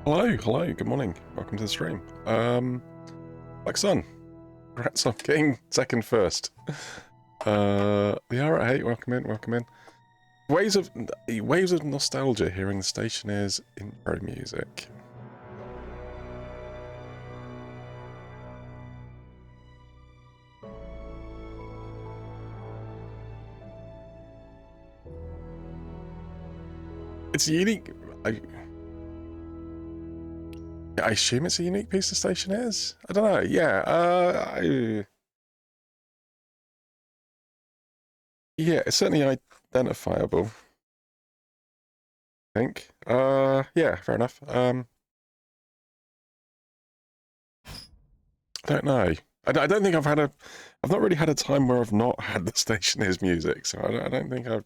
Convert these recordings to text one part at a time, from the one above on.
Hello, good morning. Welcome to the stream. Black Sun, congrats on getting second first. The R8, welcome in. Waves of nostalgia hearing the Stationeers intro music. It's a unique. I assume it's a unique piece of Stationeers. I don't know. Yeah. Yeah, it's certainly identifiable. I think. Yeah, fair enough. I don't know. I don't think I've not really had a time where I've not had the Stationeers music. So I don't think I've.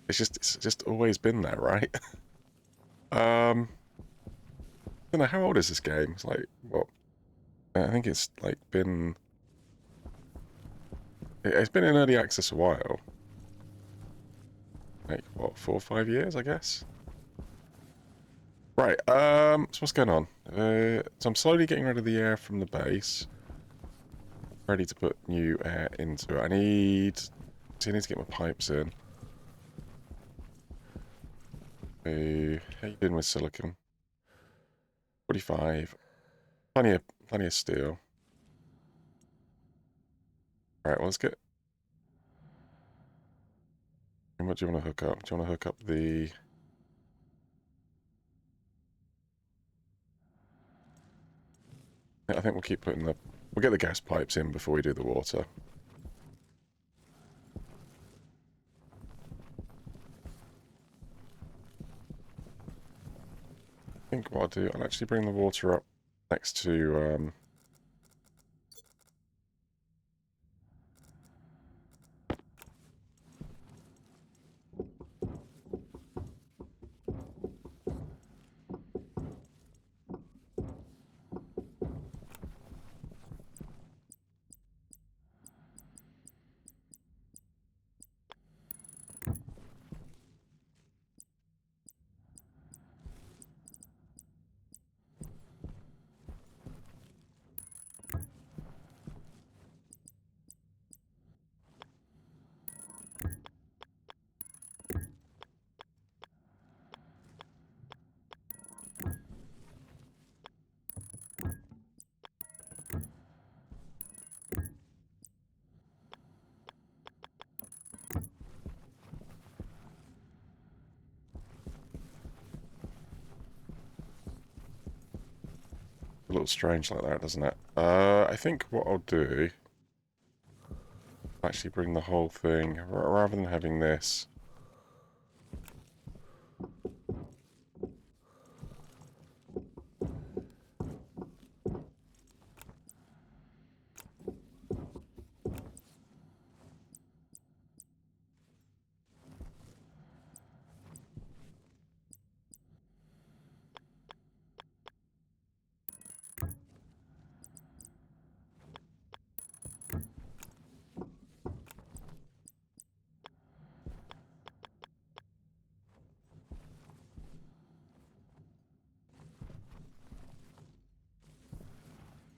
It's just always been there, right? I don't know, how old is this game? It's like, what? I think it's like been. It's been in early access a while. Like, what, 4 or 5 years, I guess? Right, so what's going on? So I'm slowly getting rid of the air from the base. Ready to put new air into it. I need to get my pipes in. How you doing with silicon? 45. Plenty of steel. Alright, well, let's get... What do you want to hook up? Do you want to hook up the... I think we'll keep putting the... We'll get the gas pipes in before we do the water. I think what I'll do, I'll actually bring the water up next to... A little strange like that, doesn't it? I think what I'll do... Actually bring the whole thing, rather than having this...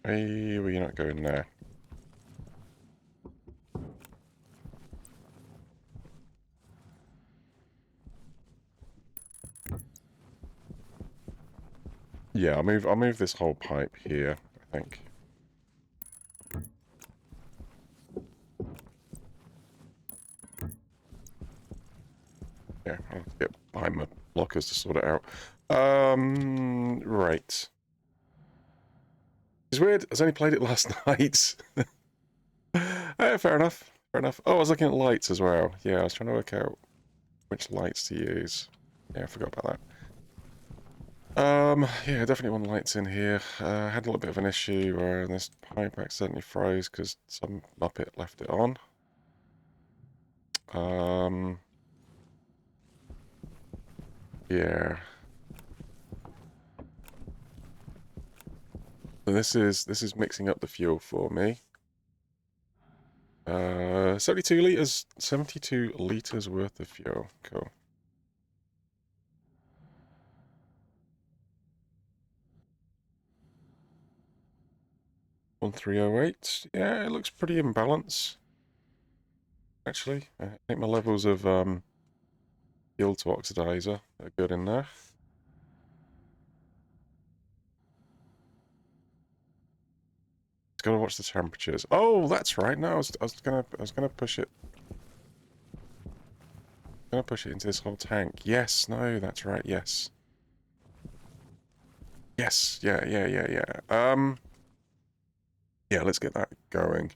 Hey, well, you're not going there. Yeah, I'll move this whole pipe here, I think. Yeah, I'll get behind my blockers to sort it out. Right. It's weird, I was only played it last night. Fair enough, fair enough. Oh, I was looking at lights as well. Yeah, I was trying to work out which lights to use. Yeah, I forgot about that. Yeah, definitely want lights in here. I had a little bit of an issue where this pipe accidentally froze because some muppet left it on. Yeah. So this is mixing up the fuel for me. 72 liters worth of fuel. Cool. 1308. Yeah, it looks pretty in balance. Actually, I think my levels of yield to oxidizer are good in there. Just gotta watch the temperatures. Oh, that's right. No, I was gonna push it. Gonna push it into this whole tank. Yes, no, that's right. Yes. Yes. Yeah. Yeah. Let's get that going.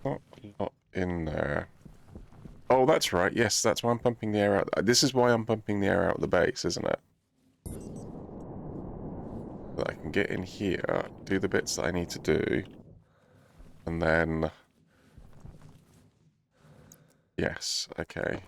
Not a lot in there. Oh, that's right. Yes, that's why I'm pumping the air out. This is why I'm pumping the air out of the base, isn't it? So that I can get in here, do the bits that I need to do, and then... Yes, okay.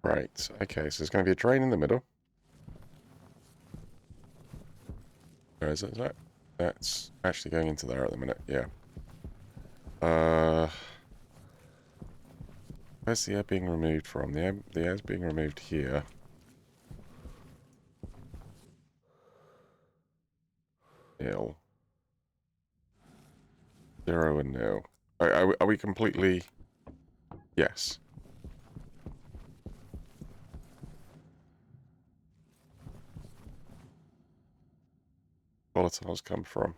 Right, okay, so there's going to be a drain in the middle. Where is it? That's actually going into there at the minute, yeah. Where's the air being removed from? The air's being removed here. Nil. 0 and nil. Are we completely... Yes. Volatiles come from.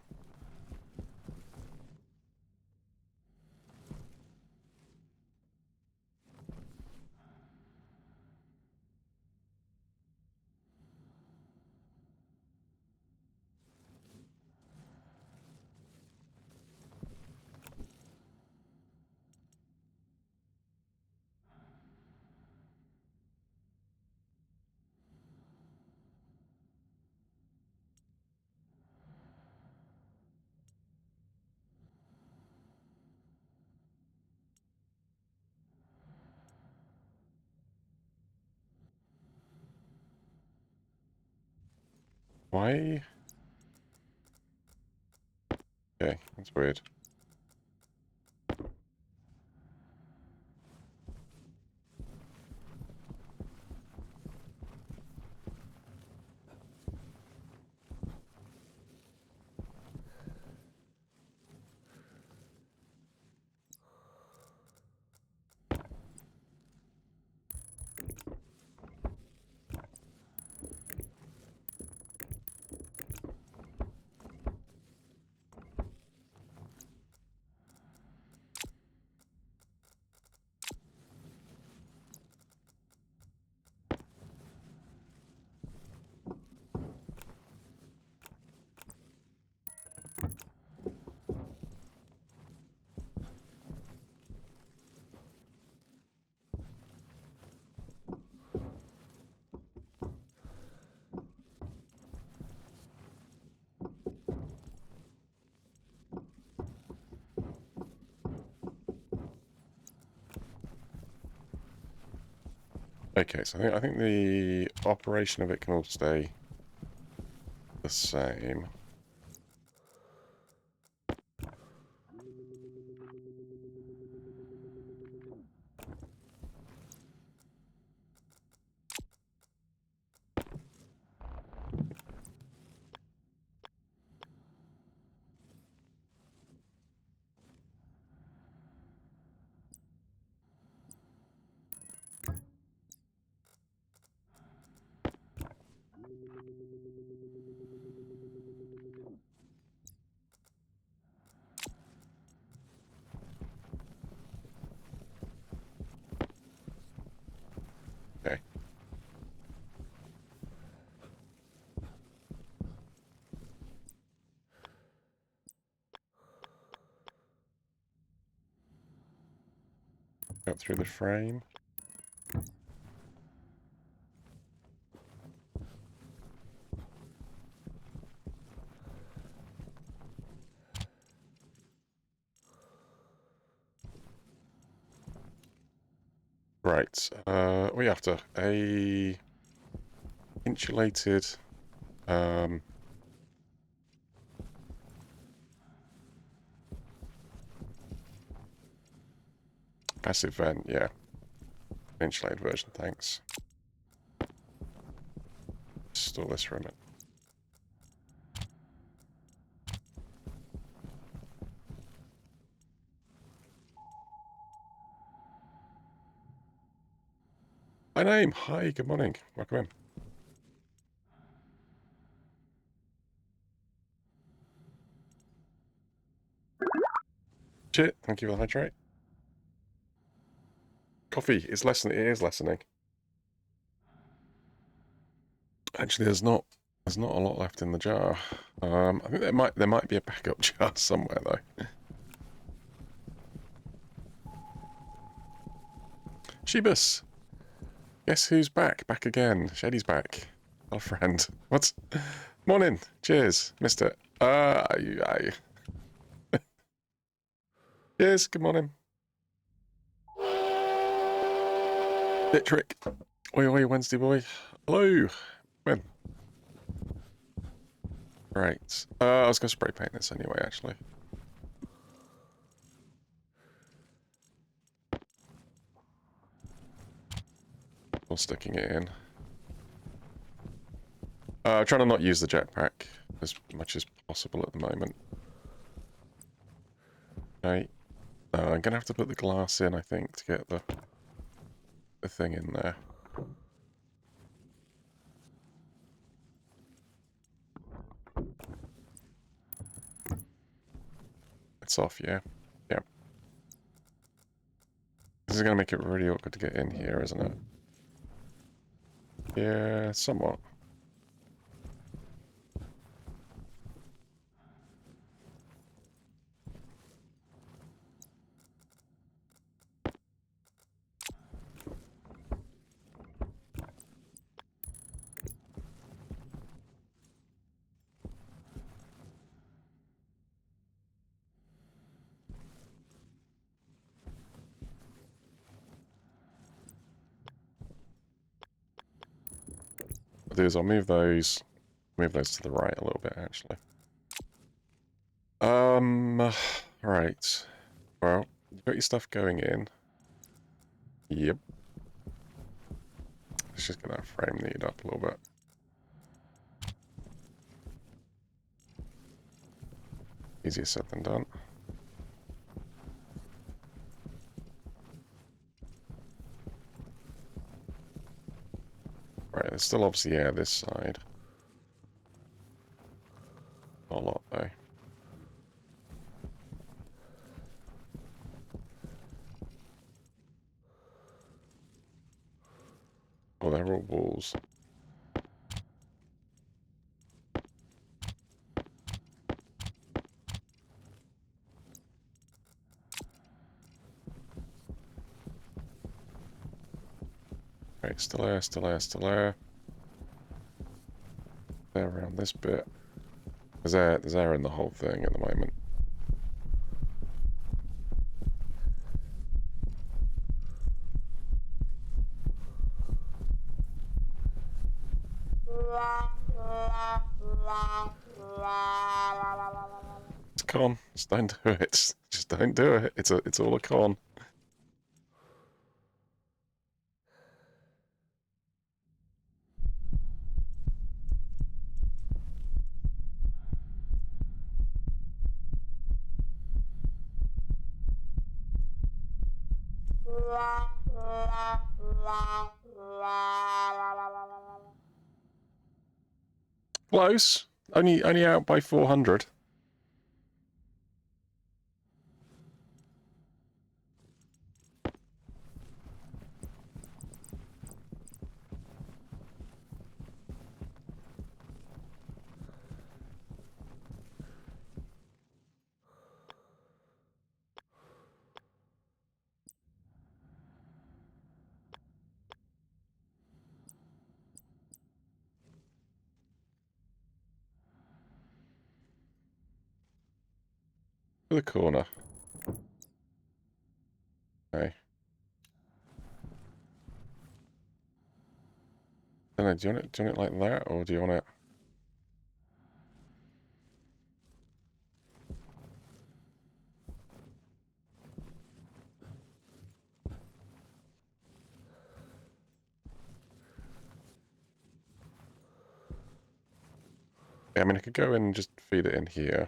Why? Okay, that's weird. Okay, so I think the operation of it can all stay the same. Cut through the frame. Right, we after a insulated passive vent, yeah. Insulated version, thanks. Store this for a minute. My name, hi, good morning, welcome in. Shit, thank you for the hydrate. Coffee is lessening, it is lessening. Actually, there's not a lot left in the jar. I think there might be a backup jar somewhere though. Shebus, guess who's back? Back again. Shady's back. Our friend. What? Morning. Cheers, Mister. Cheers. Good morning. Dietrich. Oi, oi, Wednesday boy. Hello. When? Right. I was going to spray paint this anyway, actually. Or sticking it in. Trying to not use the jetpack as much as possible at the moment. Okay. I'm going to have to put the glass in, I think, to get the thing in there. It's off, yeah. Yeah. This is going to make it really awkward to get in here, isn't it? Yeah, somewhat. What I'll do is I'll move those to the right a little bit, actually. Right. Well, you've got your stuff going in. Yep. It's just gonna frame need up a little bit. Easier said than done. Right, there's still obviously air this side. Not a lot, though. Oh, they're all walls. Right, still air, still air, still air. There around this bit. There's air in the whole thing at the moment. It's a con. Just don't do it. Just don't do it. It's all a con. Close. Only out by 400. to the corner. Okay. I don't know, do you want it like that, or do you want it... Yeah, I mean, I could go in and just feed it in here.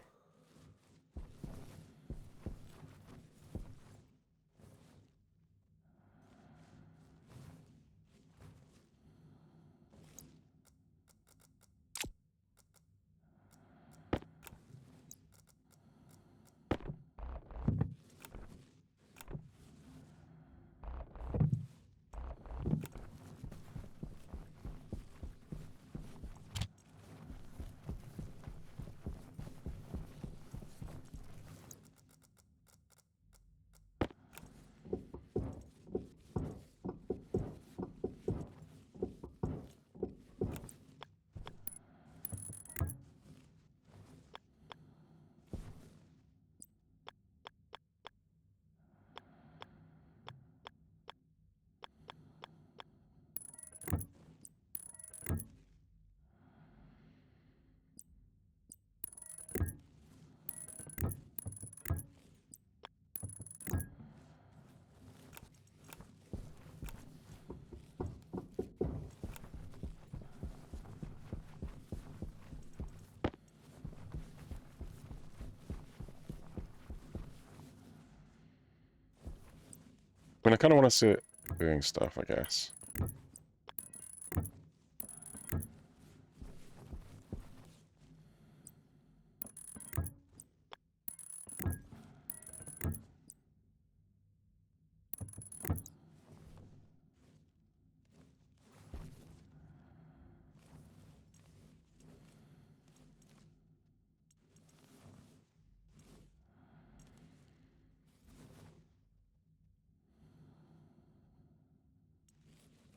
I mean, I kind of want to see it doing stuff, I guess.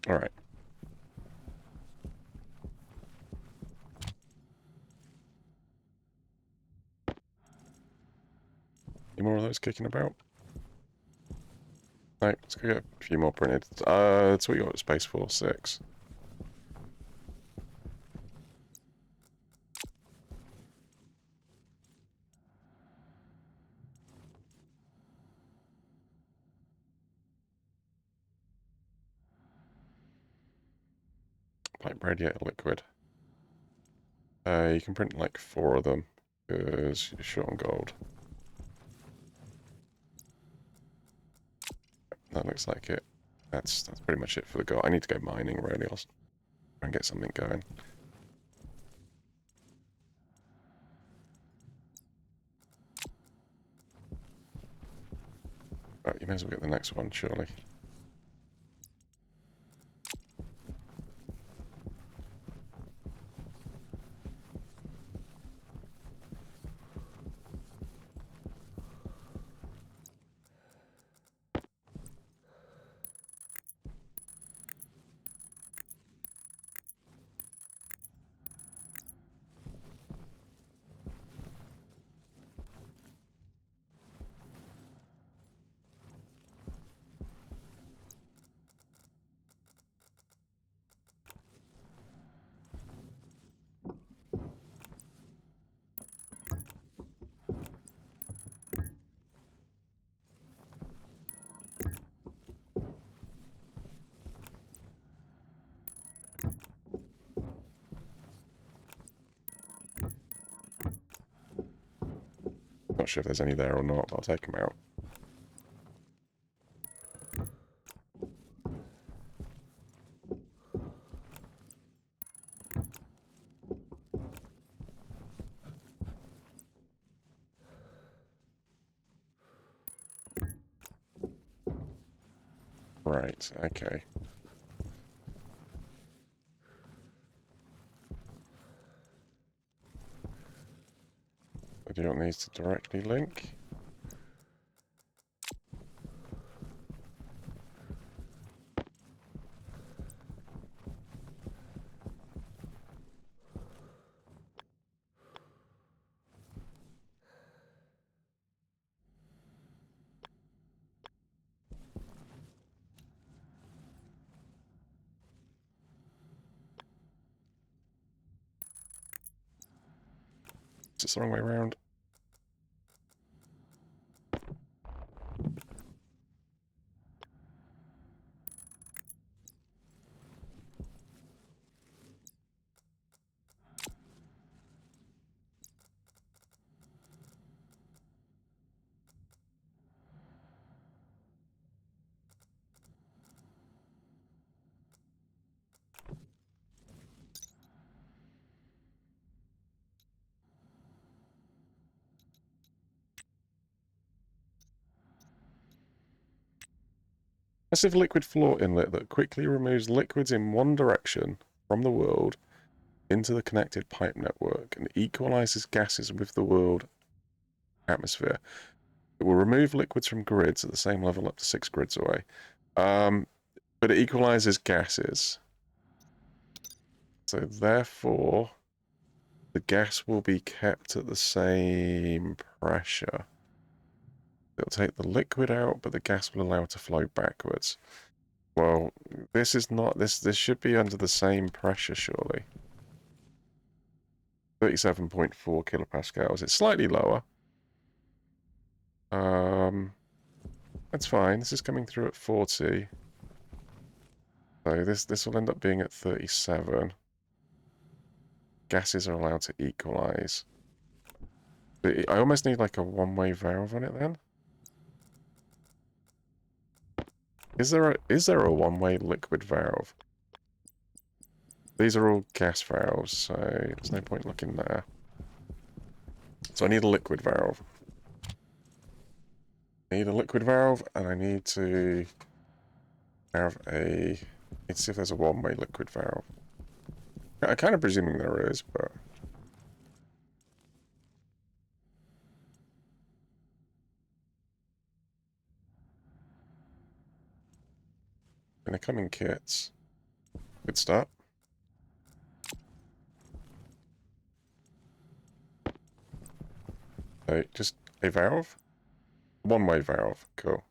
Alright. Any more of those kicking about? Right, let's go get a few more printed. That's what you got at Space Force 6. Pipe radiator liquid. You can print like 4 of them, because you're short on gold. That looks like it. That's pretty much it for the gold. I need to go mining, really. I'll try and get something going. Right, you may as well get the next one, surely. Not sure if there's any there or not, but I'll take them out. Right, okay. Do you want these to directly link? It's the wrong way around. Massive liquid floor inlet that quickly removes liquids in one direction from the world into the connected pipe network and equalizes gases with the world atmosphere. It will remove liquids from grids at the same level up to 6 grids away. But it equalizes gases. So therefore, the gas will be kept at the same pressure. It'll take the liquid out, but the gas will allow it to flow backwards. Well, this is not... This should be under the same pressure, surely. 37.4 kilopascals. It's slightly lower. That's fine. This is coming through at 40. So this will end up being at 37. Gases are allowed to equalize. I almost need like a one-way valve on it then. Is there a one-way liquid valve? These are all gas valves, so there's no point looking there. So I need a liquid valve. I need a liquid valve, and I need to have a... Let's see if there's a one-way liquid valve. I'm kind of presuming there is, but... And they come in kits. Good start. So, just a valve? One-way valve. Cool.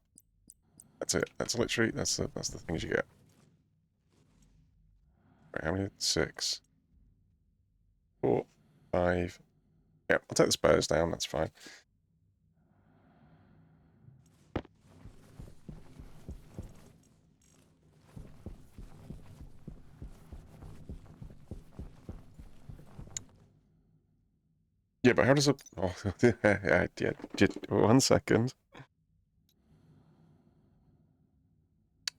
That's it. That's literally, that's the things you get. Right, how many? 6. 4, 5. Yeah, I'll take the spares down, that's fine. Yeah, but how does it... Oh, yeah, just 1 second.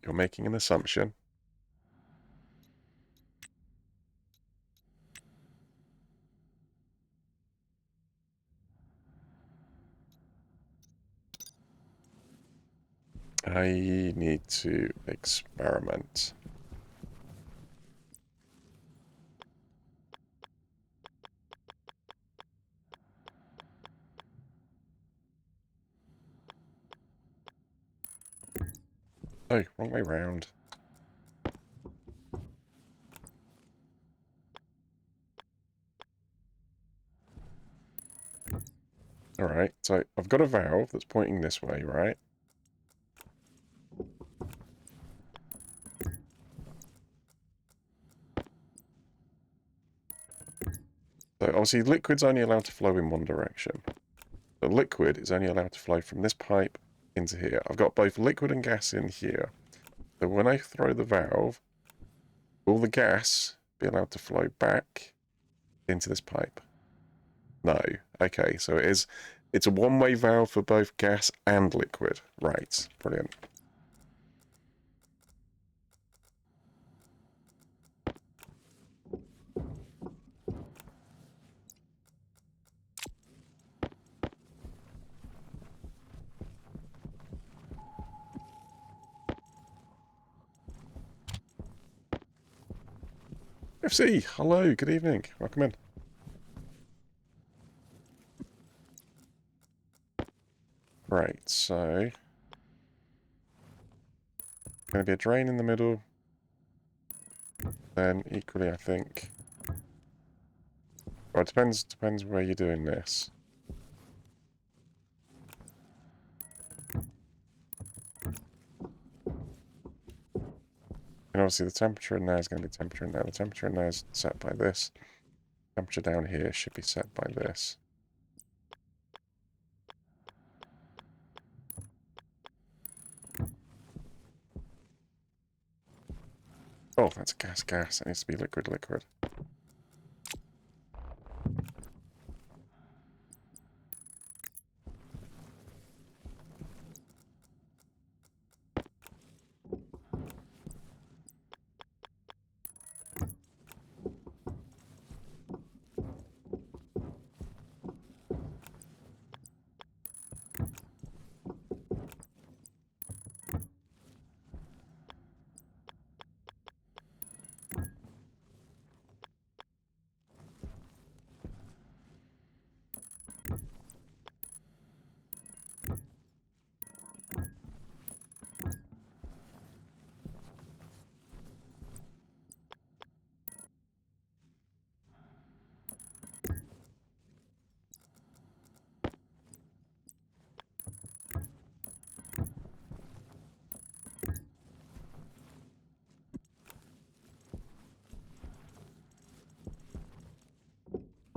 You're making an assumption. I need to experiment. Oh, wrong way round. Alright, so I've got a valve that's pointing this way, right? So obviously liquid's only allowed to flow in one direction. The liquid is only allowed to flow from this pipe into here. I've got both liquid and gas in here. So when I throw the valve, will the gas be allowed to flow back into this pipe? No. Okay, so it's a one-way valve for both gas and liquid. Right, brilliant. FC, hello, good evening. Welcome in. Right, so... Going to be a drain in the middle. Then, equally, I think... Well, it depends where you're doing this. And obviously the temperature in there is going to be temperature in there. The temperature in there is set by this. Temperature down here should be set by this. Oh, that's gas. It needs to be liquid.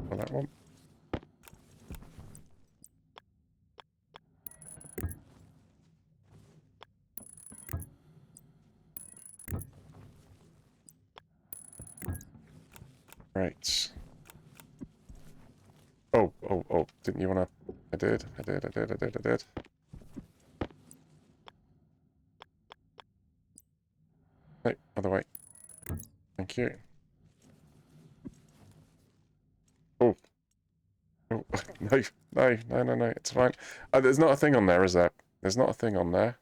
For that one. Right. Oh, didn't you wanna... I did. No, other way. Thank you. Oh. Oh, no, it's fine. There's not a thing on there, is there? There's not a thing on there.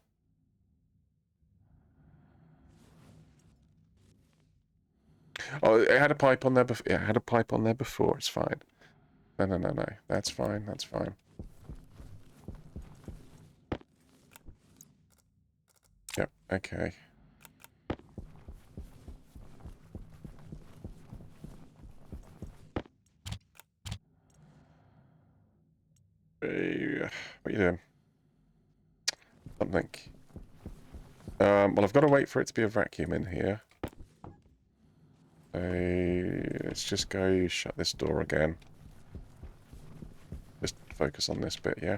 Oh, it had a pipe on there before. Yeah, it had a pipe on there before. It's fine. No. That's fine. Yep, okay. Hey, what are you doing? Something. Well, I've got to wait for it to be a vacuum in here. Let's just go shut this door again. Just focus on this bit, yeah?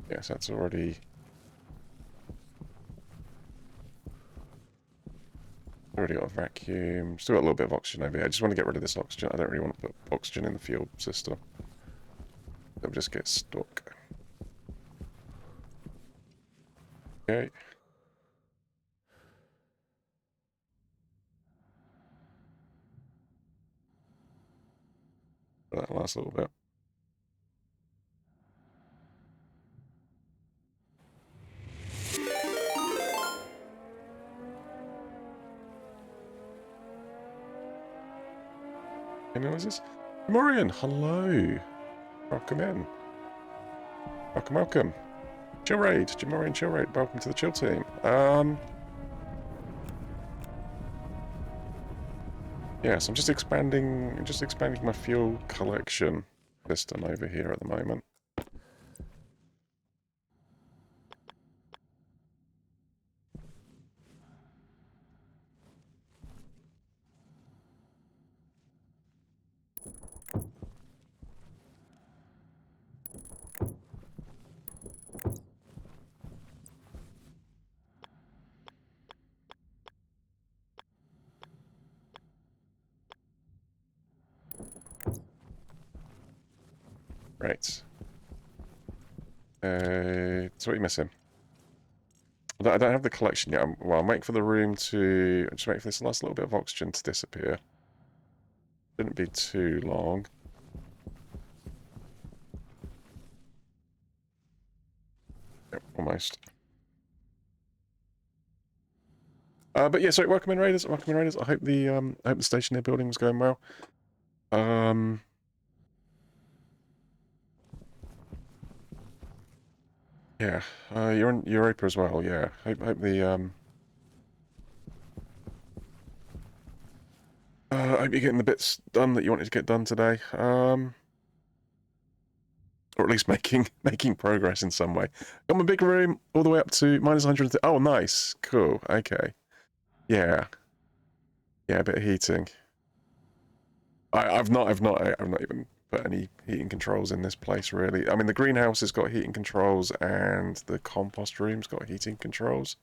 Yes, that's already got a vacuum. Still got a little bit of oxygen over here. I just want to get rid of this oxygen. I don't really want to put oxygen in the fuel system. It'll just get stuck. Okay. For that last little bit. Any noises? Morian, hello. Welcome in. Welcome. Chill Raid, Jamorian Chill Raid, welcome to the Chill Team. Yes, I'm just expanding my fuel collection system over here at the moment. Right. So what are you missing? I don't have the collection yet. I'm waiting for the room to... I'm just waiting for this last little bit of oxygen to disappear. Shouldn't be too long. Yep, almost. But yeah, sorry, welcome in Raiders. I hope the stationeer building was going well. Yeah, you're in Europa as well. Yeah, hope the hope you're getting the bits done that you wanted to get done today. Or at least making progress in some way. Got my big room all the way up to minus 100. Oh, nice, cool. Okay, yeah, a bit of heating. I've not even put any heating controls in this place really. I mean, the greenhouse has got heating controls and the compost room's got heating controls.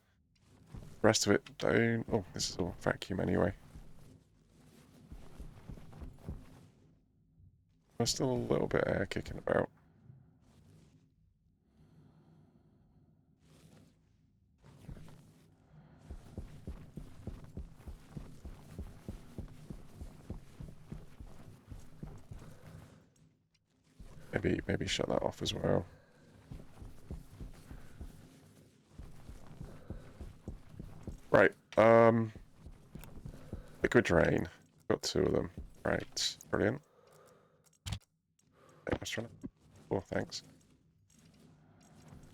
The rest of it don't... Oh, this is all vacuum anyway. There's still a little bit of air kicking about. Maybe shut that off as well. Right, liquid drain. Got 2 of them. Right, brilliant. Yeah, I was trying to... Oh, thanks.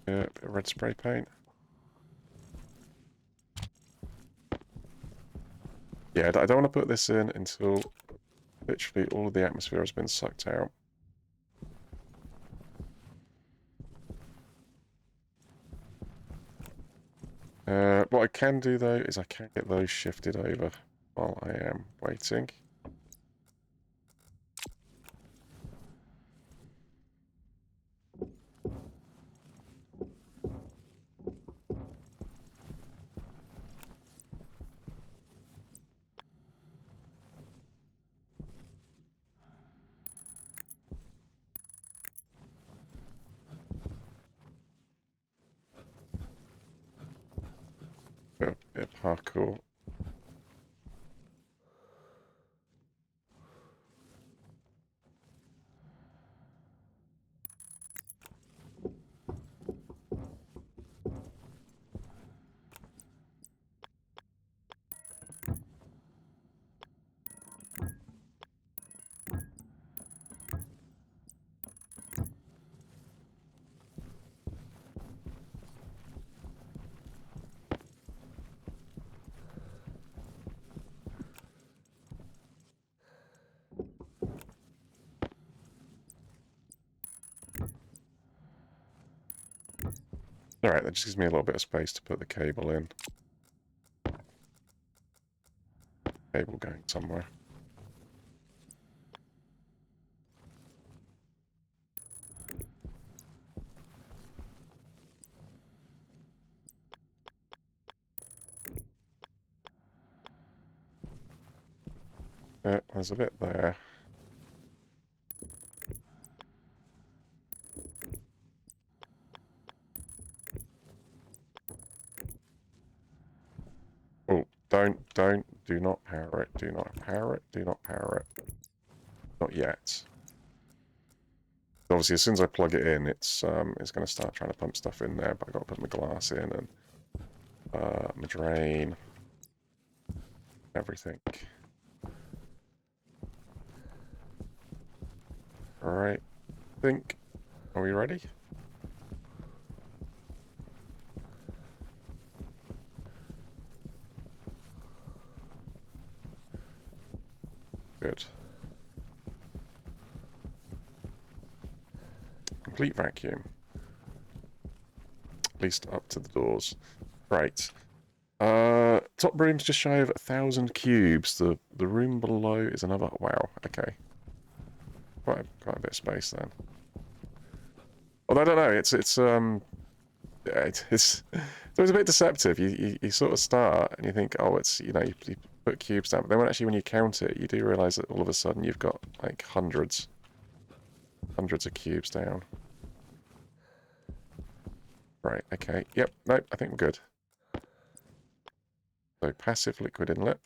Yeah, bit of red spray paint. Yeah, I don't want to put this in until literally all of the atmosphere has been sucked out. What I can do though is I can get those shifted over while I am waiting. Bit of parkour. Alright, that just gives me a little bit of space to put the cable in. Cable going somewhere. Yeah, there's a bit there. Oh, do not power it, do not power it, do not power it. Not yet. Obviously, as soon as I plug it in, it's going to start trying to pump stuff in there, but I've got to put my glass in and my drain, everything. Alright, are we ready? Good. Complete vacuum. At least up to the doors. Right. Top room's just shy of 1,000 cubes. The room below is another... Wow, okay. Quite a bit of space then. Although I don't know, it's always a bit deceptive. You sort of start and you think, oh, it's, you know, you put cubes down, but then when you count it, you do realise that all of a sudden you've got like hundreds of cubes down. Right, okay. Yep, nope, I think we're good. So passive liquid inlet.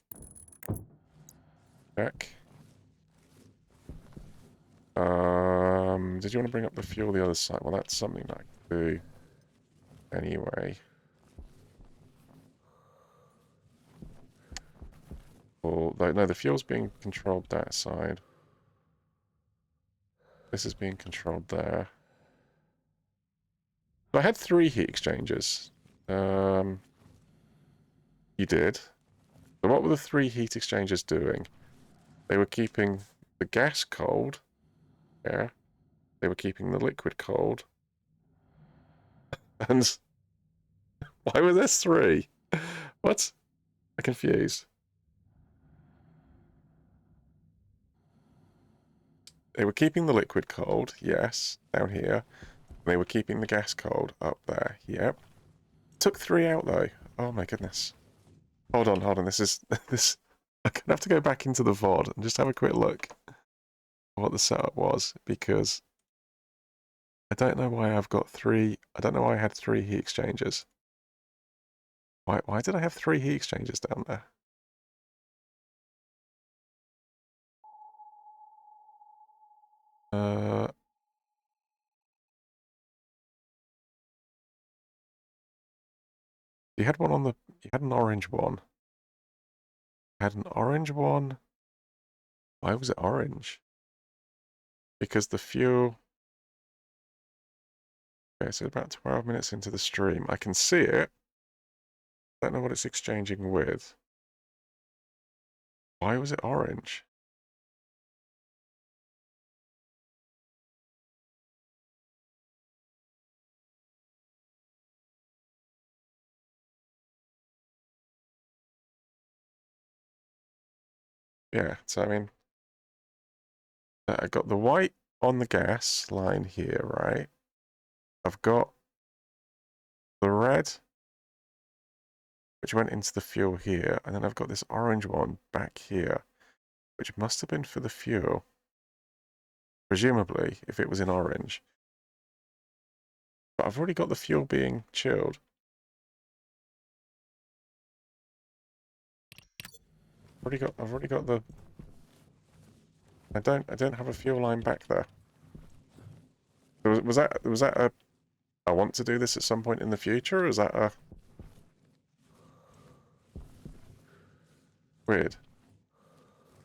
Check. Did you want to bring up the fuel the other side? Well, that's something I can do anyway. Although, no, the fuel's being controlled that side. This is being controlled there. I had 3 heat exchangers. You did. So what were the 3 heat exchangers doing? They were keeping the gas cold. Yeah. They were keeping the liquid cold. And why were there 3? What? I'm confused. They were keeping the liquid cold, yes, down here. They were keeping the gas cold up there, yep. Took 3 out though. Oh my goodness. Hold on. This is this. I'm gonna have to go back into the VOD and just have a quick look at what the setup was, because I don't know why I've got three. I don't know why I had three heat exchangers. Why did I have three heat exchangers down there? You had one on the. You had an orange one. You had an orange one. Why was it orange? Because the fuel. Okay, so about 12 minutes into the stream. I can see it. Don't know what it's exchanging with. Why was it orange? Yeah, so I mean, I got the white on the gas line here, right? I've got the red, which went into the fuel here, and then I've got this orange one back here, which must have been for the fuel, presumably, if it was in orange. But I've already got the fuel being chilled. I've already got the. I don't have a fuel line back there. Was that a? I want to do this at some point in the future, or is that a? Weird.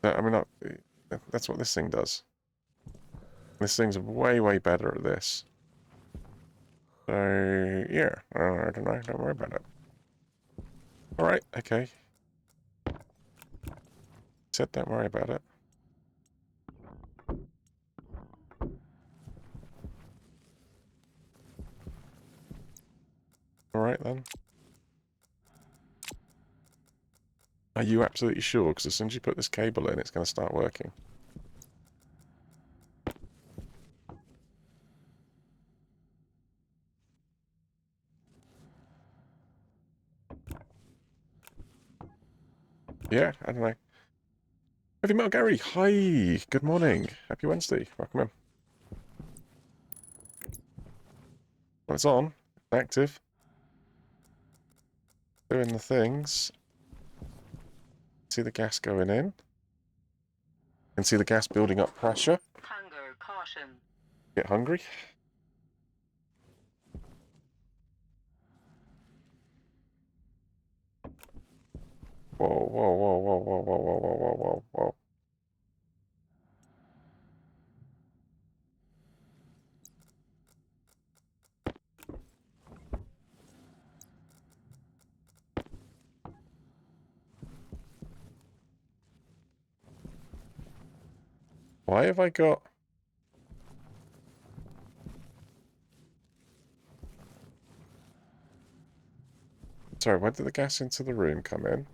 I mean, that's what this thing does. This thing's way better at this. So, yeah, I don't know, don't worry about it. Alright, okay. Said don't worry about it. Alright then. Are you absolutely sure? Because as soon as you put this cable in, it's going to start working. Yeah, I don't know. Heavy Metal Gary, hi, good morning. Happy Wednesday, welcome in. Well, it's on, active. Doing the things. See the gas going in. Can see the gas building up pressure. Hunger caution. Get hungry. Whoa. Why have I got... Sorry, when did the gas into the room come in?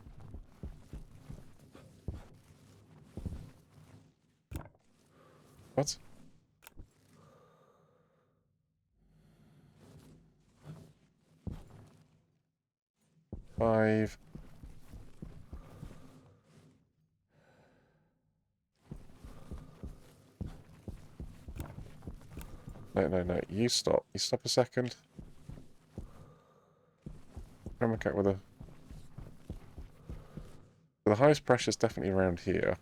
What? 5... No. You stop. You stop a second. I'm okay with a... The highest pressure is definitely around here.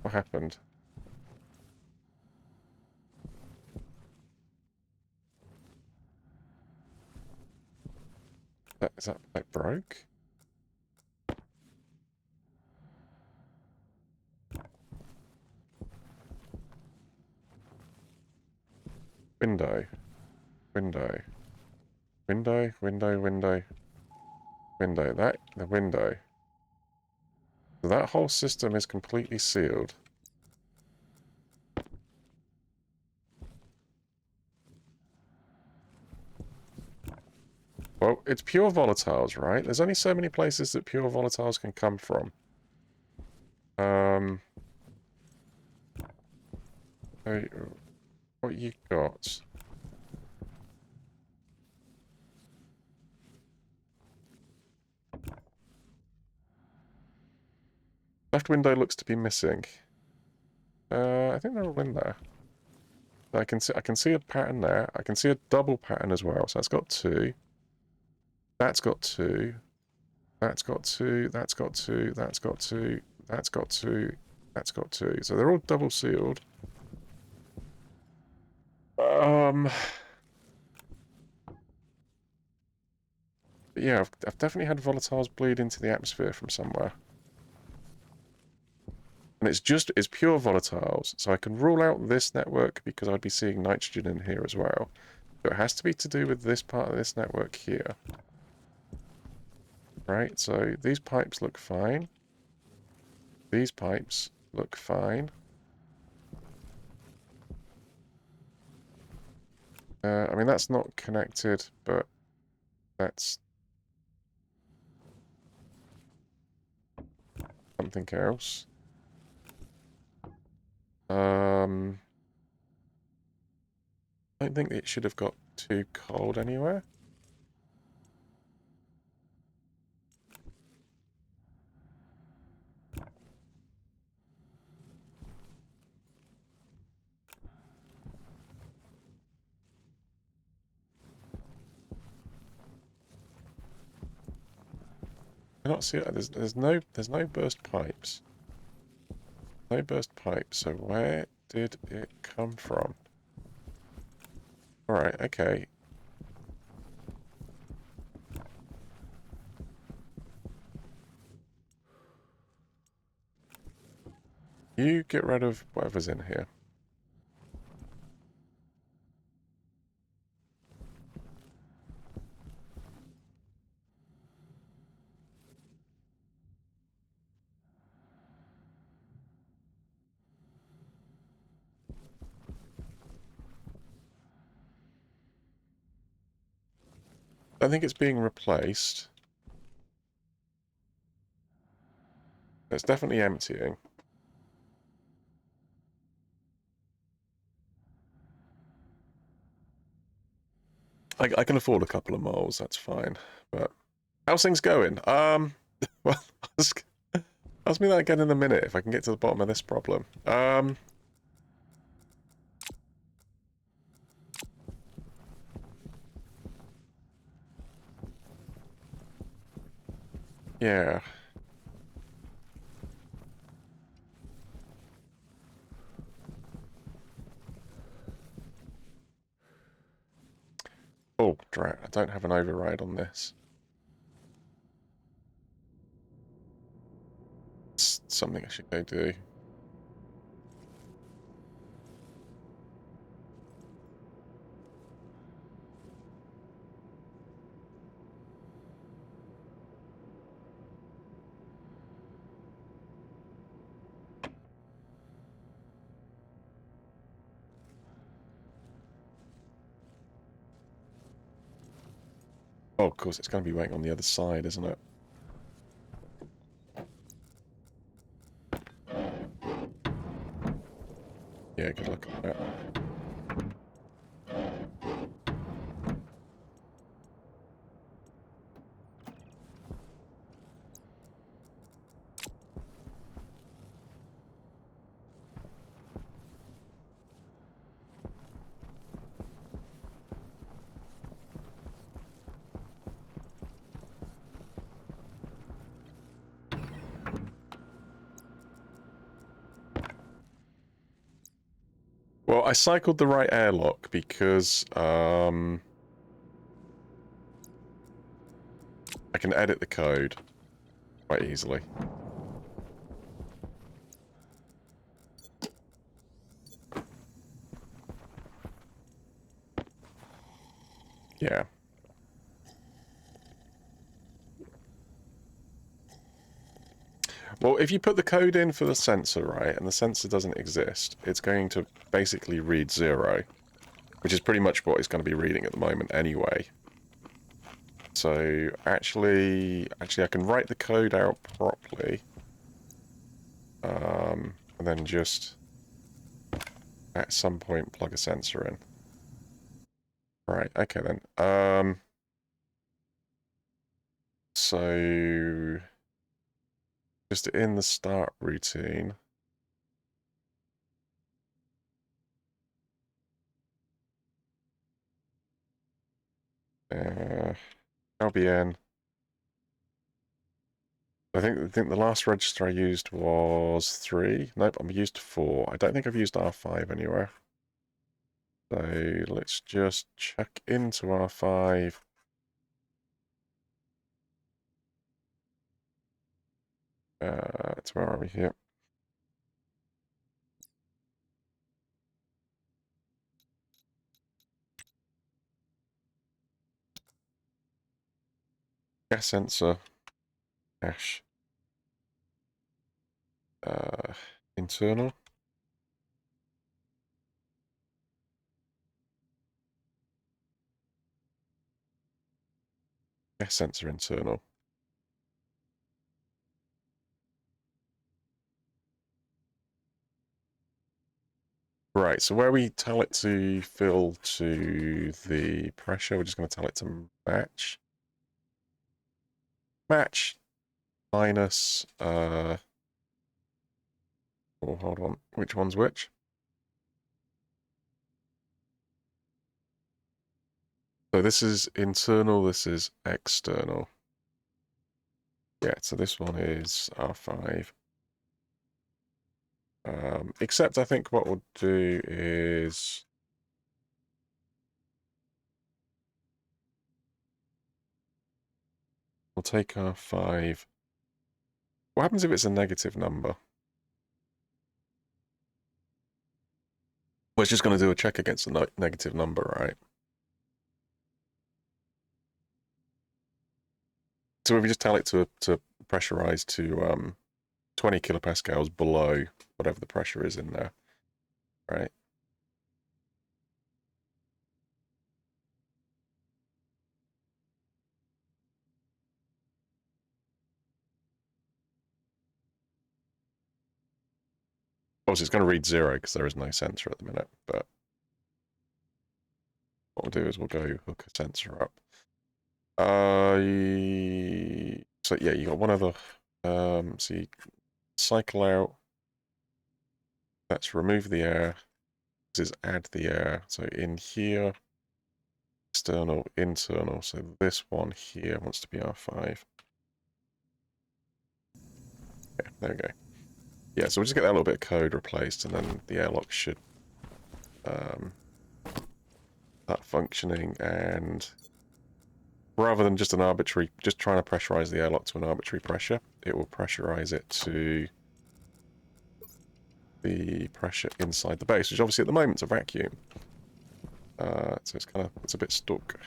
What happened? Is that like broke? Window. The window. So that whole system is completely sealed. Well, it's pure volatiles, right? There's only so many places that pure volatiles can come from. So, what you got? Left window looks to be missing. I think they're all in there. I can see a pattern there. I can see a double pattern as well. So that's got 2. That's got 2. That's got 2. That's got 2. That's got 2. That's got 2. That's got 2. So they're all double sealed. But yeah, I've definitely had volatiles bleed into the atmosphere from somewhere. And it's pure volatiles, so I can rule out this network because I'd be seeing nitrogen in here as well. So it has to be to do with this part of this network here. Right, so these pipes look fine. These pipes look fine. I mean, that's not connected, but that's something else. I don't think it should have got too cold anywhere. I cannot see it. There's no burst pipes. No burst pipes. So where did it come from? All right. Okay. You get rid of whatever's in here. I think it's being replaced. It's definitely emptying. I can afford a couple of moles, that's fine. But how's things going? Well, ask me that again in a minute if I can get to the bottom of this problem. Yeah. Oh, drat, I don't have an override on this. It's something I should go do. Oh, of course, it's going to be waiting on the other side, isn't it? Yeah, good luck on that. Well, I cycled the right airlock because I can edit the code quite easily. Yeah. Well, if you put the code in for the sensor, right, and the sensor doesn't exist, it's going to basically read 0, which is pretty much what it's going to be reading at the moment anyway. So, actually I can write the code out properly. And then just at some point plug a sensor in. Right, okay then. So just in the start routine. LBN. I think the last register I used was 3. Nope, I've used 4. I don't think I've used R5 anywhere. So let's just check into R5. Where are we here? Gas sensor. Cache. Internal. Gas sensor internal. Right, so where we tell it to fill to the pressure, we're just going to tell it to match. Match minus, oh, hold on, which one's which? So this is internal, this is external. Yeah, so this one is R5. Except I think what we'll do is we'll take R5. What happens if it's a negative number? Well, it's just going to do a check against a negative number, right? So if we just tell it to pressurize to 20 kilopascals below whatever the pressure is in there, right? Obviously, it's going to read 0 because there is no sensor at the minute, but what we'll do is we'll go hook a sensor up. So yeah, you got one other. So you cycle out. Let's remove the air. This is add the air. So in here, external, internal. So this one here wants to be R5. Yeah, there we go. Yeah, so we'll just get that little bit of code replaced, and then the airlock should start functioning. And rather than just an arbitrary, just trying to pressurize the airlock to an arbitrary pressure, it will pressurize it to the pressure inside the base, which obviously at the moment is a vacuum. So it's a bit stuck.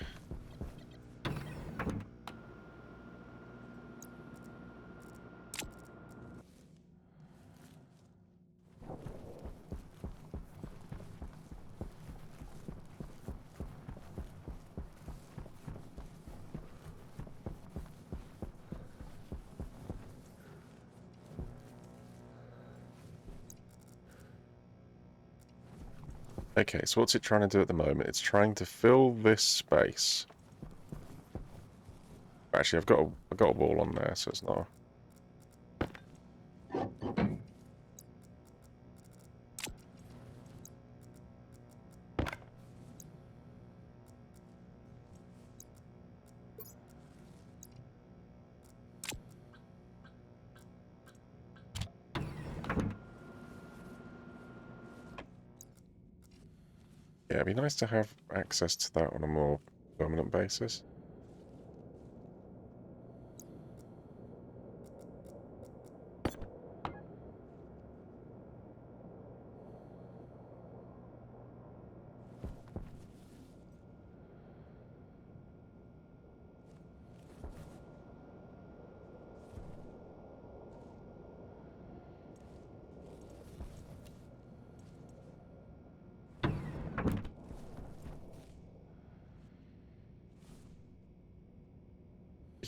Okay, so what's it trying to do at the moment? It's trying to fill this space. Actually, I've got a wall on there, so it's not. Yeah, it'd be nice to have access to that on a more permanent basis.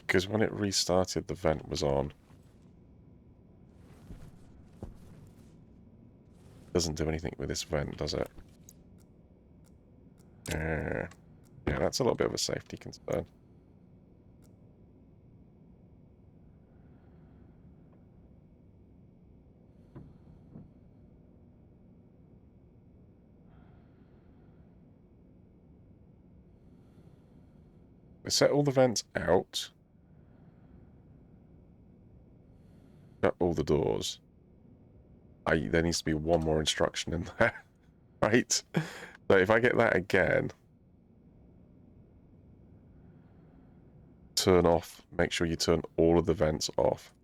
Because when it restarted, the vent was on. Doesn't do anything with this vent, does it? Yeah, that's a little bit of a safety concern. We set all the vents out. Shut all the doors. There needs to be one more instruction in there, right? So if I get that again, turn off, make sure you turn all of the vents off.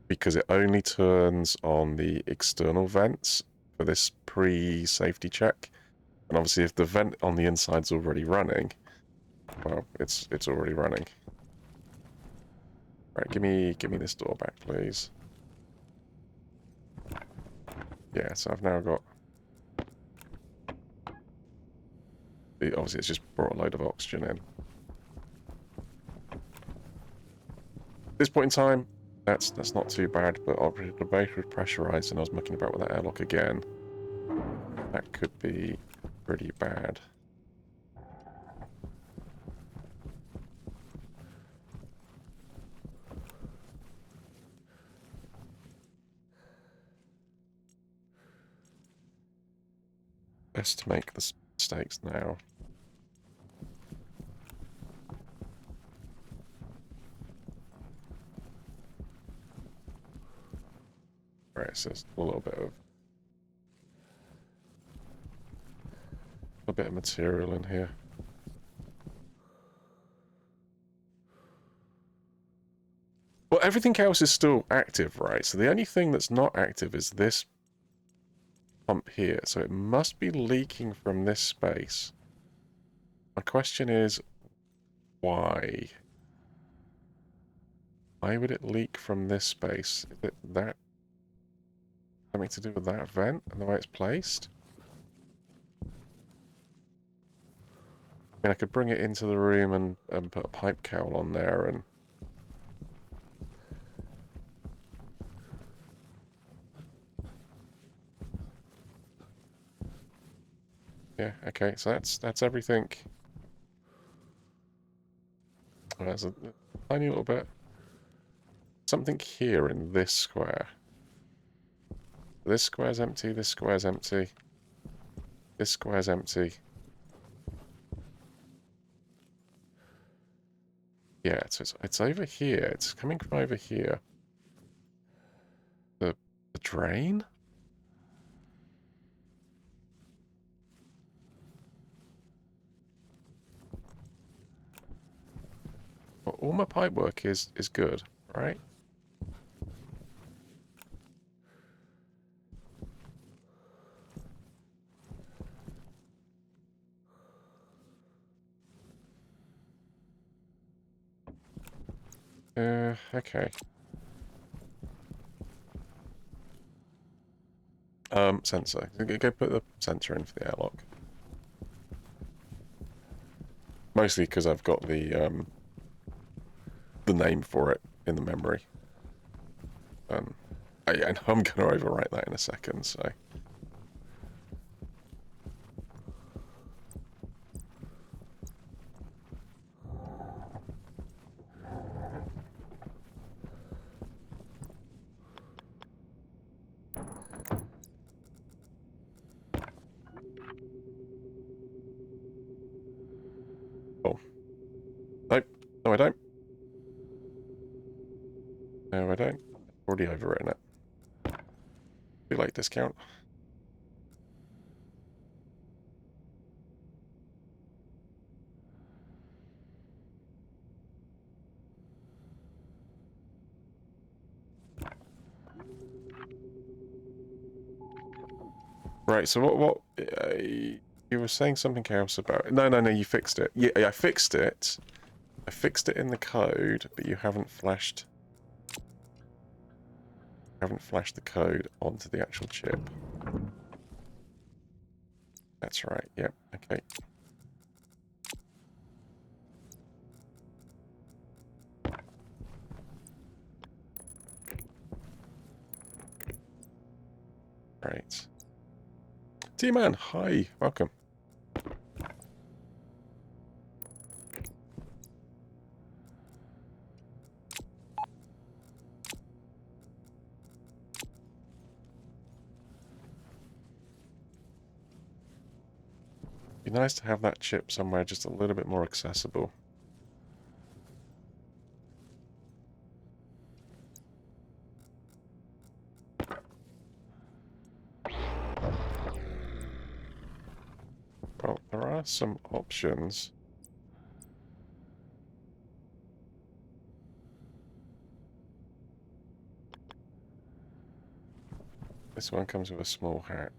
Because it only turns on the external vents for this pre-safety check. And obviously if the vent on the inside's already running, well, it's already running. Right, give me this door back, please. Yeah, so I've now got... Obviously, it's just brought a load of oxygen in. At this point in time, that's not too bad, but the base was pressurized and I was mucking about with that airlock again. That could be pretty bad. Best to make the mistakes now. Right, so there's a little bit of material in here. Well, everything else is still active, right? So the only thing that's not active is this pump here. So it must be leaking from this space. My question is, why? Why would it leak from this space? Is it that something to do with that vent and the way it's placed? I mean, I could bring it into the room and put a pipe cowl on there and... Yeah, okay, so that's everything. Oh, there's a tiny little bit. Something here in this square. This square's empty, this square's empty. This square's empty. Yeah, it's over here. It's coming from over here. The drain? Well, all my pipe work is good, right? Okay. Sensor. Go put the sensor in for the airlock. Mostly because I've got the name for it in the memory. And I'm going to overwrite that in a second, so... Oh. Nope. No, I don't. No, I don't. Already overwritten it. Too late discount. Right, so what you were saying something else about it. No, you fixed it. Yeah, I fixed it. I fixed it in the code, but you haven't flashed the code onto the actual chip. That's right. Yep. Okay. Great. T-Man, hi, welcome. Be nice to have that chip somewhere just a little bit more accessible. Well, there are some options. This one comes with a small hat.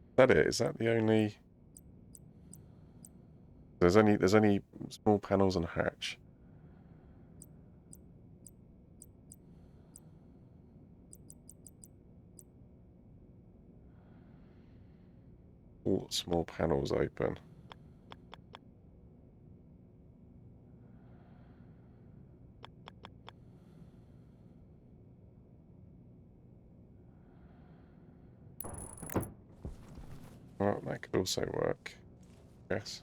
Is that it? Is that the only... There's only small panels and a hatch. All small panels open. Well, that could also work. Yes.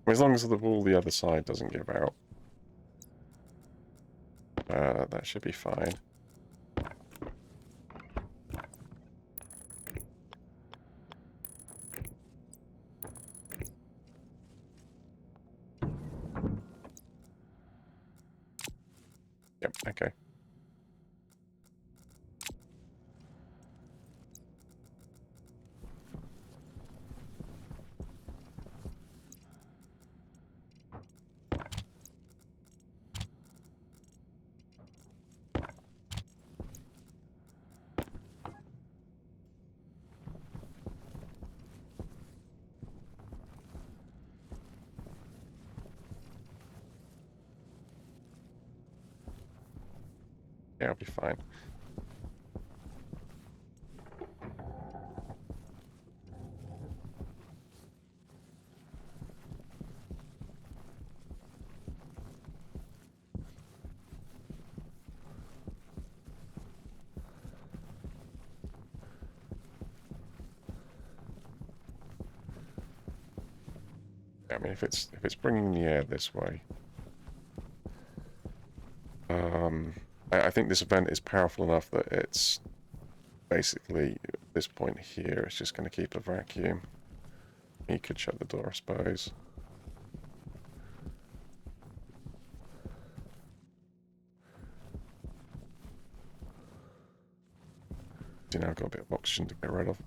As long as the wall the other side doesn't give out, that should be fine. Yep, okay. Yeah, I'll be fine. I mean, if it's bringing the air this way, I think this event is powerful enough that it's basically at this point here. It's just going to keep a vacuum. You could shut the door, I suppose. You know, I've got a bit of oxygen to get rid of.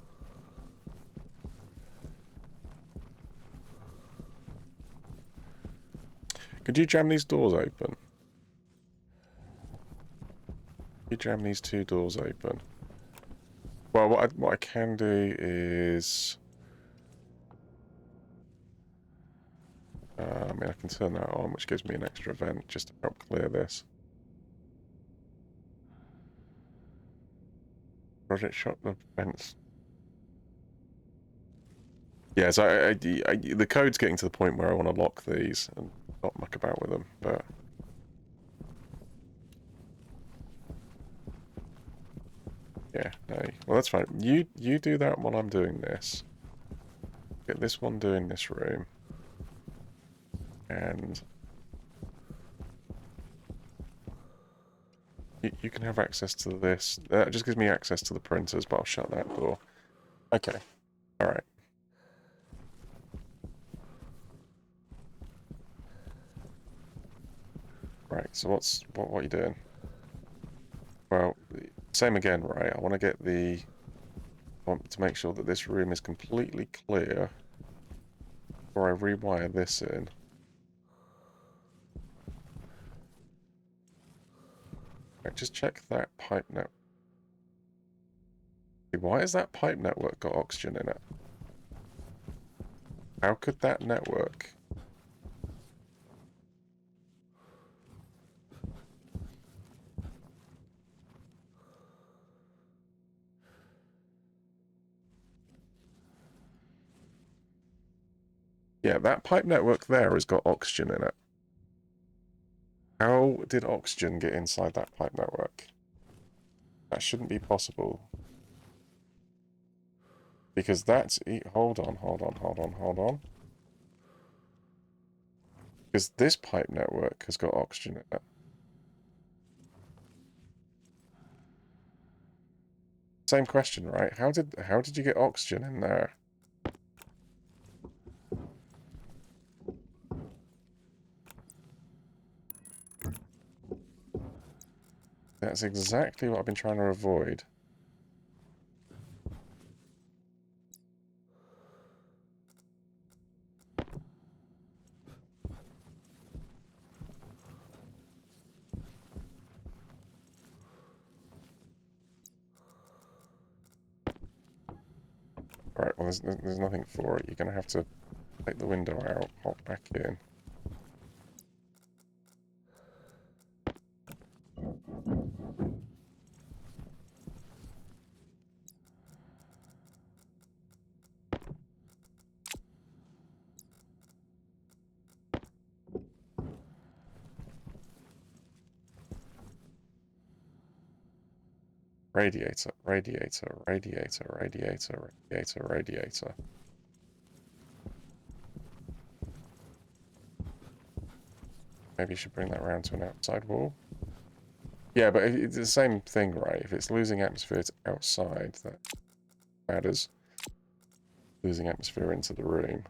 Could you jam these doors open? You jam these two doors open. Well, what I can do is, I mean, I can turn that on, which gives me an extra vent just to help clear this. Project shut the vents. Yeah, so the code's getting to the point where I want to lock these and not muck about with them, but... Yeah, no. Well, that's fine. You do that while I'm doing this. Get this one doing this room. And... You can have access to this. That just gives me access to the printers, but I'll shut that door. Okay. Alright. Right, so what are you doing? Well, same again, right? I want to get the... I want to make sure that this room is completely clear before I rewire this in. Right, just check that pipe network. Why has that pipe network got oxygen in it? How could that network... Yeah, that pipe network there has got oxygen in it. How did oxygen get inside that pipe network? That shouldn't be possible. Because that's... Hold on. Because this pipe network has got oxygen in it. Same question, right? How did you get oxygen in there? That's exactly what I've been trying to avoid. Right, well, there's nothing for it. You're going to have to take the window out, hop back in. Radiator. Maybe you should bring that around to an outside wall. Yeah, but it's the same thing, right? If it's losing atmosphere to outside, that matters. Losing atmosphere into the room.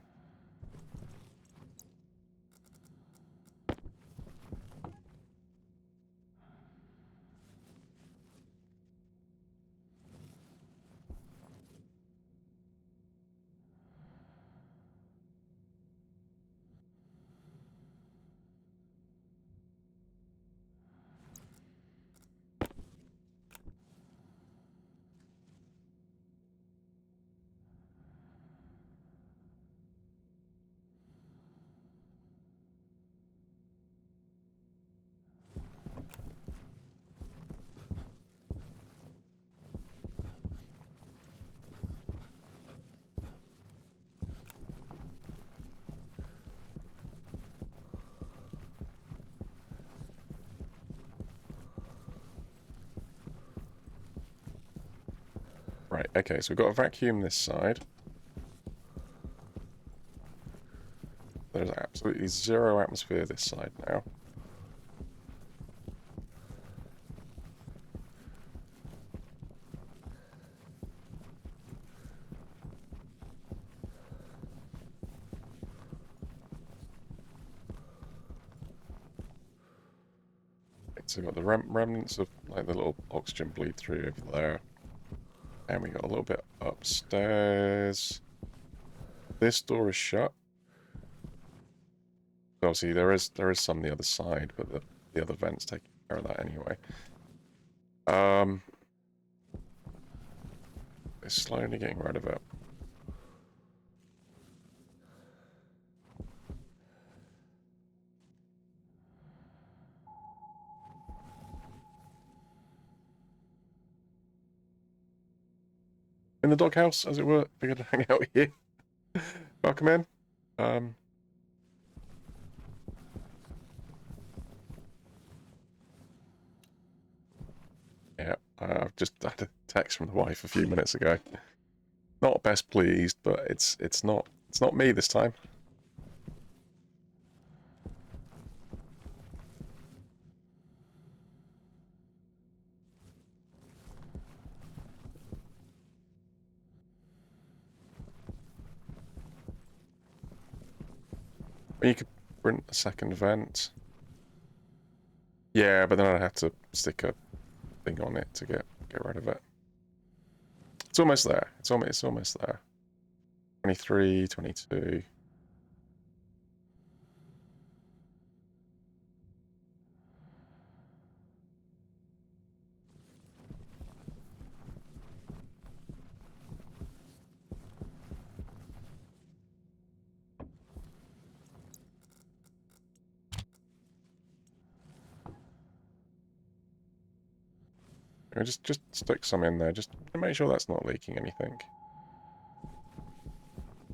Right, okay, so we've got a vacuum this side. There's absolutely zero atmosphere this side now. So we've got the remnants of like the little oxygen bleed through over there. And we got a little bit upstairs. This door is shut. Obviously there is some on the other side, but the other vent's taking care of that anyway. It's slowly getting rid of it. In the doghouse, as it were. Figured to hang out here. Welcome in. Yeah, I've just had a text from the wife a few minutes ago. Not best pleased, but it's not me this time. You could print a second vent. Yeah, but then I'd have to stick a thing on it to get rid of it. It's almost there. It's almost there. 23, 22. Just stick some in there, just to make sure that's not leaking anything.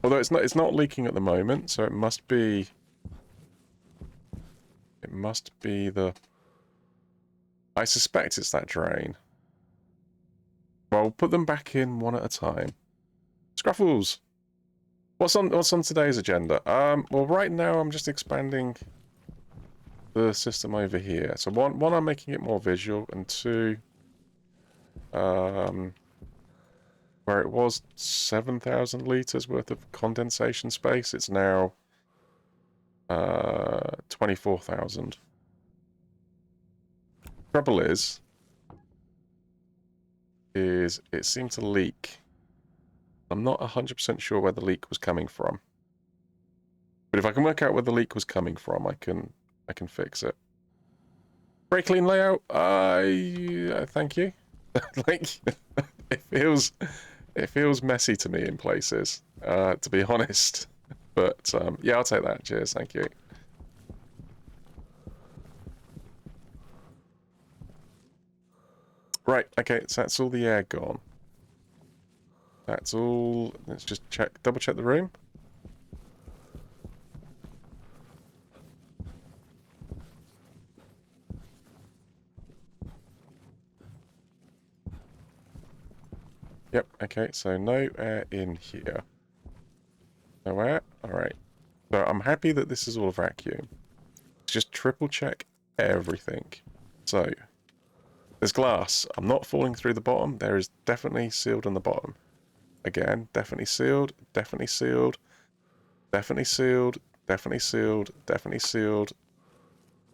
Although it's not leaking at the moment, so it must be the, I suspect it's that drain. Well, we'll put them back in one at a time. Scruffles! What's on today's agenda? Well, right now I'm just expanding the system over here. So one, I'm making it more visual, and two, where it was 7,000 litres worth of condensation space, it's now 24,000. Trouble is it seemed to leak. I'm not 100% sure where the leak was coming from. But if I can work out where the leak was coming from, I can fix it. Very clean layout. Thank you. Like, it feels messy to me in places, to be honest. But yeah, I'll take that. Cheers, thank you. Right, okay, so that's all the air gone. That's all. Let's just double check the room. Yep, okay, so no air in here. No air? Alright. So I'm happy that this is all vacuum. Let's just triple check everything. So, there's glass. I'm not falling through the bottom. There is definitely sealed on the bottom. Again, definitely sealed, definitely sealed, definitely sealed, definitely sealed, definitely sealed.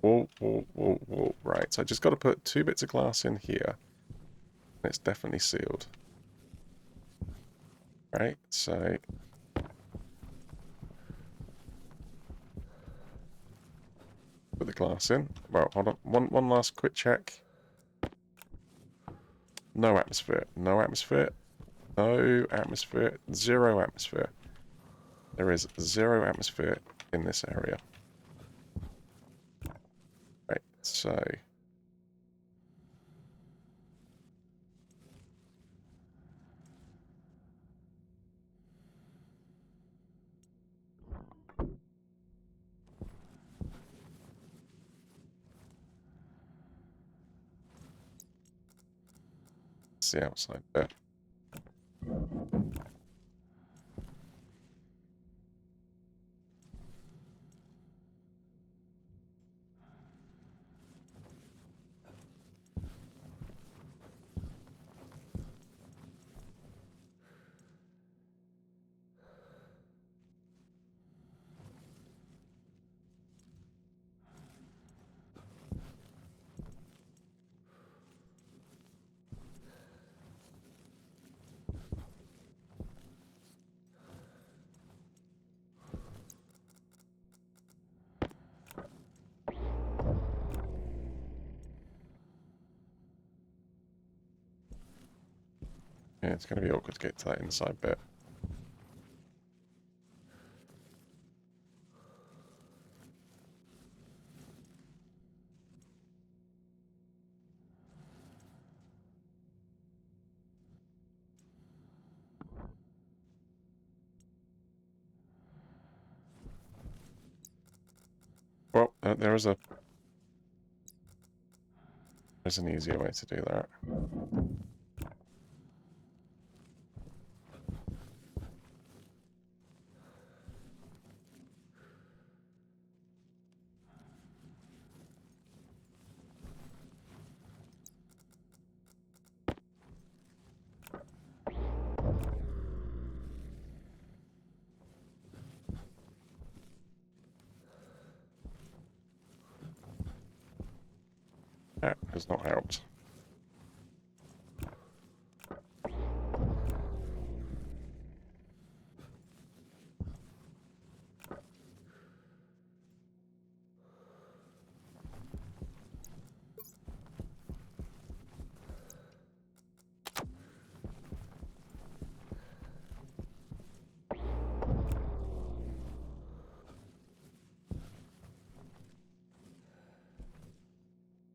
Whoa, whoa, whoa, whoa. Right, so I just got to put 2 bits of glass in here. And it's definitely sealed. Right, so put the glass in. Well, hold on. One last quick check. No atmosphere. No atmosphere. No atmosphere. 0 atmosphere. There is 0 atmosphere in this area. Right, so it's the outside bit. Yeah, it's going to be awkward to get to that inside bit. Well, there's an easier way to do that. That has not helped.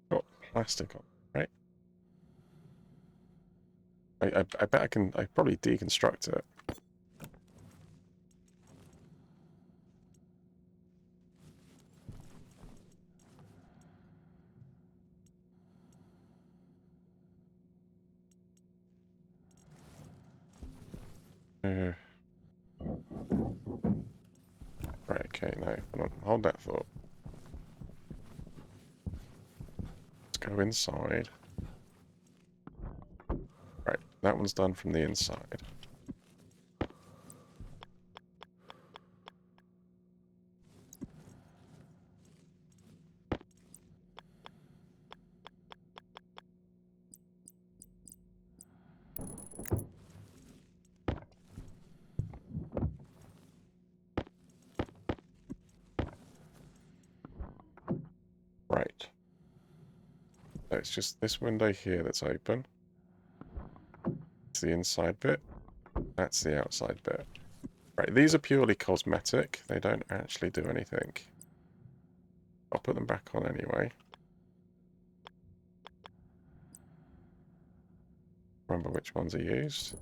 Got plastic on, right? I bet I probably deconstruct it. Right, okay, no, hold that thought. Let's go inside. Right, that one's done from the inside. Right. So it's just this window here that's open. It's the inside bit. That's the outside bit. Right, these are purely cosmetic. They don't actually do anything. I'll put them back on anyway. Remember which ones are used.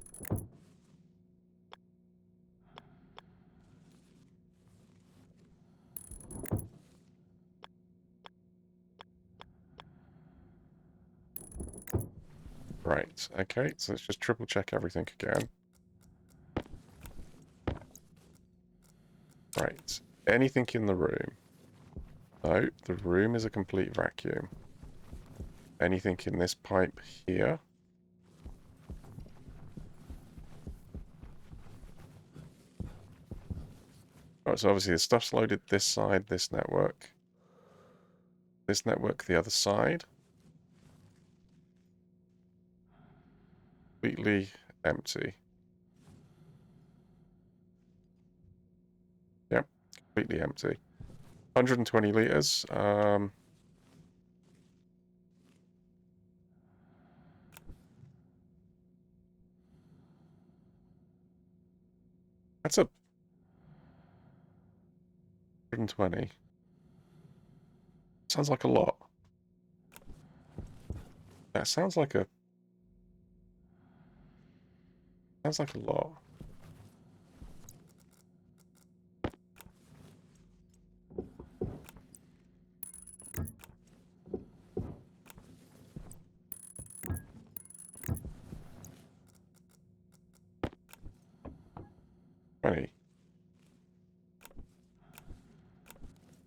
Right, okay, so let's just triple check everything again. Right, anything in the room? No, the room is a complete vacuum. Anything in this pipe here? Oh, so obviously the stuff's loaded this side, this network, the other side. Completely empty. Yep, completely empty. 120 litres. That's a 120. Sounds like a lot. That sounds like a lot.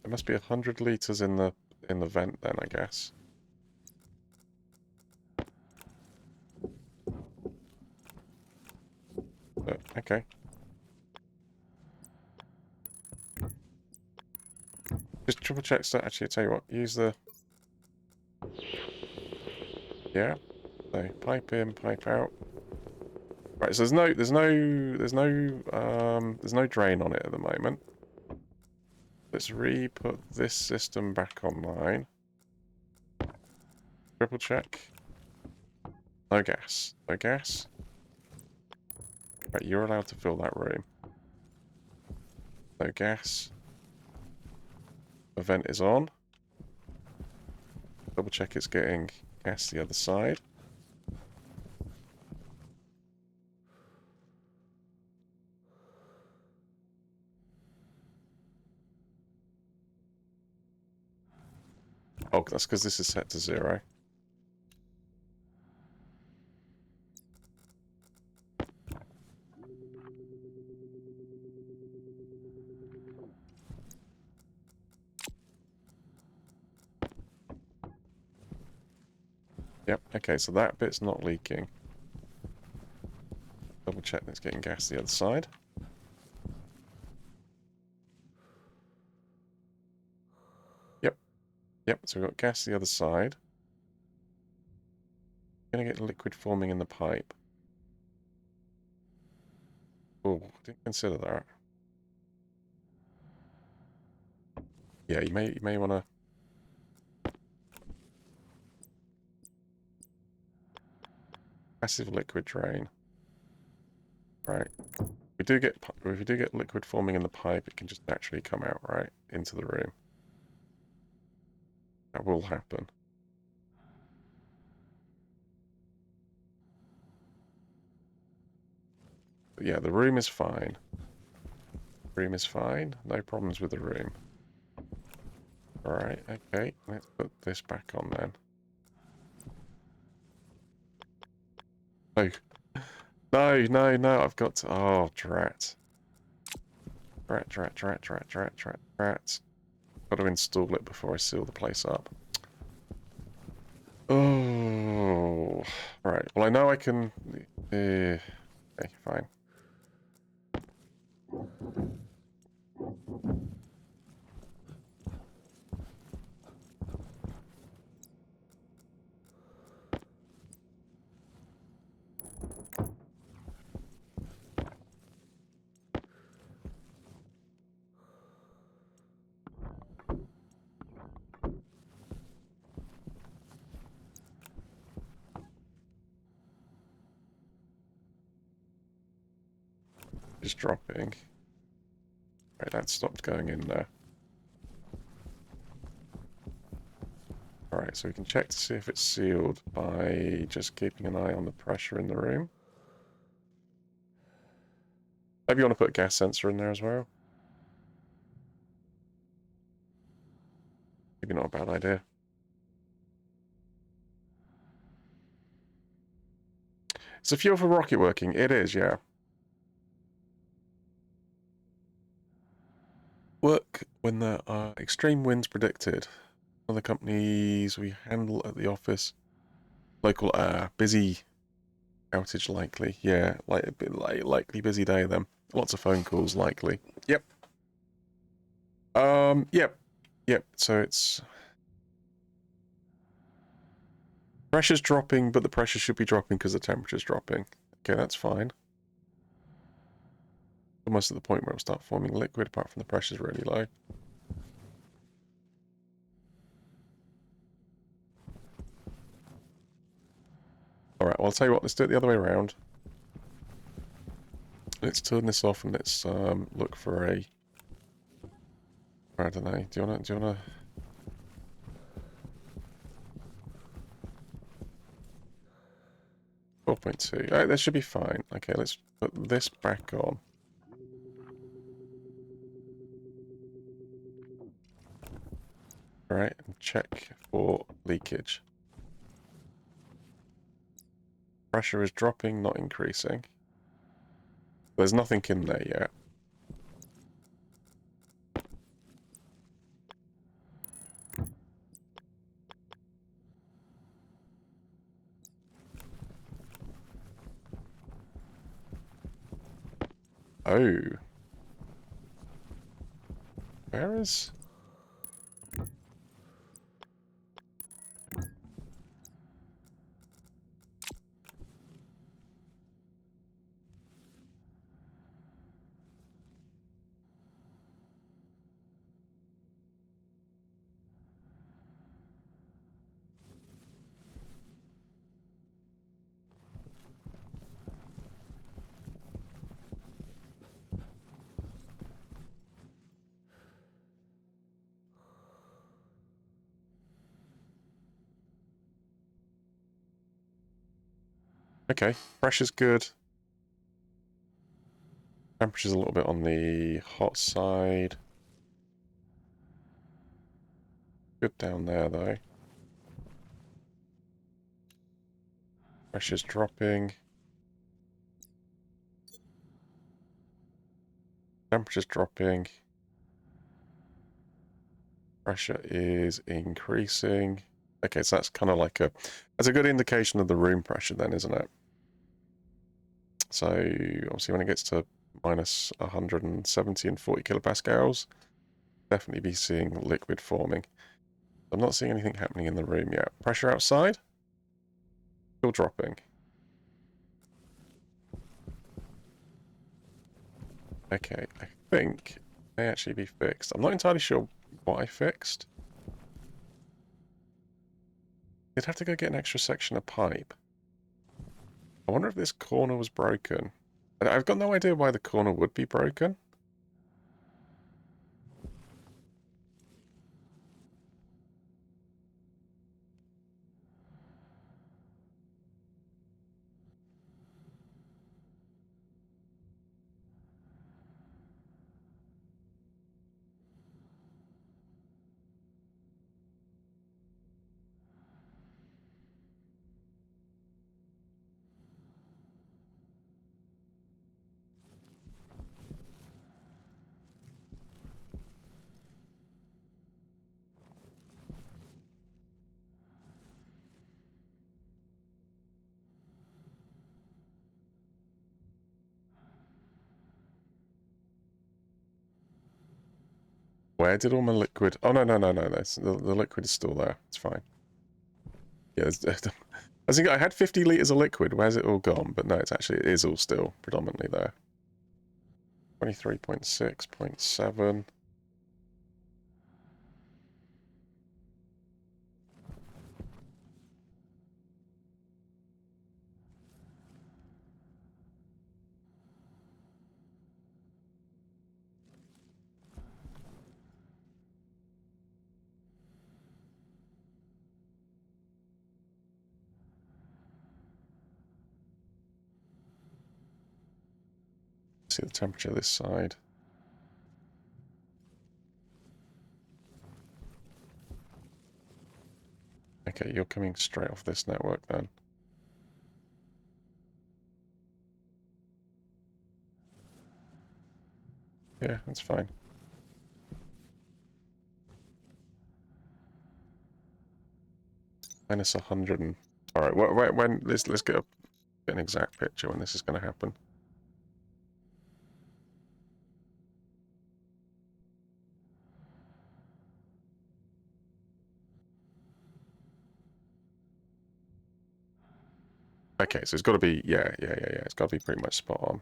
There must be 100 litres in the vent then, I guess. But, okay. Just triple check. So actually, I tell you what. Use the. Yeah. So pipe in, pipe out. Right. So there's no drain on it at the moment. Let's re-put this system back online. Triple check. No gas. No gas. Right, you're allowed to fill that room. No gas. The vent is on. Double check it's getting gas the other side. Oh, that's because this is set to 0. Yep, okay, so that bit's not leaking. Double check that it's getting gas the other side. Yep, so we've got gas the other side. going to get liquid forming in the pipe. Oh, didn't consider that. Yeah, you may want to. Passive liquid drain. Right. If you do get liquid forming in the pipe, it can just naturally come out right into the room. That will happen. But yeah, the room is fine. Room is fine. No problems with the room. Alright, okay. Let's put this back on then. No. No, I've got to... Oh, drat. Drat. Got to install it before I seal the place up. Oh. Right, well I know I can... okay, fine. Just dropping. Right, that stopped going in there. Alright, so we can check to see if it's sealed by just keeping an eye on the pressure in the room. Maybe you want to put a gas sensor in there as well. Maybe not a bad idea. It's a fuel for rocket working. It is, yeah. Work when there are extreme winds predicted. Other companies we handle at the office. Local busy outage likely. Yeah, likely busy day then. Lots of phone calls likely. Yep. Yep. So it's pressure's dropping, but the pressure should be dropping because the temperature's dropping. Okay, that's fine. Almost at the point where it'll start forming liquid, apart from the pressure's really low. Alright, well I'll tell you what, let's do it the other way around. Let's turn this off and let's look for a... I don't know, do you wanna... 4.2. Alright, that should be fine. Okay, let's put this back on. Alright, and check for leakage. Pressure is dropping, not increasing. There's nothing in there yet. Oh. Where is... Okay, pressure's good. Temperature's a little bit on the hot side. Good down there, though. Pressure's dropping. Temperature's dropping. Pressure is increasing. Okay, so that's kind of like that's a good indication of the room pressure then, isn't it? So obviously when it gets to minus 170 and 40 kilopascals, definitely be seeing liquid forming. I'm not seeing anything happening in the room yet. Pressure outside? Still dropping. Okay, I think it may actually be fixed. I'm not entirely sure what I fixed. You'd have to go get an extra section of pipe. I wonder if this corner was broken. I've got no idea why the corner would be broken. Where did all my liquid... Oh, no. The liquid is still there. It's fine. Yeah, I think I had 50 litres of liquid. Where's it all gone? But no, it is all still predominantly there. 23.6.7. See the temperature this side. Okay, you're coming straight off this network then. Yeah, that's fine. Minus 100 and... Alright, let's get an exact picture when this is going to happen. Okay, so it's got to be... Yeah. It's got to be pretty much spot on.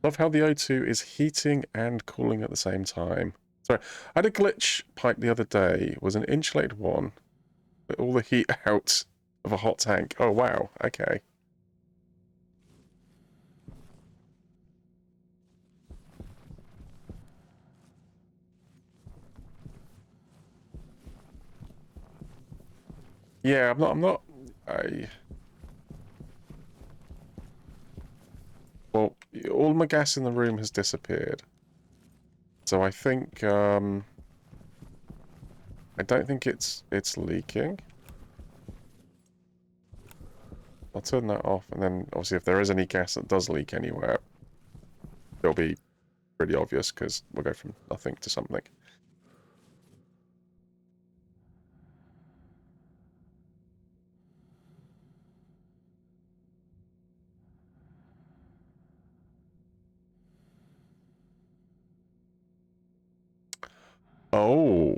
Love how the O2 is heating and cooling at the same time. Sorry, I had a glitch pipe the other day. It was an insulated one, with all the heat out of a hot tank. Oh, wow. Okay. Yeah, well, all my gas in the room has disappeared. So I think, I don't think it's leaking. I'll turn that off, and then obviously if there is any gas that does leak anywhere, it'll be pretty obvious because we'll go from nothing to something. Oh.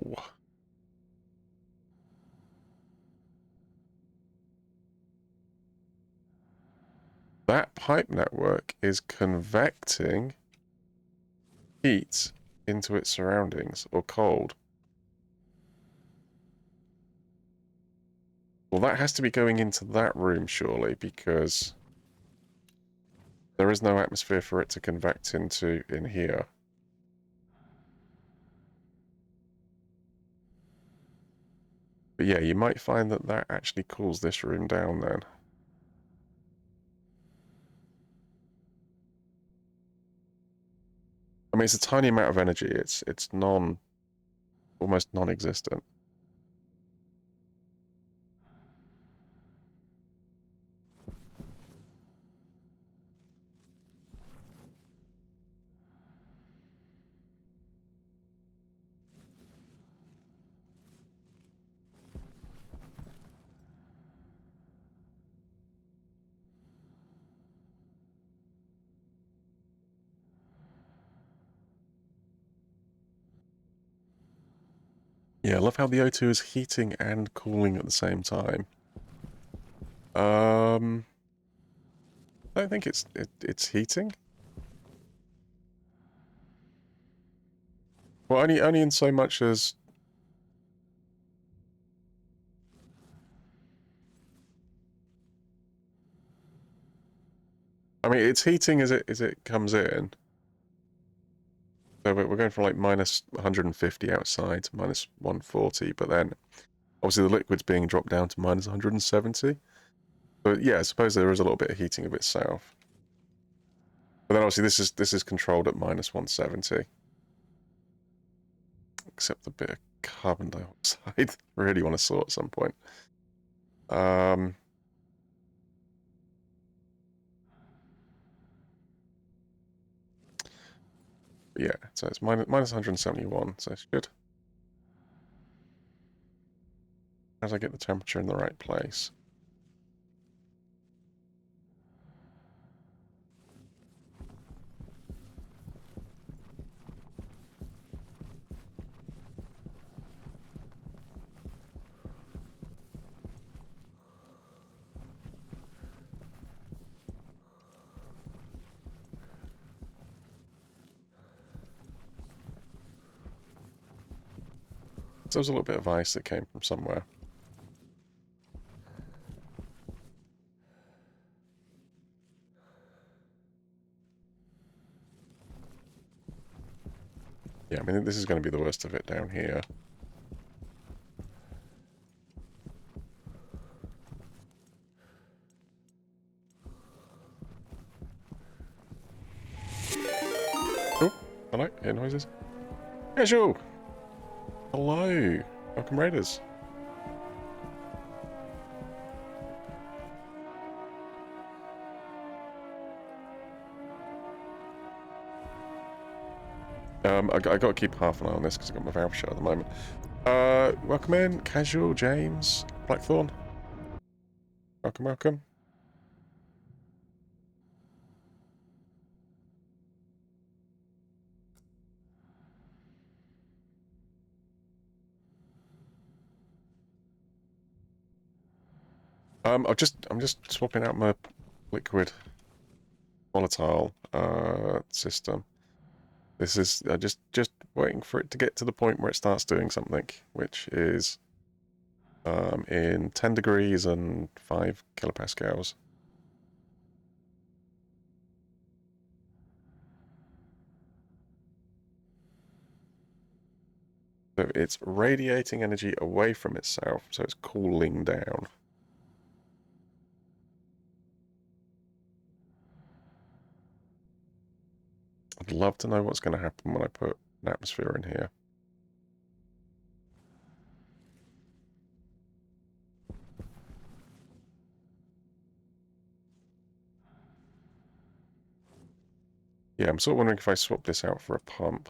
That pipe network is convecting heat into its surroundings, or cold. Well, that has to be going into that room, surely, because there is no atmosphere for it to convect into in here. But yeah, you might find that that actually cools this room down then. I mean, it's a tiny amount of energy. It's almost non-existent. Yeah, I love how the O2 is heating and cooling at the same time. I don't think it's heating. Well, only in so much as I mean, it's heating as it comes in. So we're going from like minus 150 outside to minus 140, but then obviously the liquid's being dropped down to minus 170. But yeah, I suppose there is a little bit of heating of itself. But then obviously this is controlled at minus 170. Except the bit of carbon dioxide I really want to sort at some point. Yeah, so it's minus 171, so it's good. As I get the temperature in the right place. So there was a little bit of ice that came from somewhere. Yeah, I mean, this is going to be the worst of it down here. Oh, hello, hear noises. Casual! Hello! Welcome, Raiders. I got to keep half an eye on this because I've got my valve shut at the moment. Welcome in, Casual, James, Blackthorn. Welcome, welcome. I'm just swapping out my liquid volatile system. This is just waiting for it to get to the point where it starts doing something, which is in 10 degrees and 5 kilopascals. So it's radiating energy away from itself, so it's cooling down. I'd love to know what's going to happen when I put an atmosphere in here. Yeah, I'm sort of wondering if I swap this out for a pump.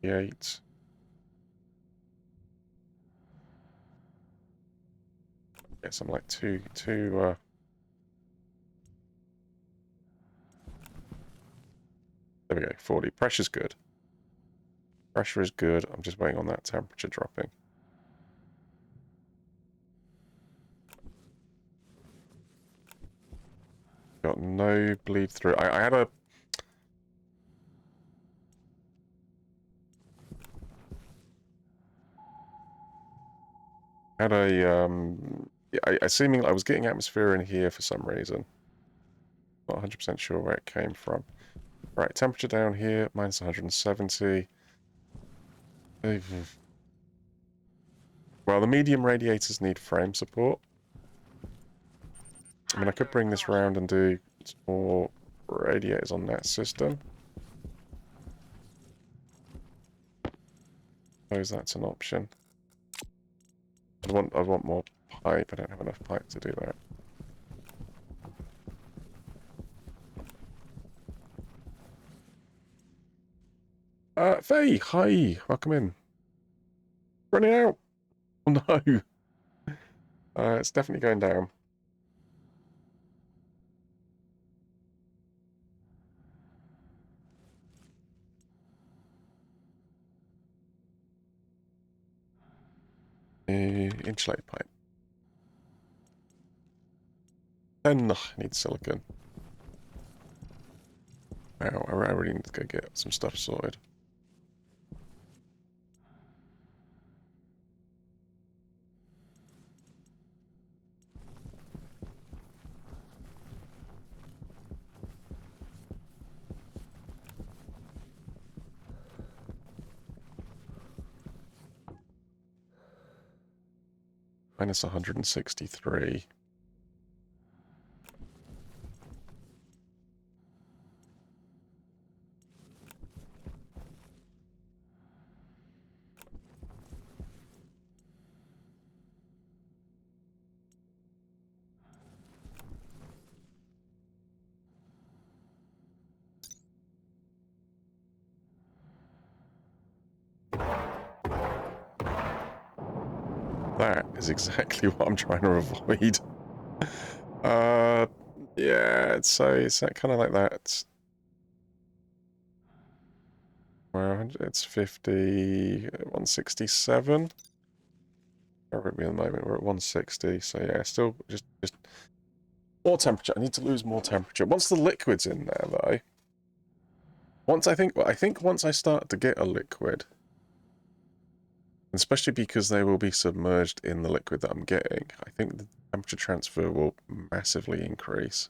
Eight. Get some like two. There we go. 40. Pressure's good. Pressure is good. I'm just waiting on that temperature dropping. Got no bleed through. I had a I seemingly I was getting atmosphere in here for some reason. Not 100% sure where it came from. Right, temperature down here, minus 170. Well, the medium radiators need frame support. I mean, I could bring this round and do more radiators on that system. Suppose that's an option. I want more pipe. I don't have enough pipe to do that. Faye, hi, welcome in. Running out. Oh no. It's definitely going down. insulated pipe. 10, I need silicon. Wow, I really need to go get some stuff sorted. Minus 163. That is exactly what I'm trying to avoid. Yeah, it's kind of like that. Well, it's 50, 167. Where are we at the moment? We're at 160. So yeah, still just more temperature. I need to lose more temperature. Once the liquid's in there, though. I think once I start to get a liquid, especially because they will be submerged in the liquid that I'm getting, I think the temperature transfer will massively increase.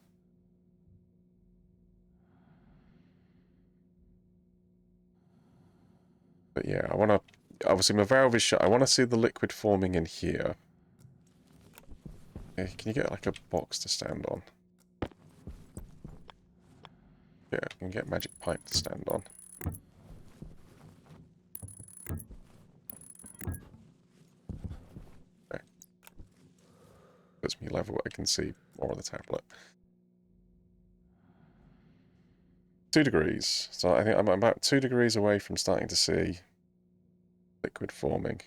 But yeah, I want to... Obviously, my valve is shut. I want to see the liquid forming in here. Okay, can you get, like, a box to stand on? Yeah, I can get magic pipe to stand on. Okay. Lets me level, I can see more of the tablet. 2 degrees. So I think I'm about 2 degrees away from starting to see liquid forming.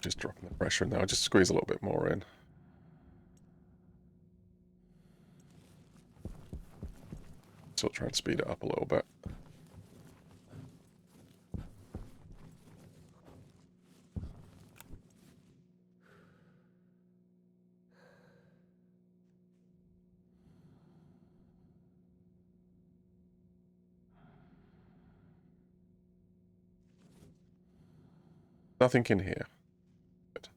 Just dropping the pressure in there. I'll just squeeze a little bit more in. Sort of try and speed it up a little bit. Nothing in here. Good.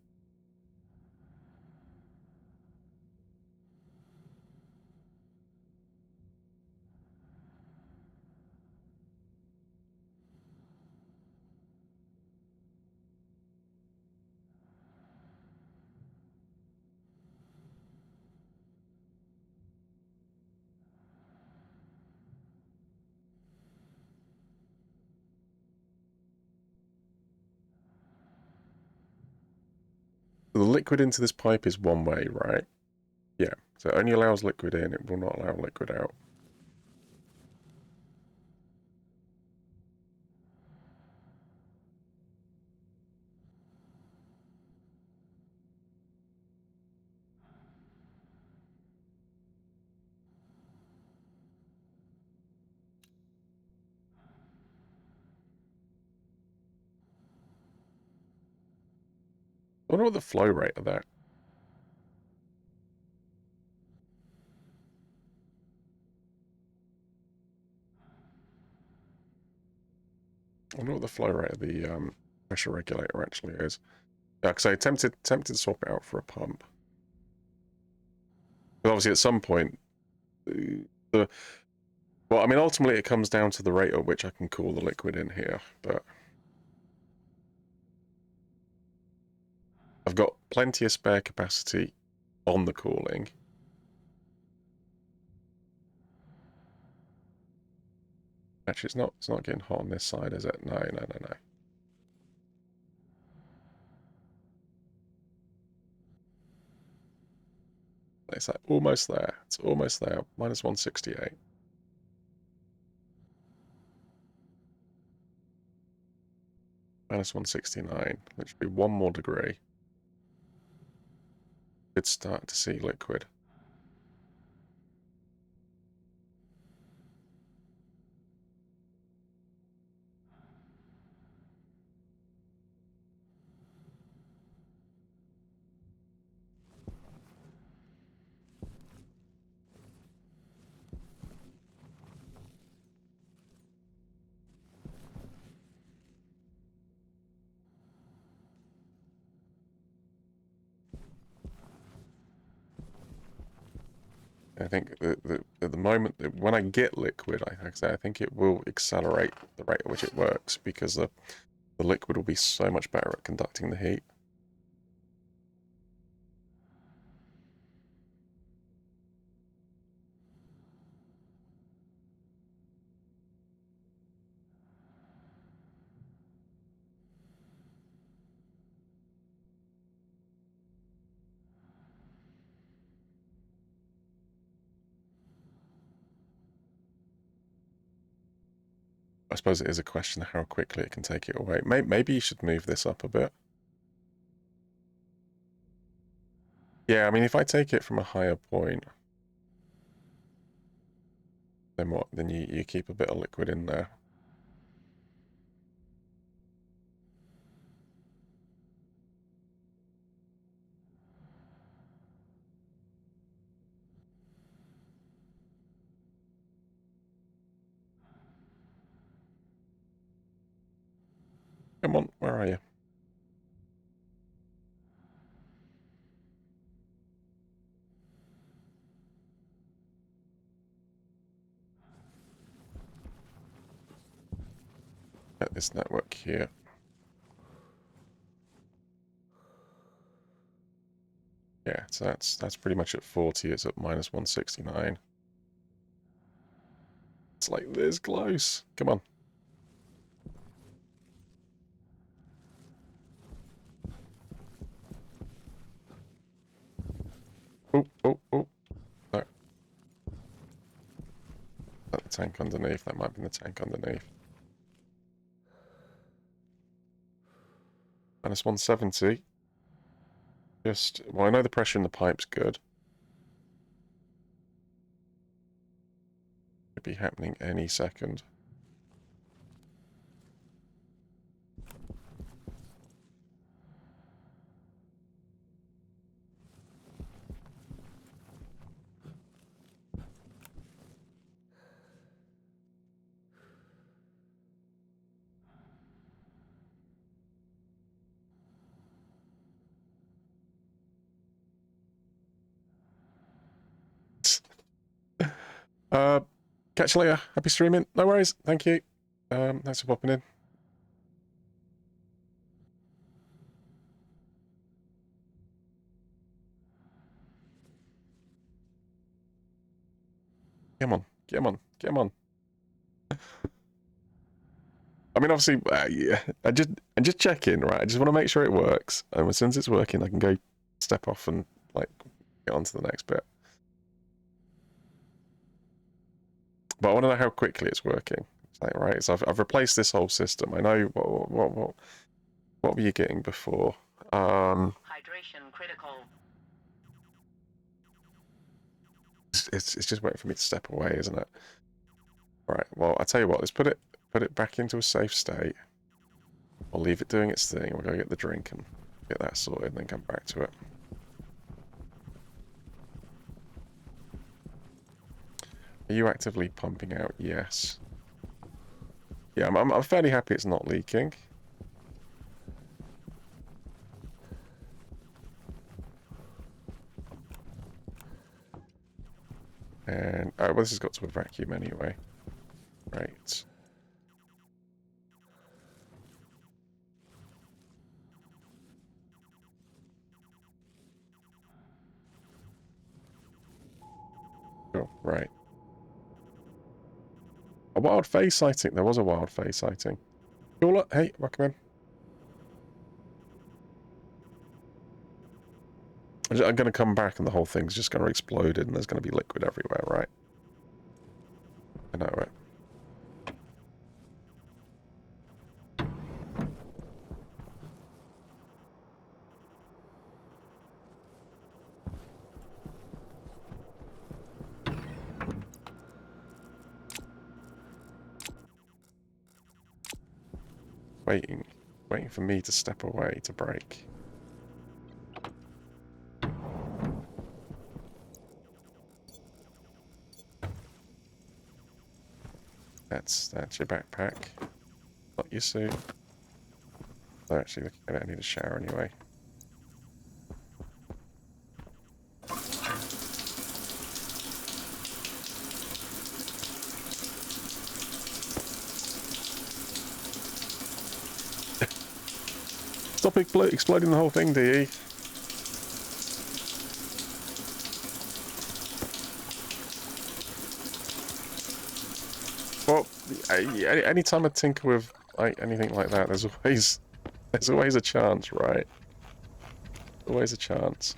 So the liquid into this pipe is one way, right? Yeah. So it only allows liquid in, it will not allow liquid out. I wonder what the flow rate of that. I wonder what the flow rate of the pressure regulator actually is. Yeah, because I tempted to swap it out for a pump. But obviously at some point, well, I mean, ultimately it comes down to the rate at which I can cool the liquid in here, but I've got plenty of spare capacity on the cooling. Actually, it's not getting hot on this side, is it? No. It's like almost there. It's almost there. Minus 168. Minus 169. Literally 1 more degree. Could start to see liquid. I think at the moment, when I get liquid, I think it will accelerate the rate at which it works, because the liquid will be so much better at conducting the heat. I suppose it is a question of how quickly it can take it away. Maybe you should move this up a bit. Yeah, I mean, if I take it from a higher point, then what? Then you keep a bit of liquid in there. Come on, where are you? At this network here. Yeah, so that's pretty much at 40. It's at minus 169. It's like this close. Come on. Oh, oh, oh. No. That's the tank underneath. That might be the tank underneath. Minus 170. Just, well, I know the pressure in the pipe's good. Could be happening any second. Catch you later. Happy streaming. No worries. Thank you. Thanks for popping in. Come on. Come on. Come on. I mean, obviously, yeah, I'm just checking, right? I just want to make sure it works. And as soon as it's working, I can go step off and, like, get on to the next bit. But I want to know how quickly it's working. It's like, right, so I've replaced this whole system. I know what were you getting before? Hydration critical. It's just waiting for me to step away, isn't it? Right. Well, I tell you what. Let's put it back into a safe state. We'll leave it doing its thing. We'll go get the drink and get that sorted, and then come back to it. Are you actively pumping out? Yes. Yeah, I'm fairly happy it's not leaking. And oh, well, this has got to a vacuum anyway. Right. Oh, right. A wild phase sighting. There was a wild phase sighting. Cooler, hey, welcome in. I'm going to come back and the whole thing's just going to explode and there's going to be liquid everywhere, right? I know it. waiting for me to step away to break. That's your backpack, not your suit. Oh, actually, looking at it, I need a shower anyway. Stop exploding the whole thing, DE. Well, anytime I tinker with like anything like that, there's always a chance, right? Always a chance.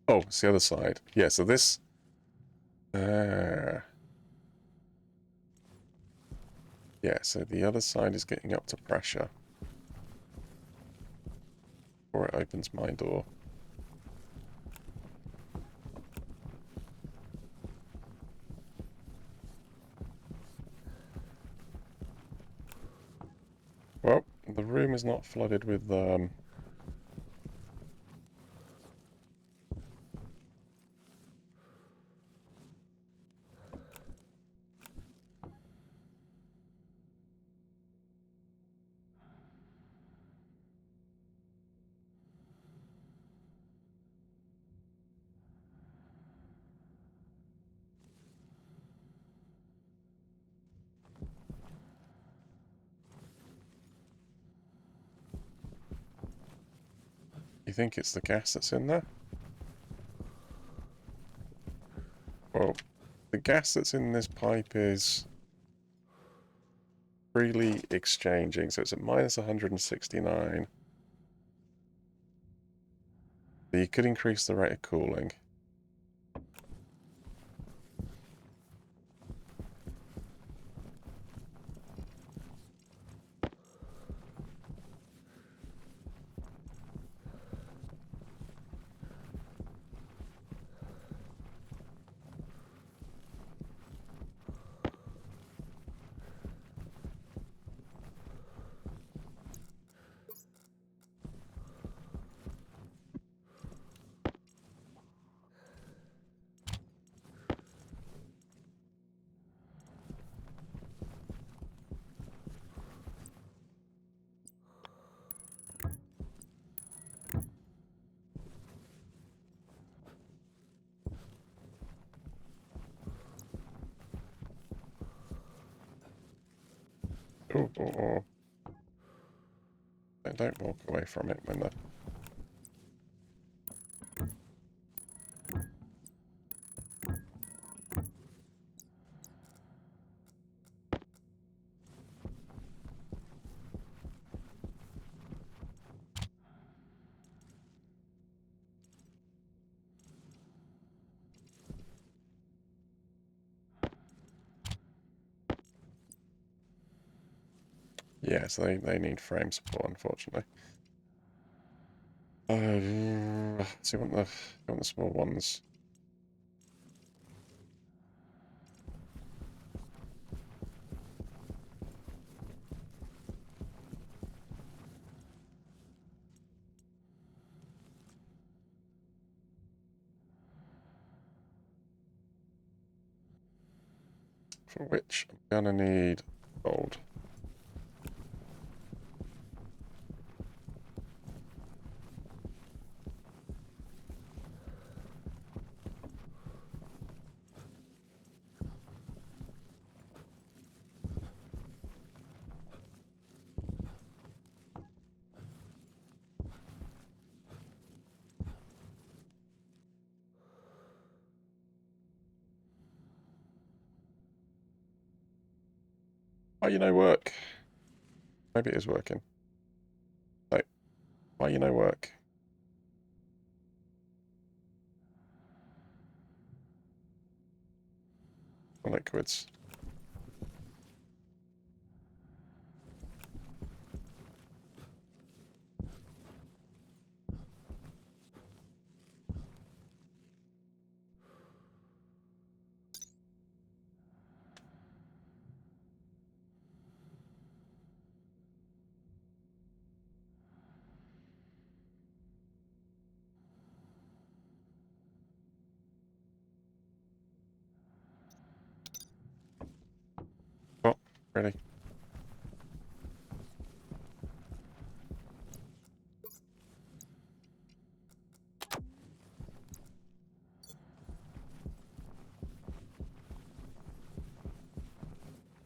Oh, it's the other side. Yeah, so this... yeah, so the other side is getting up to pressure. Before it opens my door. Well, the room is not flooded with, You think it's the gas that's in there? Well, the gas that's in this pipe is freely exchanging, so it's at minus 169. But you could increase the rate of cooling. Oh, oh, oh. Don't walk away from it when the... Yeah, so they need frame support, unfortunately. So you want the small ones. For which I'm gonna need gold. Why you no work? Maybe it is working. No. Why you no work? Liquids. Oh, ready.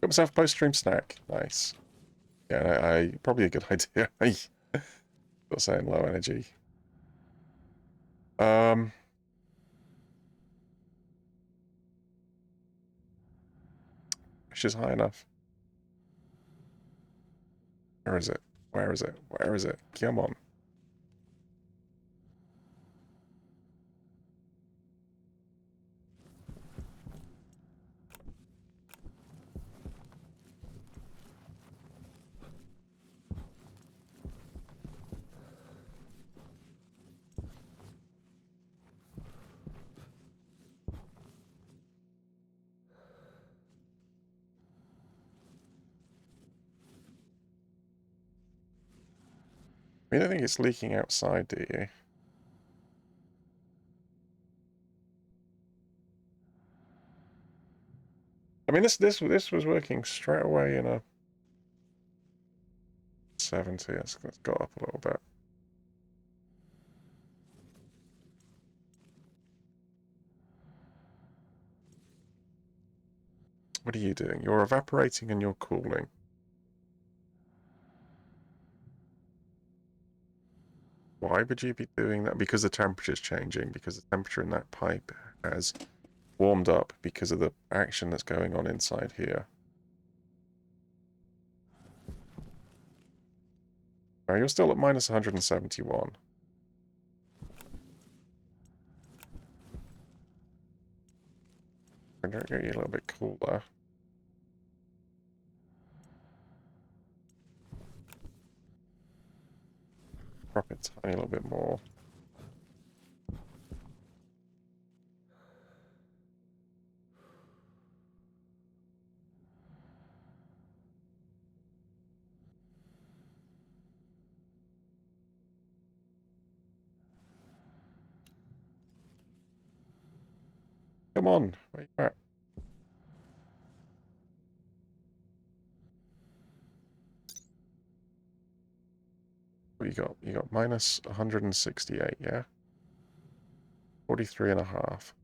Got myself a post-stream snack. Nice. Yeah, I probably a good idea. Still saying low energy. Which is high enough. Where is it? Where is it? Where is it? Come on. You don't think it's leaking outside, do you? I mean, this was working straight away in a 70. It's got up a little bit. What are you doing? You're evaporating and you're cooling. Why would you be doing that? Because the temperature's changing, because the temperature in that pipe has warmed up because of the action that's going on inside here. Now you're still at minus 171. I'm going to get you a little bit cooler. Drop it a tiny little bit more. Come on, where you at? What you got? You got minus 168, yeah? 43 and a half.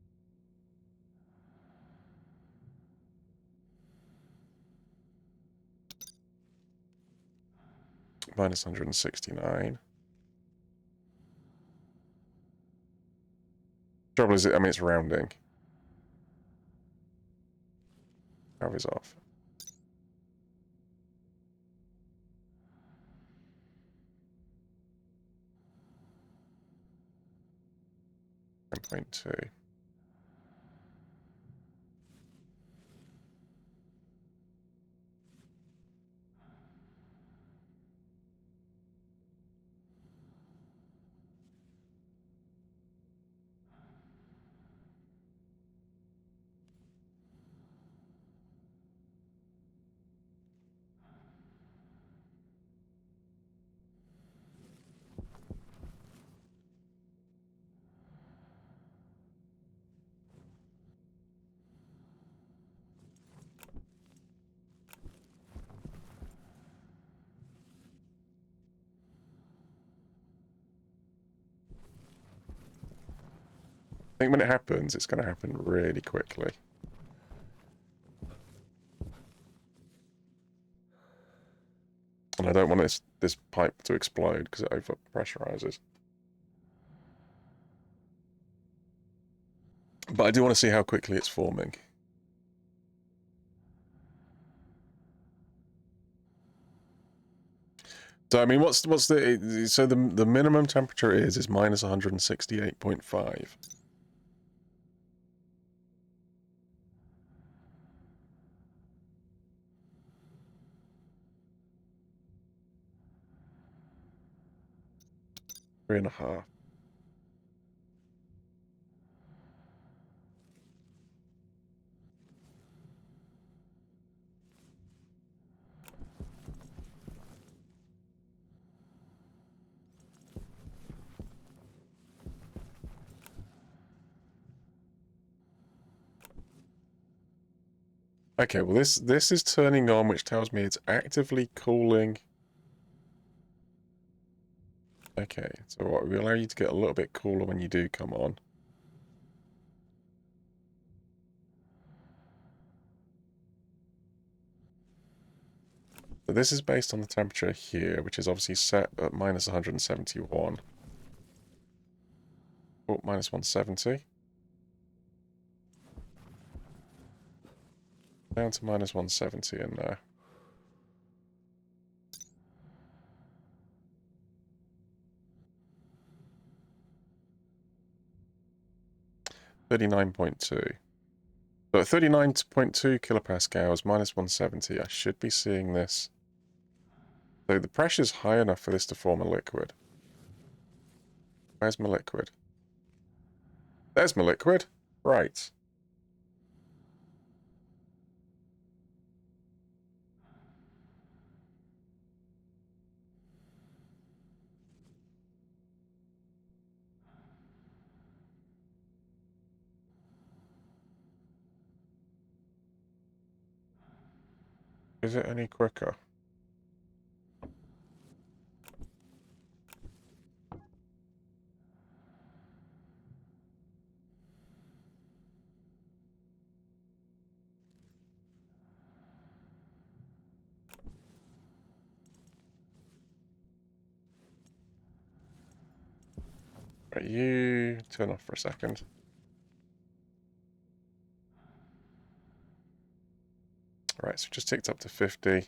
Minus 169. Trouble is, I mean, it's rounding. Power's off. 9.2. think when it happens, it's going to happen really quickly. And I don't want this pipe to explode because it over-pressurizes. But I do want to see how quickly it's forming. So I mean, what's the so the minimum temperature is minus 168.5. Three and a half. Okay, well this is turning on, which tells me it's actively cooling. Okay, so what, we allow you to get a little bit cooler when you do come on. So this is based on the temperature here, which is obviously set at minus 171. Oh, minus 170. Down to minus 170 in there. $39.2. So at 39.2 kilopascals, minus 170, I should be seeing this. So the pressure's high enough for this to form a liquid. Where's my liquid? There's my liquid. Right. Is it any quicker? Right, you turn off for a second. Right, so just ticked up to 50. You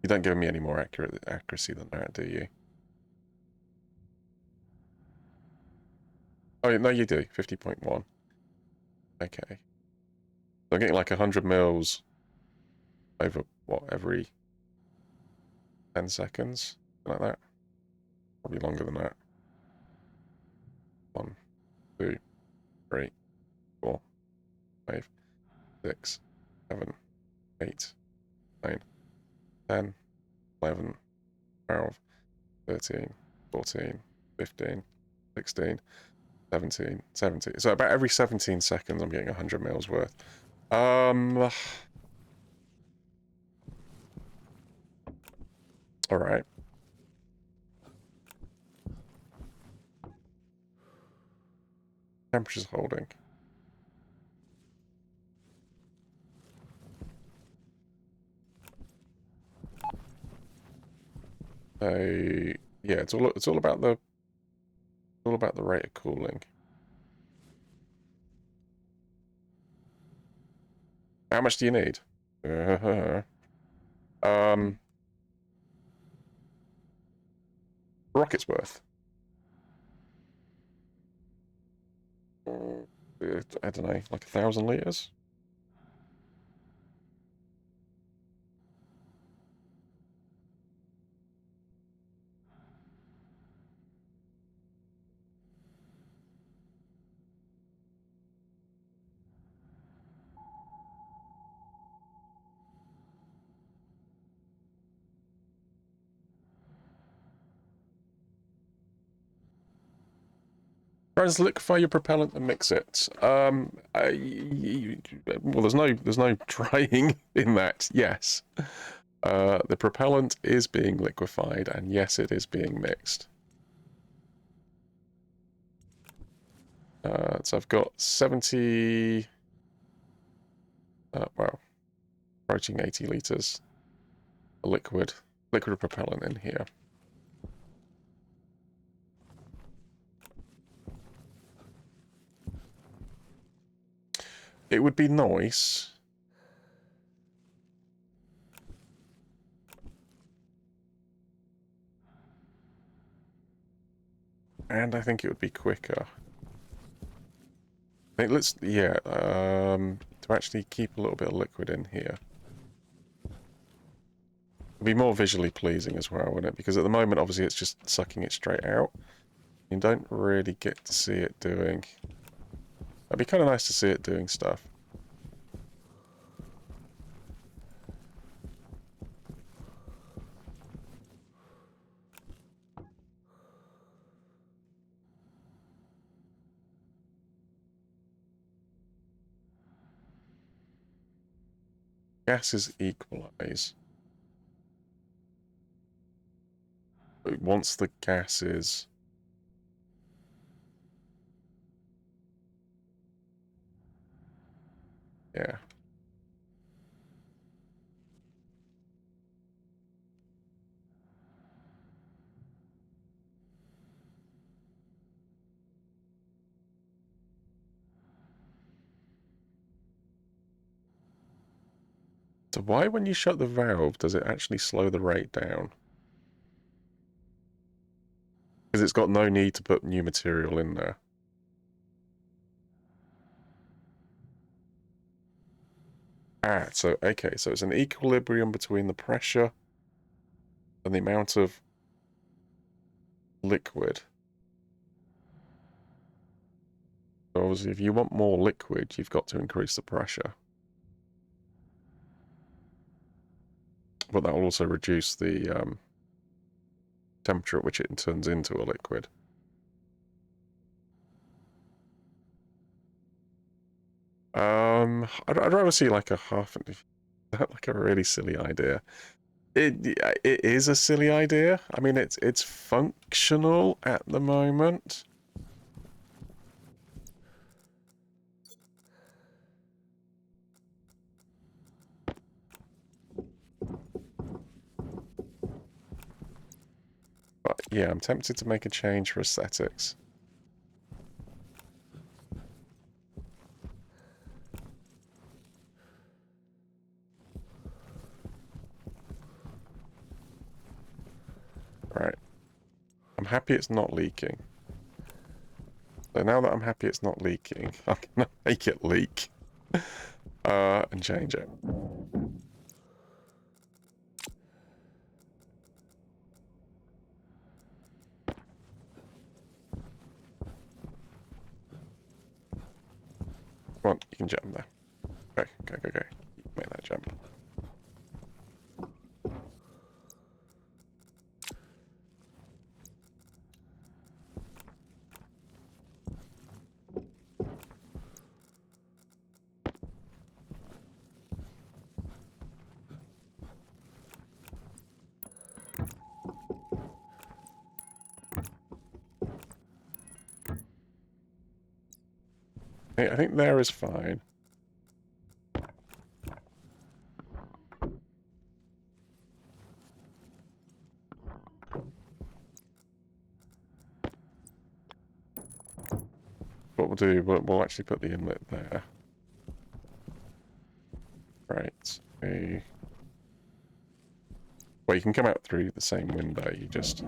don't give me any more accuracy than that, do you? Oh, no, you do. 50.1. Okay. So I'm getting like 100 mils over, what, every 10 seconds? Something like that. Probably longer than that. 1, 2, 3, 4, 5, 6, 7, 8, 9, 10, 11, 12, 13, 14, 15, 16, 17, 17. So about every 17 seconds I'm getting 100 mils worth. Alright. Temperature's holding. So yeah, it's all about the rate of cooling. How much do you need? Rocket's worth. I don't know, like 1,000 liters. Try to liquefy your propellant and mix it. Well, there's no trying in that. Yes, the propellant is being liquefied, and yes, it is being mixed. So I've got 70, well, approaching 80 litres of liquid propellant in here. It would be nice. And I think it would be quicker. I think let's, yeah, to actually keep a little bit of liquid in here. It'd be more visually pleasing as well, wouldn't it? Because at the moment, obviously, it's just sucking it straight out. You don't really get to see it doing... It'd be kind of nice to see it doing stuff. Gases equalize. But once the gases... Yeah. So why, when you shut the valve, does it actually slow the rate down? Because it's got no need to put new material in there. Ah, so, okay, so it's an equilibrium between the pressure and the amount of liquid. So obviously, if you want more liquid, you've got to increase the pressure. But that will also reduce the temperature at which it turns into a liquid. I'd rather see like a half... like a really silly idea. It is a silly idea. I mean, it's functional at the moment. But yeah, I'm tempted to make a change for aesthetics. Right. I'm happy it's not leaking. So now that I'm happy it's not leaking, I'm gonna make it leak. And change it. Come on, you can jump there. Okay, go. Make that jump. Okay, I think there is fine. What we'll do, we'll actually put the inlet there. Right. Well, you can come out through the same window, you just...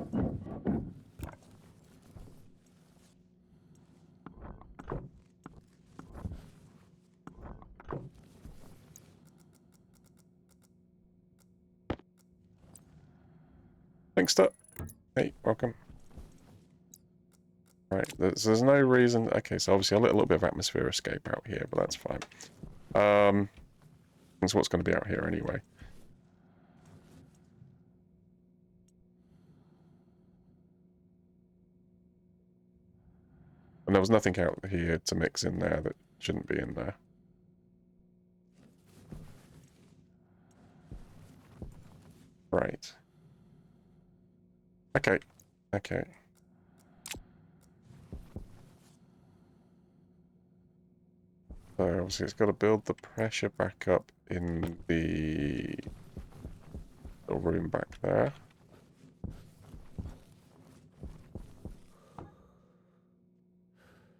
Thanks, Duck. Hey, welcome. Right, there's no reason... Okay, so obviously I'll let a little bit of atmosphere escape out here, but that's fine. That's what's going to be out here anyway. And there was nothing out here to mix in there that shouldn't be in there. Right. Okay. So obviously it's got to build the pressure back up in the little room back there.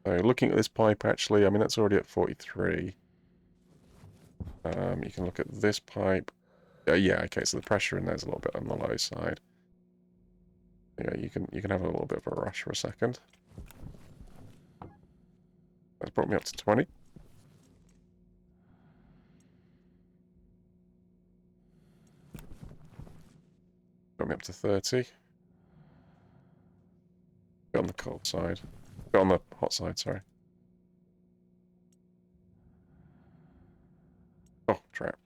So looking at this pipe, actually, I mean, that's already at 43. You can look at this pipe. Yeah, okay, so the pressure in there is a little bit on the low side. Yeah, you can have a little bit of a rush for a second. That's brought me up to 20. Got me up to 30. Got on the cold side. Got on the hot side, sorry. Oh, trap.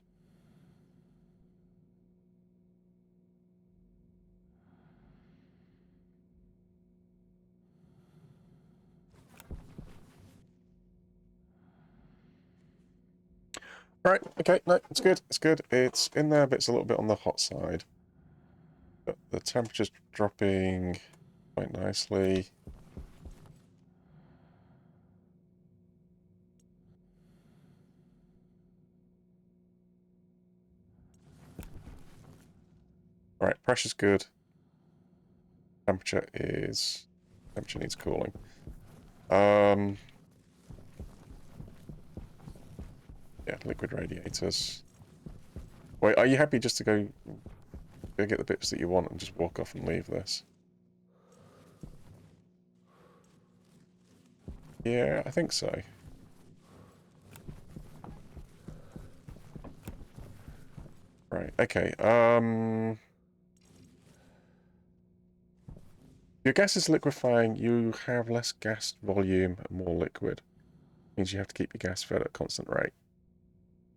Alright, okay, no, it's good, it's good. It's in there, but it's a little bit on the hot side. But the temperature's dropping quite nicely. Alright, pressure's good. Temperature needs cooling. Yeah, liquid radiators. Wait, are you happy just to go get the bits that you want and just walk off and leave this? Yeah, I think so. Right, okay, your gas is liquefying, you have less gas volume and more liquid. Means you have to keep your gas fed at a constant rate.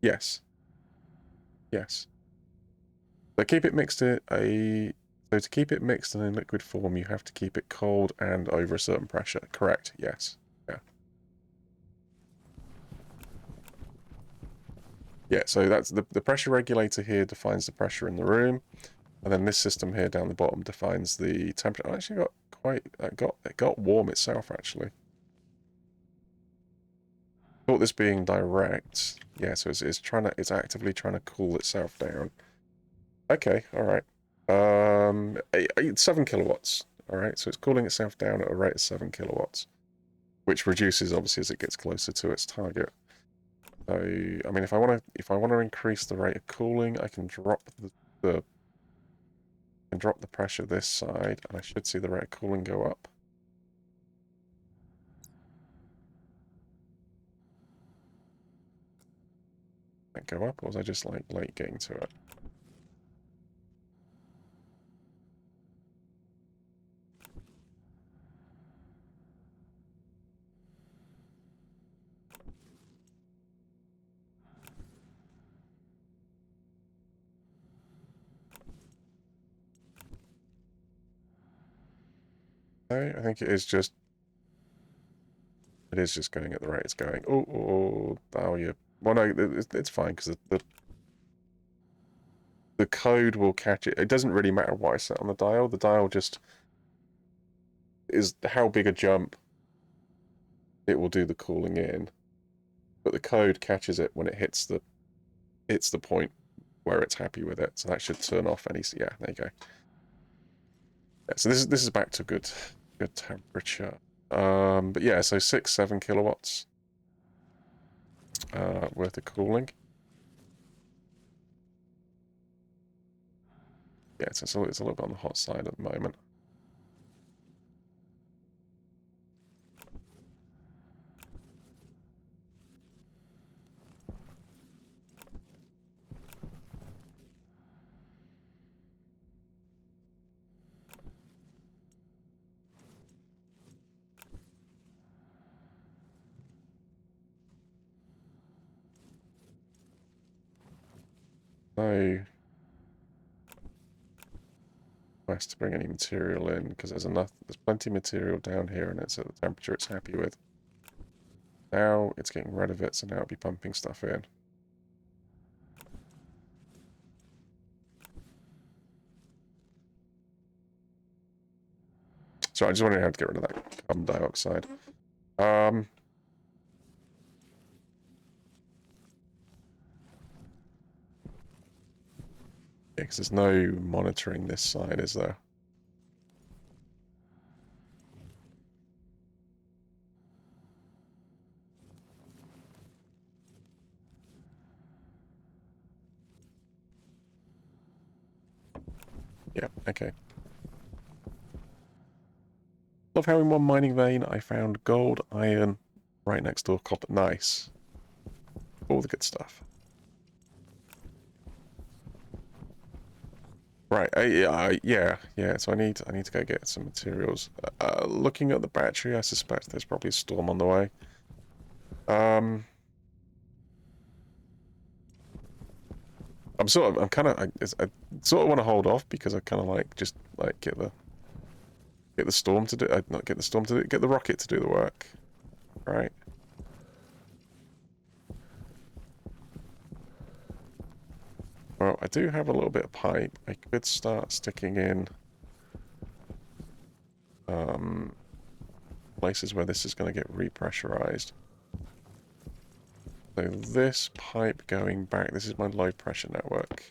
Yes. Yes. So keep it mixed in so to keep it mixed and in liquid form, you have to keep it cold and over a certain pressure. Correct, yes. Yeah. Yeah, so that's the pressure regulator here defines the pressure in the room. And then this system here down the bottom defines the temperature. I actually got quite it got warm itself actually. Thought this being direct. Yeah, so it's actively trying to cool itself down. Okay, alright. 7 kilowatts. Alright, so it's cooling itself down at a rate of 7 kilowatts. Which reduces obviously as it gets closer to its target. So I mean if I wanna increase the rate of cooling, I can drop the pressure this side, and I should see the rate of cooling go up. That go up, or was I just like late getting to it? No, I think it is just going at the rate it's going. Oh, yeah. Well, no, it's fine because the code will catch it. It doesn't really matter what I set on the dial. The dial just is how big a jump it will do the cooling in, but the code catches it when it hits the point where it's happy with it. So that should turn off any. Yeah, there you go. Yeah, so this is back to good temperature. But yeah, so 6-7 kilowatts worth of cooling. Yeah, it's a little bit on the hot side at the moment. No request to bring any material in because there's plenty of material down here and it's at the temperature it's happy with. Now it's getting rid of it, so now it'll be pumping stuff in. So I just wanted to have to get rid of that carbon dioxide. Yeah, because there's no monitoring this side, is there? Yeah, okay. Love how in one mining vein I found gold, iron, right next door copper. Nice. All the good stuff. Right, yeah. So I need to go get some materials. Looking at the battery, I suspect there's probably a storm on the way. I'm sort of, I sort of want to hold off because I kind of like just like get the storm to do. Not get the storm to do, get the rocket to do the work. Right. Well, I do have a little bit of pipe. I could start sticking in places where this is going to get repressurized. So this pipe going back, this is my low pressure network.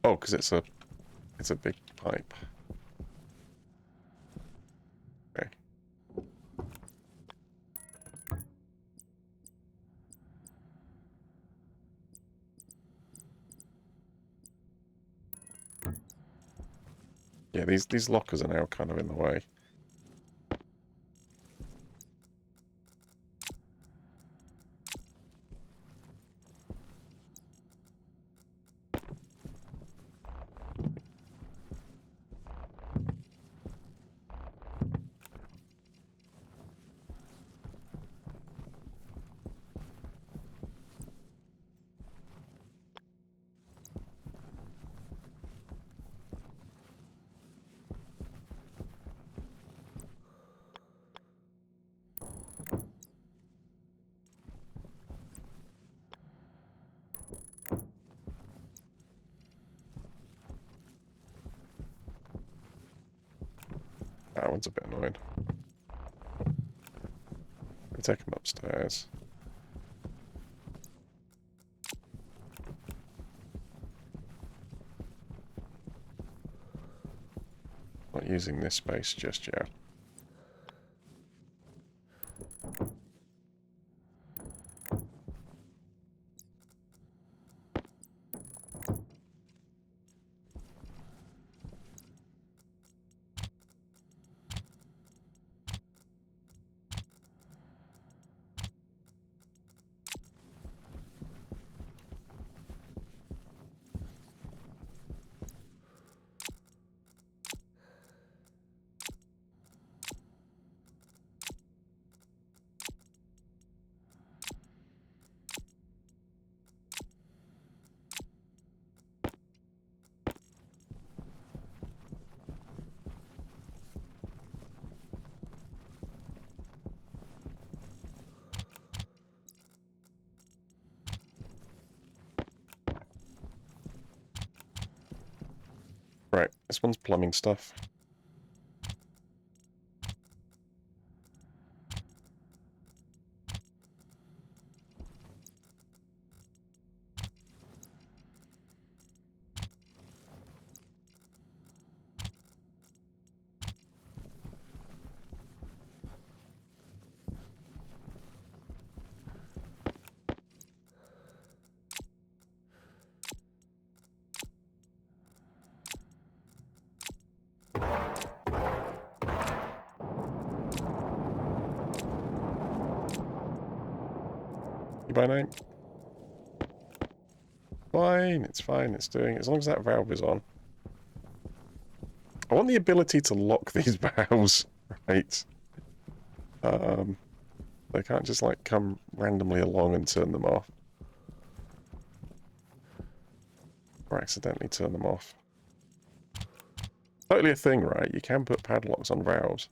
Oh, because it's a big pipe. Okay. Yeah, these lockers are now kind of in the way. That one's a bit annoying. I'll take him upstairs. Not using this space just yet. Right, this one's plumbing stuff. You by name? Fine, it's fine, it's doing it. As long as that valve is on. I want the ability to lock these valves, right? They can't just like come randomly along and turn them off. Or accidentally turn them off. Totally a thing, right? You can put padlocks on valves.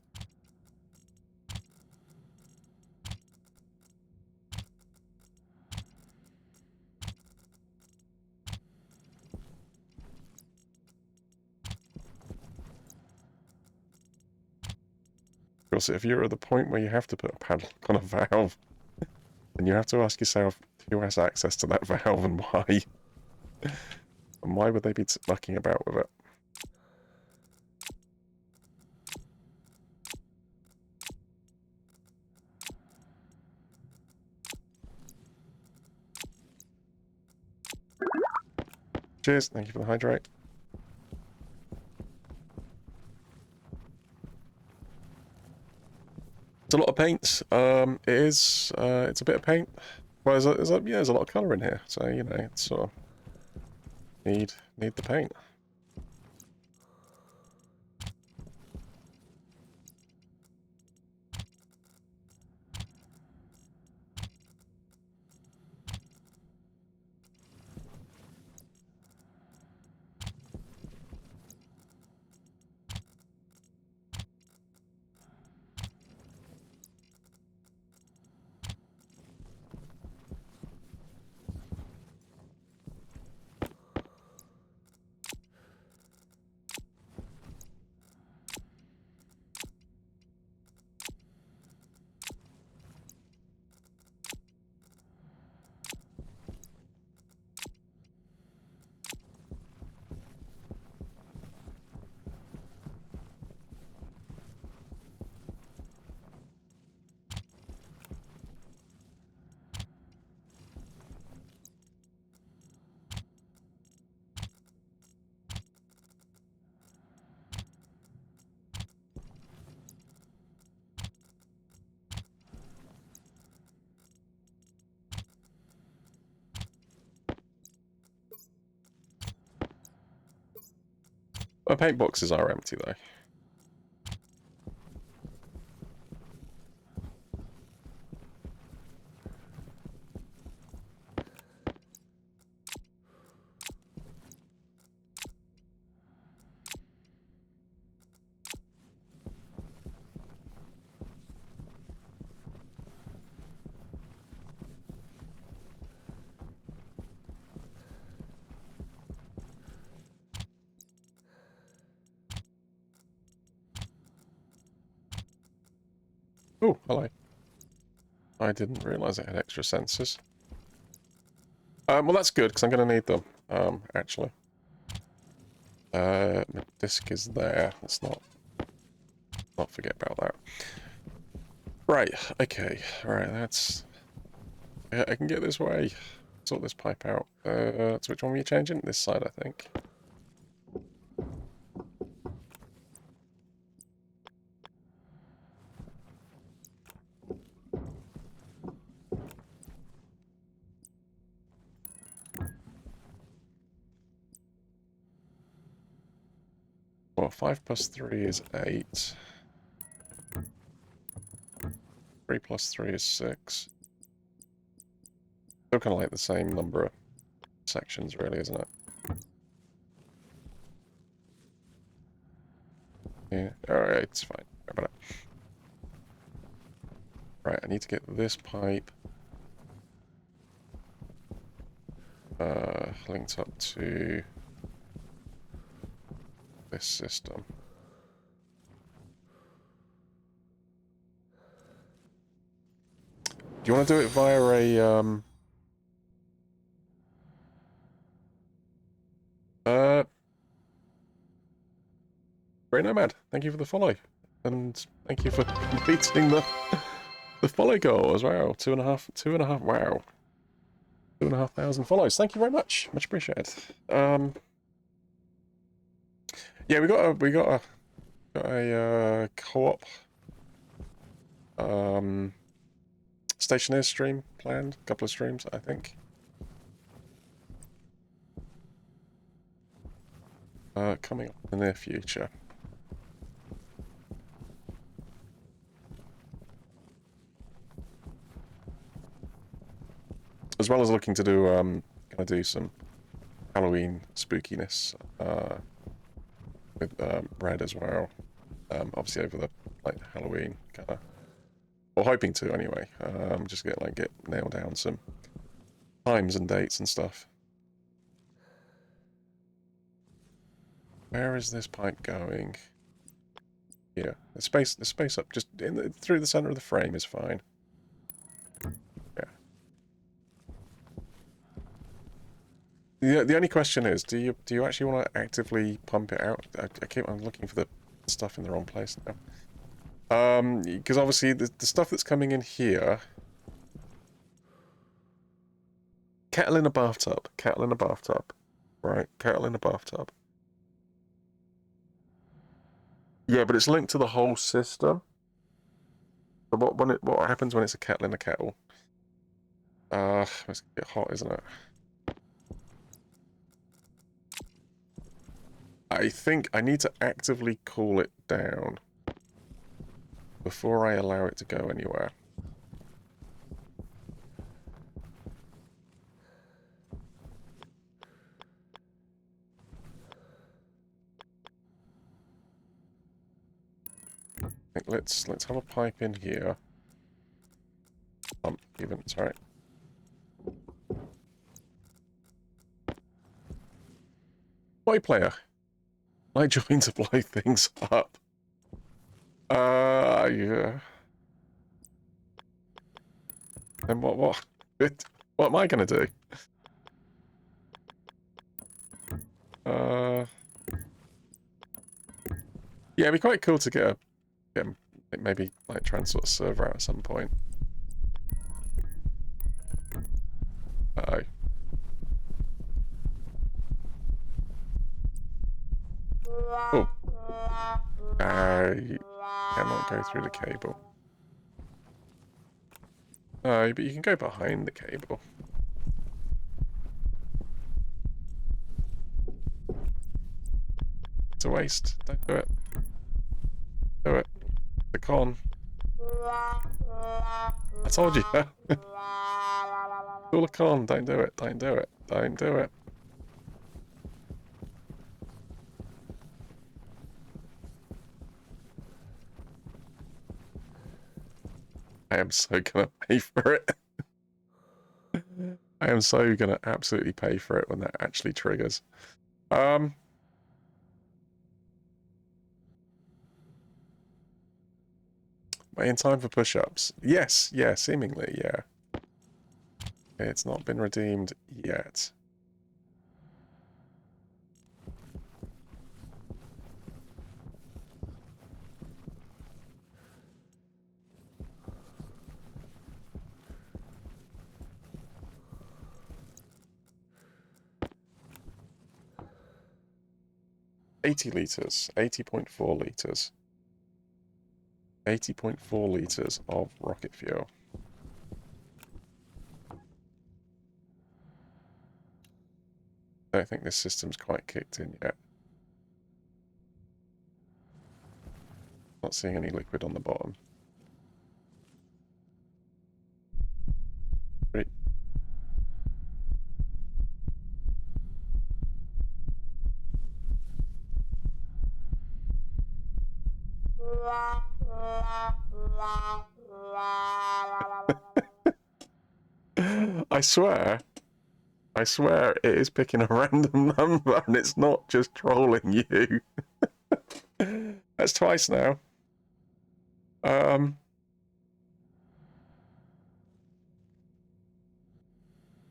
course, if you're at the point where you have to put a padlock on a valve, then you have to ask yourself who has access to that valve and why. And why would they be mucking about with it? Cheers, thank you for the hydrate. It's a lot of paint. It is. It's a bit of paint. Well, there's a lot of colour in here, so you know, it's sort of need the paint. My paint boxes are empty though. Oh, hello. I didn't realise it had extra sensors. Well, that's good, because I'm going to need them, actually. My disc is there. Let's not forget about that. Right, okay. Alright, that's... I can get this way. Sort this pipe out. So which one were you changing? This side, I think. Well, 5 plus 3 is 8. 3 plus 3 is 6. Still kind of like the same number of sections, really, isn't it? Yeah, alright, it's fine. How about it? Right, I need to get this pipe linked up to this system. Do you want to do it via a Great Nomad, thank you for the follow. And thank you for completing the follow goal as well. 2.5, wow. 2,500 follows. Thank you very much. Much appreciated. Yeah, we got a co-op Stationeers stream planned. A couple of streams, I think. Coming up in the near future. As well as looking to do, gonna do some Halloween spookiness with Red as well. Obviously over the Halloween kind of, or hoping to anyway. Just get nail down some times and dates and stuff. Where is this pipe going? here. The space up just through the center of the frame is fine. Yeah. The only question is, do you actually want to actively pump it out? I'm looking for the stuff in the wrong place now. Because obviously the stuff that's coming in here. Kettle in a bathtub. Kettle in a bathtub. Right, kettle in a bathtub. Yeah, but it's linked to the whole system. So what happens when it's a kettle in a kettle? It's gonna get hot, isn't it? I think I need to actively cool it down before I allow it to go anywhere. I think let's have a pipe in here. Even it's alright. Player. I join to blow things up. Yeah. And what am I gonna do? Yeah, it'd be quite cool to get maybe like try and sort of server out at some point. Uh-oh. Oh. I cannot go through the cable. Oh, but you can go behind the cable. It's a waste. Don't do it. Do it. The con. I told you. All a con. Don't do it. Don't do it. Don't do it. I am so gonna pay for it. I am so gonna absolutely pay for it when that actually triggers. In time for push-ups? Yes, yeah, seemingly, yeah. It's not been redeemed yet. $80 litres, 80.4 litres. 80.4 litres of rocket fuel. I don't think this system's quite kicked in yet. Not seeing any liquid on the bottom. Great. I swear it is picking a random number and it's not just trolling you. That's twice now.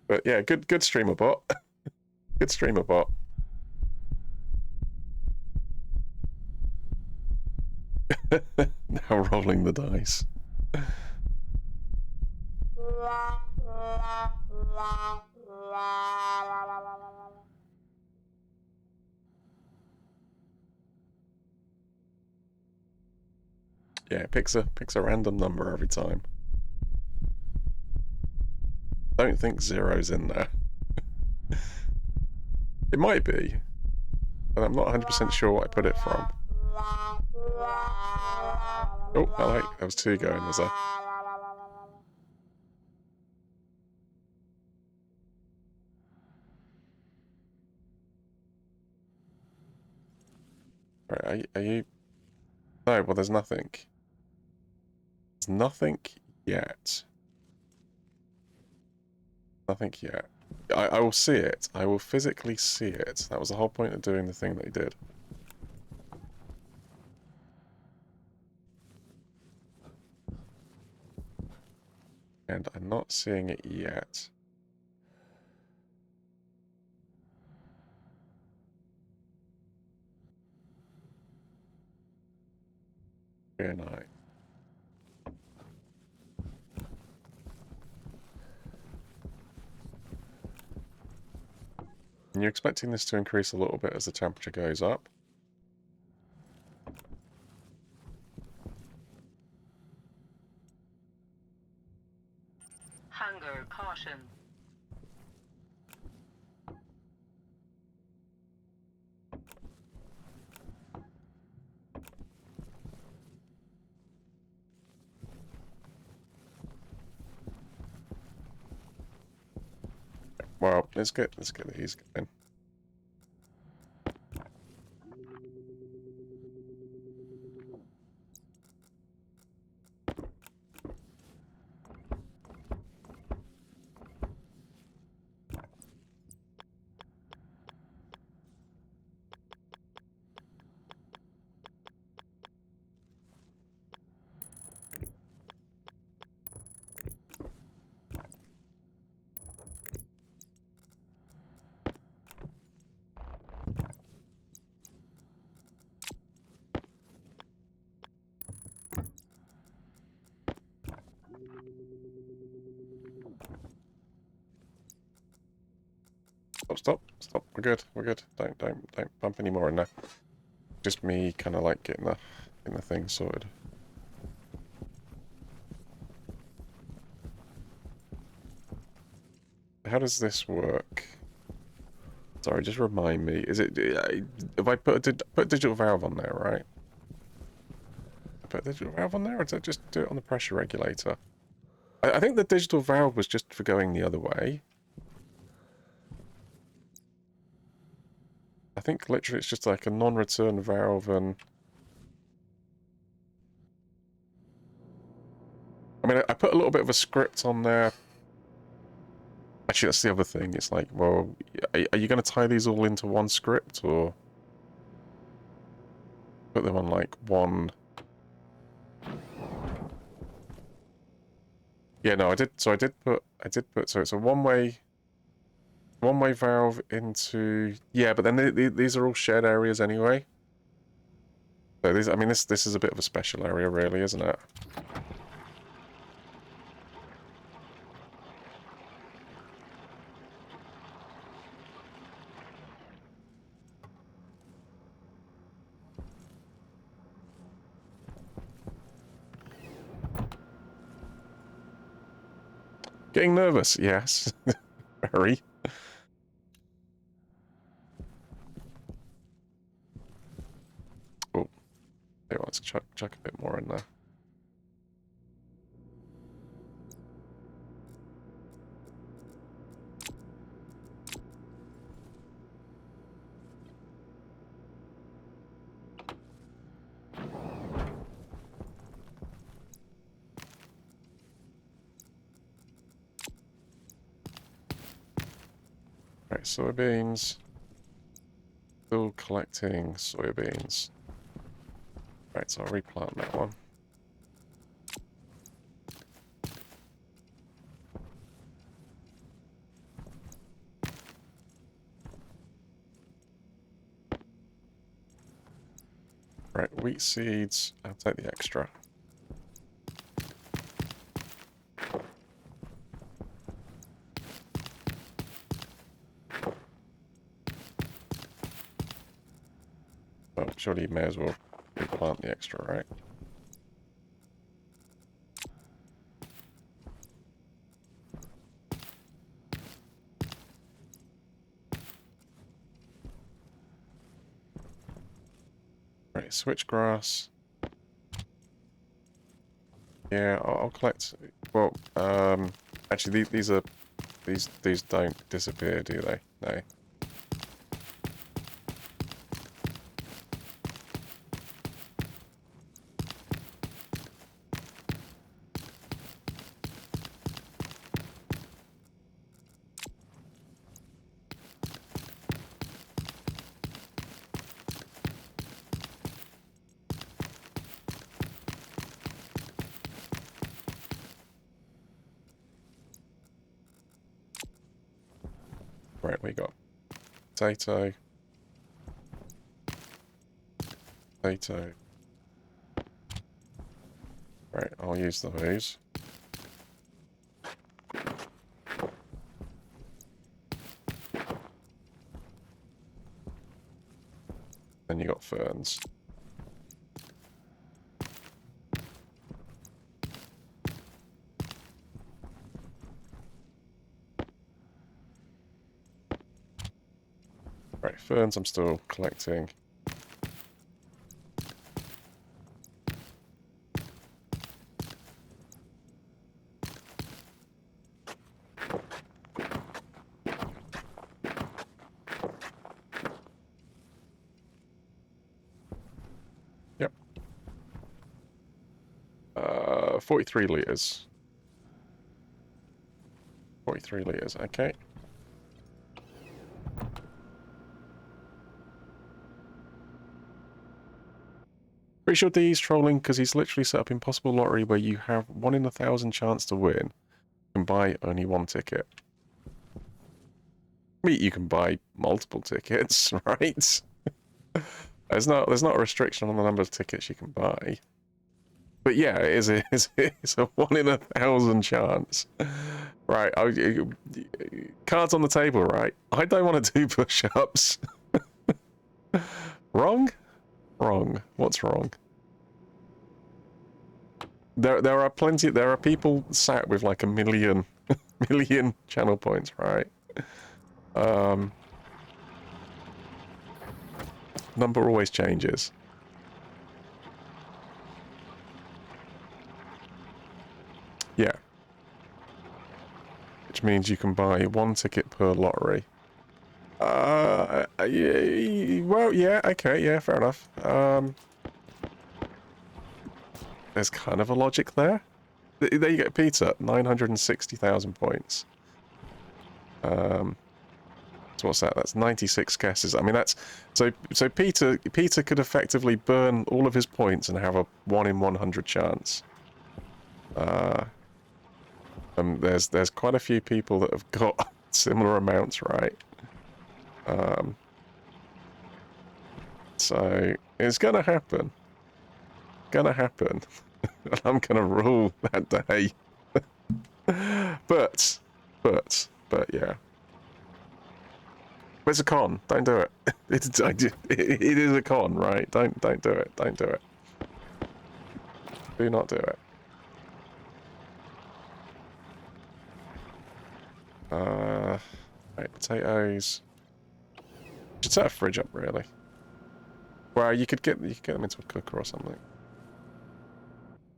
But yeah, good streamer bot. Good streamer bot. Now rolling the dice. Yeah, it picks a random number every time. Don't think zero's in there. It might be, but I'm not 100% sure what I put it from. Oh, hello. There was two going, was there? Right, are you... No, well, there's nothing. There's nothing yet. Nothing yet. I will see it. I will physically see it. That was the whole point of doing the thing that he did. and I'm not seeing it yet. Very nice. And you're expecting this to increase a little bit as the temperature goes up. Hunger caution. Well, let's get these going. Stop. We're good. Don't bump any more in there. Just me kind of like getting the thing sorted. How does this work? Sorry, just remind me. Is it if I put a digital valve on there, right? I put a digital valve on there, or did I just do it on the pressure regulator? I think the digital valve was just for going the other way. I think literally it's just like a non-return valve and... I mean, I put a little bit of a script on there. Actually, that's the other thing. It's like, well, are you going to tie these all into one script, or put them on like one? Yeah, no, I did. So I did put. So it's a one-way valve into. Yeah, but then these are all shared areas anyway. So these, I mean, this is a bit of a special area, really, isn't it? Getting nervous, yes. Very. Oh, hey, let's chuck a bit more in there. Right, soybeans. Still collecting soybeans. Right, so I'll replant that one. Right, wheat seeds. I'll take the extra. Well, surely you may as well replant the extra, right? Right, switchgrass. Yeah, I'll collect. Well, actually, these don't disappear, do they? No. Right, we got potato. Potato. Right, I'll use those. Then you got ferns. Right, ferns I'm still collecting. Yep. 43 litres. 43 litres, okay. Pretty sure D's trolling because he's literally set up Impossible Lottery where you have 1 in 1,000 chance to win and buy only 1 ticket. I mean, you can buy multiple tickets, right? There's not a restriction on the number of tickets you can buy. But yeah, it's a 1 in 1,000 chance. Right, cards on the table, right? I don't want to do push-ups. Wrong? Wrong. What's wrong? There are people sat with like a million channel points, right? Number always changes. Yeah. Which means you can buy 1 ticket per lottery. Yeah, well, yeah, okay, yeah, fair enough. There's kind of a logic there. There you go, Peter, 960,000 points. So what's that? That's 96 guesses. I mean, that's so Peter could effectively burn all of his points and have a 1 in 100 chance. There's quite a few people that have got similar amounts, right? So it's gonna happen. Gonna happen. And I'm gonna rule that day. but yeah. It's a con. Don't do it. It is a con, right? Don't do it. Don't do it. Do not do it. Right, potatoes. Should set a fridge up, really. Well, you could get them into a cooker or something.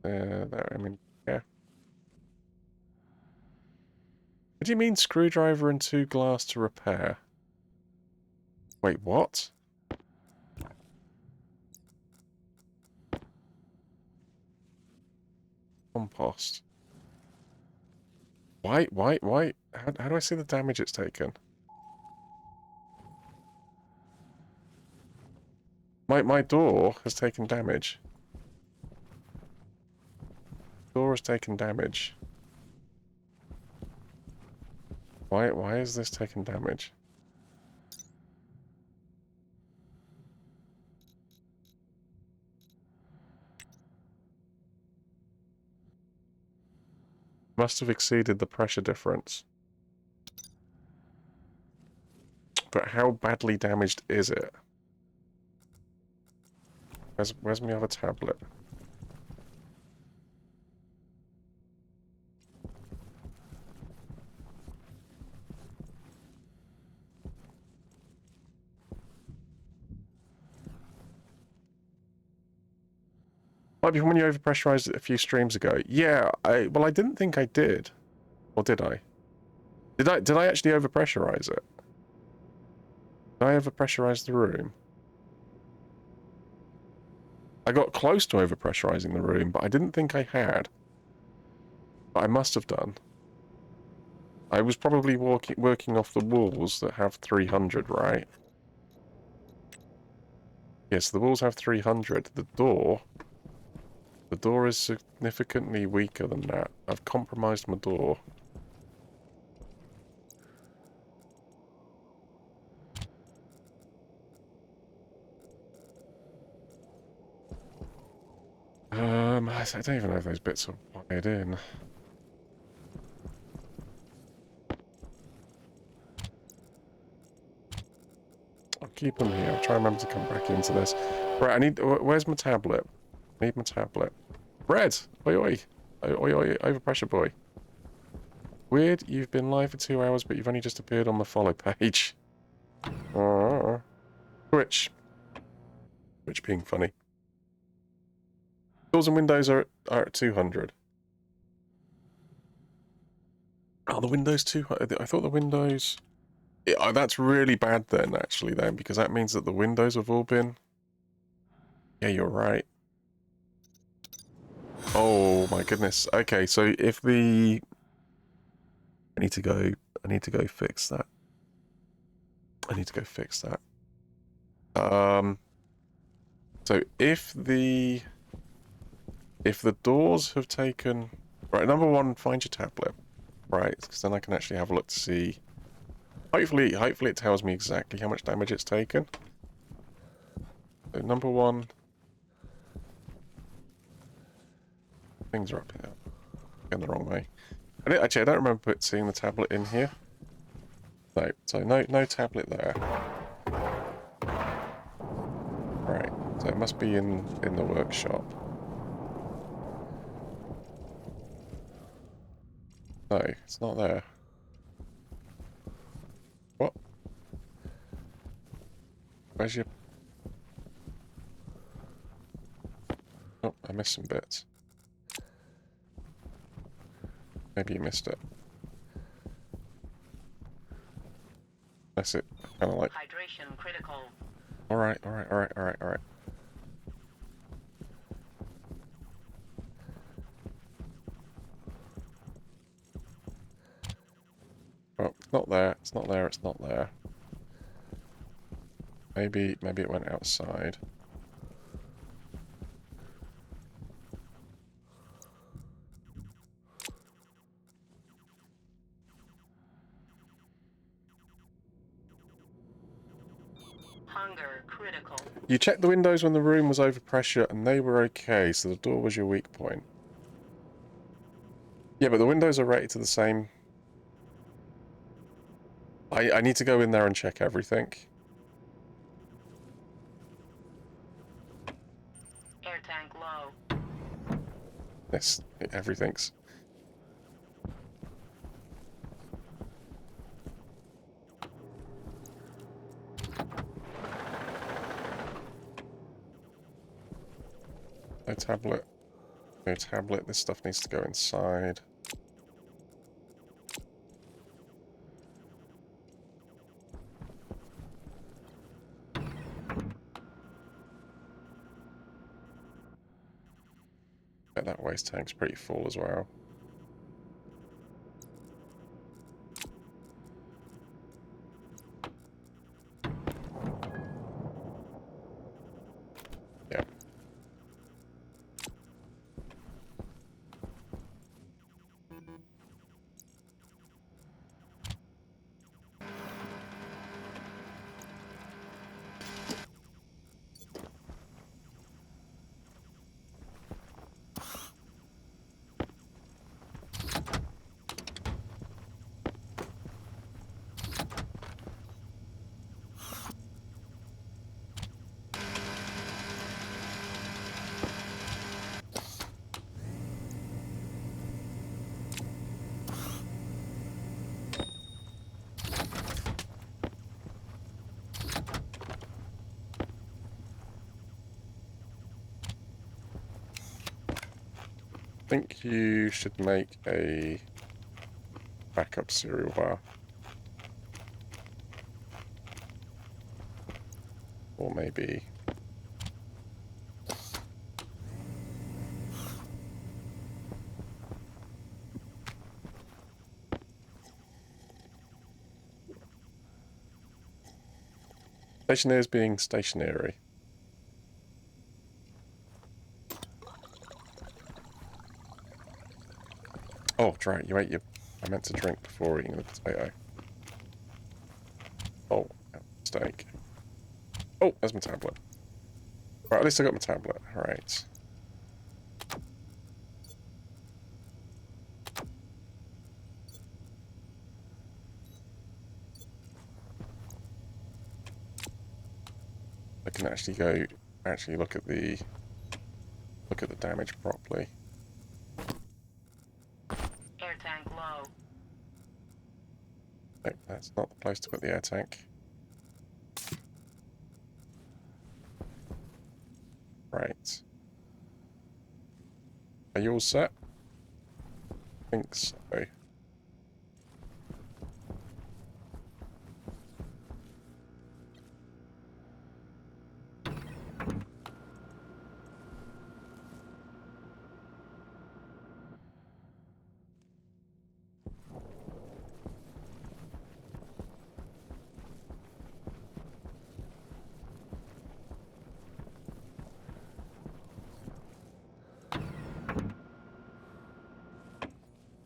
There, I mean, yeah. What do you mean screwdriver and 2 glass to repair? Wait, what? Compost. Why? How do I see the damage it's taken? My door has taken damage. Door has taken damage. Why is this taking damage? Must have exceeded the pressure difference. But how badly damaged is it? Where's my other tablet? Might be when you overpressurized it a few streams ago. Yeah, well, I didn't think I did. Or did I? Did I actually overpressurize it? Did I overpressurize the room? I got close to overpressurizing the room, but I didn't think I had. But I must have done. I was probably working off the walls that have 300, right? Yes, the walls have 300. The door is significantly weaker than that. I've compromised my door. I don't even know if those bits are wired in. I'll keep them here. I'll try and remember to come back into this. Right, I need... Where's my tablet? I need my tablet. Red! Oi, oi. Oi, oi, overpressure boy. Weird, you've been live for 2 hours, but you've only just appeared on the follow page. Twitch. Twitch being funny. Doors and windows are at 200. Oh, the windows 200. I thought the windows... Yeah, that's really bad then, actually, then, because that means that the windows have all been... Yeah, you're right. Oh, my goodness. Okay, so if the... I need to go fix that. I need to go fix that. So if the doors have taken... Right, number one, find your tablet. Right, because then I can actually have a look to see... Hopefully it tells me exactly how much damage it's taken. So number one... Things are up here. Going the wrong way. Actually, I don't remember seeing the tablet in here. No, so no tablet there. Right, so it must be in the workshop. No, it's not there. What? Where's your... Oh, I missed some bits. Maybe you missed it. That's it. Kind of like... Hydration critical. Alright. Oh, it's not there. It's not there. It's not there. Maybe it went outside. Hunger critical. You checked the windows when the room was over pressure and they were okay, so the door was your weak point. Yeah, but the windows are rated to the same... I need to go in there and check everything. Air tank low. Yes, everything's... No tablet. No tablet. This stuff needs to go inside. Bet that waste tank's pretty full as well. Yeah. I think you should make a backup cereal bar. Or maybe... Stationeers being stationary. Oh, right, you ate your... I meant to drink before eating the potato. Oh, mistake. Oh, there's my tablet. Right, at least I got my tablet. Alright. I can actually look at the damage properly. Air tank low. No, that's not the place to put the air tank. Right. Are you all set? I think so.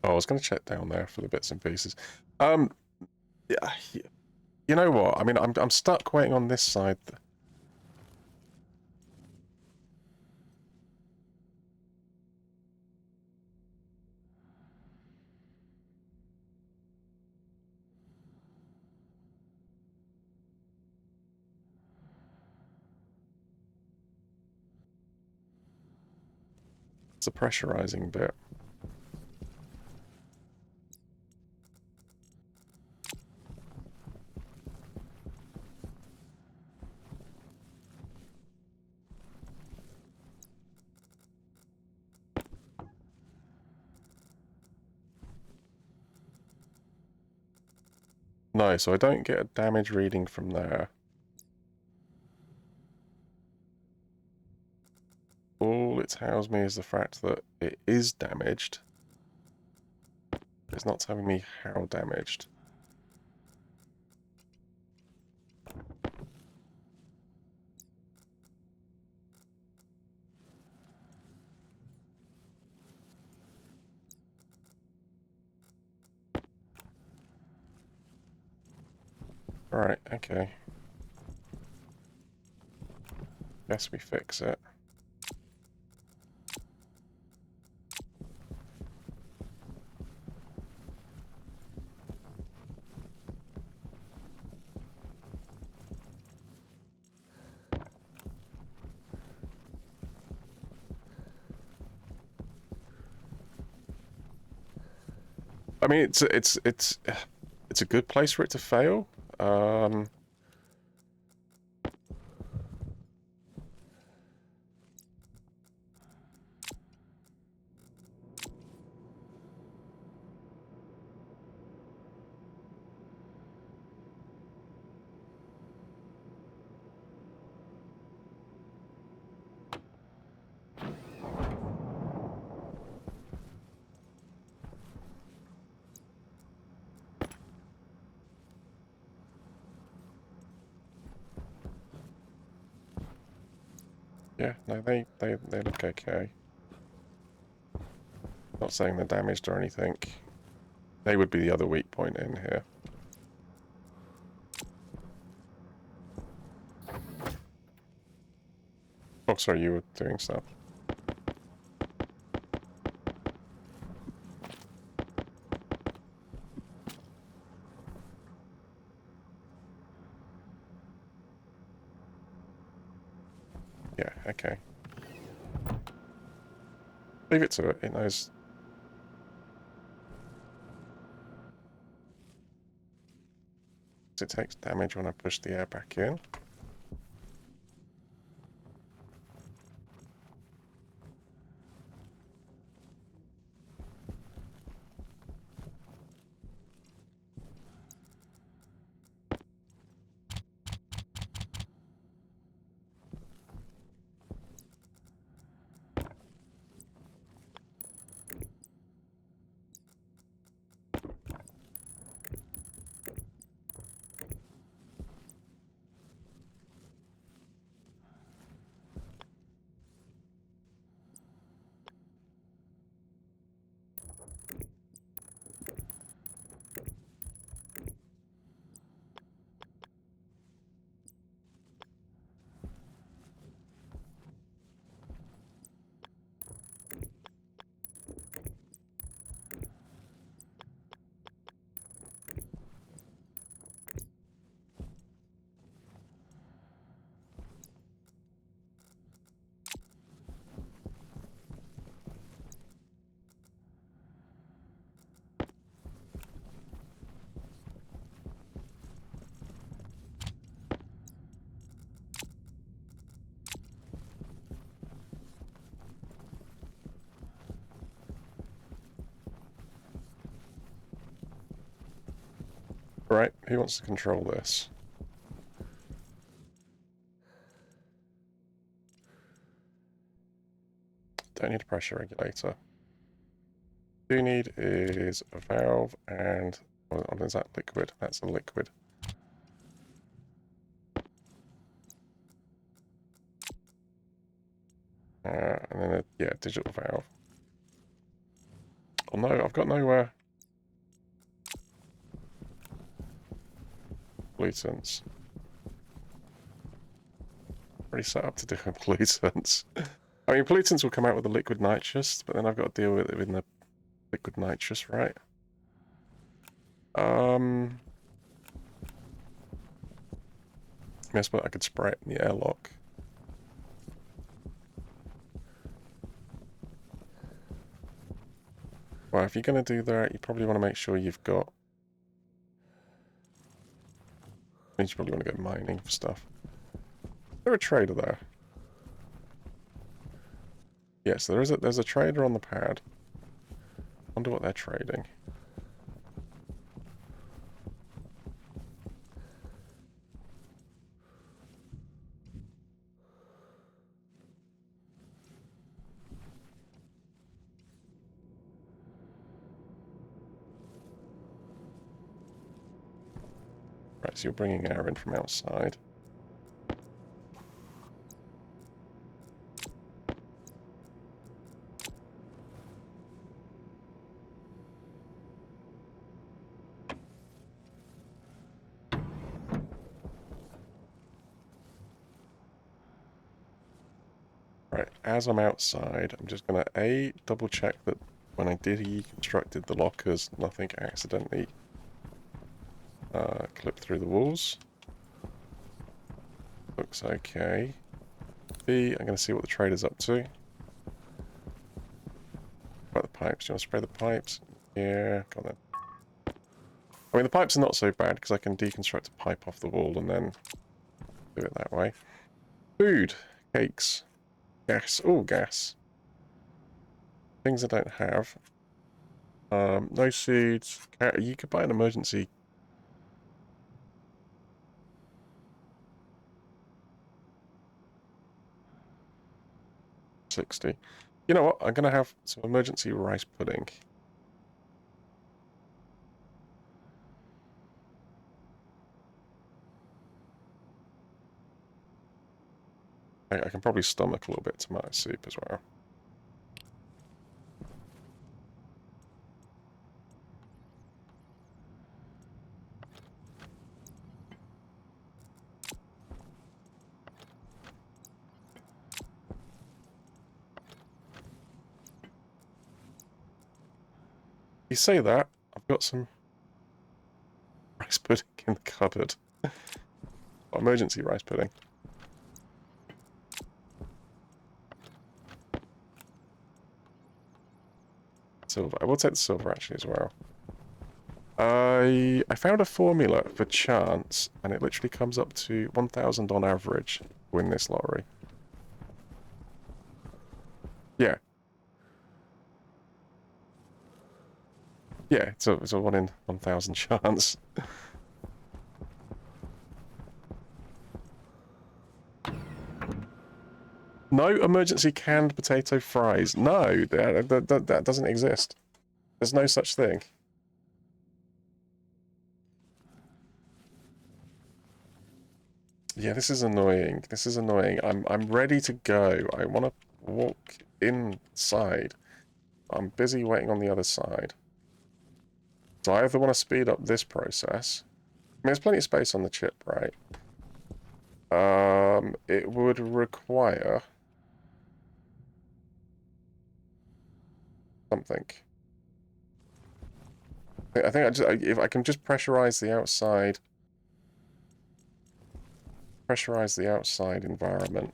Oh, I was going to check down there for the bits and pieces. Yeah, you know what? I mean, I'm stuck waiting on this side. It's the pressurizing bit. No, so I don't get a damage reading from there. All it tells me is the fact that it is damaged. It's not telling me how damaged. Alright, okay. Guess we fix it. I mean, it's a good place for it to fail. Yeah, no, they look okay. Not saying they're damaged or anything. They would be the other weak point in here. Oh, sorry, you were doing stuff. Yeah, okay. Leave it to it. It knows. It takes damage when I push the air back in. Right, who wants to control this? Don't need a pressure regulator. Do need is a valve and what is that liquid? That's a liquid. And then a digital valve. Oh no, I've got no pollutants. Already set up to do with pollutants. I mean, pollutants will come out with the liquid nitrous, but then I've got to deal with it in the liquid nitrous, right? I suppose I could spray it in the airlock. Well, if you're going to do that, you probably want to make sure you've got... You probably want to go mining for stuff. Is there a trader there? Yes, there's a trader on the pad. Wonder what they're trading. Right, so you're bringing air in from outside. Right, as I'm outside, I'm just going to double check that when I deconstructed the lockers, nothing accidentally clipped through the walls. Looks okay. B, I'm going to see what the trader's up to. About the pipes, do you want to spray the pipes? Yeah, got it. I mean, the pipes are not so bad because I can deconstruct a pipe off the wall and then do it that way. Food, cakes, gas. Oh, gas. Things I don't have. No seeds. You could buy an emergency. $60. You know what? I'm going to have some emergency rice pudding. I can probably stomach a little bit of tomato soup as well. You say that, I've got some rice pudding in the cupboard. Emergency rice pudding. Silver. I will take the silver actually as well. I found a formula for chance, and it literally comes up to 1,000 on average to win this lottery. Yeah. Yeah, it's a 1 in 1,000 chance. No emergency canned potato fries. No, that doesn't exist. There's no such thing. Yeah, this is annoying. This is annoying. I'm ready to go. I want to walk inside. I'm busy waiting on the other side. So I either want to speed up this process. I mean, there's plenty of space on the chip, right? It would require something. I think if I can just pressurize the outside environment.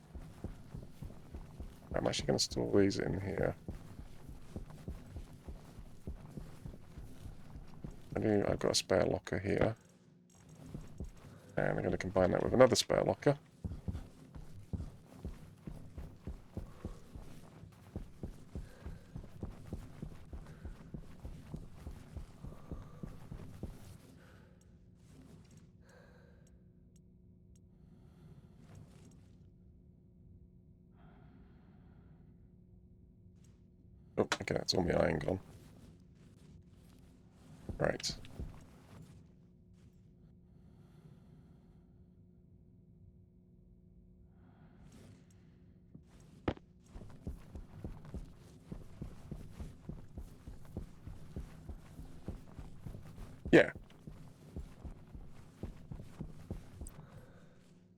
I'm actually going to store these in here. I've got a spare locker here. And I'm going to combine that with another spare locker. Oh, okay, that's all my iron gone. Right. Yeah.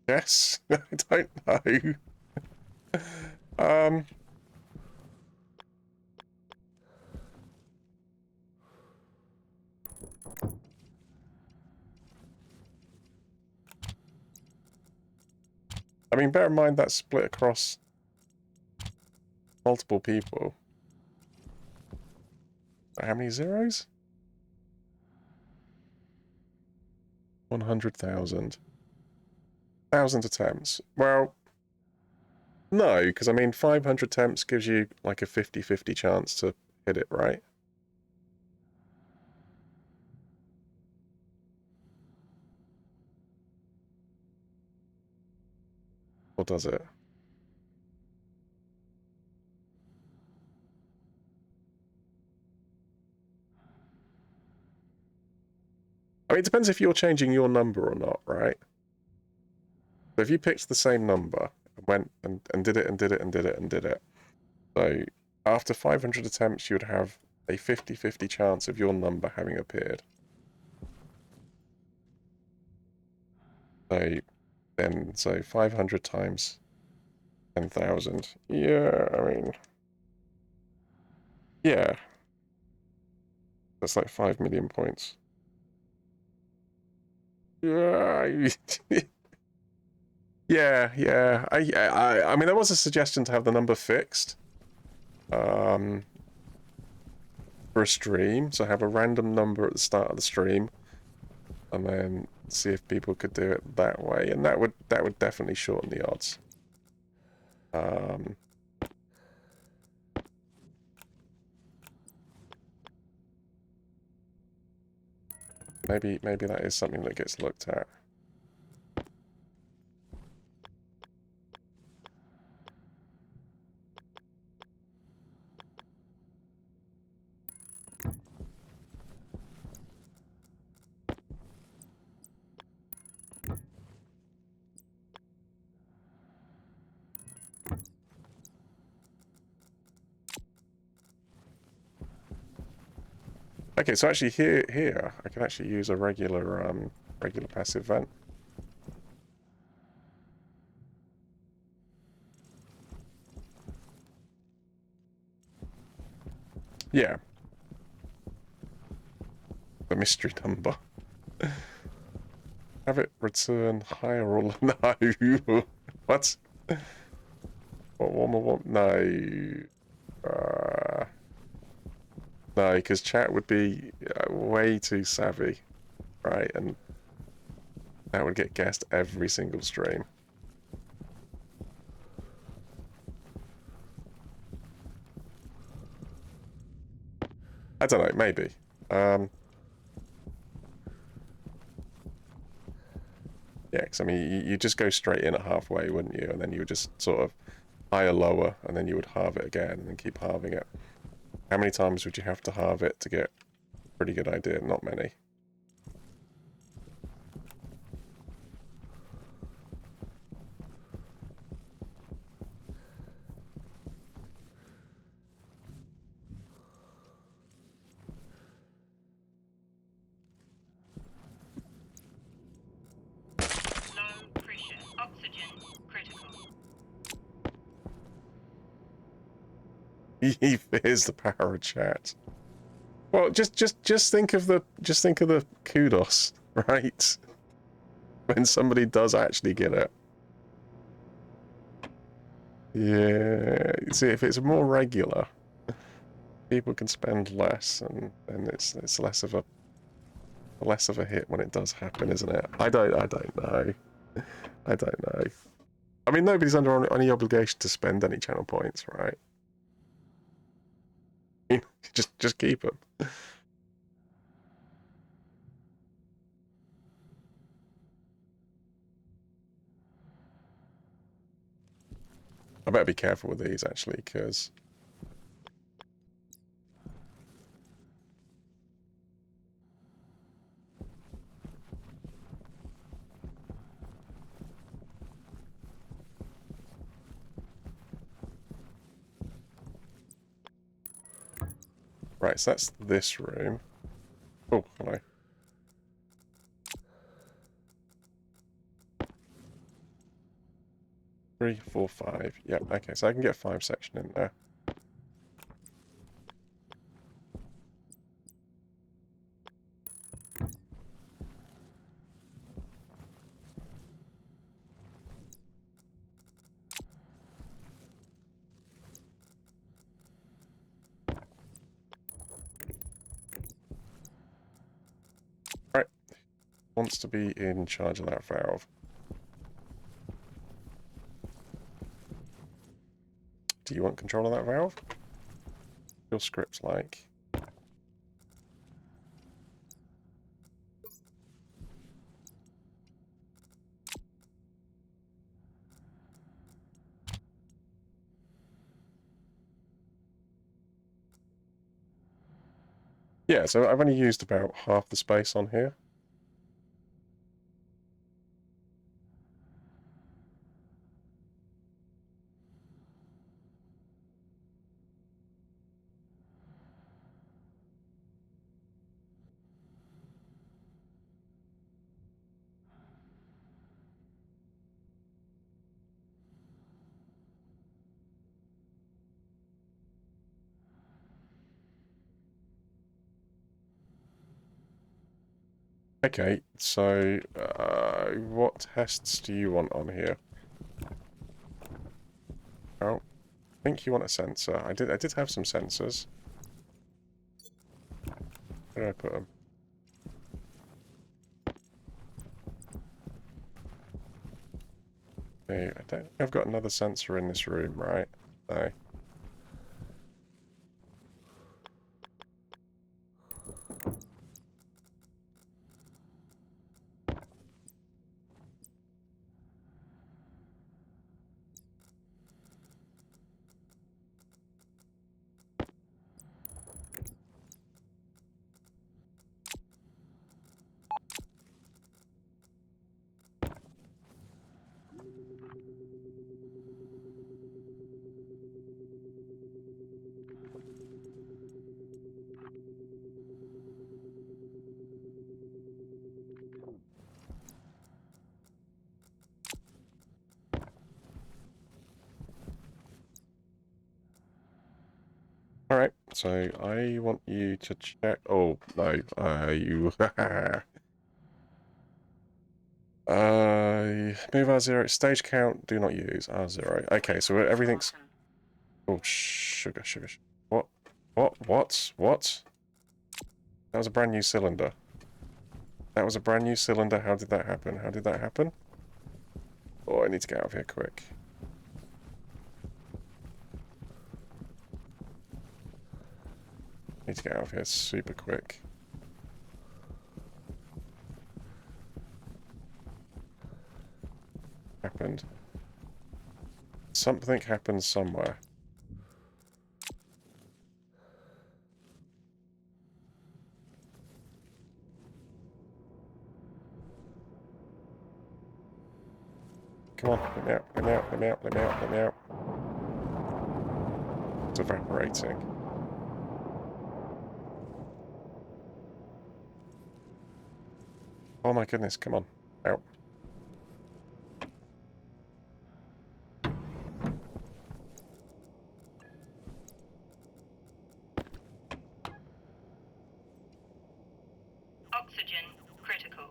Yes. I don't know. Um. I mean, bear in mind that's split across multiple people. How many zeros? 100,000. 1,000 attempts. Well, no, because I mean, 500 attempts gives you like a 50-50 chance to hit it, right? Or does it? I mean, it depends if you're changing your number or not, right? So if you picked the same number and went and did it and did it and did it and did it, so after 500 attempts, you would have a 50-50 chance of your number having appeared. So 500 times 10,000. Yeah, I mean, yeah, that's like 5 million points. Yeah, yeah. I mean, there was a suggestion to have the number fixed, for a stream. So have a random number at the start of the stream, and then see if people could do it that way, and that would definitely shorten the odds. Maybe that is something that gets looked at. Okay, so actually here I can actually use a regular passive vent. Yeah. The mystery number. Have it return higher or no? What? What? No. No, because chat would be way too savvy, right? And that would get guessed every single stream. I don't know, maybe. Yeah, because I mean, you just go straight in at halfway, wouldn't you? And then you would just sort of higher, lower, and then you would halve it again, and then keep halving it. How many times would you have to halve it to get a pretty good idea? Not many. Low pressure. Oxygen critical. He fears the power of chat. Well, just think of the kudos, right? When somebody does actually get it. Yeah, see, if it's more regular, people can spend less, and it's less of a hit when it does happen, isn't it? I don't know. I don't know. I mean, nobody's under any obligation to spend any channel points, right? Just keep them. I better be careful with these actually, because Right, so that's this room. Oh, hello. Three, four, five. Yep, okay, so I can get 5 section in there. Right. Wants to be in charge of that valve. Do you want control of that valve? Your script's like. Yeah, so I've only used about half the space on here. Okay, so what tests do you want on here? Oh, I think you want a sensor. I did have some sensors. Where did I put them? Okay, I don't think I've got another sensor in this room, right? No. Alright, so I want you to check... Oh, no. You... move R0. Stage count, do not use R0. Okay, so everything's... Oh, sugar. What? What? That was a brand new cylinder. That was a brand new cylinder. How did that happen? Oh, I need to get out of here quick. Need to get out of here super quick. Happened. Something happened somewhere. Come on, let me out. It's evaporating. Oh my goodness, come on. Out. Oxygen critical.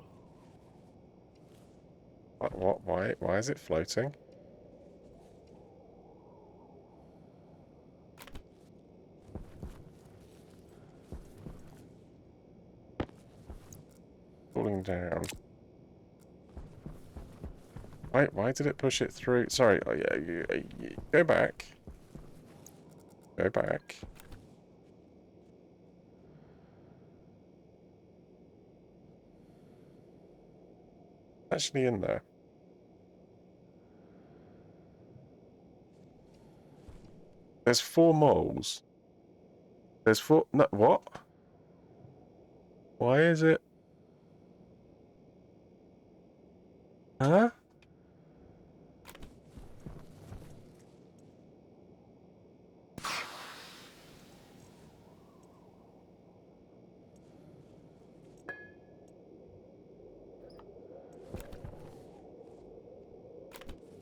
What? Why is it floating? Falling down. Why did it push it through? Sorry, oh, yeah, go back. Go back. Actually in there. There's 4 moles. There's 4... No, what? Why is it... Huh?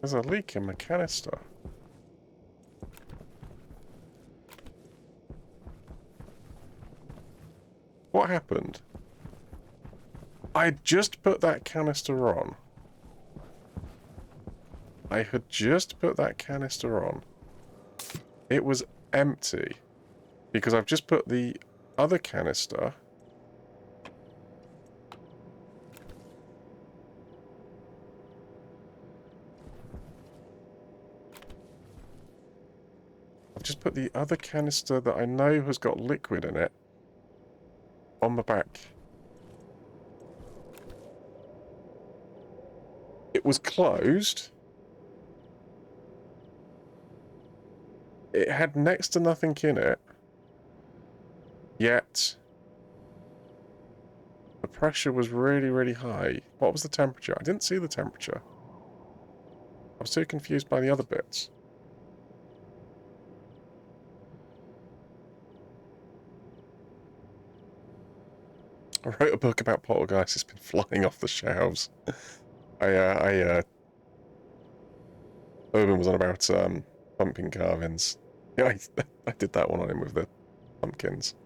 There's a leak in my canister. What happened? I just put that canister on. I had just put that canister on. It was empty. Because I've just put the other canister... I've just put the other canister that I know has got liquid in it on the back. It was closed. It had next to nothing in it. Yet the pressure was really, really high. What was the temperature? I didn't see the temperature. I was too confused by the other bits. I wrote a book about poltergeists. It's been flying off the shelves. Urban was on about pumpkin carvings. Yeah, I did that one on him with the pumpkins.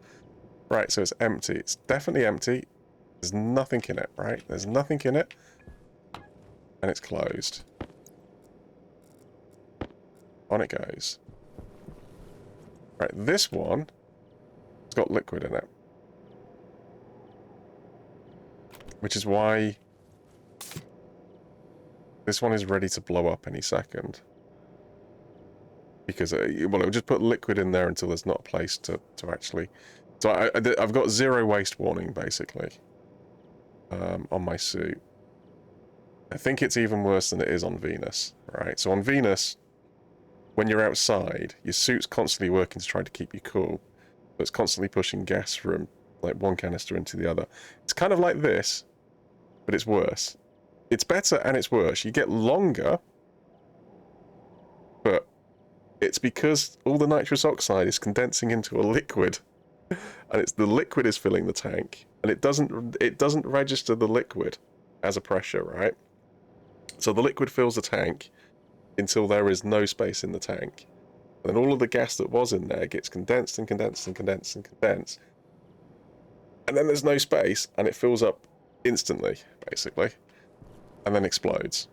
Right, so it's empty. It's definitely empty. There's nothing in it, right? There's nothing in it. And it's closed. On it goes. Right, this one has got liquid in it. Which is why this one is ready to blow up any second. Because, well, it will just put liquid in there until there's not a place to actually... So I've got 0 waste warning, basically, on my suit. I think it's even worse than it is on Venus, right? So on Venus, when you're outside, your suit's constantly working to try to keep you cool. But it's constantly pushing gas from, like, one canister into the other. It's kind of like this, but it's worse. It's better and it's worse. You get longer, but it's because all the nitrous oxide is condensing into a liquid. And it's the liquid is filling the tank, and it doesn't register the liquid as a pressure, right? So the liquid fills the tank until there is no space in the tank, and then all of the gas that was in there gets condensed and condensed and condensed and condensed, and then there's no space, and it fills up instantly, basically, and then explodes.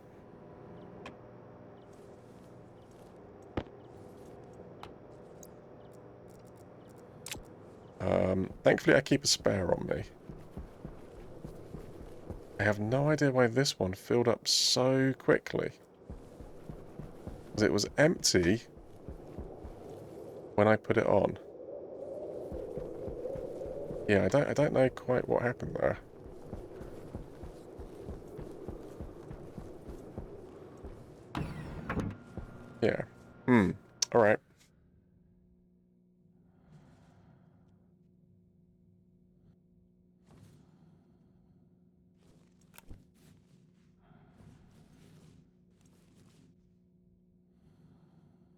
Thankfully I keep a spare on me. I have no idea why this one filled up so quickly. Because it was empty when I put it on. Yeah, I don't know quite what happened there. Yeah. Alright.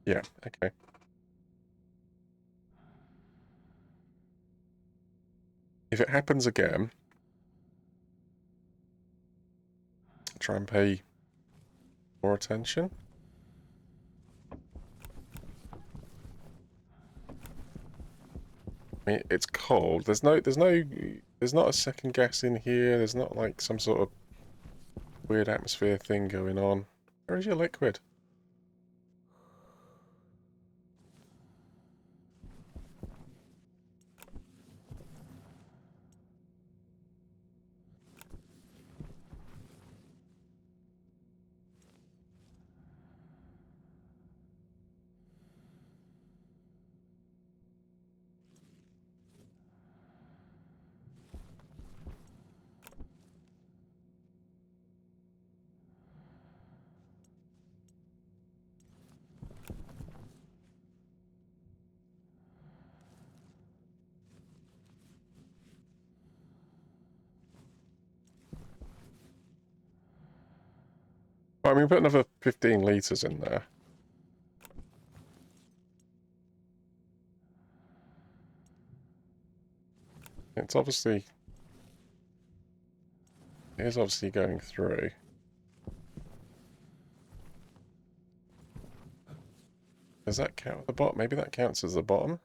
Yeah, okay. If it happens again, try and pay more attention. I mean, it's cold. There's not a second gas in here. There's not like some sort of weird atmosphere thing going on. Where is your liquid? Well, I mean, put another 15 litres in there. It's obviously... It is obviously going through. Does that count at the bottom? Maybe that counts as the bottom?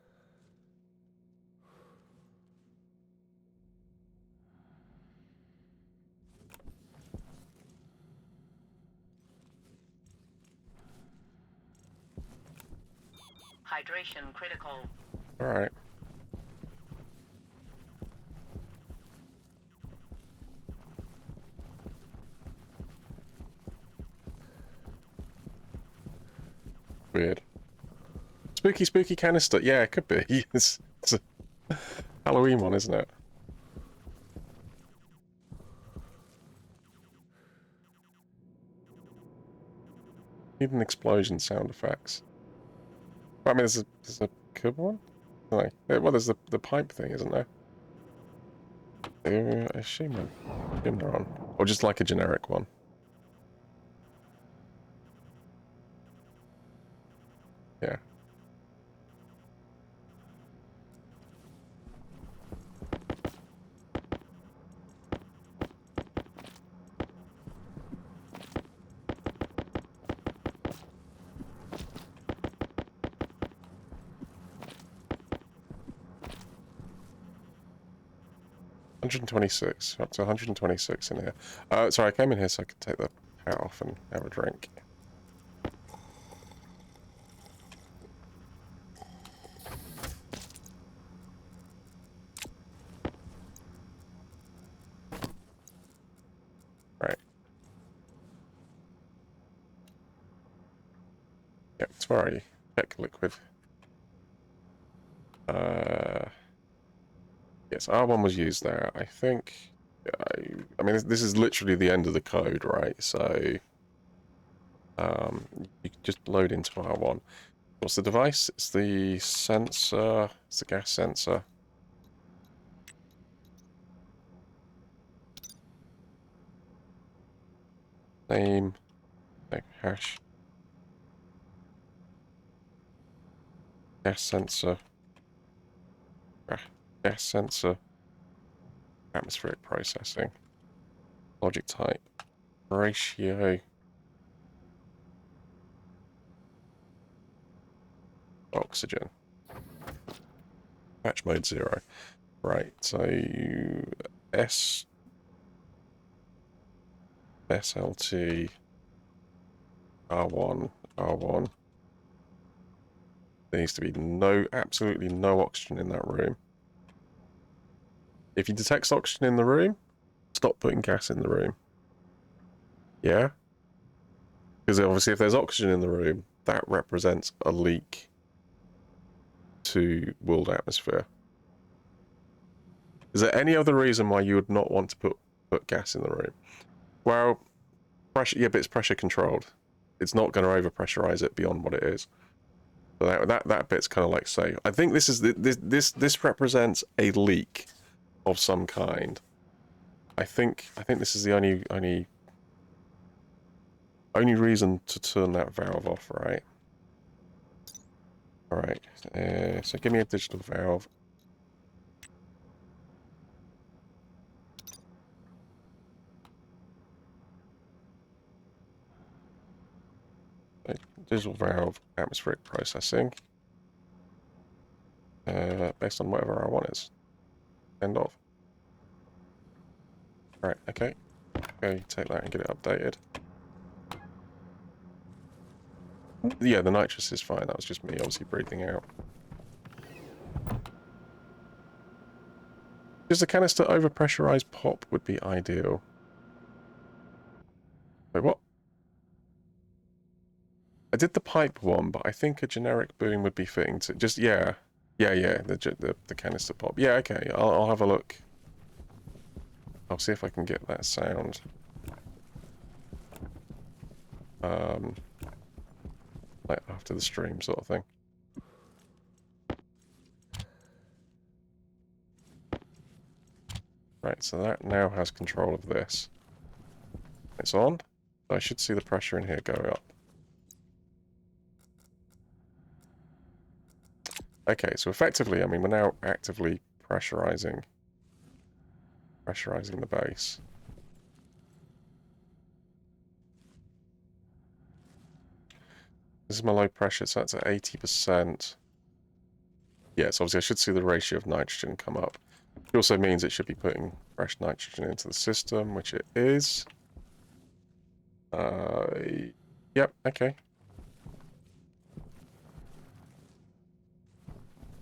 Hydration critical. Alright. Weird. Spooky, spooky canister. Yeah, it could be. It's a Halloween one, isn't it? Even explosion sound effects. I mean, there's a good one? No. Well, there's the pipe thing, isn't there? I assume they're on. Or just like a generic one. Yeah. $126. Up to 126 in here. Sorry, I came in here so I could take the hat off and have a drink. Right. Yep, it's where I check liquid. Yes, R1 was used there. I think... I mean, this is literally the end of the code, right? So... you can just load into R1. What's the device? It's the sensor. It's the gas sensor. Name. No, hash. Gas sensor. Gas sensor. Atmospheric processing. Logic type. Ratio. Oxygen. Patch mode 0. Right, so SLT R1 R1. There needs to be absolutely no oxygen in that room. If you detect oxygen in the room, stop putting gas in the room. Yeah? Because obviously if there's oxygen in the room, that represents a leak to world atmosphere. Is there any other reason why you would not want to put gas in the room? Well, pressure. Yeah, but it's pressure controlled. It's not going to overpressurize it beyond what it is. So that bit's kind of like safe. I think this represents a leak of some kind. I think this is the only reason to turn that valve off, right? All right. So give me a digital valve. Digital valve, atmospheric processing. Based on whatever I want is. End of. Right, okay. Go take that and get it updated. Yeah, the nitrous is fine. That was just me obviously breathing out. Just a canister overpressurized pop would be ideal. Wait, what? I did the pipe one, but I think a generic boom would be fitting to just yeah, the canister pop. Yeah, okay. I'll have a look. I'll see if I can get that sound. Like after the stream sort of thing. Right, so that now has control of this. It's on. So I should see the pressure in here go up. Okay, so effectively, I mean, we're now actively pressurizing the base. This is my low pressure, so that's at 80%. Yes, obviously I should see the ratio of nitrogen come up. It also means it should be putting fresh nitrogen into the system, which it is. Yep, okay.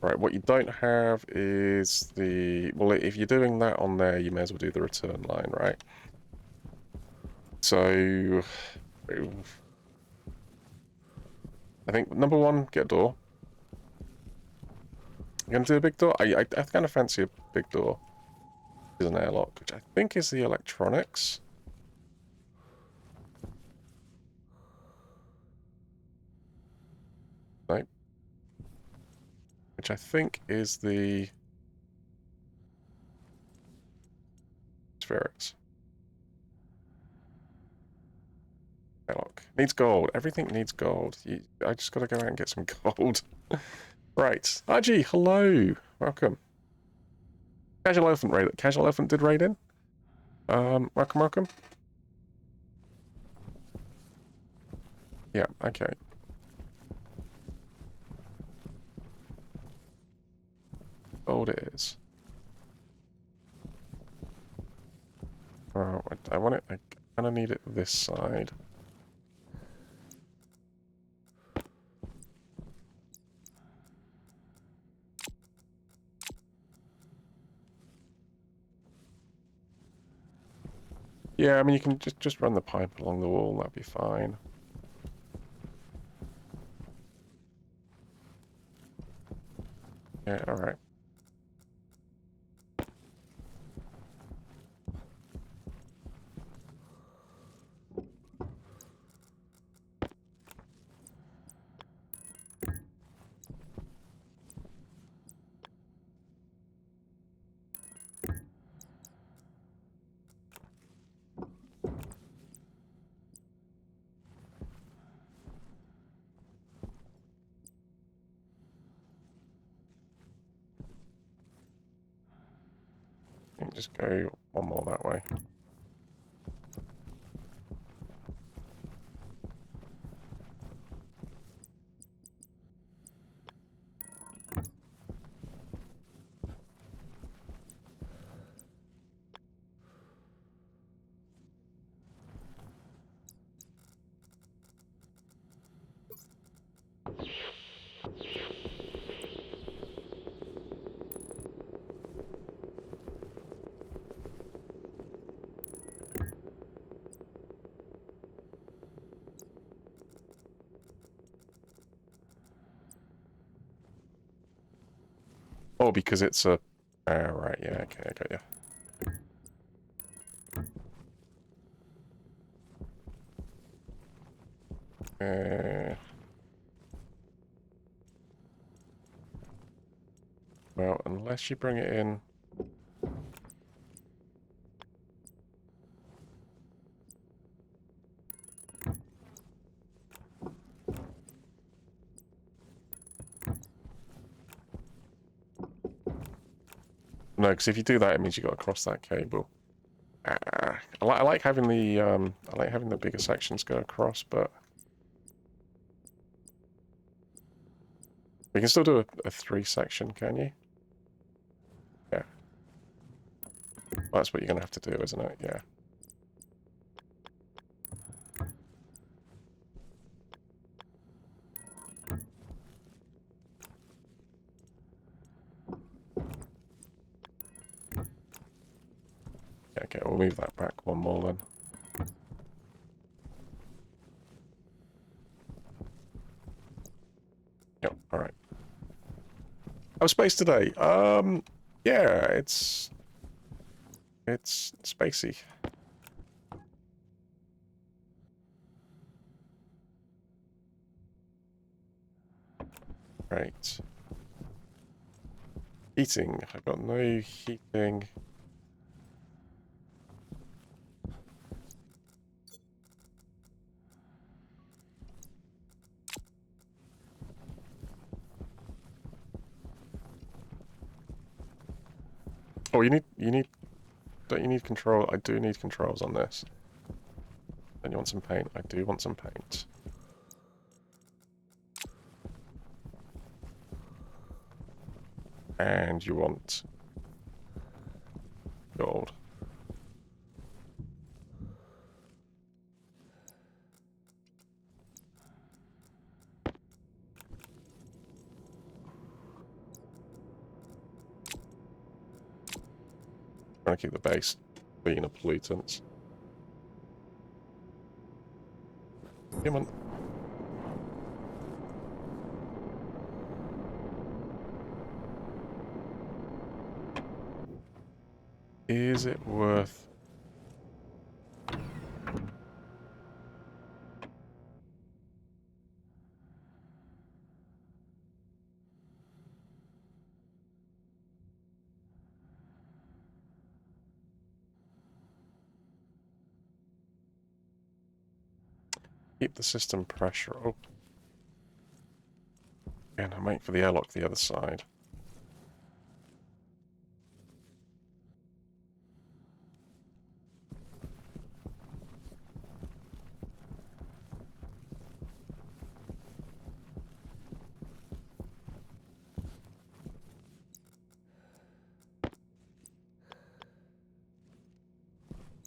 Right, what you don't have is the... Well, if you're doing that on there, you may as well do the return line, right? So... I think, number one, get a door. You're going to do a big door? I kind of fancy a big door. Is an airlock, which I think is the electronics. Nope. Which I think is the... spherics. Airlock. Needs gold. Everything needs gold. I just gotta go out and get some gold. Right. RG, hello. Welcome. Casual Elephant raid. Casual Elephant did raid in. Welcome, welcome. Yeah, okay. Gold it is. Oh, I want it. I kind of need it this side. Yeah, I mean, you can just run the pipe along the wall. That'd be fine. Yeah, all right. Just go one more that way. Oh, because it's a... right, yeah, okay, I got you. Well, unless you bring it in... No, because if you do that, it means you got to cross that cable. I like having the bigger sections go across, but we can still do a 3-section, can you? Yeah. Well, that's what you're gonna have to do, isn't it? Yeah. Yeah, okay, we'll move that back one more then. Yep, alright. How's space today? Yeah, it's spacey. Right. Heating. I've got no heating. Oh, don't you need control? I do need controls on this. And you want some paint? I do want some paint. And you want gold. Trying to keep the base clean of pollutants. Come on. Is it worth... Keep the system pressure up. And I'm waiting for the airlock the other side.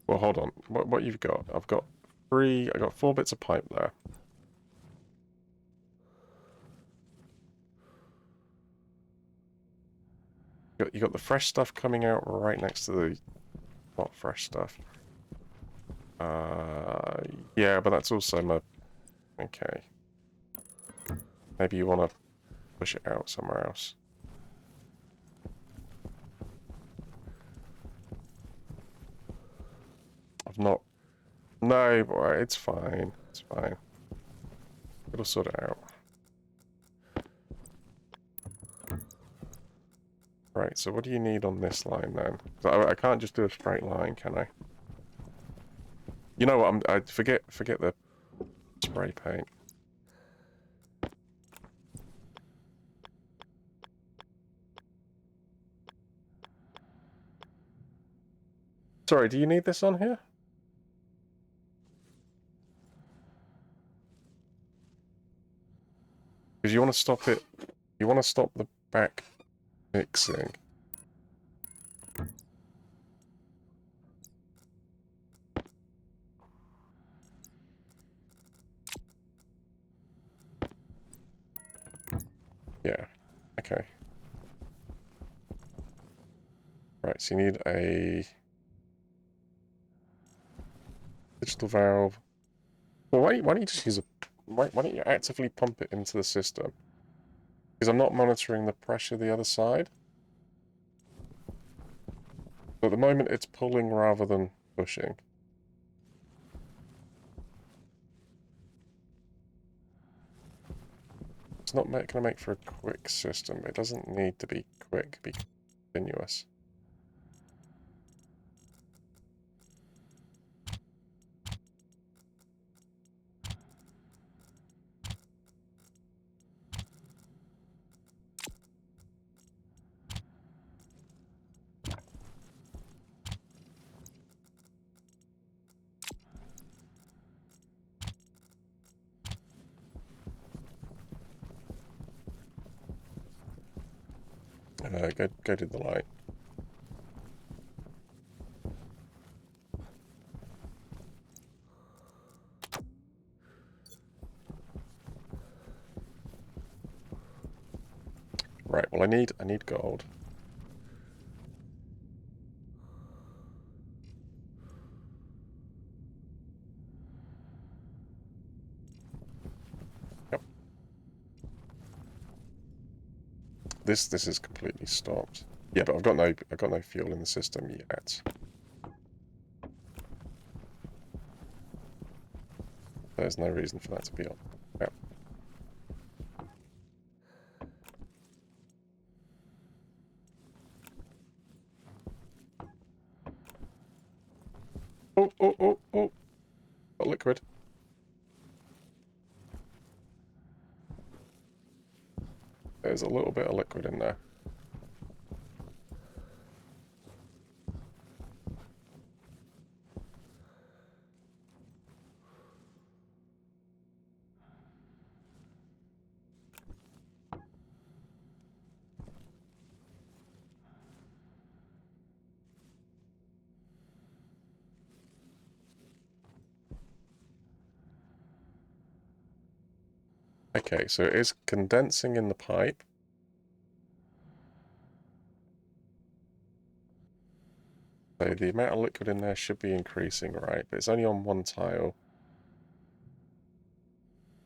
Well, hold on. What you've got? I've got 4 bits of pipe there. You got the fresh stuff coming out right next to the... Not fresh stuff. Yeah, but that's also my... Okay. Maybe you want to push it out somewhere else. I've not... No, boy, it's fine. It's fine. It'll sort it out. Right, so what do you need on this line then? I can't just do a straight line, can I? You know what? I forget the spray paint. Sorry, do you need this on here? Because you want to stop it. You want to stop the back mixing. Yeah. Okay. Right, so you need a digital valve. Well, why don't you just use a... Why don't you actively pump it into the system? Because I'm not monitoring the pressure the other side. But at the moment, it's pulling rather than pushing. It's not going to make for a quick system. It doesn't need to be quick, be continuous. Go to the light. Right, well I need gold. Yep. This is completely stopped. Yeah, but I've got no fuel in the system yet. There's no reason for that to be on. Yep. Oh! Got liquid. There's a little bit of liquid in there. Okay, so it is condensing in the pipe. So the amount of liquid in there should be increasing, right? But it's only on one tile.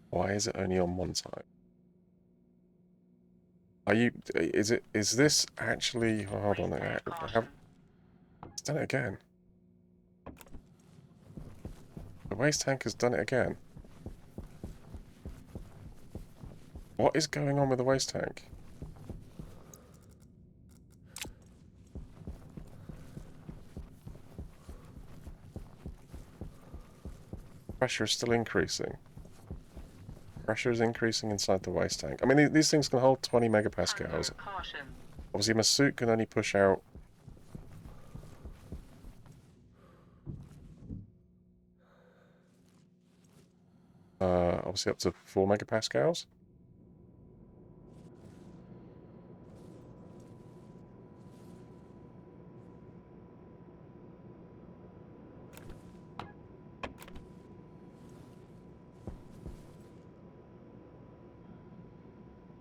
Why is it only on one tile? Is this actually, oh, hold on, it's done it again. The waste tank has done it again. What is going on with the waste tank? Pressure is still increasing. Pressure is increasing inside the waste tank. I mean, these things can hold 20 megapascals. Obviously, my suit can only push out... obviously up to 4 megapascals.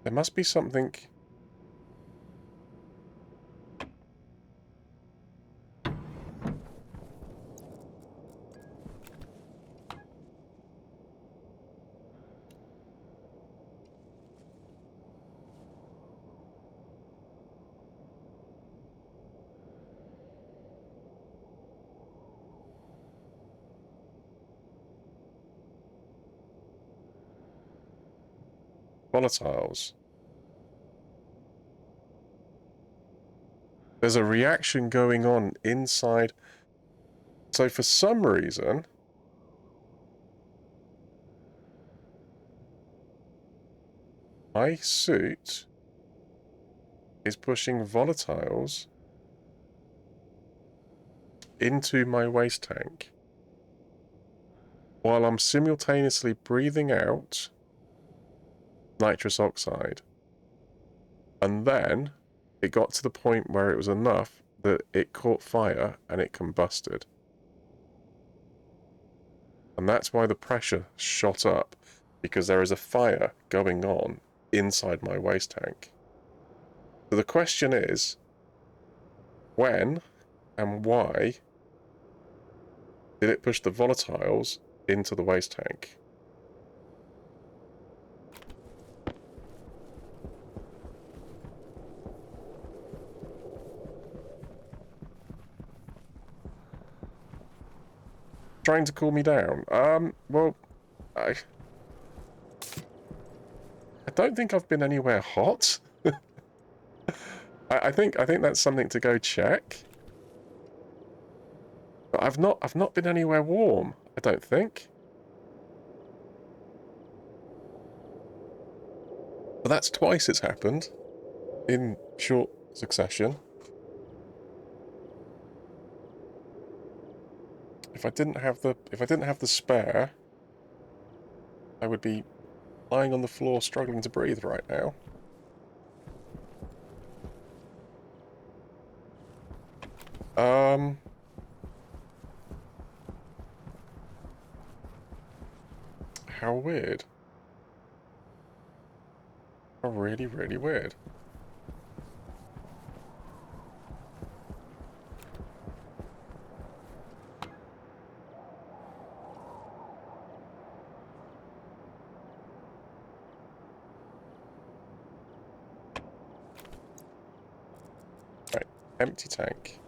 There must be something... volatiles. There's a reaction going on inside. So for some reason, my suit is pushing volatiles into my waste tank while I'm simultaneously breathing out nitrous oxide. And then it got to the point where it was enough that it caught fire and it combusted. And that's why the pressure shot up, because there is a fire going on inside my waste tank. So the question is, when and why did it push the volatiles into the waste tank? Trying to cool me down. Well, I don't think I've been anywhere hot. I think that's something to go check. But I've not been anywhere warm, I don't think. But that's twice it's happened in short succession. If I didn't have the spare, I would be lying on the floor struggling to breathe right now. How weird. How really, really weird. Right, empty tank.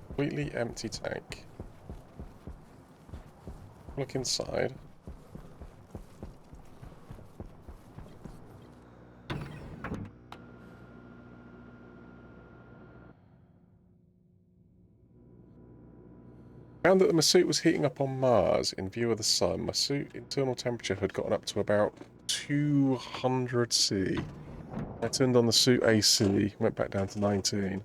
Completely empty tank. Look inside. Found that my suit was heating up on Mars in view of the sun. My suit internal temperature had gotten up to about 200 C. I turned on the suit AC, went back down to 19.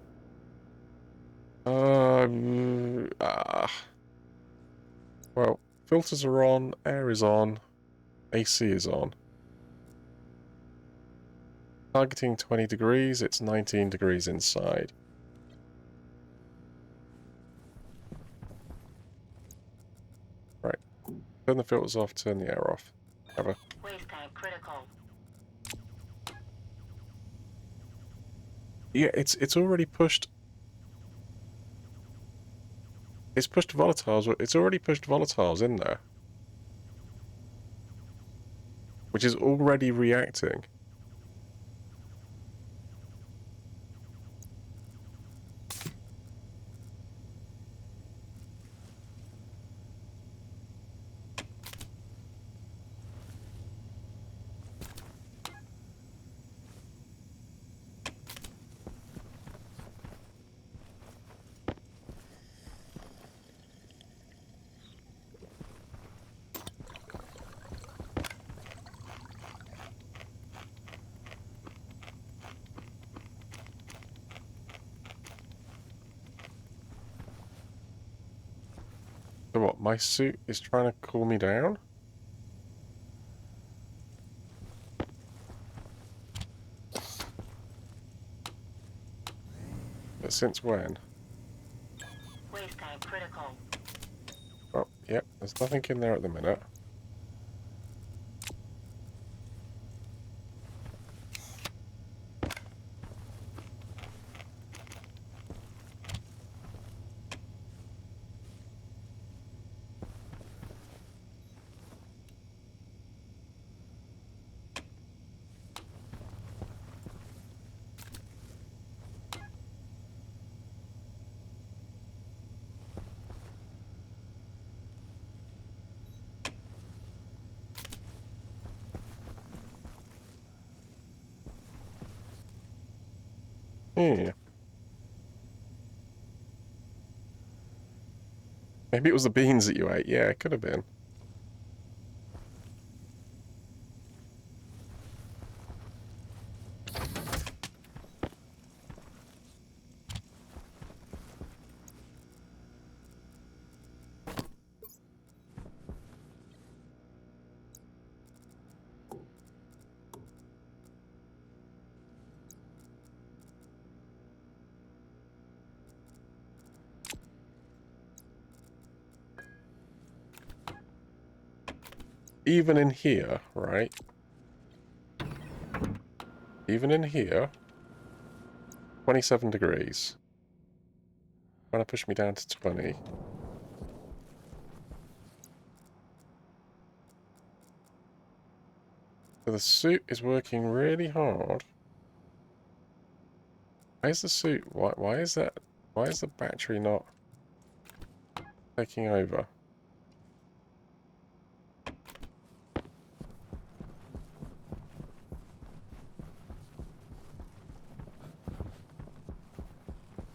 Well, filters are on, air is on, AC is on. Targeting 20 degrees, it's 19 degrees inside. Right. Turn the filters off, turn the air off. Whatever. Waste tank critical. Yeah, it's already pushed. It's pushed volatiles. It's already pushed volatiles in there, which is already reacting. So what? My suit is trying to cool me down? But since when? Waste tank critical. Oh, yep. There's nothing in there at the minute. Yeah. Maybe it was the beans that you ate. Yeah, it could have been. Even in here, right? Even in here, 27 degrees. Trying to push me down to 20. So the suit is working really hard. Why is the suit? Why is that? Why is the battery not taking over?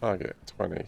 Target 20.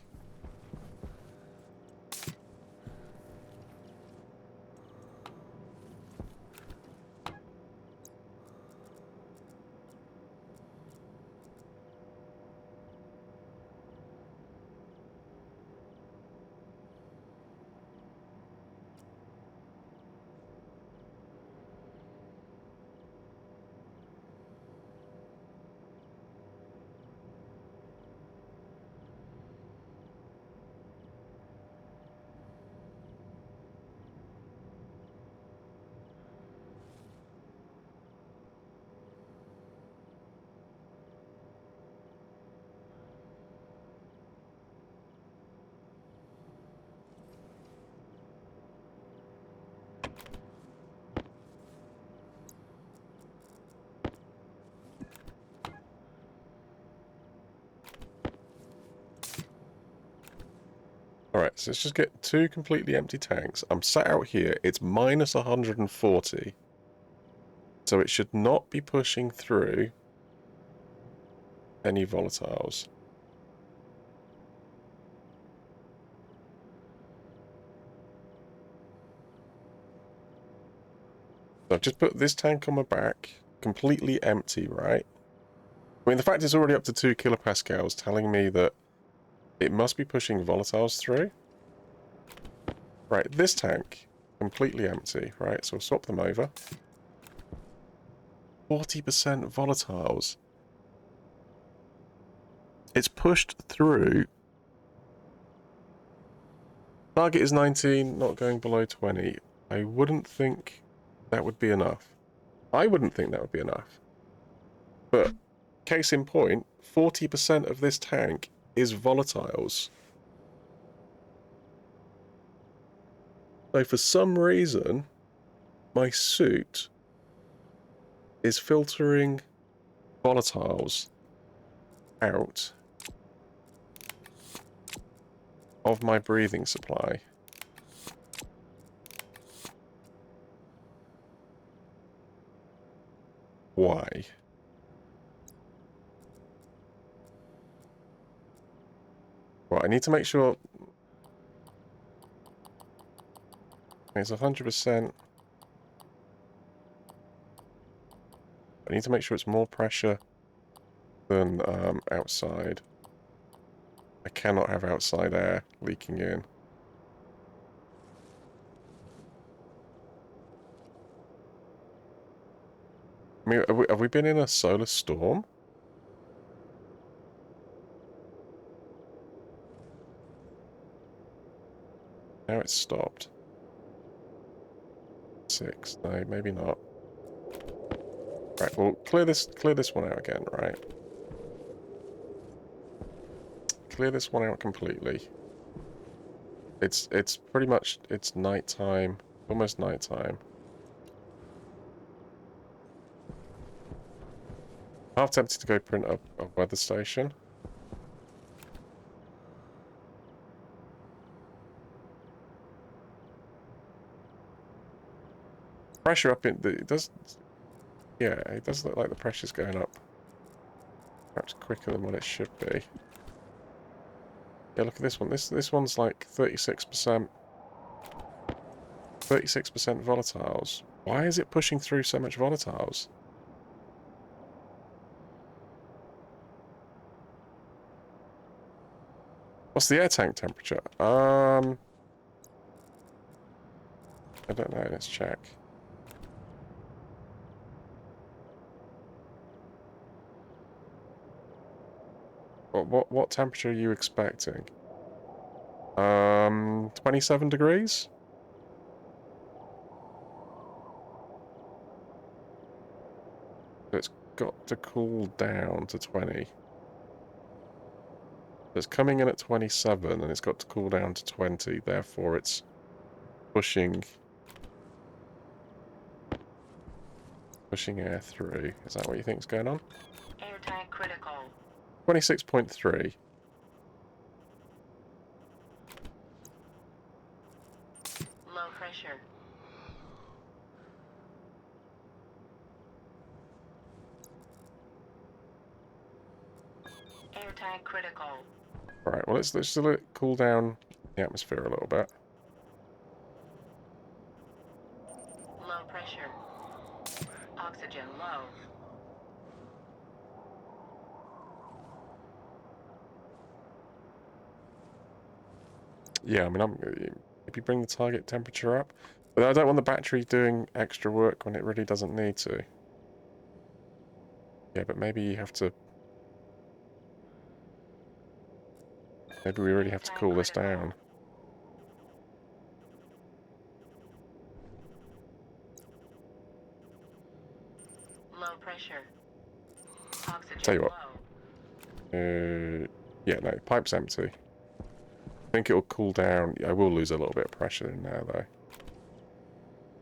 Alright, so let's just get 2 completely empty tanks. I'm sat out here. It's minus 140. So it should not be pushing through any volatiles. So I've just put this tank on my back, completely empty, right? I mean, the fact it's already up to 2 kilopascals telling me that it must be pushing volatiles through. Right, this tank, completely empty, right? So we'll swap them over. 40% volatiles. It's pushed through. Target is 19, not going below 20. I wouldn't think that would be enough. I wouldn't think that would be enough. But, case in point, 40% of this tank is volatiles. So for some reason, my suit is filtering volatiles out of my breathing supply. Why? Well, I need to make sure it's 100%. I need to make sure it's more pressure than outside. I cannot have outside air leaking in. I mean, have we been in a solar storm? Now it's stopped. 6. No, maybe not. Right, well, clear this one out again, right? Clear this one out completely. It's pretty much, it's nighttime, almost nighttime. Half tempted to go print a weather station. Pressure up in it does, yeah, it does look like the pressure's going up perhaps quicker than what it should be. Yeah, look at this one. This one's like 36%. 36% volatiles. Why is it pushing through so much volatiles? What's the air tank temperature? I don't know. Let's check. What temperature are you expecting? 27 degrees? It's got to cool down to 20. It's coming in at 27 and it's got to cool down to 20, therefore it's pushing air through. Is that what you think is going on? Air tank critical. 26.3. Low pressure. Air tank critical. Right, well let's just let it cool down the atmosphere a little bit. Low pressure. Oxygen low. Yeah, I mean, if you bring the target temperature up, but I don't want the battery doing extra work when it really doesn't need to. Yeah, but maybe you have to. Maybe we really have to cool this down. Low pressure. Oxygen Tell you what. low. Yeah, no, pipe's empty. I think it'll cool down. I will lose a little bit of pressure in there though.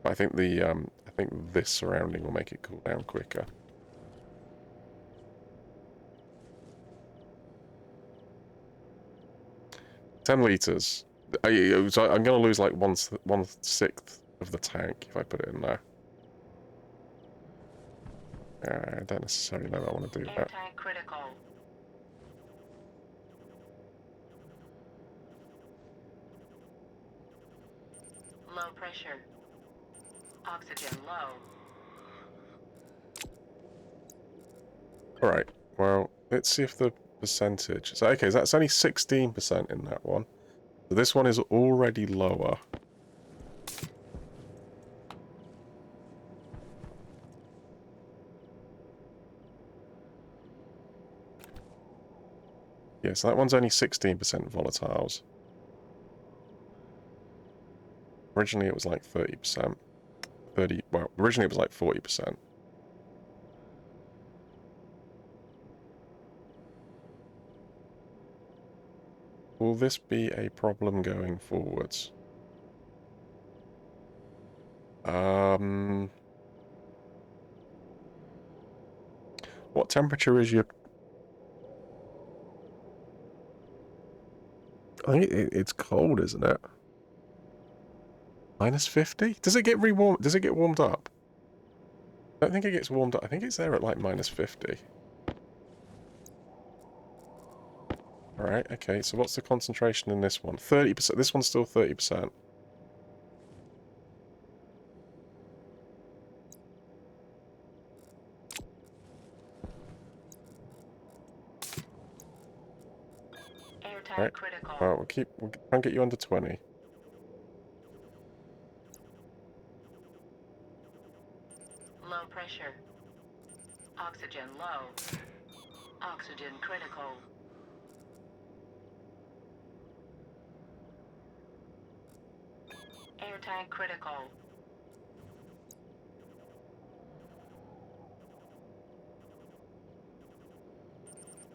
But I think I think this surrounding will make it cool down quicker. $10 liters. So I'm going to lose like 1/6 of the tank if I put it in there. I don't necessarily know that I want to do Air that. tank critical. Low pressure. Oxygen low. Alright, well, let's see if the percentage... So, okay, so that's only 16% in that one. So this one is already lower. Yeah, so that one's only 16% volatiles. Originally it was like 30%. 30, well, originally it was like 40%. Will this be a problem going forwards? What temperature is your... I think it's cold, isn't it? Minus 50? Does it get rewarmed? Does it get warmed up? I don't think it gets warmed up. I think it's there at like minus 50. Alright, okay, so what's the concentration in this one? 30%. This one's still 30%. Airtime Right. critical. Alright, we'll try and get you under 20. Low pressure. Oxygen low. Oxygen critical. Air tank critical.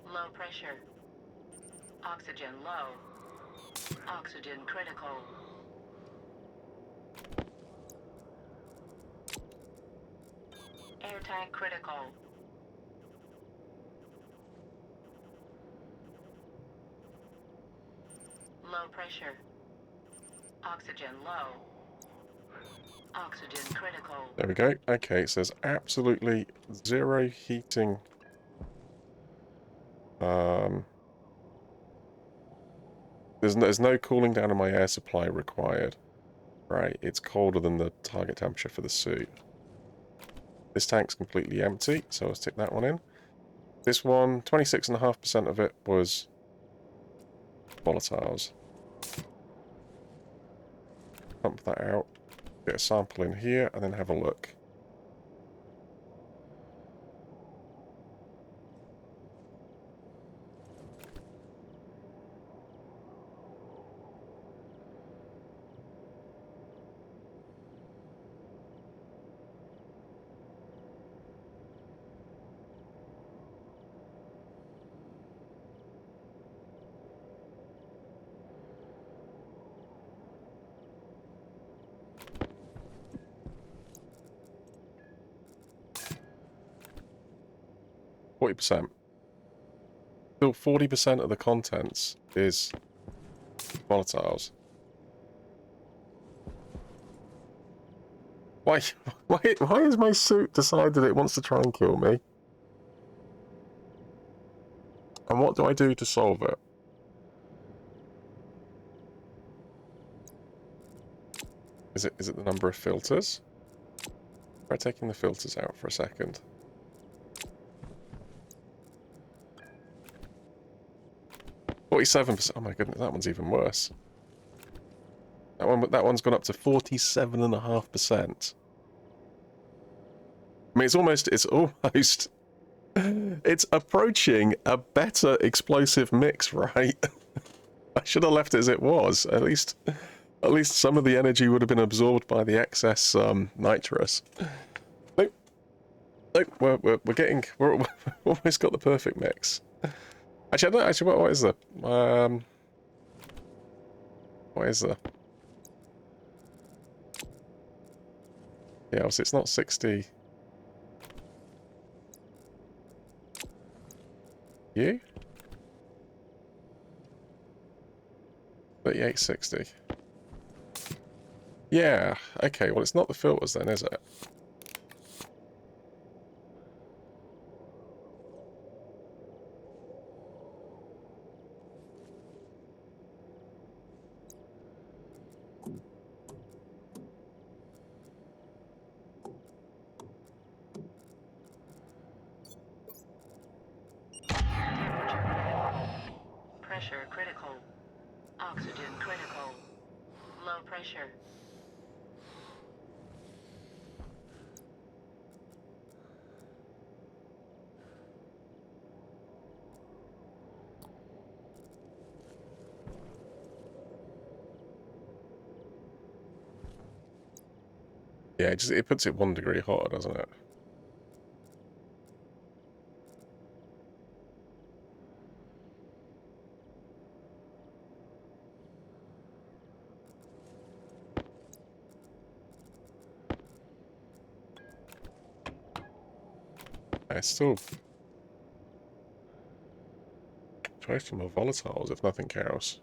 Low pressure. Oxygen low. Oxygen critical. Air tank critical. Low pressure. Oxygen low. Oxygen critical. There we go. Okay, so there's absolutely zero heating. There's no cooling down of my air supply required. Right, it's colder than the target temperature for the suit. This tank's completely empty, so let's stick that one in. This one, 26.5% of it was volatiles. Pump that out, get a sample in here, and then have a look. %. Still 40% of the contents is volatiles. Why has my suit decided it wants to try and kill me? And what do I do to solve it? Is it the number of filters? Try taking the filters out for a second. %. Oh my goodness, that one's even worse. That one's gone up to 47.5%. I mean, it's approaching a better explosive mix, right? I should have left it as it was. At least some of the energy would have been absorbed by the excess nitrous. Nope. We're almost got the perfect mix. Actually, I don't actually. What is the? What is the? Yeah, obviously it's not 60. You? 3860. Yeah. Okay. Well, it's not the filters then, is it? Pressure critical. Oxygen critical. Low pressure. Yeah, it puts it 1 degree hotter, doesn't it? It's still supposed more volatiles, if nothing else.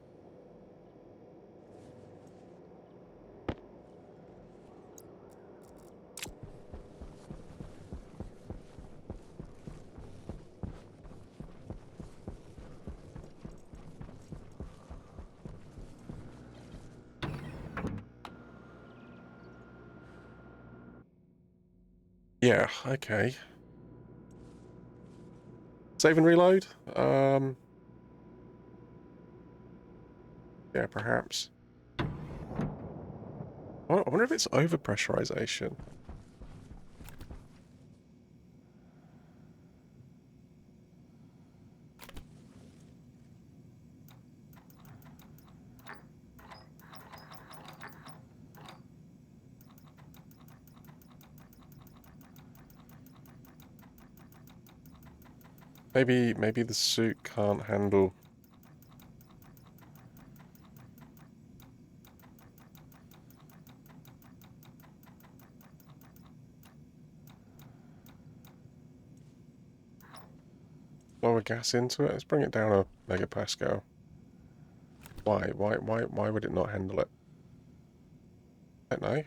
Yeah, okay. Save and reload? Yeah, perhaps. I wonder if it's overpressurization. Maybe the suit can't handle. Lower gas into it. Let's bring it down a megapascal. Why would it not handle it? I don't know.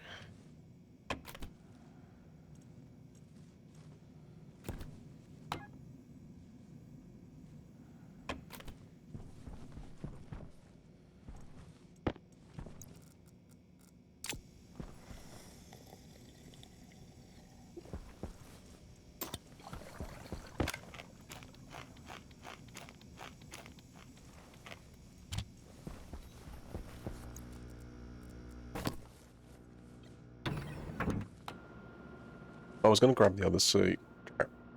I was going to grab the other suit.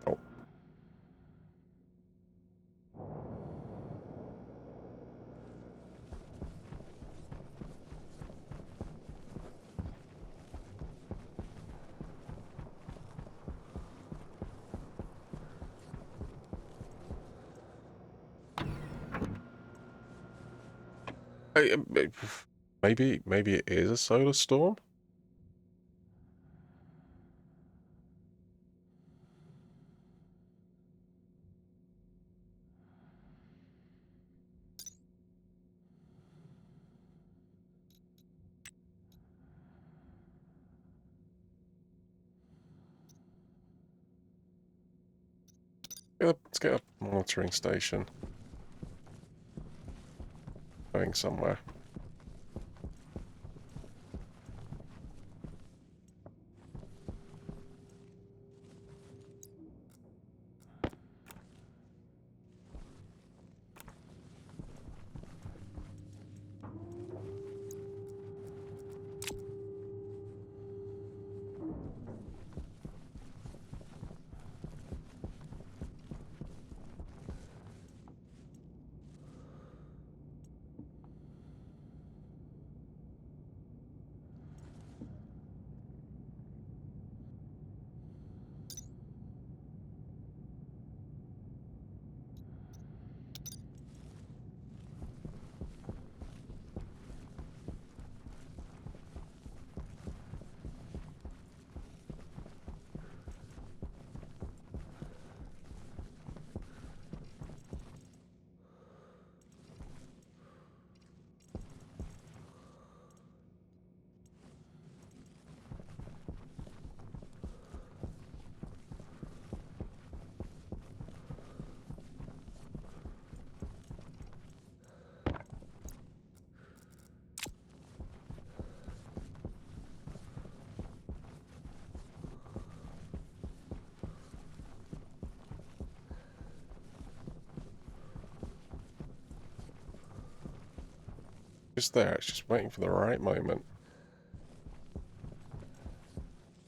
Oh. Maybe it is a solar storm? Let's get a monitoring station going somewhere. Just there, it's just waiting for the right moment.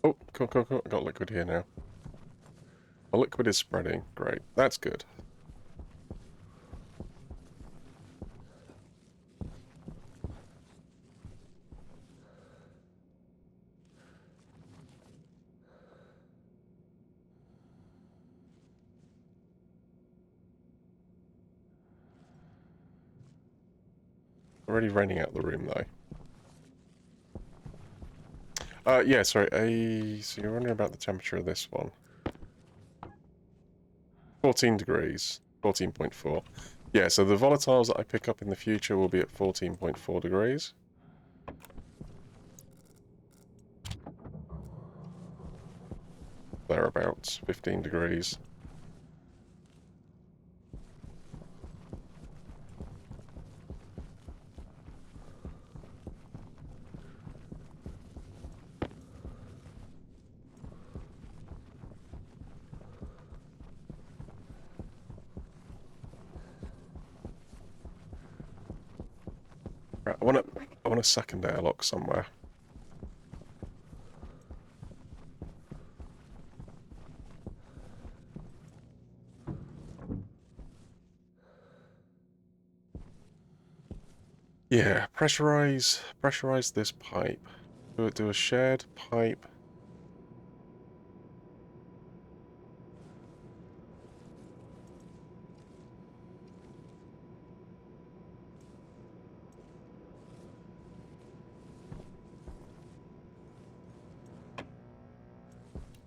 Oh, cool. I got liquid here now. The liquid is spreading. Great. That's good. Already raining out the room though. Yeah, sorry. So you're wondering about the temperature of this one. 14 degrees. 14.4. Yeah, so the volatiles that I pick up in the future will be at 14.4 degrees. Thereabouts. 15 degrees. Right, I want a second airlock somewhere. Yeah, pressurize this pipe. Do a shared pipe.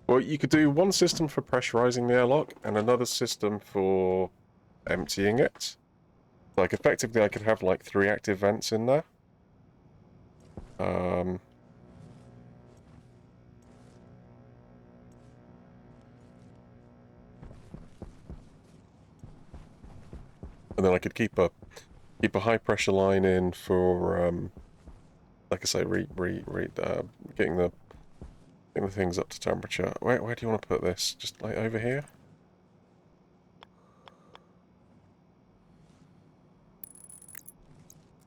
Well, you could do one system for pressurizing the airlock and another system for emptying it. Like, effectively, I could have, like, 3 active vents in there. And then I could keep a high pressure line in for, like I say, getting the things up to temperature. Where do you want to put this? Just like over here?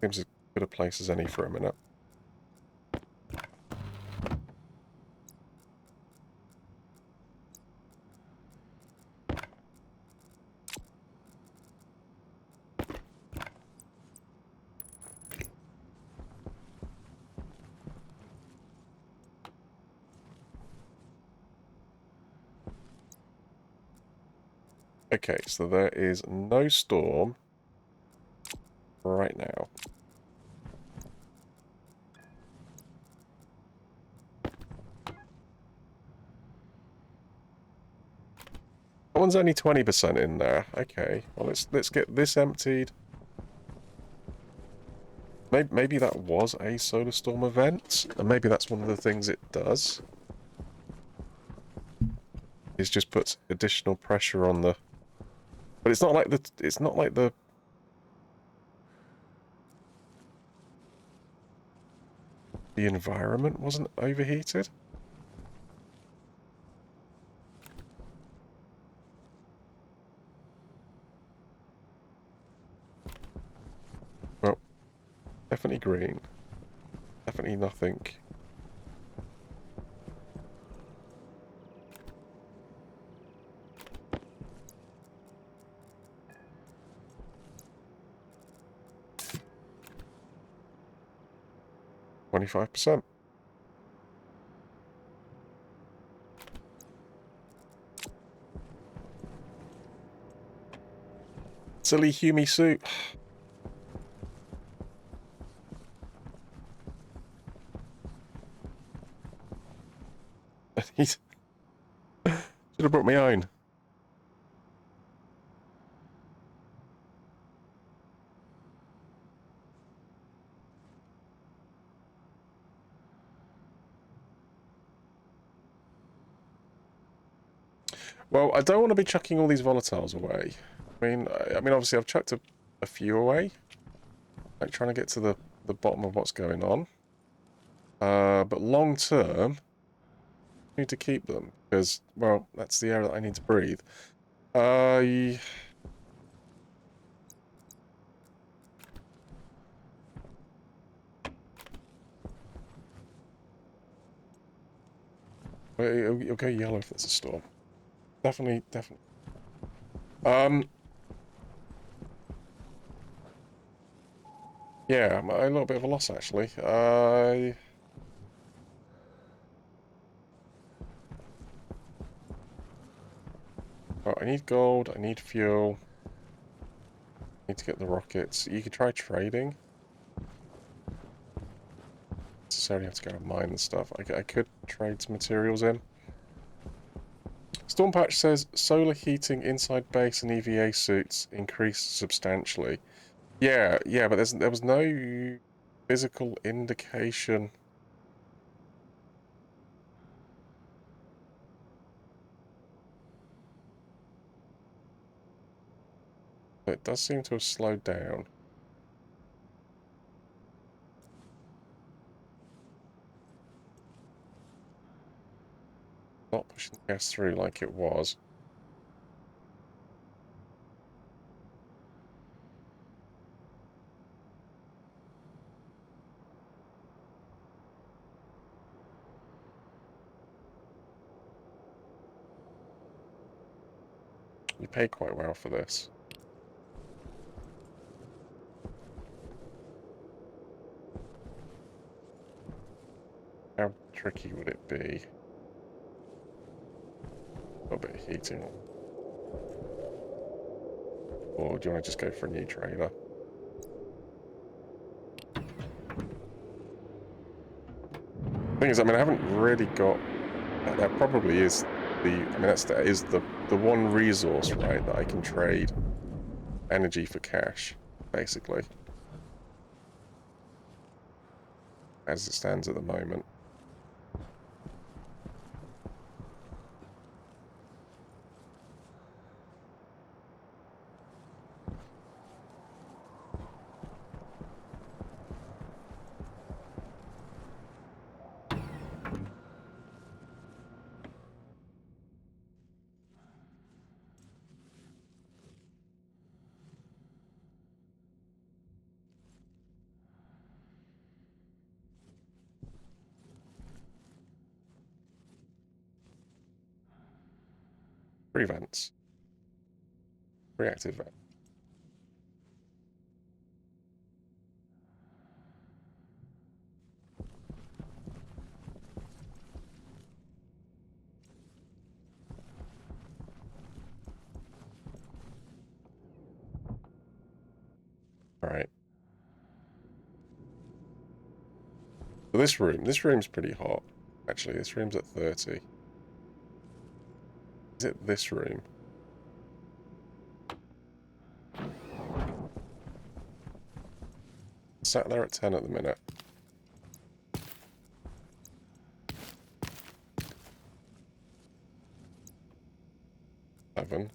Seems as good a place as any for a minute. Okay, so there is no storm right now. That one's only 20% in there. Okay, well let's get this emptied. Maybe that was a solar storm event, and maybe that's one of the things it does. It just puts additional pressure on the. But it's not like the. The environment wasn't overheated. Well, definitely green. Definitely nothing. %. Silly Humi suit. Should have brought my own. Well, I don't want to be chucking all these volatiles away. I mean, obviously I've chucked a few away. Like trying to get to the bottom of what's going on. But long term, I need to keep them because, well, that's the air that I need to breathe. It'll go yellow if it's a storm. Definitely. Yeah, a little bit of a loss actually. Oh, I need gold. I need fuel. I need to get the rockets. You could try trading. necessarily have to go and mine and stuff. I could trade some materials in. Stormpatch says solar heating inside base and EVA suits increased substantially. Yeah, but there was no physical indication. It does seem to have slowed down. Not pushing the gas through like it was. You pay quite well for this. How tricky would it be? A bit of heating. Or do you want to just go for a new trader? Thing is, I mean, I haven't really got... That probably is the... I mean, that is the one resource, right, that I can trade energy for cash, basically. As it stands at the moment. Three vents. Reactive vent. Alright. So this room's pretty hot. Actually, this room's at 30. Is it this room? Sat there at 10 at the minute. 11.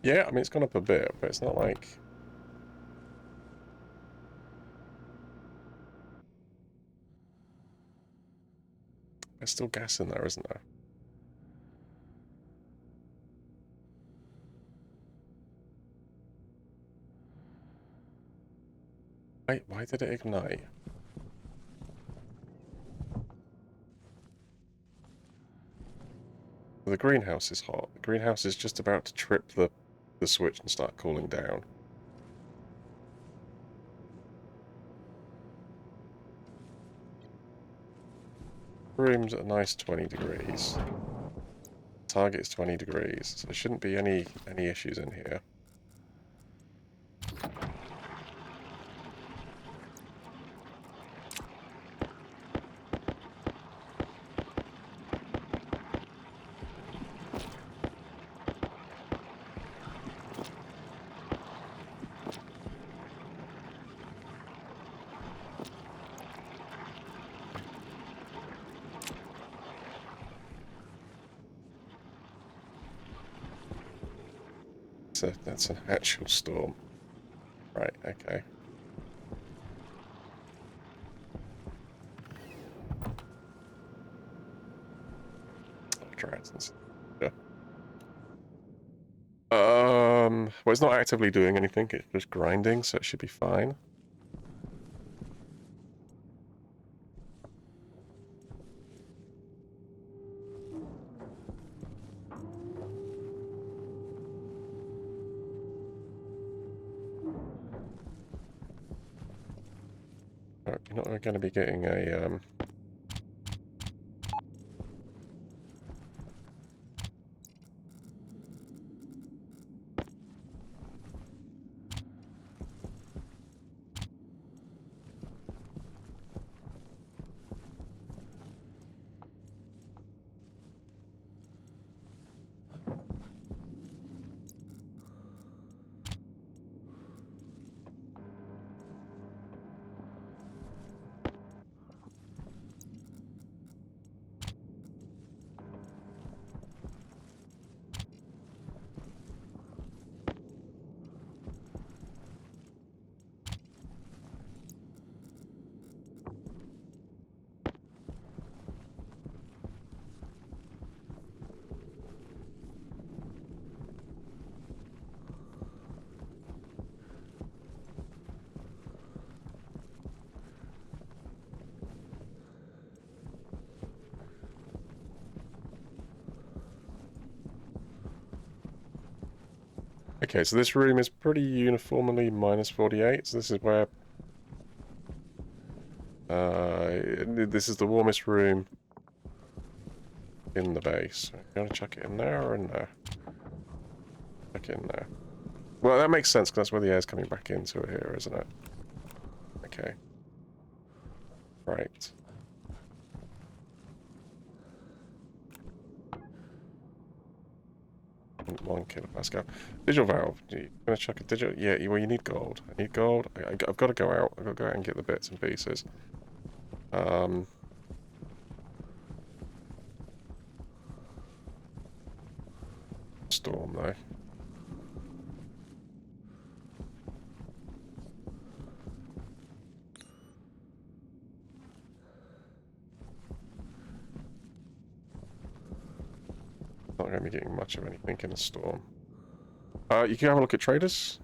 Yeah, I mean, it's gone up a bit, but it's not like... There's still gas in there, isn't there? Wait, why did it ignite? The greenhouse is hot. The greenhouse is just about to trip the switch and start cooling down. Room's a nice 20 degrees. Target is 20 degrees, so there shouldn't be any issues in here. So that's an actual storm. Right, okay. Dragons. Yeah. Well, it's not actively doing anything, it's just grinding, so it should be fine. You're not going to be getting a, Okay, so this room is pretty uniformly minus 48, so this is where... this is the warmest room in the base. You want to chuck it in there or in there? Chuck it in there. Well, that makes sense, because that's where the air's coming back into it here, isn't it? Okay. Right. One kilopascal. Digital valve. You're gonna chuck a digital. Yeah. Well, you need gold. I need gold. I've got to go out. I've got to go out and get the bits and pieces. Storm though. Not going to be getting much of anything in a storm. You can have a look at traders.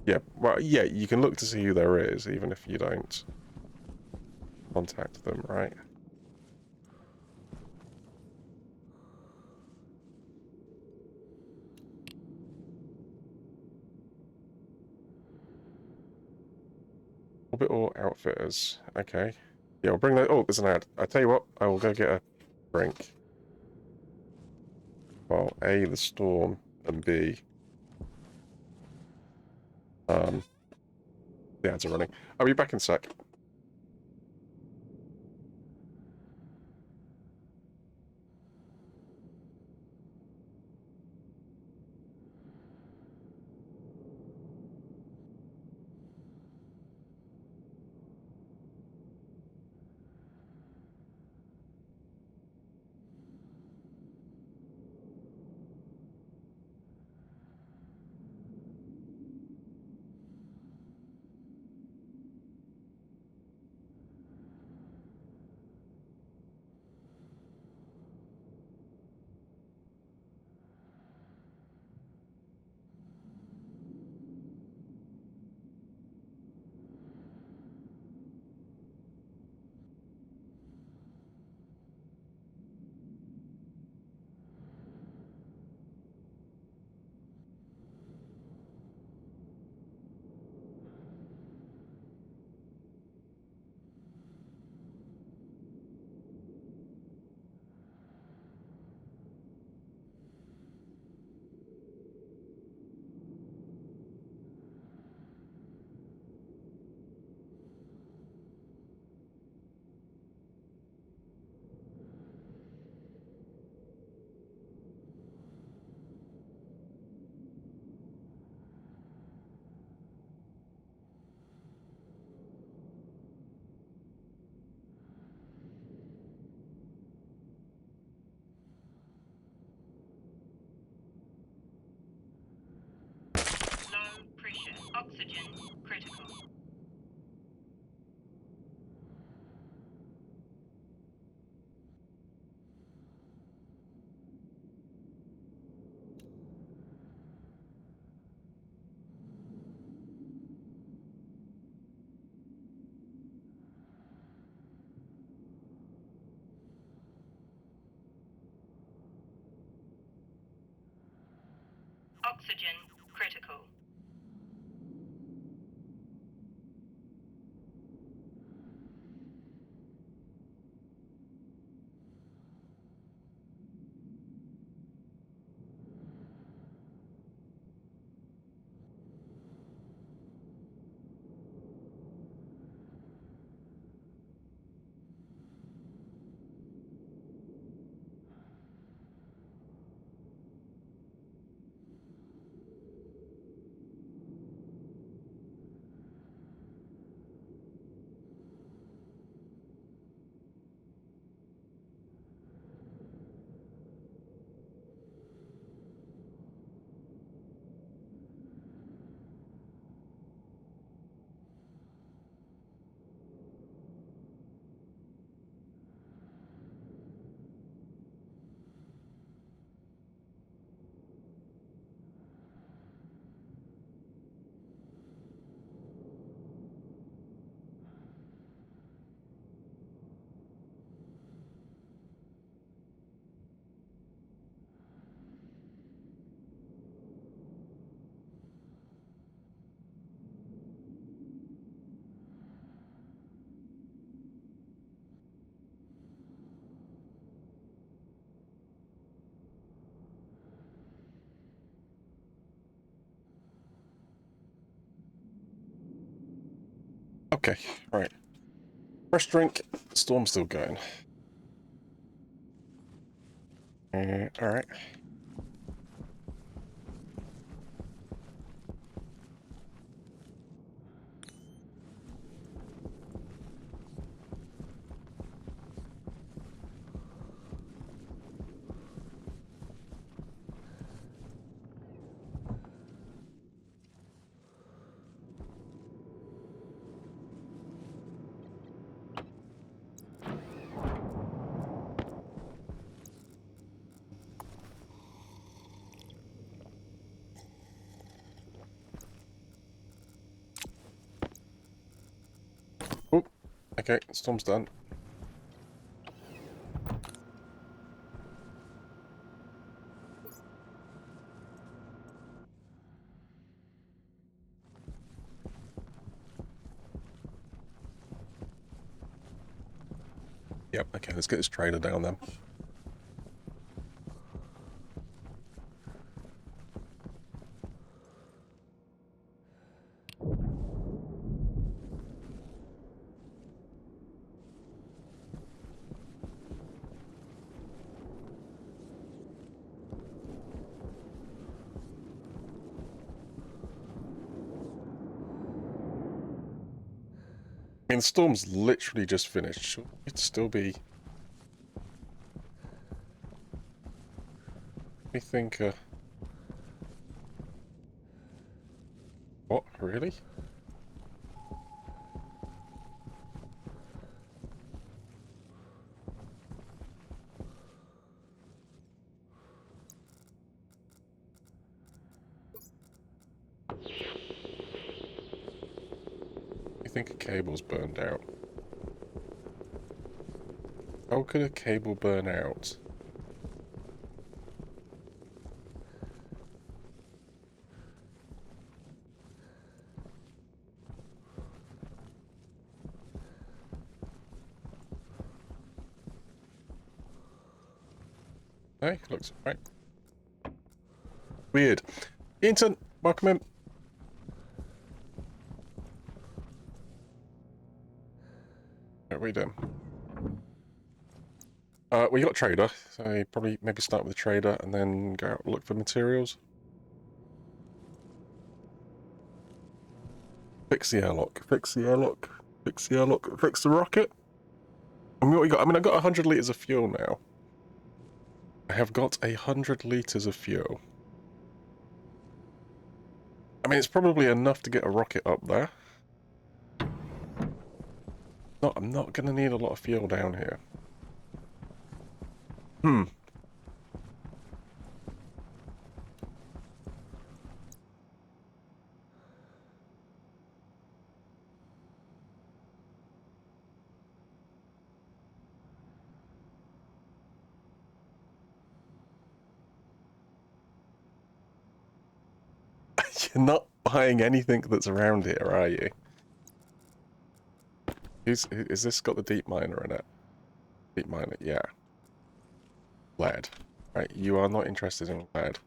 Yeah, well, yeah, you can look to see who there is, even if you don't contact them, right? Orbit or outfitters. Okay. Yeah, we'll bring that. Oh, there's an ad. I tell you what, I will go get a drink. Well, A, the storm, and B, the ads are running. I'll be back in a sec. Oxygen critical. Okay, right. Fresh drink. Storm's still going. Alright. Oh, okay, storm's done. Yep, okay, let's get this trailer down then. I mean, the storm's literally just finished. Should it still be... Let me think, what? Really? I think a cable's burned out. How could a cable burn out? Hey, looks right. Weird. Inton, welcome in. What are we doing? We got trader, so probably maybe start with the trader and then go out and look for materials. Fix the airlock, fix the airlock, fix the airlock, fix the rocket. And what we got? I mean, I've got 100 litres of fuel now. I have got 100 litres of fuel. I mean, it's probably enough to get a rocket up there. No, I'm not going to need a lot of fuel down here. You're not buying anything that's around here, are you? Is this got the deep miner in it? Deep miner, yeah. Lead. Right, you are not interested in lead.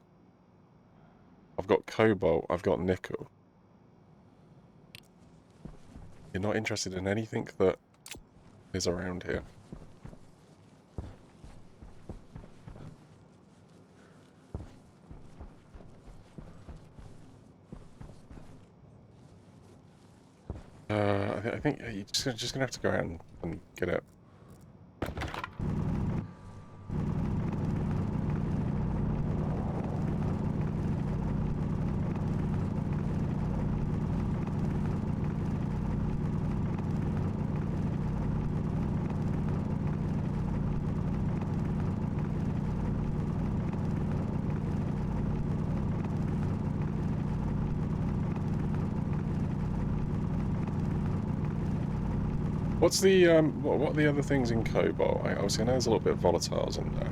I've got cobalt, I've got nickel. You're not interested in anything that is around here. I think you're just gonna have to go out and get it. What's the what are the other things in cobalt? Obviously I know there's a little bit of volatiles in there.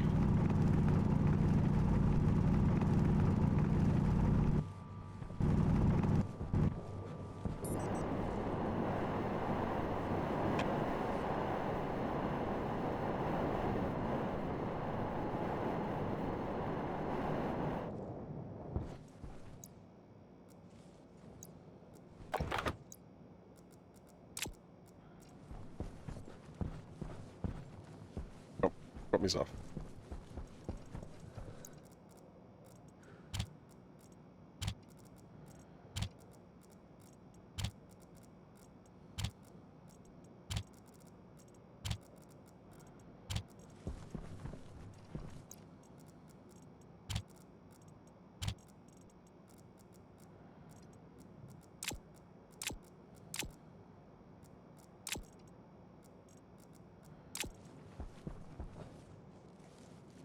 Oh, got me off.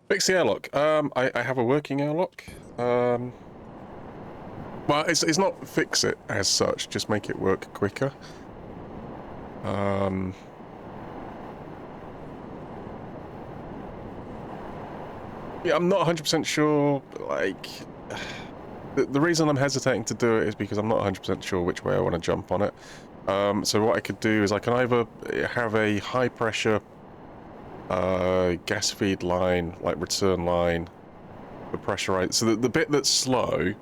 Fix the airlock. I have a working airlock. Well, it's not fix it as such, just make it work quicker. Yeah, I'm not 100% sure, like... The reason I'm hesitating to do it is because I'm not 100% sure which way I want to jump on it. So what I could do is I can either have a high pressure gas feed line, like return line, for pressurize. So the bit that's slow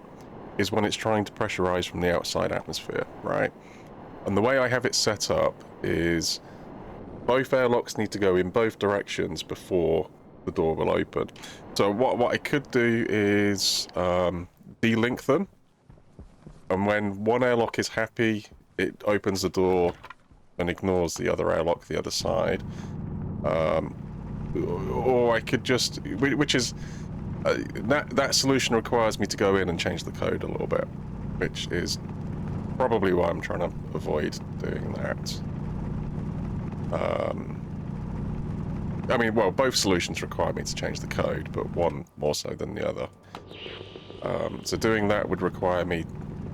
is when it's trying to pressurize from the outside atmosphere, right? And the way I have it set up is both airlocks need to go in both directions before the door will open. So what I could do is de-link them, and when one airlock is happy, it opens the door and ignores the other airlock the other side. Or I could just, which is that solution requires me to go in and change the code a little bit, which is probably why I'm trying to avoid doing that. I mean, well, both solutions require me to change the code, but one more so than the other. So doing that would require me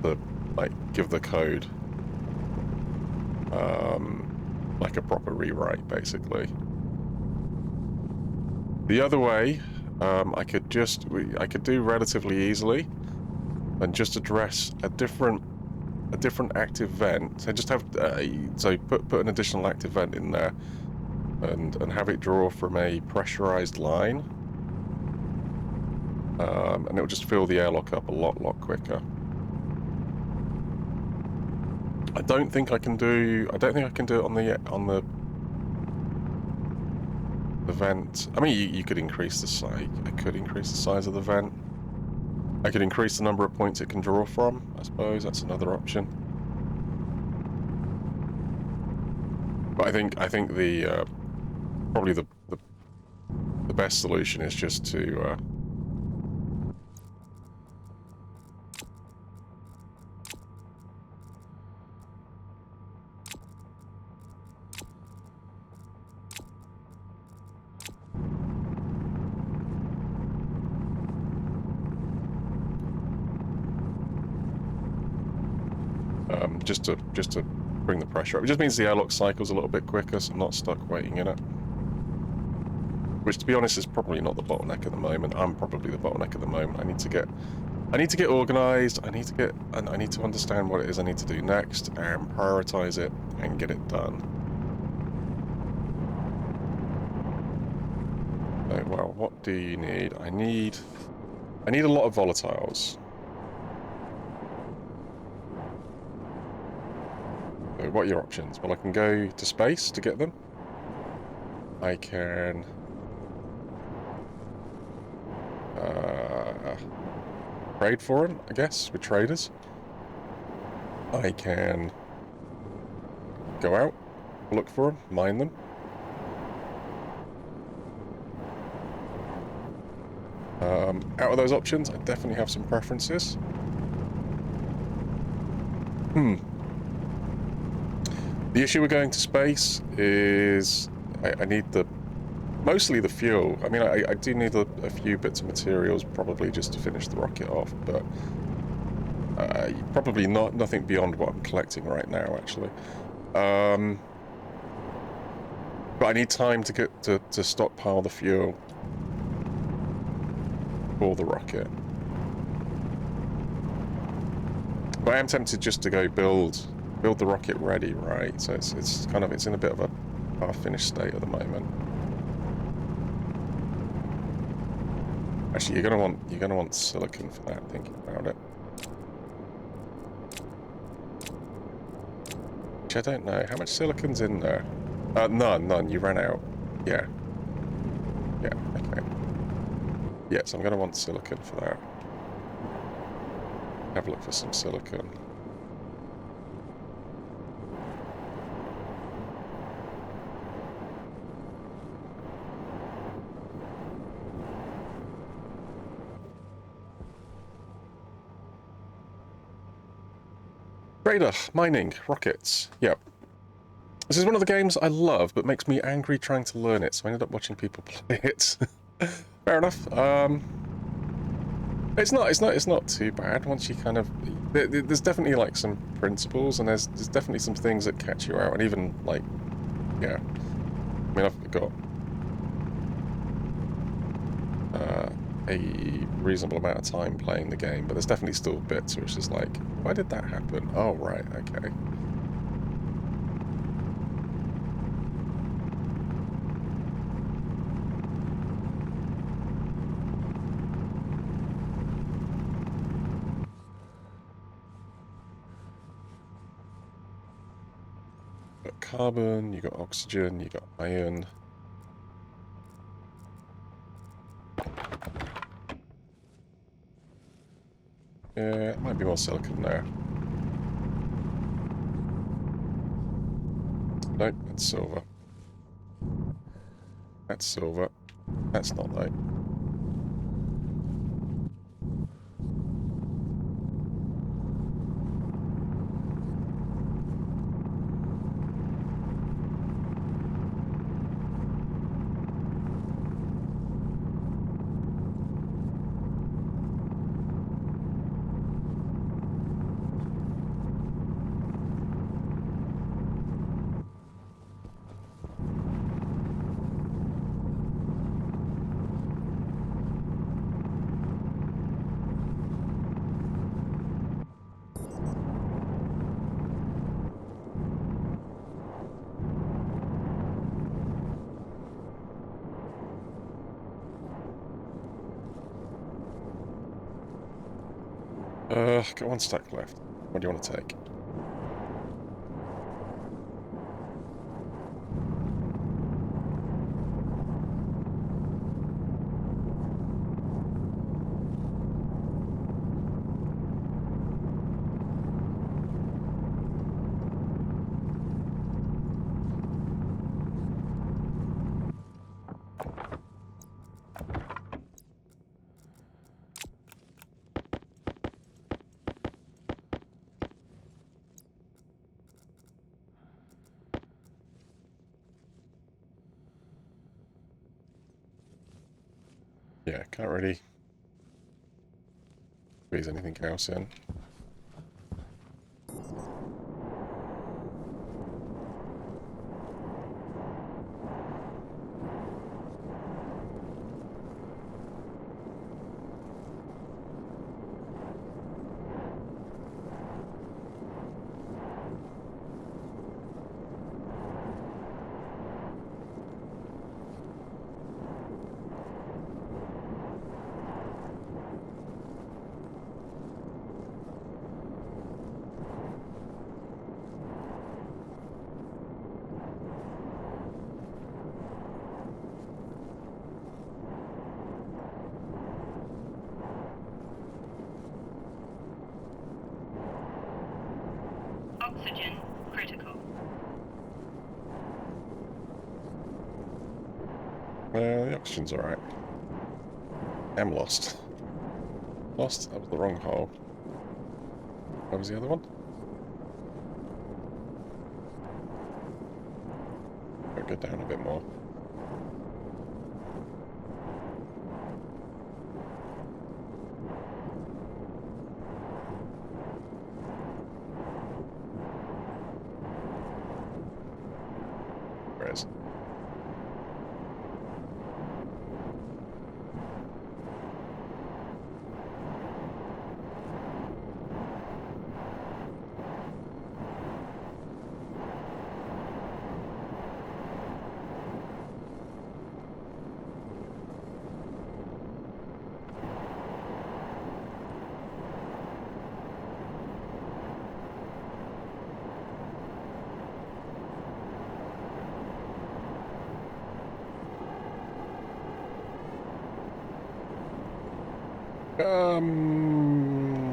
to, like, give the code like a proper rewrite, basically. The other way, I could do relatively easily and just address a different active vent. So just have so put an additional active vent in there, and have it draw from a pressurized line, and it will just fill the airlock up a lot quicker. I don't think I can do it on the vent. I mean, you could increase the size. I could increase the size of the vent. I could increase the number of points it can draw from. I suppose that's another option. But I think the probably the best solution is just to just to bring the pressure up. It just means the airlock cycles a little bit quicker, so I'm not stuck waiting in it. Which, to be honest, is probably not the bottleneck at the moment. I'm probably the bottleneck at the moment. I need to get I need to get organized. I need to understand what it is I need to do next and prioritize it and get it done. So, well, what do you need? I need a lot of volatiles. So what are your options? Well, I can go to space to get them. I can trade for them, I guess, with traders. I can go out, look for them, mine them. Out of those options, I definitely have some preferences. The issue with going to space is I need mostly the fuel. I mean, I do need a few bits of materials, probably just to finish the rocket off, but probably nothing beyond what I'm collecting right now, actually. But I need time to get to stockpile the fuel for the rocket. But I am tempted just to go build the rocket ready, right? So it's in a bit of a half-finished state at the moment. Actually, you're gonna want silicon for that. Thinking about it, which I don't know how much silicon's in there. None. You ran out. Yeah. Okay. Yeah, so I'm gonna want silicon for that. Have a look for some silicon. Trader, mining, rockets. Yep. This is one of the games I love, but makes me angry trying to learn it, so I ended up watching people play it. Fair enough. It's not too bad once you kind of... There's definitely, like, some principles, and there's definitely some things that catch you out, and even, like, yeah. I mean, I've got a reasonable amount of time playing the game, but there's definitely still bits where it's just like, why did that happen? Oh, right, okay. You got carbon, you got oxygen, you got iron. Yeah, it might be more silicon there. Nope, that's silver. That's silver. That's not though. Got one stack left. What do you want to take? Yeah, can't really squeeze anything else in. Oxygen critical. The oxygen's alright. I'm lost. Lost? That was the wrong hole. Where was the other one? I'll go down a bit more. There it is.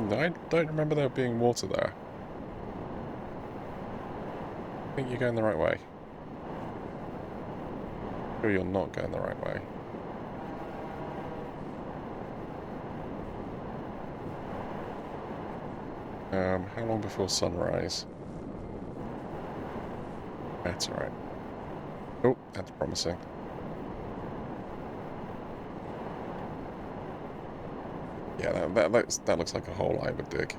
I don't remember there being water there. I think you're going the right way. Or you're not going the right way. How long before sunrise? That's alright. Oh, that's promising. Yeah, that looks like a hole I would dig.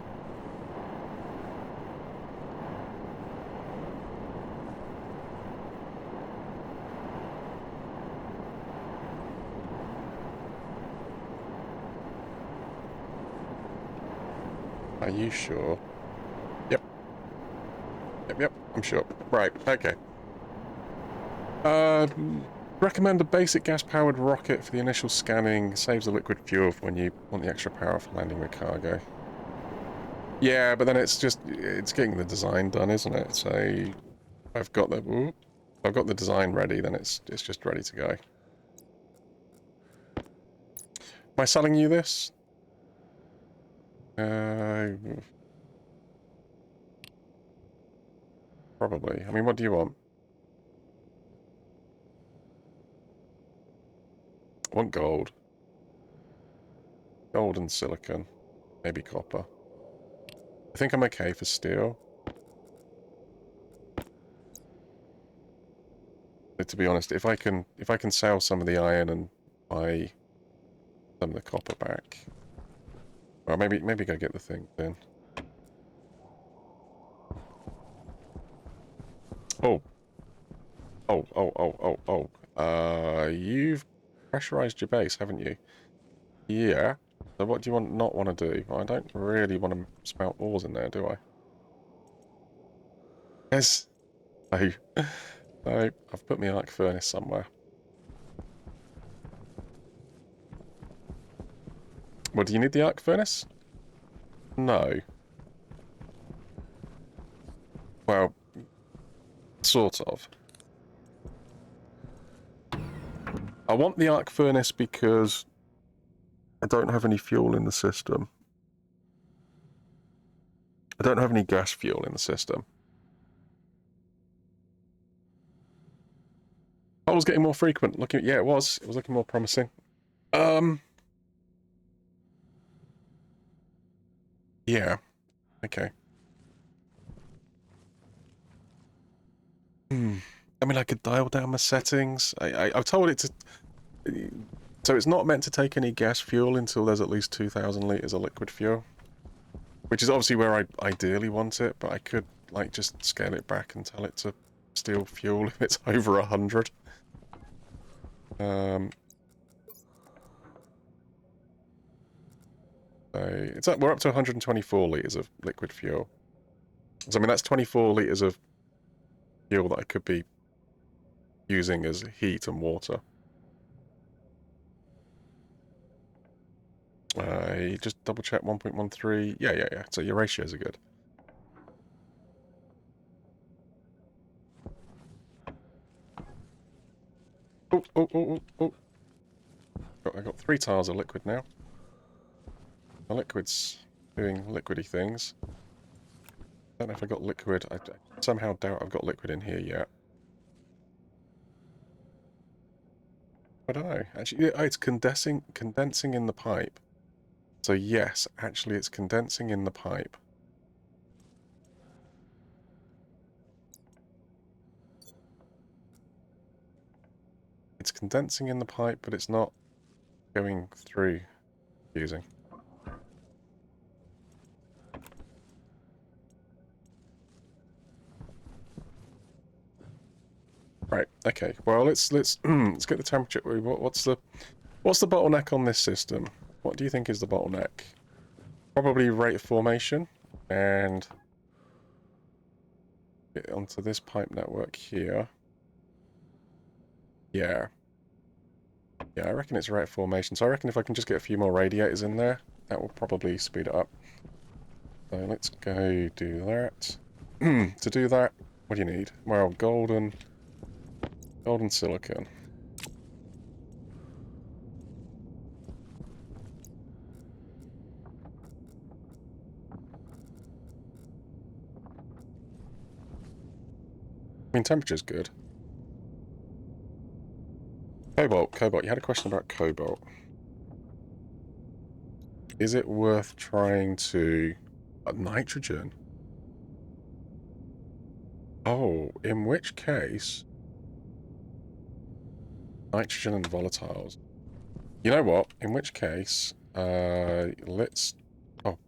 Are you sure? Yep. Yep, I'm sure. Right, okay. Recommend a basic gas-powered rocket for the initial scanning. Saves the liquid fuel for when you want the extra power for landing with cargo. Yeah, but then it's getting the design done, isn't it? So I've got the design ready, then it's just ready to go. Am I selling you this? Probably. I mean, what do you want? I want gold. Gold and silicon. Maybe copper. I think I'm okay for steel. But to be honest, if I can sell some of the iron and buy some of the copper back. Well, maybe go get the thing then. Oh. You've pressurized your base, haven't you? Yeah. So what do you not want to do? Well, I don't really want to smelt ores in there, do I? Yes. No. No, I've put my arc furnace somewhere. Well, do you need the arc furnace? No. Well, sort of. I want the arc furnace because I don't have any fuel in the system. I don't have any gas fuel in the system. I was getting more frequent. Looking, yeah, it was looking more promising. Yeah. Okay. I mean, I could dial down my settings. I've told it to. So it's not meant to take any gas fuel until there's at least 2,000 litres of liquid fuel. Which is obviously where I ideally want it, but I could, like, just scale it back and tell it to steal fuel if it's over 100. So we're up to 124 litres of liquid fuel. So, I mean, that's 24 litres of fuel that I could be using as heat and water. You just double check 1.13. Yeah. So your ratios are good. Oh. I got 3 tiles of liquid now. The liquid's doing liquidy things. don't know if I got liquid. I somehow doubt I've got liquid in here yet. I don't know. Actually, yeah, it's condensing in the pipe. So yes, actually it's condensing in the pipe. It's condensing in the pipe, but it's not going through fusing. Right. Okay. Well, let's let's get the temperature. What's the bottleneck on this system? What do you think is the bottleneck? Probably rate of formation, and get onto this pipe network here. Yeah. Yeah, I reckon it's rate of formation. So I reckon if I can just get a few more radiators in there, that will probably speed it up. So let's go do that. To do that, what do you need? Well, gold and silicon. I mean, temperature's good. Cobalt. You had a question about cobalt. Is it worth trying to... nitrogen? Oh, in which case... nitrogen and volatiles. You know what? In which case, let's... Oh,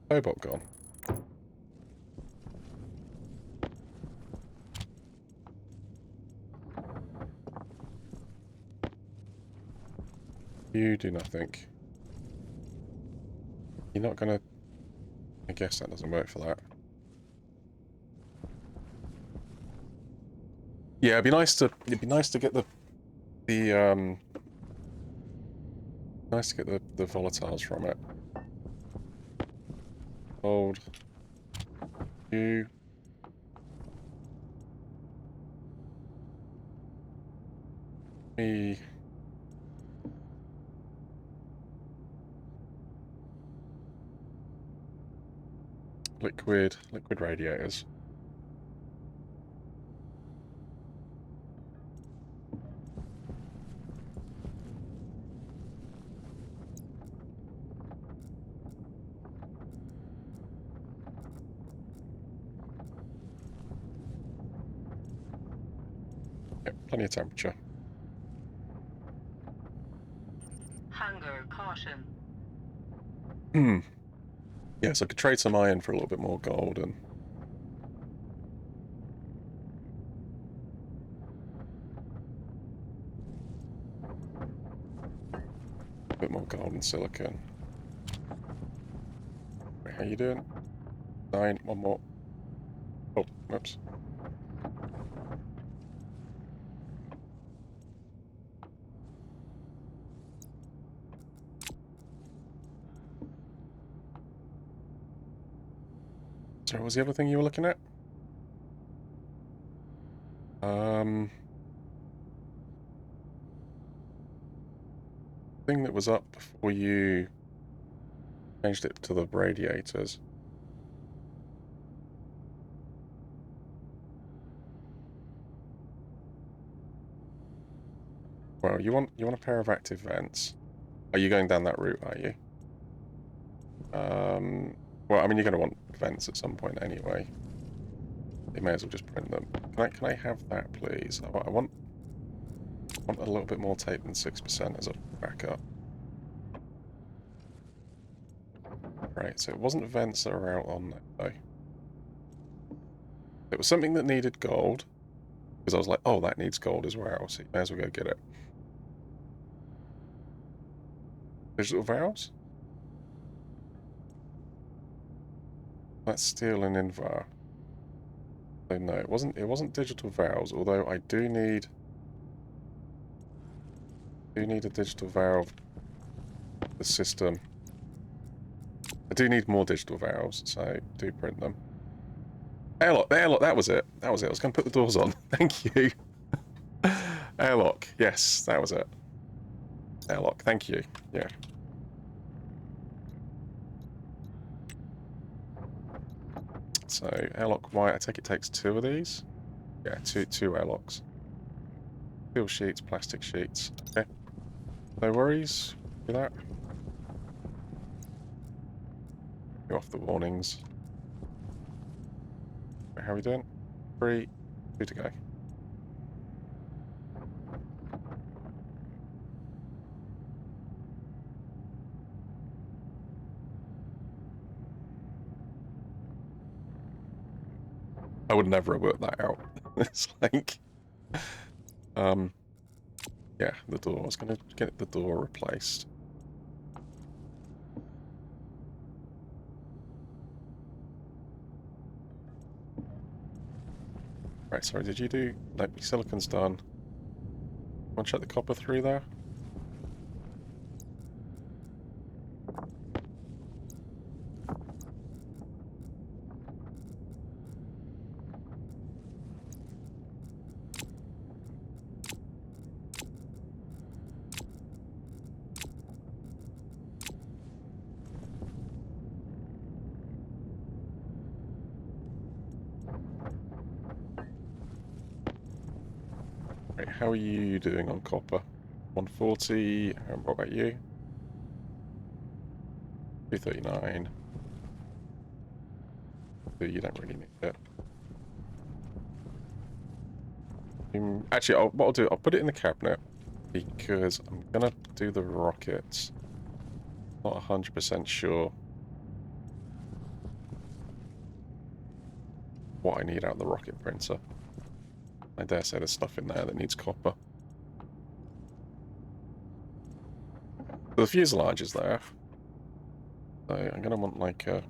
cobalt gone. You do nothing. You're not gonna... I guess that doesn't work for that. Yeah, it'd be nice to get the nice to get the volatiles from it. Gold. You. Me. Liquid radiators. Yep, plenty of temperature. Hunger caution. Yeah, so I could trade some iron for a little bit more gold and... a bit more gold and silicon. Wait, how you doing? 9, one more. Oh, whoops. Sorry, what was the other thing you were looking at? Thing that was up before you changed it to the radiators. Well, you want a pair of active vents. Are you going down that route, are you? Well, I mean, you're going to want vents at some point anyway. You may as well just print them. Can I have that, please? I want a little bit more tape than 6% as a backup. Right, so it wasn't vents that are out on that, though. It was something that needed gold, because I was like, oh, that needs gold as well, so you may as well go get it. Digital valves? That's steel and invar. So no, it wasn't digital valves, although I do need a digital valve for the system. I do need more digital valves, so do print them. Airlock, that was it. That was it. I was going to put the doors on. Thank you. Airlock, yes, that was it. Airlock, thank you. Yeah. So airlock white, I take it takes 2 of these. Yeah, two airlocks. Steel sheets, plastic sheets. Okay. No worries. Do that. Go off the warnings. How are we doing? 3, 2 to go. I would never have worked that out. It's like, yeah, the door. I was going to get the door replaced. Right, sorry, did you do... Nope, silicon's done. Want to check the copper through there? Right, how are you doing on copper? 140, and what about you? 239. So you don't really need it. Actually, what I'll do, I'll put it in the cabinet, because I'm gonna do the rockets. Not 100% sure what I need out of the rocket printer. I dare say there's stuff in there that needs copper. The fuselage is there. So I'm gonna want like a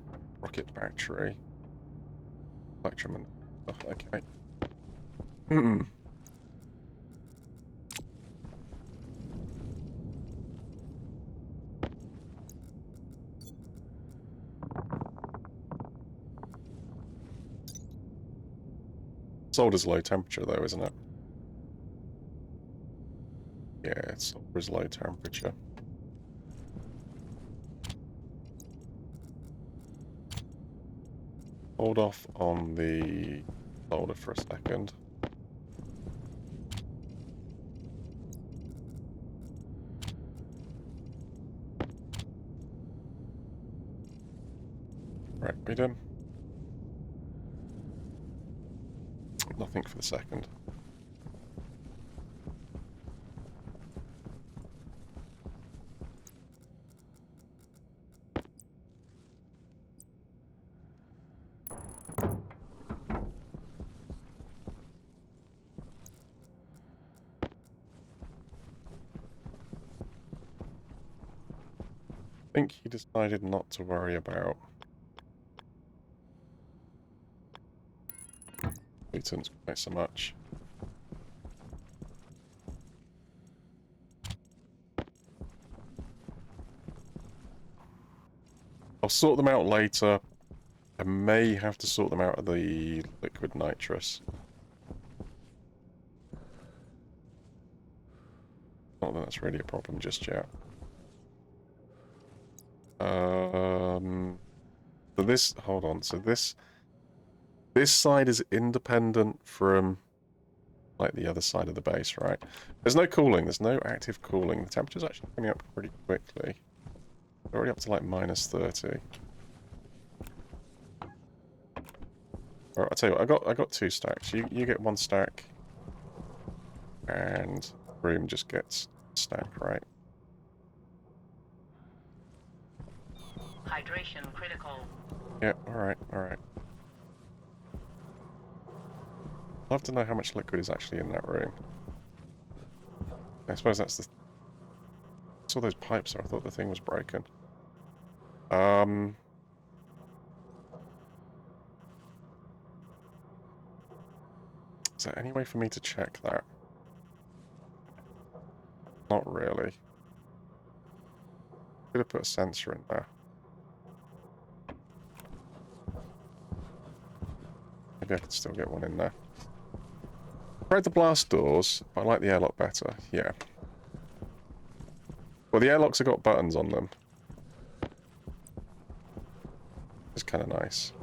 rocket battery. Electrum and stuff, okay. Solder's low temperature though, isn't it? Yeah, solder's low temperature. Hold off on the solder for a second. Right, we done? Nothing for the second. I think he decided not to worry about Newton's quite so much. I'll sort them out later. I may have to sort them out of the liquid nitrous. Not that that's really a problem just yet. So this, hold on, so this side is independent from like the other side of the base, right? There's no cooling, there's no active cooling. The temperature's actually coming up pretty quickly. We're already up to like -30. Alright, I'll tell you what, I got 2 stacks. You get 1 stack, and room just gets a stack, right? Hydration critical. Yeah, alright, alright. I'd love to know how much liquid is actually in that room. I suppose that's the... I saw those pipes there, I thought the thing was broken. Is there any way for me to check that? Not really. Could have put a sensor in there. Maybe I could still get one in there. Tried the blast doors, but I like the airlock better. Yeah. Well, the airlocks have got buttons on them. It's kind of nice.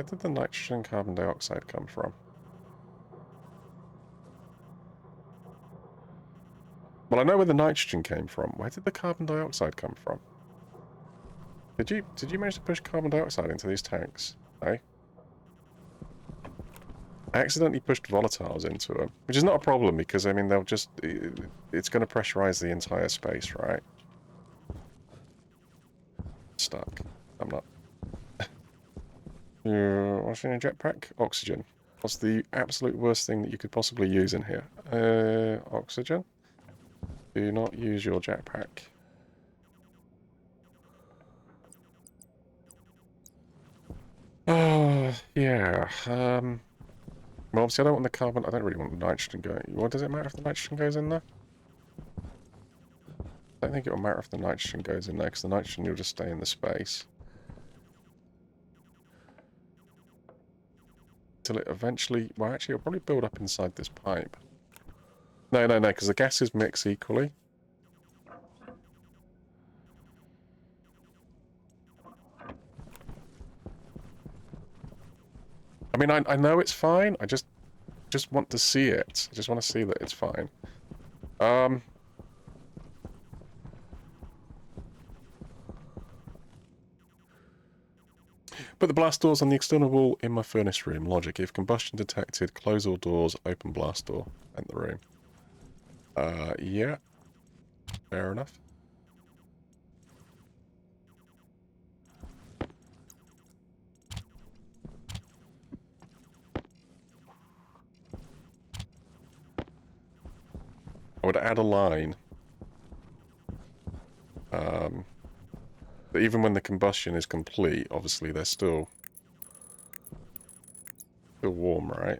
Where did the nitrogen and carbon dioxide come from? Well, I know where the nitrogen came from. Where did the carbon dioxide come from? Did you manage to push carbon dioxide into these tanks? No? I accidentally pushed volatiles into them, which is not a problem because, I mean, they'll just... It's going to pressurize the entire space, right? Stuck. I'm not. What's in a jetpack? Oxygen. What's the absolute worst thing that you could possibly use in here? Oxygen? Do not use your jetpack. Oh, yeah. Well, obviously I don't want the carbon... I don't really want the nitrogen going... What does it matter if the nitrogen goes in there? I don't think it'll matter if the nitrogen goes in there, because the nitrogen will just stay in the space. Till it eventually... Well, actually, it'll probably build up inside this pipe. No, because the gases mix equally. I mean, I know it's fine. I just want to see it. I just want to see that it's fine. Put the blast doors on the external wall in my furnace room. Logic. If combustion detected, close all doors, open blast door. Enter the room. Yeah. Fair enough. I would add a line. But even when the combustion is complete, obviously they're still warm, right?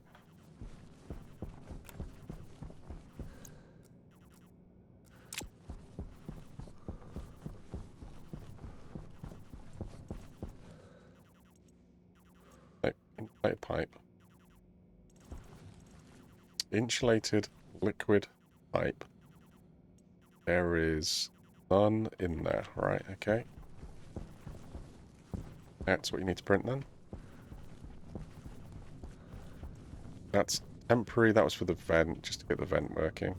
Insulated pipe. Insulated liquid pipe. There is none in there, right? Okay. That's what you need to print then. That's temporary. That was for the vent, just to get the vent working.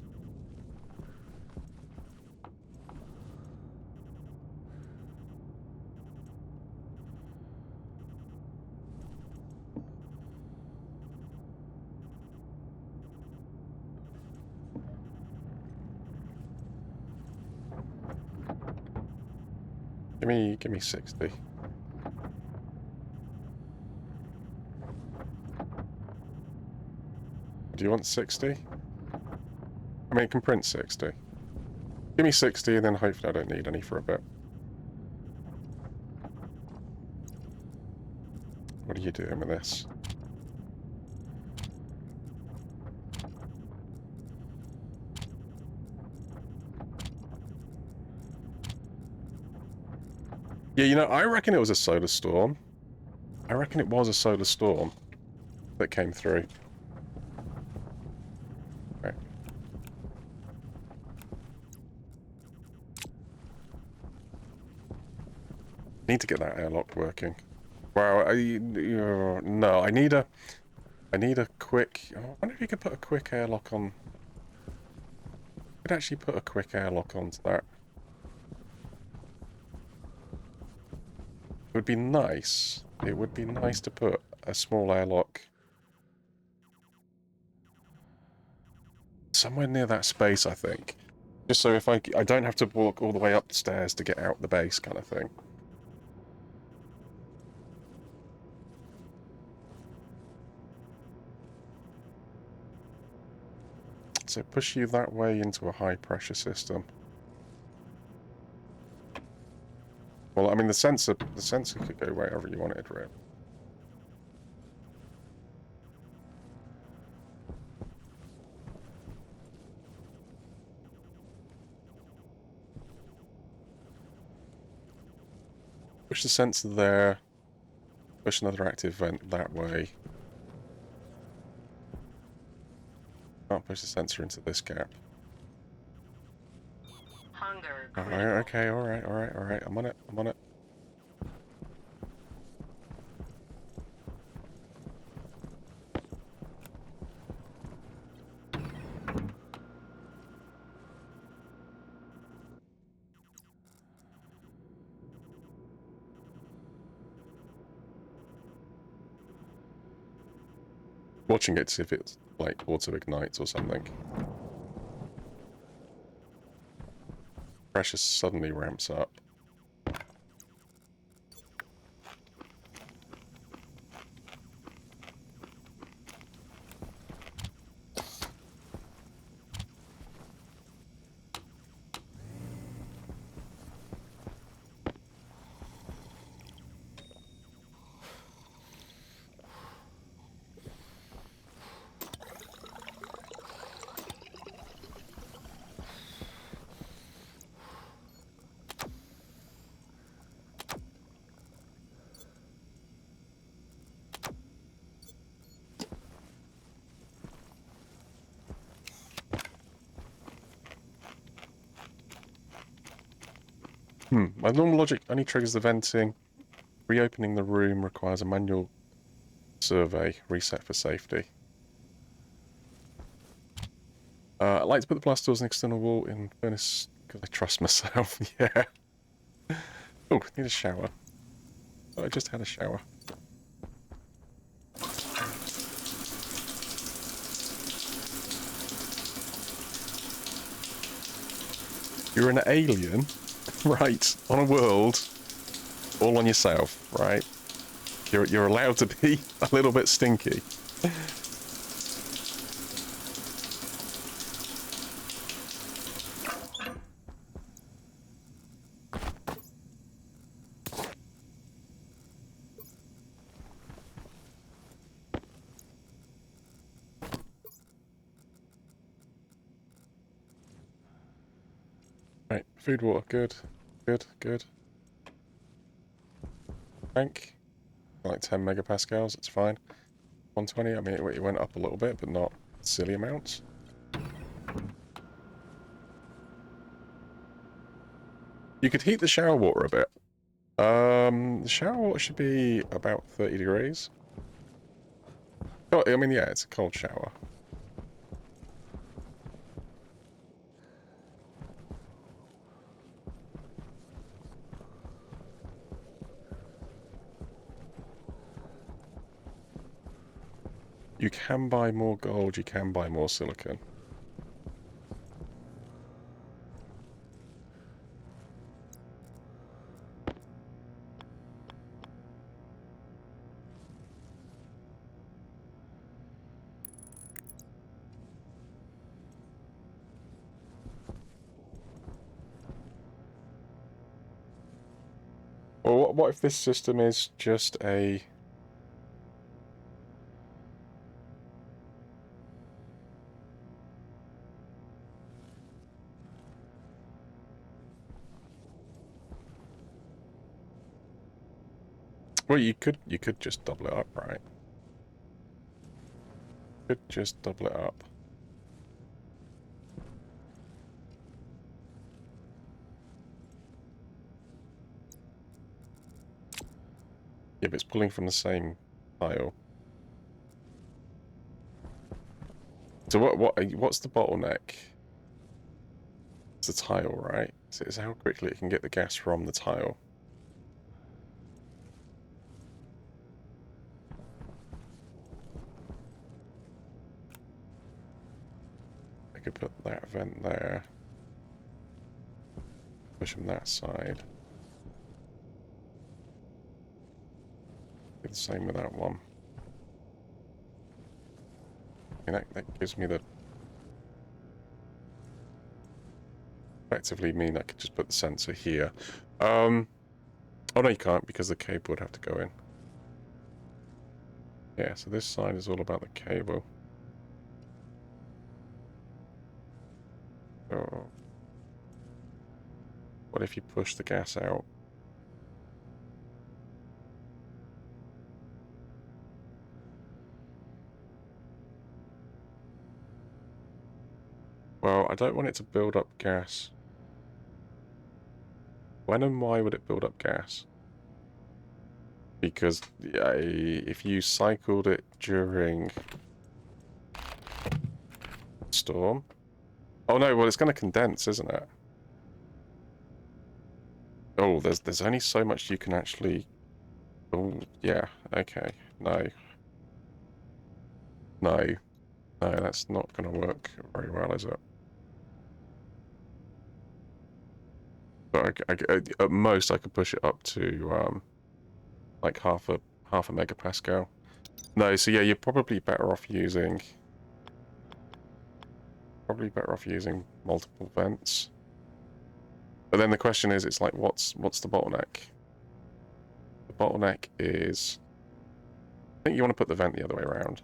Give me 60. Do you want 60? I mean, it can print 60. Give me 60 and then hopefully I don't need any for a bit. What are you doing with this? Yeah, you know, I reckon it was a solar storm. I reckon it was a solar storm that came through. Okay. Need to get that airlock working. Wow, no, I need a quick... I wonder if you could put a quick airlock on... I could actually put a quick airlock onto that. It would be nice. It would be nice to put a small airlock somewhere near that space, I think. Just so if I don't have to walk all the way up the stairs to get out the base kind of thing. So push you that way into a high pressure system. Well, I mean, the sensor could go wherever you want it, really. Push the sensor there. Push another active vent that way. Can't push the sensor into this gap. Hunger. Alright, okay, alright. I'm on it. Watching it to see if it's like auto ignites or something. Pressure suddenly ramps up. My normal logic only triggers the venting. Reopening the room requires a manual survey, reset for safety. I like to put the blast doors in the external wall in furnace because I trust myself. Yeah. Oh, need a shower. Oh, I just had a shower. You're an alien, right? On a world, all on yourself, right? You're allowed to be a little bit stinky. Right, food, water, good, good, good. Tank, like 10 megapascals, it's fine. 120, I mean, it went up a little bit, but not silly amounts. You could heat the shower water a bit. The shower water should be about 30 degrees. Oh, I mean, yeah, it's a cold shower. You can buy more gold, you can buy more silicon. Well, what if this system is just a... Well, you could just double it up, right? Could just double it up. Yeah, but it's pulling from the same tile. So what's the bottleneck? It's the tile, right? So it's how quickly it can get the gas from the tile. I could put that vent there. Push from that side. Do the same with that one. I mean, that gives me the... Effectively mean I could just put the sensor here. Oh no, you can't, because the cable would have to go in. Yeah, so this side is all about the cable. So, what if you push the gas out? Well, I don't want it to build up gas. When and why would it build up gas? Because if you cycled it during storm... Oh no, well it's going to condense, isn't it? Oh, there's only so much you can actually... Oh, yeah, okay, no. No. No, that's not going to work very well, is it? But at most, I could push it up to like half a megapascal. No, so yeah, you're probably better off using multiple vents. But then the question is, it's like, what's the bottleneck? The bottleneck is, I think you want to put the vent the other way around.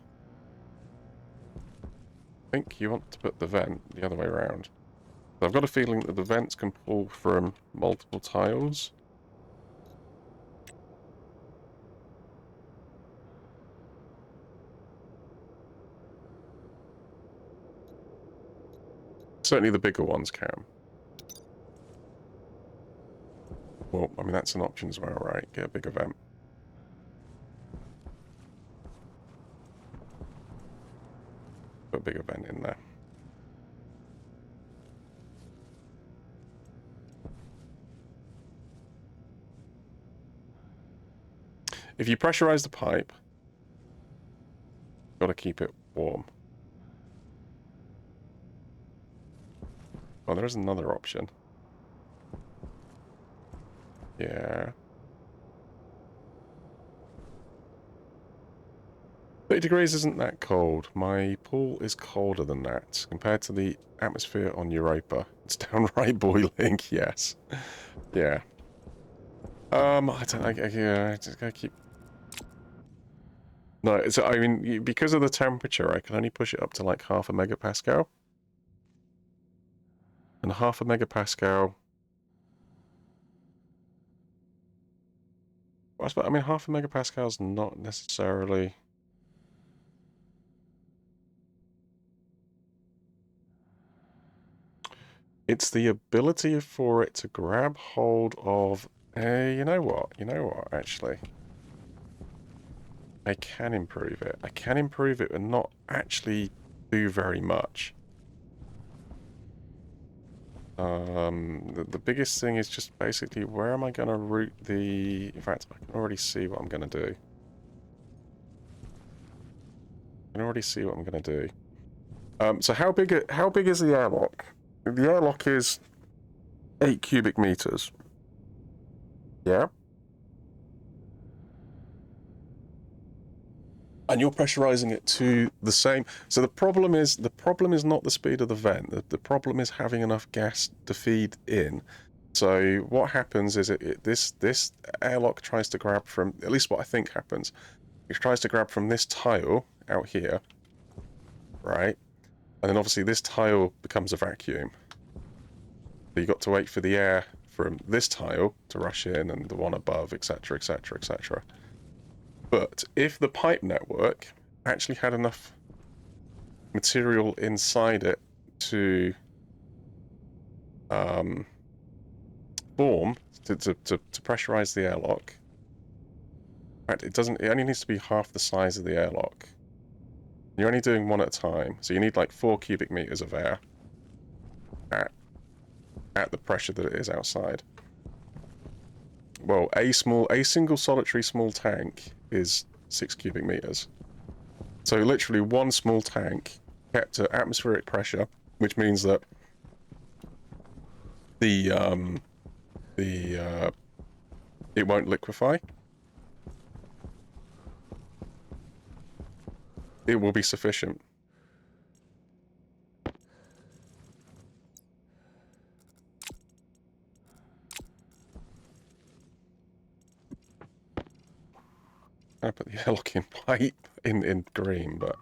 I think you want to put the vent the other way around. So I've got a feeling that the vents can pull from multiple tiles. Certainly the bigger ones can. Well, I mean, that's an option as well, right? Get a bigger vent. Put a bigger vent in there. If you pressurize the pipe, you've got to keep it warm. Oh, there is another option. Yeah. 30 degrees isn't that cold. My pool is colder than that. Compared to the atmosphere on Europa, it's downright boiling, yes. Yeah. I don't, yeah, I just gotta keep... No, so, I mean, because of the temperature, I can only push it up to like half a megapascal. And half a megapascal... I mean, half a megapascal is not necessarily... It's the ability for it to grab hold of... you know what, actually. I can improve it. I can improve it and not actually do very much. The biggest thing is just basically where am I going to route the... In fact, I can already see what I'm going to do. I can already see what I'm going to do. So how big is the airlock? The airlock is 8 cubic meters. Yeah? And you're pressurizing it to the same. So the problem is not the speed of the vent. The problem is having enough gas to feed in. So what happens is this airlock tries to grab from, at least what I think happens, it tries to grab from this tile out here, right? And then obviously this tile becomes a vacuum. So you've got to wait for the air from this tile to rush in and the one above, etc., etc., etc. But if the pipe network actually had enough material inside it to form, to pressurize the airlock, it only needs to be half the size of the airlock. You're only doing one at a time, so you need like 4 cubic meters of air at the pressure that it is outside. Well, a single solitary small tank is 6 cubic meters. So literally one small tank kept at atmospheric pressure, which means that it won't liquefy. It will be sufficient. I put the airlock in white, in green, but...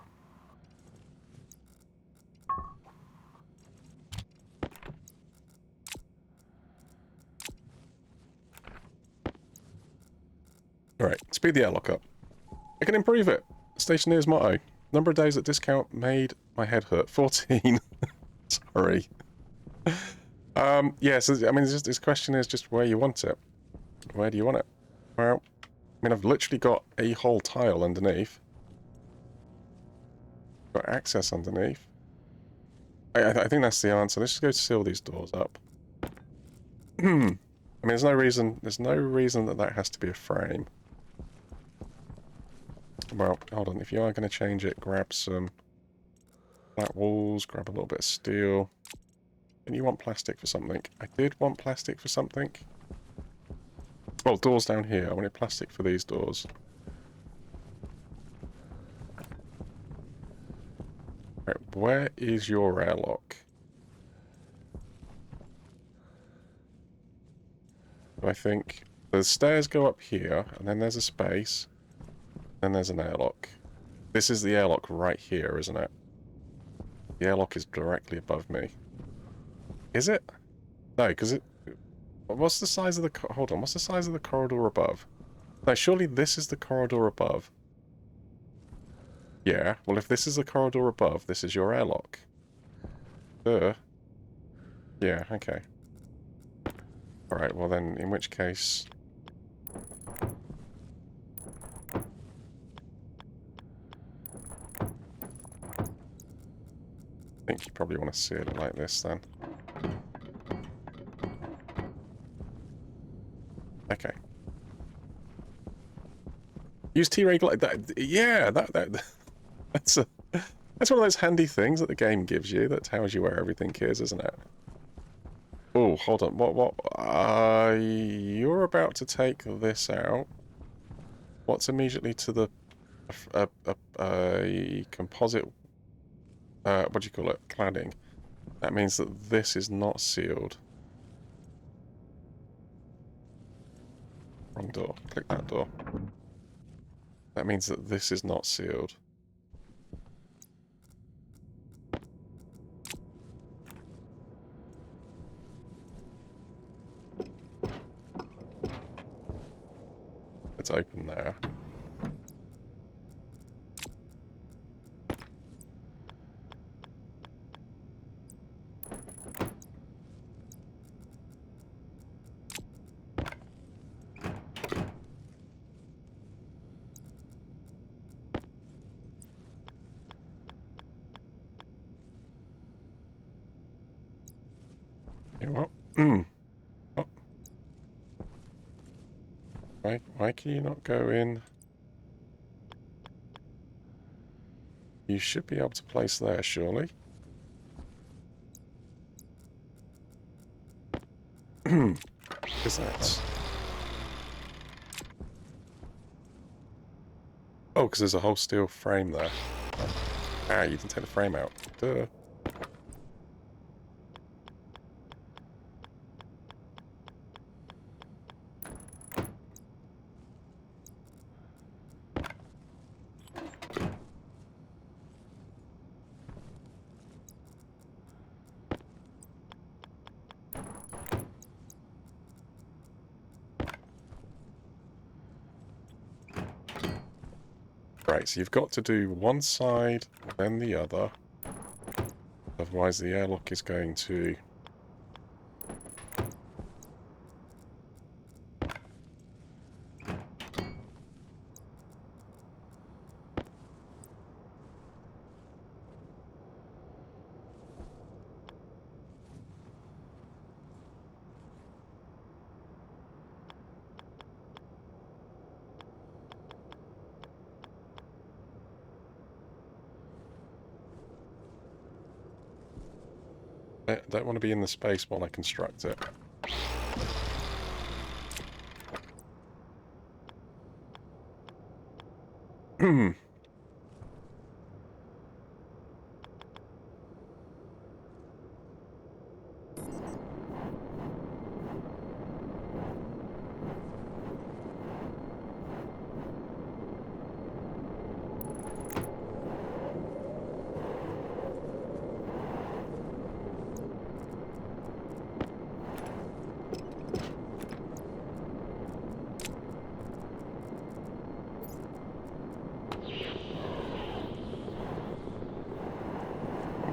Alright, speed the airlock up. I can improve it. Stationeers motto. Number of days at discount made my head hurt. 14. Sorry. Yeah, so, I mean, this question is just where you want it. Where do you want it? Well, I mean, I've literally got a whole tile underneath. Got access underneath. I think that's the answer. Let's just go seal these doors up. I mean, there's no reason that has to be a frame. Well, hold on. If you are going to change it, grab some flat walls, grab a little bit of steel. And you want plastic for something. I did want plastic for something. Well, doors down here. I wanted plastic for these doors. Right, where is your airlock? I think the stairs go up here, and then there's a space, then there's an airlock. This is the airlock right here, isn't it? The airlock is directly above me. Is it? No, because it... What's the size of the... Hold on, what's the size of the corridor above? No, surely this is the corridor above. Yeah, well if this is the corridor above, this is your airlock. Yeah, okay. Alright, well then, in which case... I think you probably want to seal it like this then. Okay. Use T-Ray like that. Yeah, that's one of those handy things that the game gives you that tells you where everything is, isn't it? Oh, hold on. What? You're about to take this out. What's immediately to the a composite? What do you call it? Cladding. That means that this is not sealed. Wrong door. Click that door. That means that this is not sealed. It's open there. You know what? Oh. Why can you not go in? You should be able to place there, surely. Is that? Oh, because there's a whole steel frame there. Ah, you didn't take the frame out. Duh. Right, so you've got to do one side, then the other. Otherwise the airlock is going to... I don't want to be in the space while I construct it.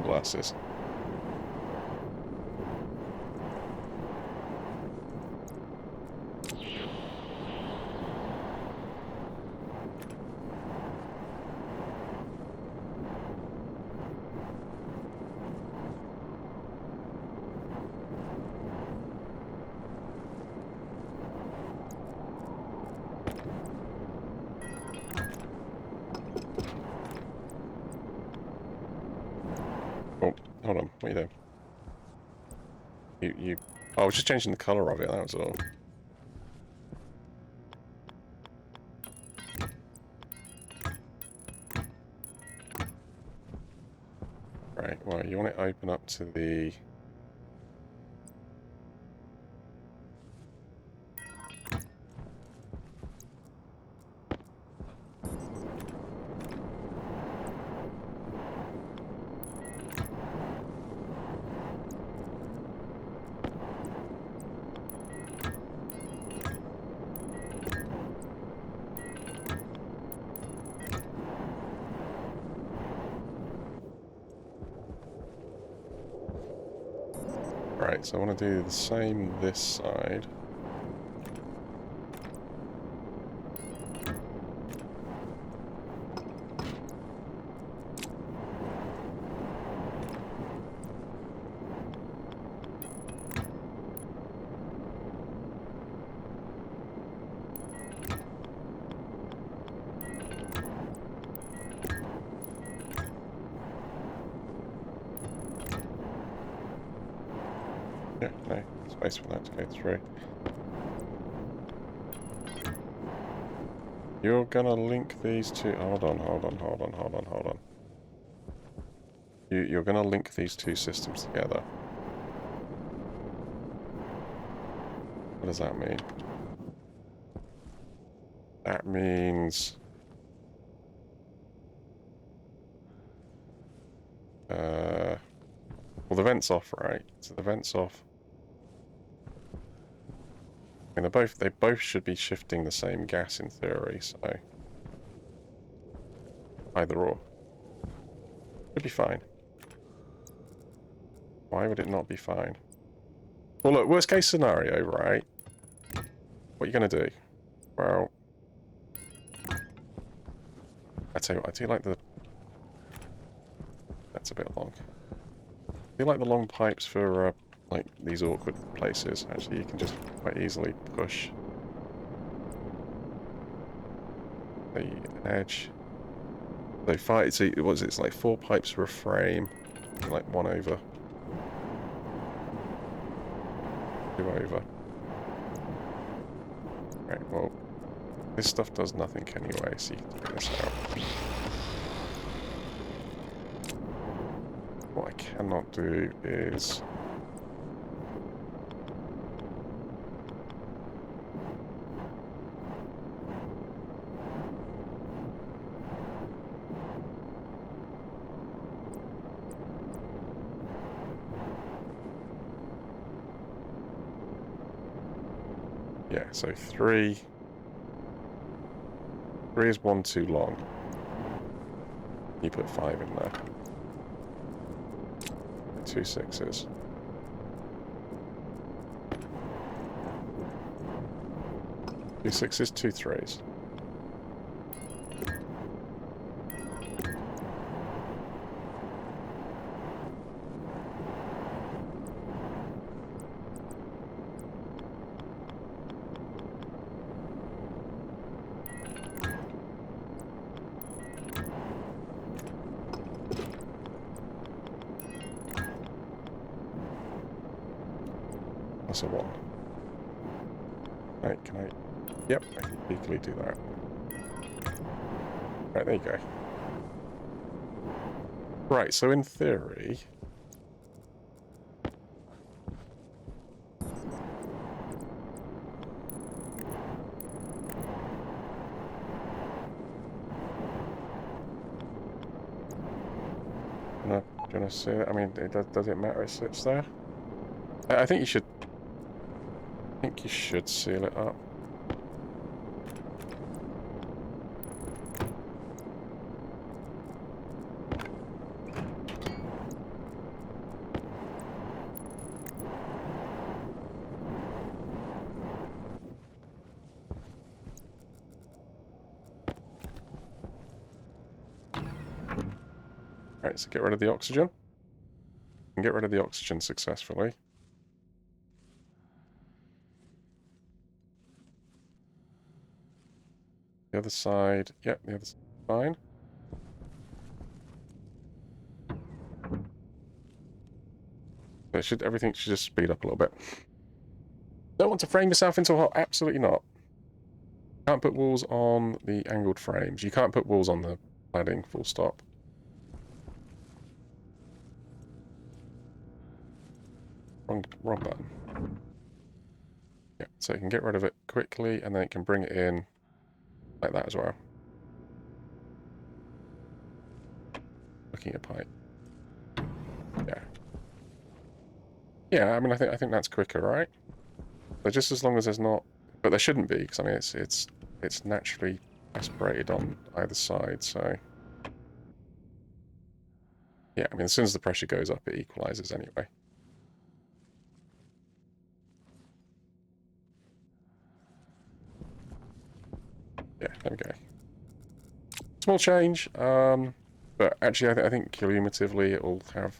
Glasses. Oh, hold on. What are you doing? You... Oh, I was just changing the colour of it, that was all. Right, well, you want it open up to the... Right, so I want to do the same this side. Yeah, no, space for that to go through. You're gonna link these two... Hold on. You're gonna link these two systems together. What does that mean? That means... well, the vent's off, right? So the vent's off. I mean, they both should be shifting the same gas in theory, so... Either or. Should be fine. Why would it not be fine? Well, look, worst case scenario, right? What are you going to do? Well... I tell you what, I do like the... That's a bit long. I do like the long pipes for, like, these awkward places. Actually, you can just quite easily push the edge. So what is it? It's like 4 pipes for a frame. Like 1 over. 2 over. Right, well, this stuff does nothing anyway, so you can take this out. What I cannot do is... Yeah, so 3 is 1 too long. You put 5 in there. 2 6s. Two 6s, 2 3s. That's a 1. Right, can I... Yep, I can legally do that. Right, there you go. Right, so in theory... Do you want to see it? I mean, does it matter it sits there? I think you should... I think you should seal it up. Right, so get rid of the oxygen. And get rid of the oxygen successfully. The other side, yep, the other side, fine. So everything should just speed up a little bit. Don't want to frame yourself into a hole? Absolutely not. Can't put walls on the angled frames. You can't put walls on the cladding, full stop. Wrong button. Yeah, so you can get rid of it quickly, and then it can bring it in like that as well. Looking at pipe. Yeah. Yeah, I mean, I think that's quicker, right? But just as long as there's not, but there shouldn't be, because I mean, it's naturally aspirated on either side. So yeah, I mean, as soon as the pressure goes up, it equalizes anyway. Yeah, there we go. Small change, but actually, I think cumulatively it will have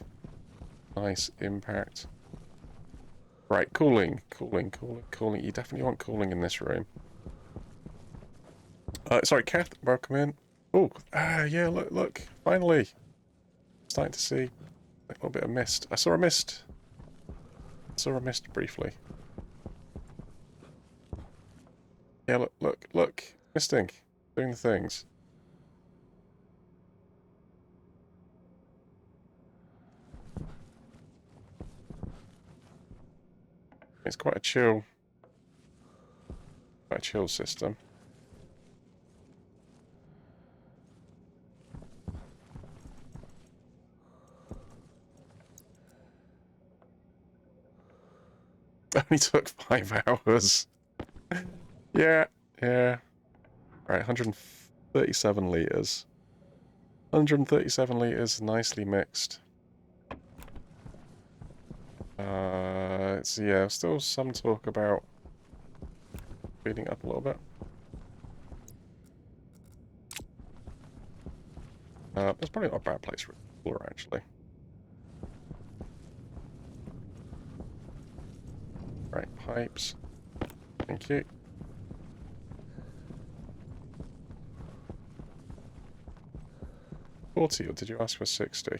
nice impact. Right, cooling. You definitely want cooling in this room. Sorry, Kath, welcome in. Oh, yeah, look, finally. Starting to see a little bit of mist. I saw a mist. Briefly. Yeah, look. Misting. Doing the things. It's quite a chill system. Only took 5 hours. Yeah. Right, 137 litres. 137 litres, nicely mixed. Yeah, still some talk about speeding up a little bit. That's probably not a bad place for a cooler, actually. Right, pipes. Thank you. 40, or did you ask for 60?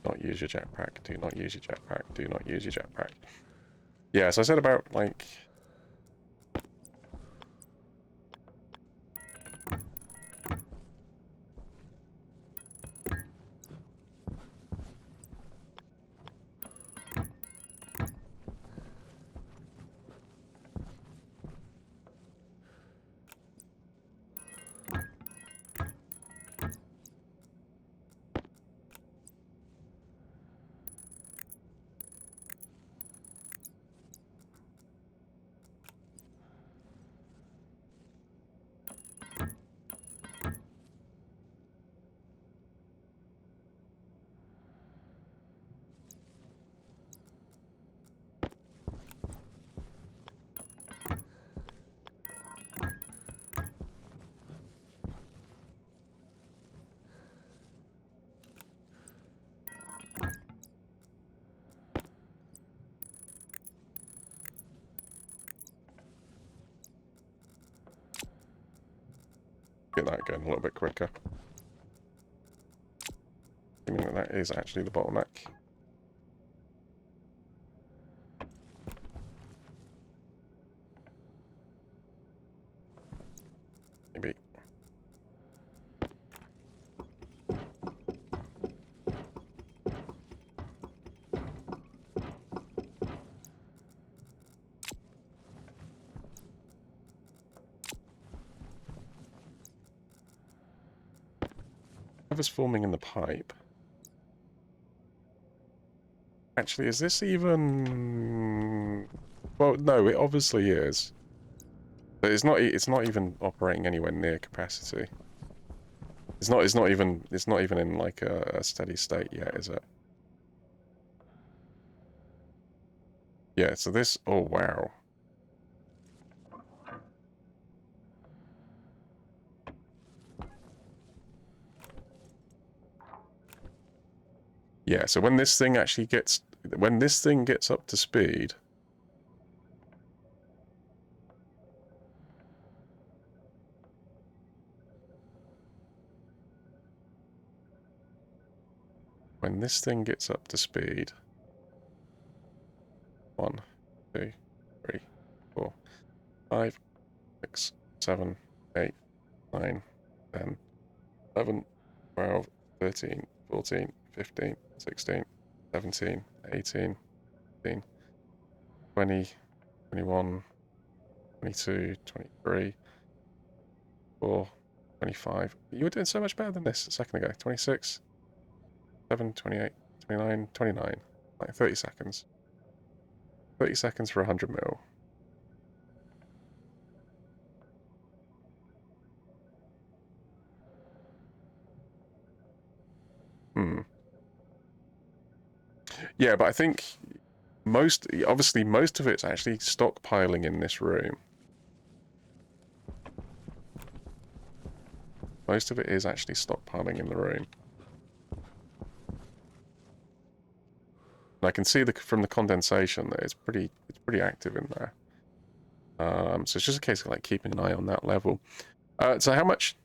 Not use your jetpack. Do not use your jetpack. Do not use your jetpack. Yeah, so I said about, like... Get that going a little bit quicker. Assuming that is actually the bottleneck. Maybe. Whatever's forming in the pipe. Actually, is this even... Well, no, it obviously is. But it's not even operating anywhere near capacity. It's not even in like a steady state yet, is it? Yeah, so this, oh wow. Yeah, so when this thing actually gets... When this thing gets up to speed... When this thing gets up to speed... 1, 2, 3, 4, 5, 6, 7, 8, 9, 10, 11, 12, 13, 14, 15, 16, 17, 18, 19, 20, 21, 22, 23, 4, 25. You were doing so much better than this a second ago. 26, 7, 28, 29, 29. Like 30 seconds. 30 seconds for 100 mil. Yeah, but I think obviously most of it's actually stockpiling in this room. Most of it is actually stockpiling in the room. And I can see from the condensation that it's pretty active in there. So it's just a case of like keeping an eye on that level. So how much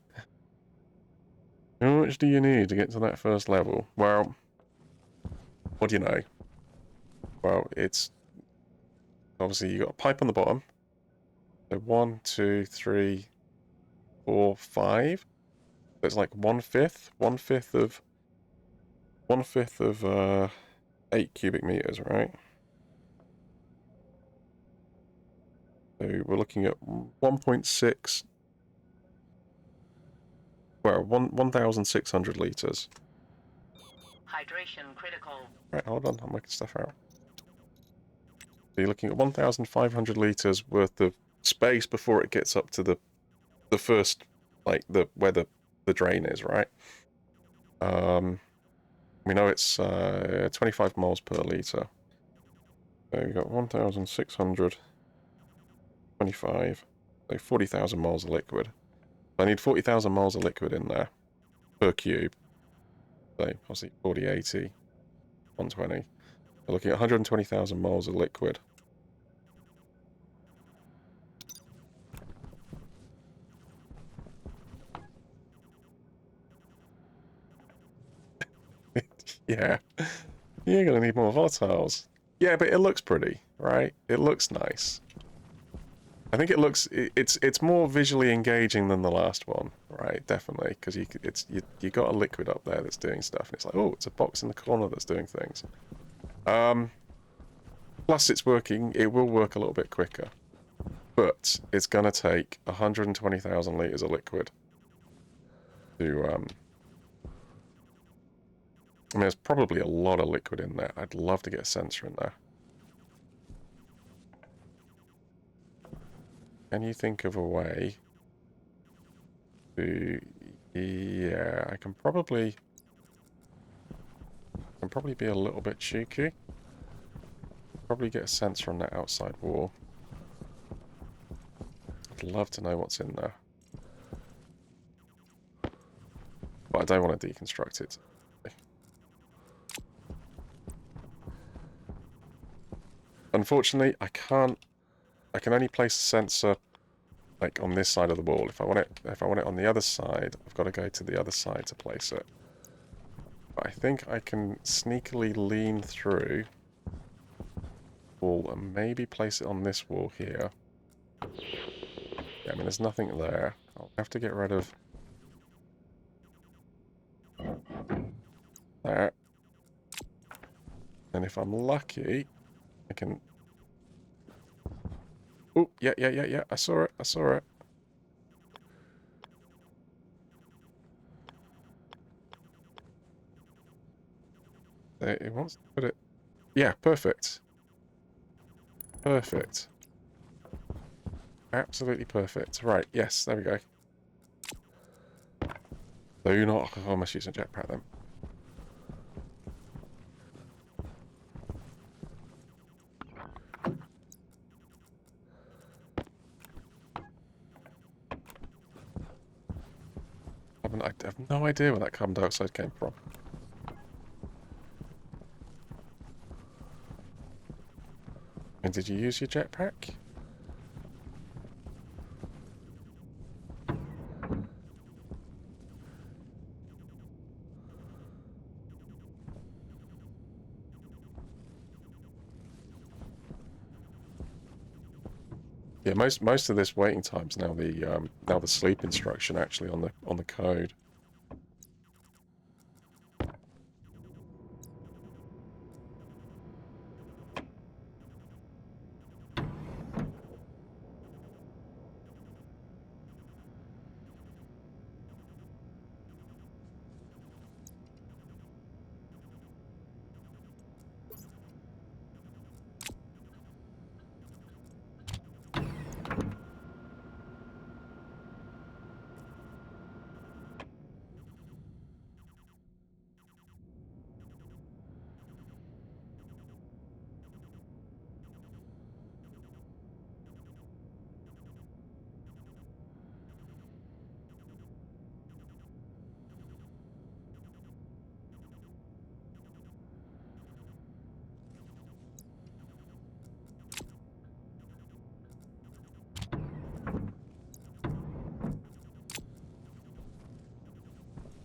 do you need to get to that first level? Well, what do you know? Well, it's obviously you got a pipe on the bottom. So 1, 2, 3, 4, 5. It's like 1/5 of 8 cubic meters, right? So we're looking at 1.6. Well, 1,600 liters. Hydration critical. Right, hold on, I'm working stuff out. So you're looking at 1,500 liters worth of space before it gets up to the first, like where the drain is, right? We know it's 25 moles per liter. So we've got 1,625, so 40,000 moles of liquid. I need 40,000 moles of liquid in there per cube. So obviously 40, 80, 120. We're looking at 120,000 moles of liquid. Yeah, you're gonna need more volatiles. Yeah, but it looks pretty, right? It looks nice. I think it looks it's more visually engaging than the last one, right? Definitely, because you got a liquid up there that's doing stuff, and it's like, oh, it's a box in the corner that's doing things. Plus, it's working. It will work a little bit quicker, but it's gonna take 120,000 liters of liquid to I mean, there's probably a lot of liquid in there. I'd love to get a sensor in there. Can you think of a way to... Yeah, I can probably be a little bit cheeky. Probably get a sensor on that outside wall. I'd love to know what's in there. But I don't want to deconstruct it. Unfortunately, I can only place a sensor like on this side of the wall. If I want it on the other side, I've got to go to the other side to place it. But I think I can sneakily lean through the wall and maybe place it on this wall here. Yeah, I mean, there's nothing there. I'll have to get rid of that. And if I'm lucky, I can... Oh, yeah. I saw it. It wants to put it... Yeah, perfect. Perfect. Absolutely perfect. Right, yes, there we go. Do not... Oh, I must use a jetpack then. I have no idea where that carbon dioxide came from. And did you use your jetpack? Yeah, most of this waiting time's now the sleep instruction actually on the code.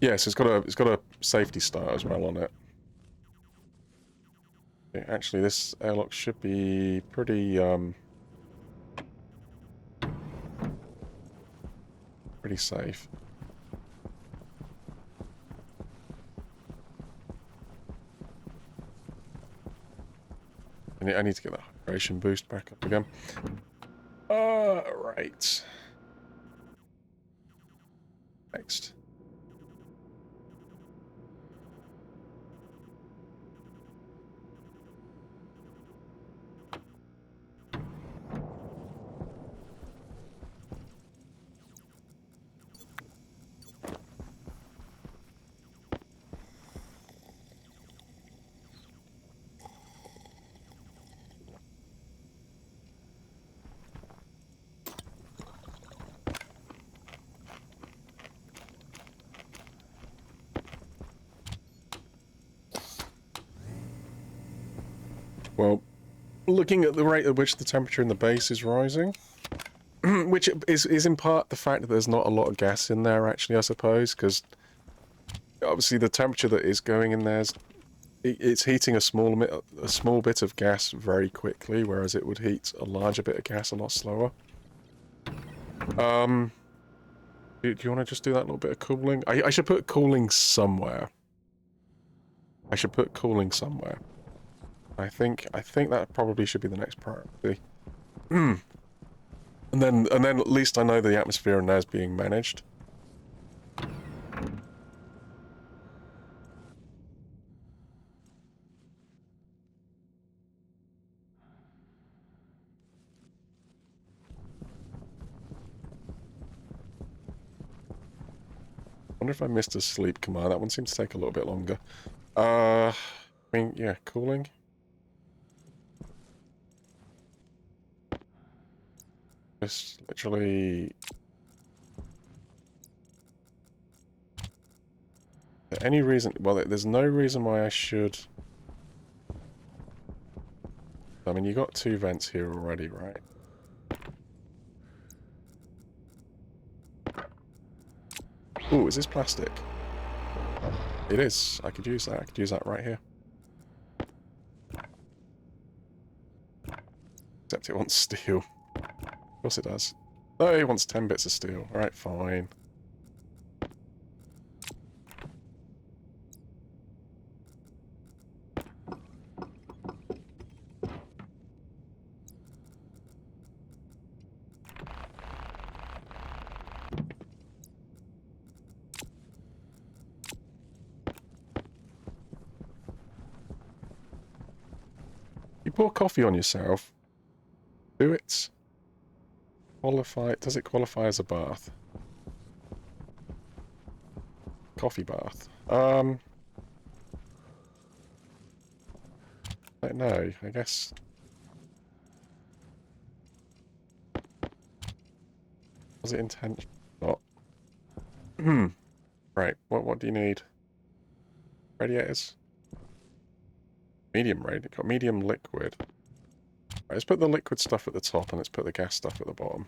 Yes, it's got a safety start as well on it. Okay, actually, this airlock should be pretty pretty safe. I need to get that hydration boost back up again. Right. Next. Well, looking at the rate at which the temperature in the base is rising, which is in part the fact that there's not a lot of gas in there, actually, I suppose, because obviously the temperature that is going in there, it's heating a small bit of gas very quickly, whereas it would heat a larger bit of gas a lot slower. Do you want to just do that little bit of cooling? I should put cooling somewhere. I should put cooling somewhere. I think that probably should be the next priority. And then at least I know the atmosphere in there is being managed. I wonder if I missed a sleep command. That one seemed to take a little bit longer. I mean, yeah, cooling. Just literally... Any reason... Well, there's no reason why I should... I mean, you got 2 vents here already, right? Ooh, is this plastic? It is. I could use that. I could use that right here. Except it wants steel. Of course it does. Oh, it wants 10 bits of steel. Alright, fine. You pour coffee on yourself. Do it. Qualify. Does it qualify as a bath? Coffee bath. I don't know. I guess. Was it intentional? Not. Right. What do you need? Radiators. Medium radiator. Got medium liquid. Let's put the liquid stuff at the top and let's put the gas stuff at the bottom.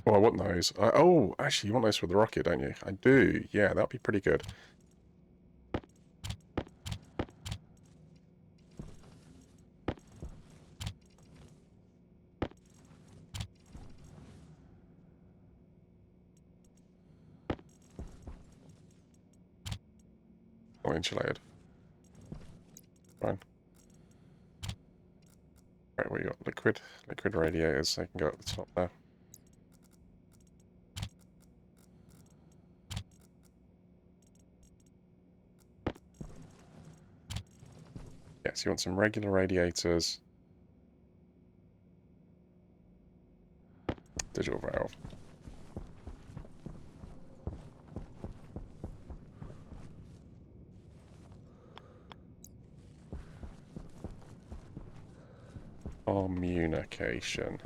Oh, I want those. Oh, actually, you want those for the rocket, don't you? I do. Yeah, that'd be pretty good. Oh, insulated. Fine. Right, we got liquid radiators. They can go at the top there. Yes, you want some regular radiators. Digital valve. Communication.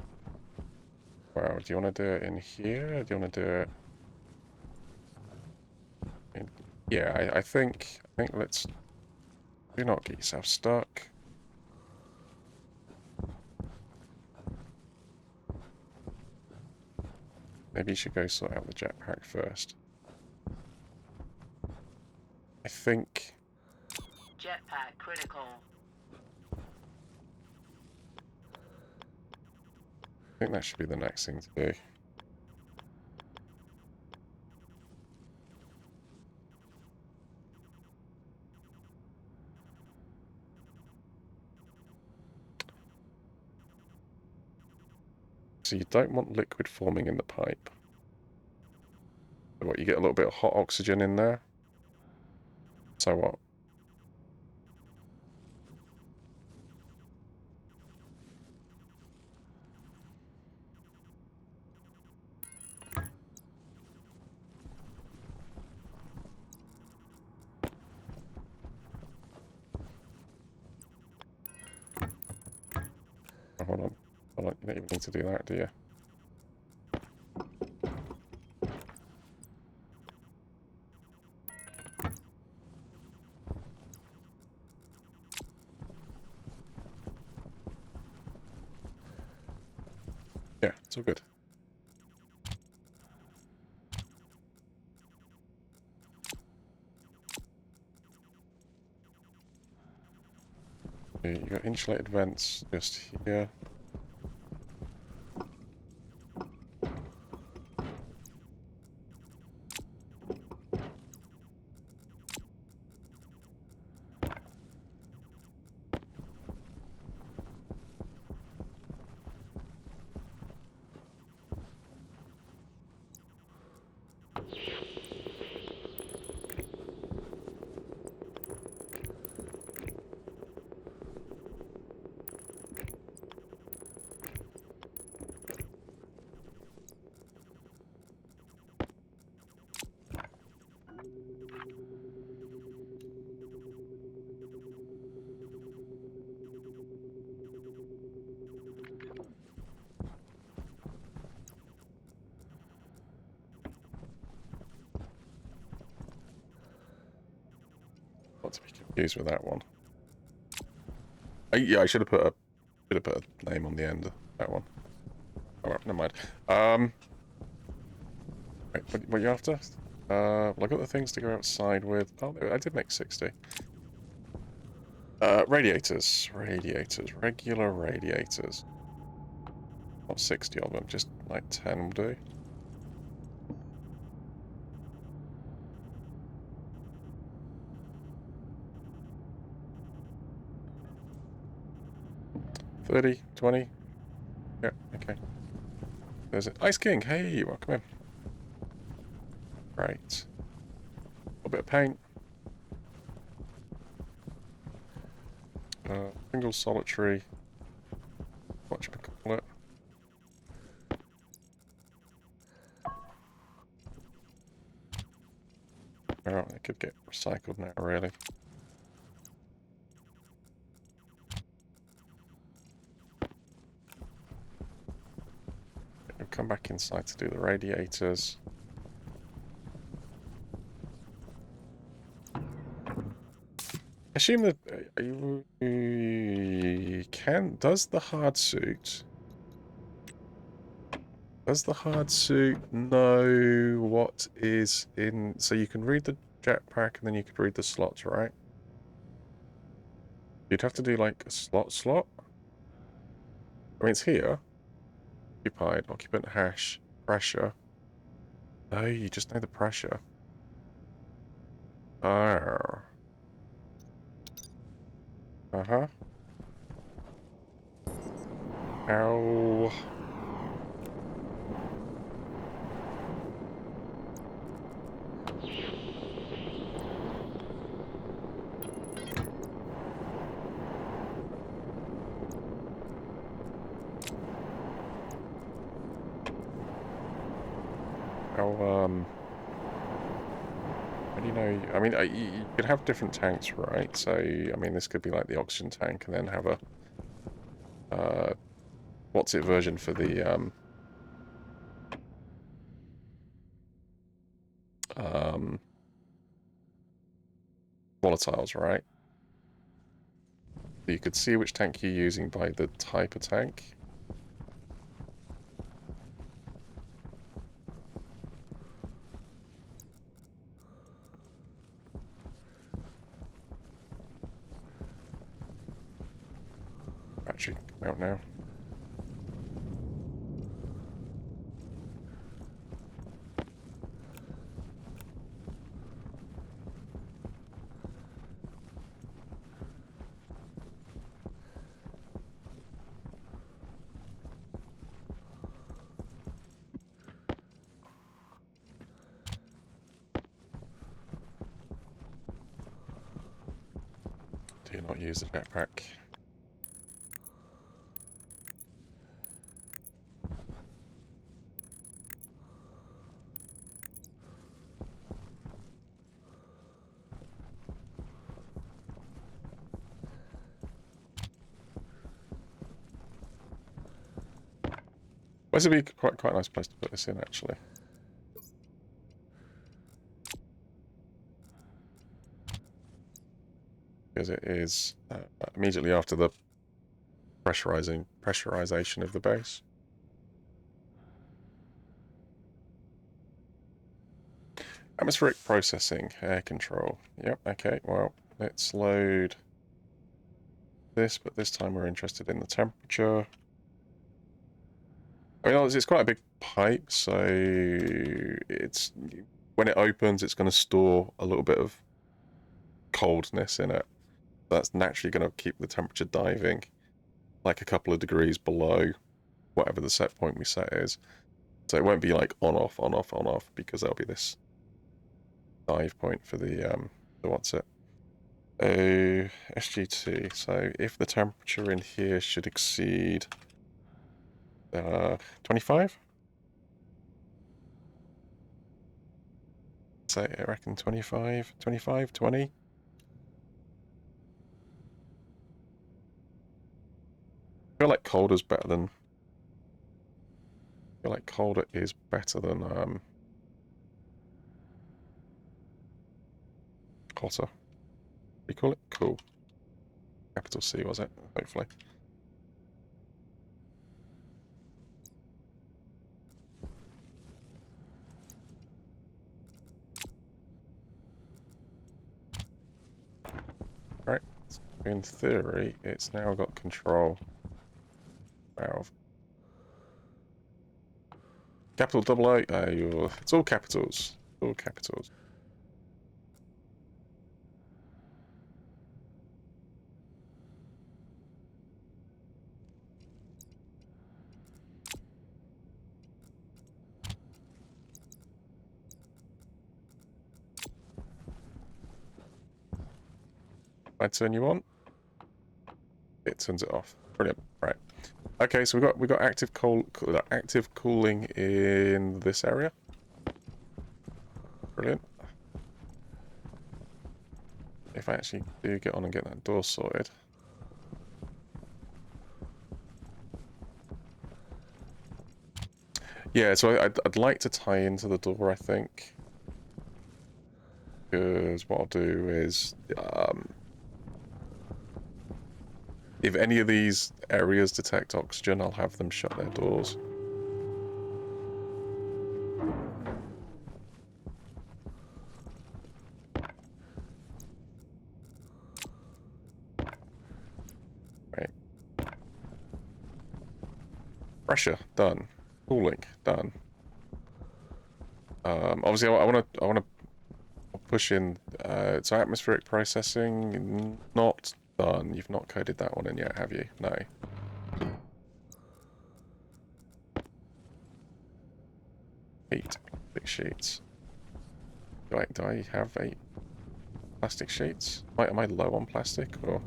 Well, do you want to do it in here? Or do you want to do it in... Yeah, I think let's... Do not get yourself stuck. Maybe you should go sort out the jetpack first. I think... Jetpack critical. I think that should be the next thing to do. So you don't want liquid forming in the pipe. So what, you get a little bit of hot oxygen in there? So what? Oh, hold on. Hold on. You don't even need to do that, do you? Yeah, it's all good. Okay, you got insulated vents just here. Not to be confused with that one. Yeah, I should have put a name on the end of that one. Oh, well, never mind. Wait, what are you after? Well, I got the things to go outside with. Oh, I did make 60. Radiators, regular radiators. Not 60 of them, just like 10 will do. $30, $20. Yeah, okay. There's it. Ice King, hey, welcome in. Right. A little bit of paint. Single solitary. What should we call it? Oh, it could get recycled now, really. come back inside to do the radiators. Assume that does the hard suit know what is in? So you can read the jetpack and then you could read the slots, right? You'd have to do like a slot. I mean, it's here. Occupied, occupant hash, pressure. Oh, you just know the pressure. Oh. Uh-huh. How? How do you know? I mean, you could have different tanks, right? So, I mean, this could be like the oxygen tank and then have a, what's it version for the, volatiles, right? So you could see which tank you're using by the type of tank. Battery come out now. Do not use the jetpack. This would be quite a nice place to put this in, actually. Because it is immediately after the pressurization of the base. Atmospheric processing, air control. Yep, okay, well, let's load this, but this time we're interested in the temperature. I mean, it's quite a big pipe, so it's when it opens, it's going to store a little bit of coldness in it. That's naturally going to keep the temperature diving like a couple of degrees below whatever the set point we set is. So it won't be like on off on off on off, because there'll be this dive point for the what's it? Oh, SG2. So if the temperature in here should exceed 25. So I reckon 25, 25, 20. I feel like colder's better than. I feel like colder is better than hotter. We call it cool. Capital C, was it? Hopefully. Right. So in theory, it's now got control valve. Capital double O. It's all capitals. All capitals. I turn you on. It turns it off. Brilliant. Right. Okay, so we got active cooling in this area. Brilliant. If I actually do get on and get that door sorted. Yeah, so I'd like to tie into the door, I think. Because what I'll do is, if any of these areas detect oxygen, I'll have them shut their doors. Right. Pressure, done. Cooling, done. Obviously, I want to push in. So atmospheric processing, not done. You've not coded that one in yet, have you? No. Heat, plastic sheets. Do I have 8 plastic sheets? Am I low on plastic, or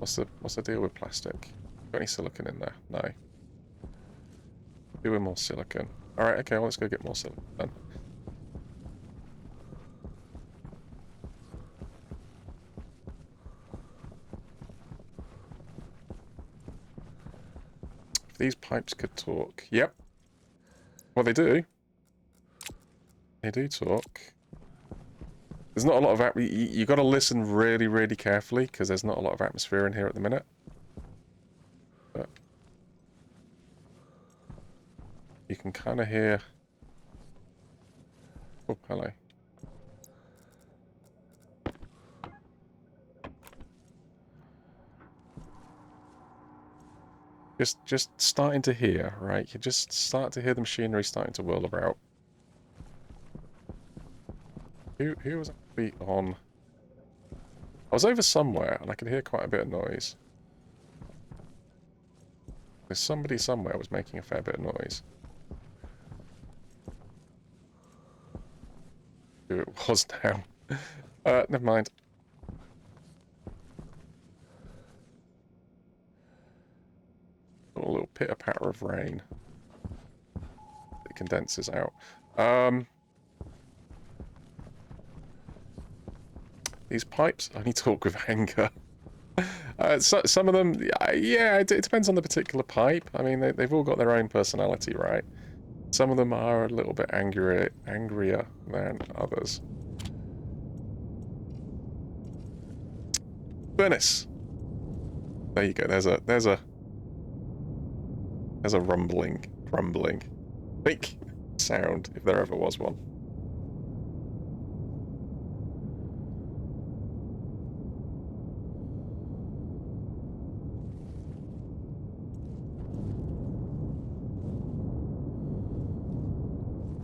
what's the deal with plastic? Got any silicon in there? No. Doing more silicon. All right, okay. Well, let's go get more silicon then. If these pipes could talk, yep. Well, they do. They do talk. There's not a lot of you got to listen really, really carefully because there's not a lot of atmosphere in here at the minute. But you can kind of hear. Oh, hello. Just starting to hear, right? You just start to hear the machinery starting to whirl about. Who was actually on? I was over somewhere and I could hear quite a bit of noise. There's somebody somewhere was making a fair bit of noise. Who it was now? Never mind. A little pitter-patter of rain. It condenses out. These pipes only talk with anger. Some of them, yeah, it depends on the particular pipe. I mean, they've all got their own personality, right? Some of them are a little bit angrier than others. Furnace. There you go. There's a rumbling, fake sound if there ever was one.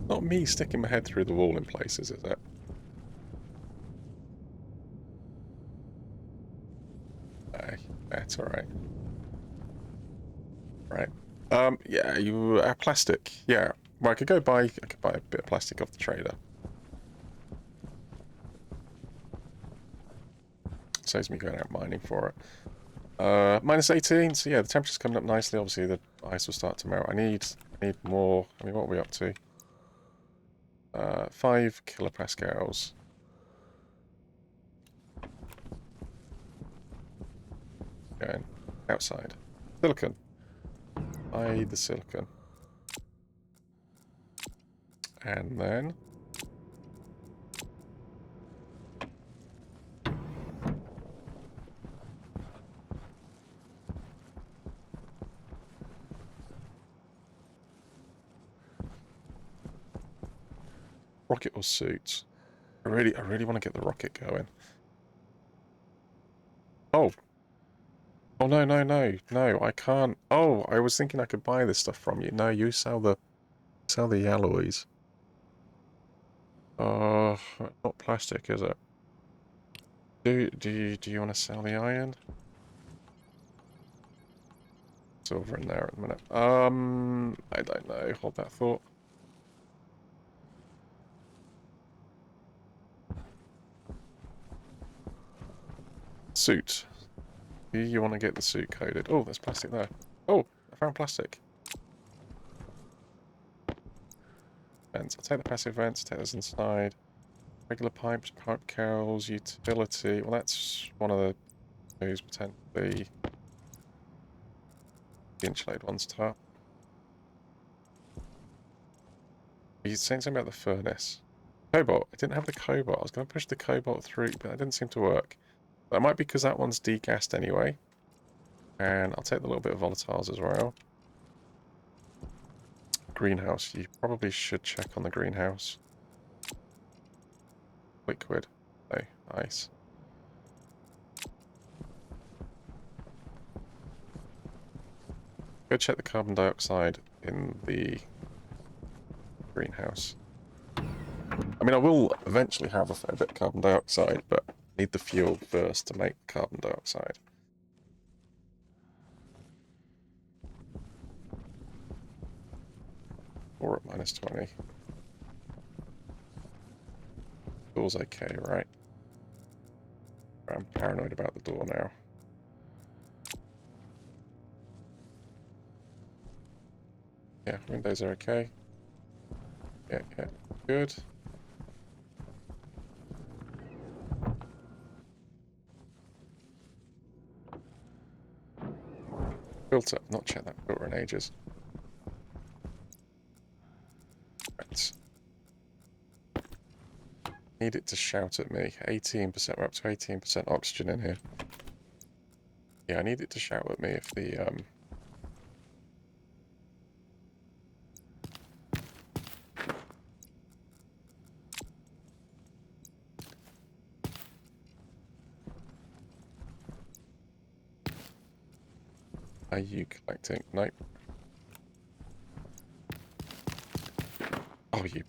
Not me sticking my head through the wall in places, is it? That's alright. Right. Yeah, you plastic. Yeah. Well, I could buy a bit of plastic off the trader. Saves me going out mining for it. Minus 18, so yeah, the temperature's coming up nicely. Obviously, the ice will start to melt. I need more. I mean, what are we up to? 5 kilopascals. Going outside. Silicon. Buy the silicon. And then rocket or suit. I really want to get the rocket going. Oh. Oh no, I can't. Oh, I was thinking I could buy this stuff from you. No, you sell the alloys. Not plastic, is it? Do you want to sell the iron? Silver in there at the minute. I don't know. Hold that thought. Suit. Do you want to get the suit coded? Oh, there's plastic there. Oh, I found plastic. Vents. I'll take the passive vents, take those inside. Regular pipes, pipe cowls, utility. Well, that's one of those potentially. The insulated one's top. You saying something about the furnace? Cobalt. I didn't have the cobalt. I was going to push the cobalt through, but that didn't seem to work. That might be because that one's degassed anyway. And I'll take the little bit of volatiles as well. Greenhouse. You probably should check on the greenhouse. Liquid. Oh, ice. Go check the carbon dioxide in the greenhouse. I mean, I will eventually have a fair bit of carbon dioxide, but I need the fuel first to make carbon dioxide. Or at minus 20. Door's okay, right? I'm paranoid about the door now. Yeah, windows are okay. Yeah, good. Filter, not checked that filter in ages. Right. Need it to shout at me. 18%, we're up to 18% oxygen in here. Yeah, I need it to shout at me if the, Are you collecting? Nope. Oh, you...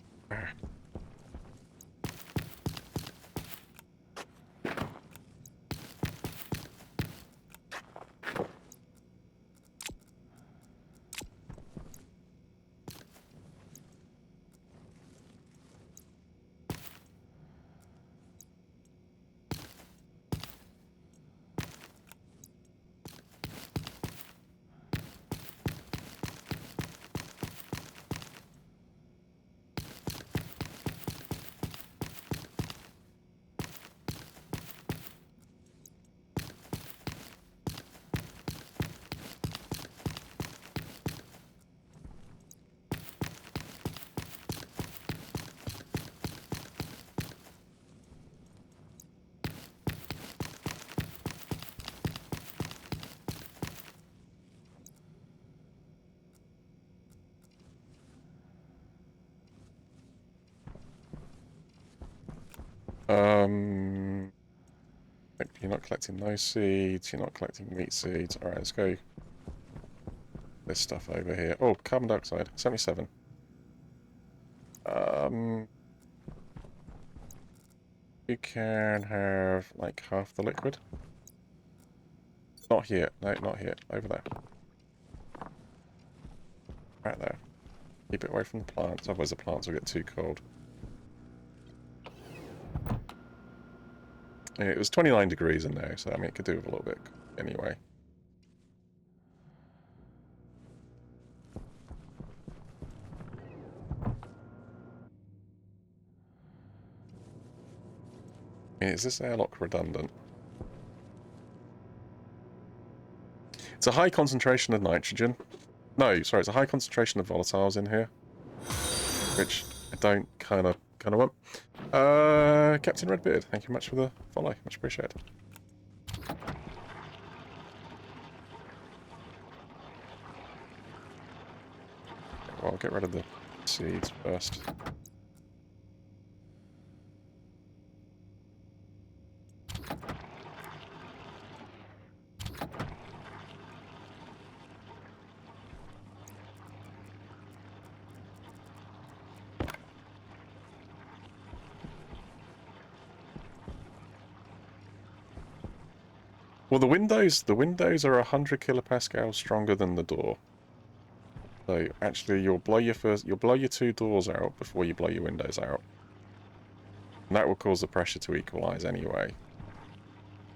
You're not collecting those seeds, you're not collecting meat seeds. Alright, let's go. This stuff over here. Oh, carbon dioxide, 77. You can have, like, half the liquid. Not here. No, not here. Over there. Right there. Keep it away from the plants, otherwise the plants will get too cold. Yeah, it was 29 degrees in there, so I mean, it could do with a little bit anyway. I mean, is this airlock redundant? It's a high concentration of nitrogen. No, sorry, it's a high concentration of volatiles in here. Which I don't kind of want. Captain Redbeard, thank you much for the follow. Much appreciated. Well, I'll get rid of the seeds first. Well, the windows are 100 kilopascals stronger than the door. So actually, you'll blow your 2 doors out before you blow your windows out, and that will cause the pressure to equalize anyway.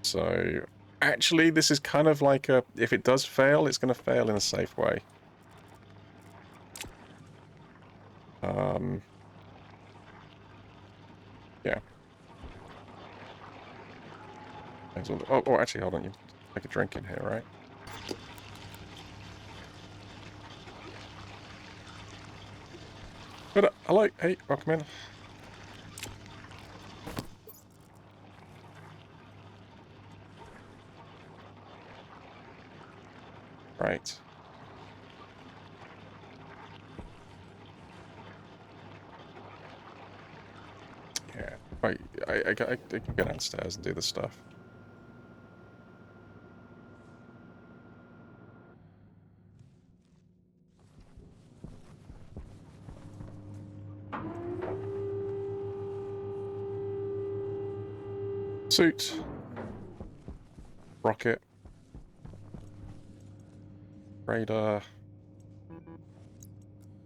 So actually, this is kind of like a, if it does fail, it's going to fail in a safe way. Yeah. Oh, actually, hold on. You take a drink in here, right? But hello, hey, welcome in. Right. Yeah. Right. I can go downstairs and do the stuff. Suit. Rocket. Radar.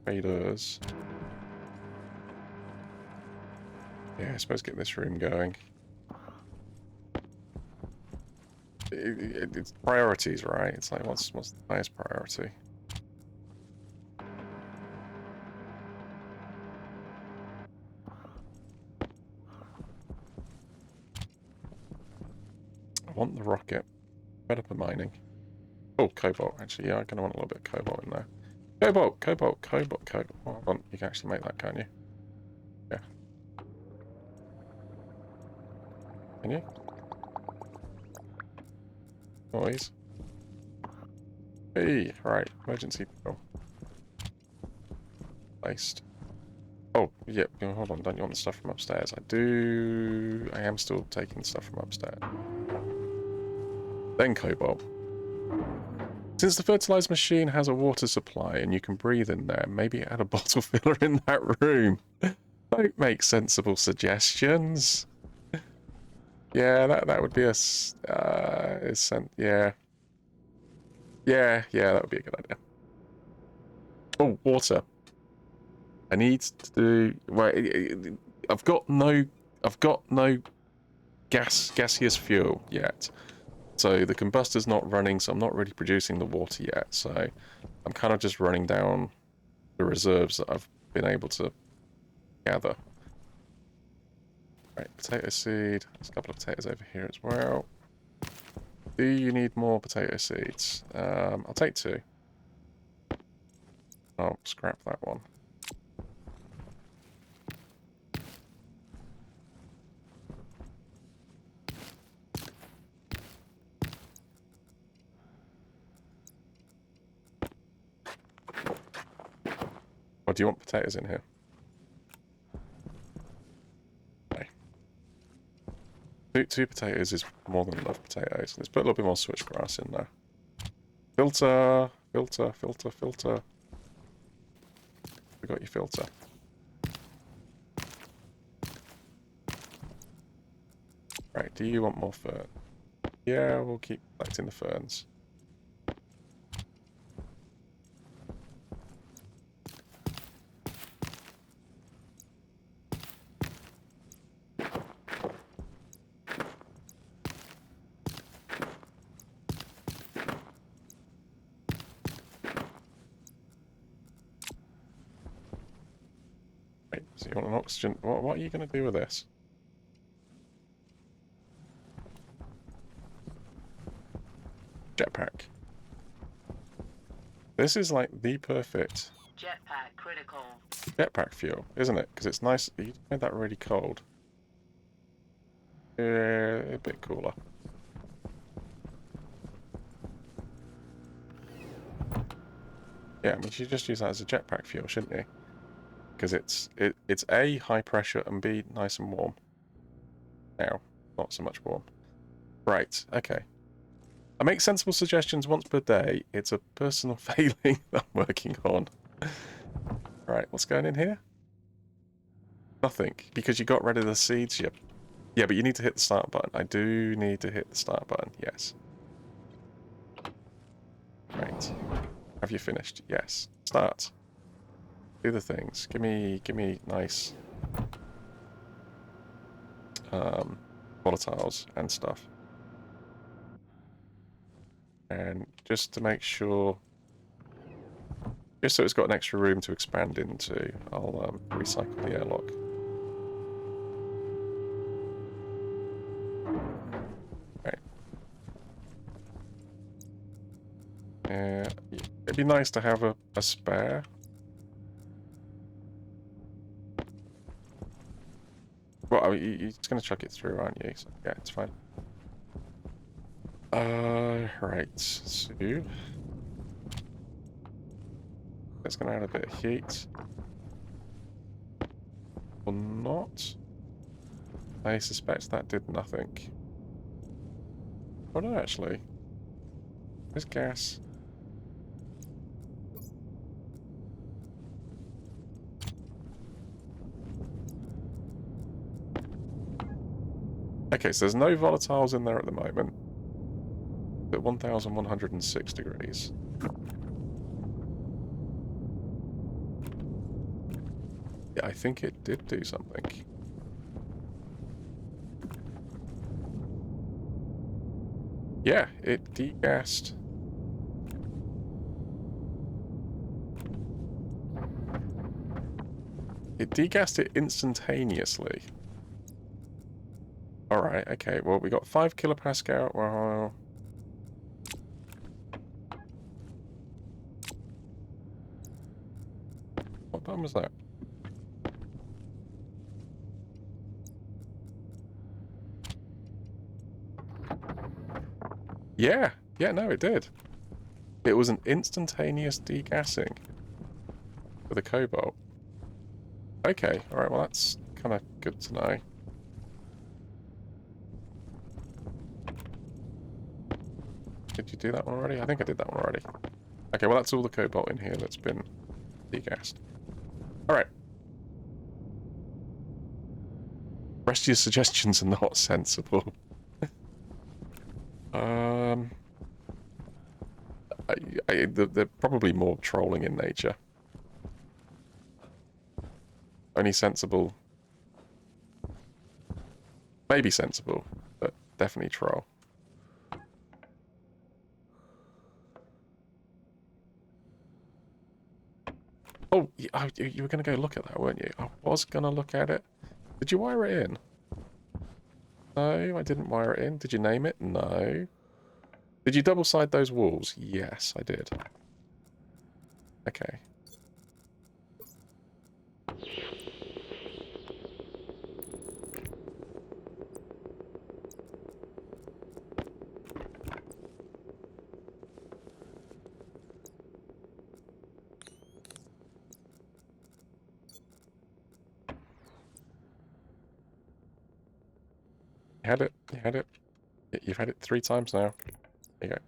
Radars. Yeah, I suppose get this room going. It's priorities, right? It's like, what's the highest priority? I want the rocket. Developer mining. Oh, cobalt. Actually, yeah, I'm going to want a little bit of cobalt in there. Cobalt, cobalt, cobalt, cobalt. Oh, hold on. You can actually make that, can't you? Yeah. Can you? Noise. Hey, right. Emergency bill. Placed. Oh, yeah. Hold on. Don't you want the stuff from upstairs? I do. I am still taking stuff from upstairs. Then cobalt. Since the fertilizer machine has a water supply and you can breathe in there, maybe add a bottle filler in that room. Don't make sensible suggestions. Yeah, that would be a yeah. Yeah, that would be a good idea. Oh, water. I need to do I've got no gaseous fuel yet. So the combustor's not running, so I'm not really producing the water yet. So I'm kind of just running down the reserves that I've been able to gather. Right, potato seed. There's a couple of potatoes over here as well. Do you need more potato seeds? I'll take 2. I'll scrap that one. Or do you want potatoes in here? Okay. 2 potatoes is more than enough potatoes. Let's put a little bit more switchgrass in there. Filter, filter, filter, filter. We got your filter. Right, do you want more fern? Yeah, we'll keep collecting the ferns. Right, so you want an oxygen. What are you going to do with this? Jetpack. This is like the perfect Jetpack critical. jetpack fuel, isn't it? Because it's nice. You made that really cold. Yeah, a bit cooler. Yeah, I mean, you should just use that as a jetpack fuel, shouldn't you? Because it's A, high pressure, and B, nice and warm. Now, not so much warm. Right, okay. I make sensible suggestions once per day. It's a personal failing that I'm working on. Right, what's going in here? Nothing, because you got rid of the seeds. Yep. Yeah, but you need to hit the start button. I do need to hit the start button, yes. Right. Have you finished? Yes. Start. Do the things. Give me nice volatiles and stuff. And just to make sure, just so it's got an extra room to expand into, I'll recycle the airlock. Okay. It'd be nice to have a spare. you're just going to chuck it through, aren't you? So, yeah, it's fine. Right. So... It's going to add a bit of heat. Or not. I suspect that did nothing. Oh no, actually. There's gas. Okay, so there's no volatiles in there at the moment. At 1106 degrees. Yeah, I think it did do something. Yeah, it degassed. It degassed it instantaneously. Alright, okay, well, we got 5 kilopascal. Well, what button was that? Yeah, no, it did. It was an instantaneous degassing for the cobalt. Okay, alright, well, that's kind of good to know. Did you do that one already? I think I did that one already. Okay, well, that's all the cobalt in here that's been degassed. Alright. Rest of your suggestions are not sensible. They're probably more trolling in nature. Only sensible. Maybe sensible, but definitely troll. Oh, you were going to go look at that, weren't you? I was going to look at it. Did you wire it in? No, I didn't wire it in. Did you name it? No. Did you double-side those walls? Yes, I did. Okay. You had it. You had it. You've had it 3 times now. There you go.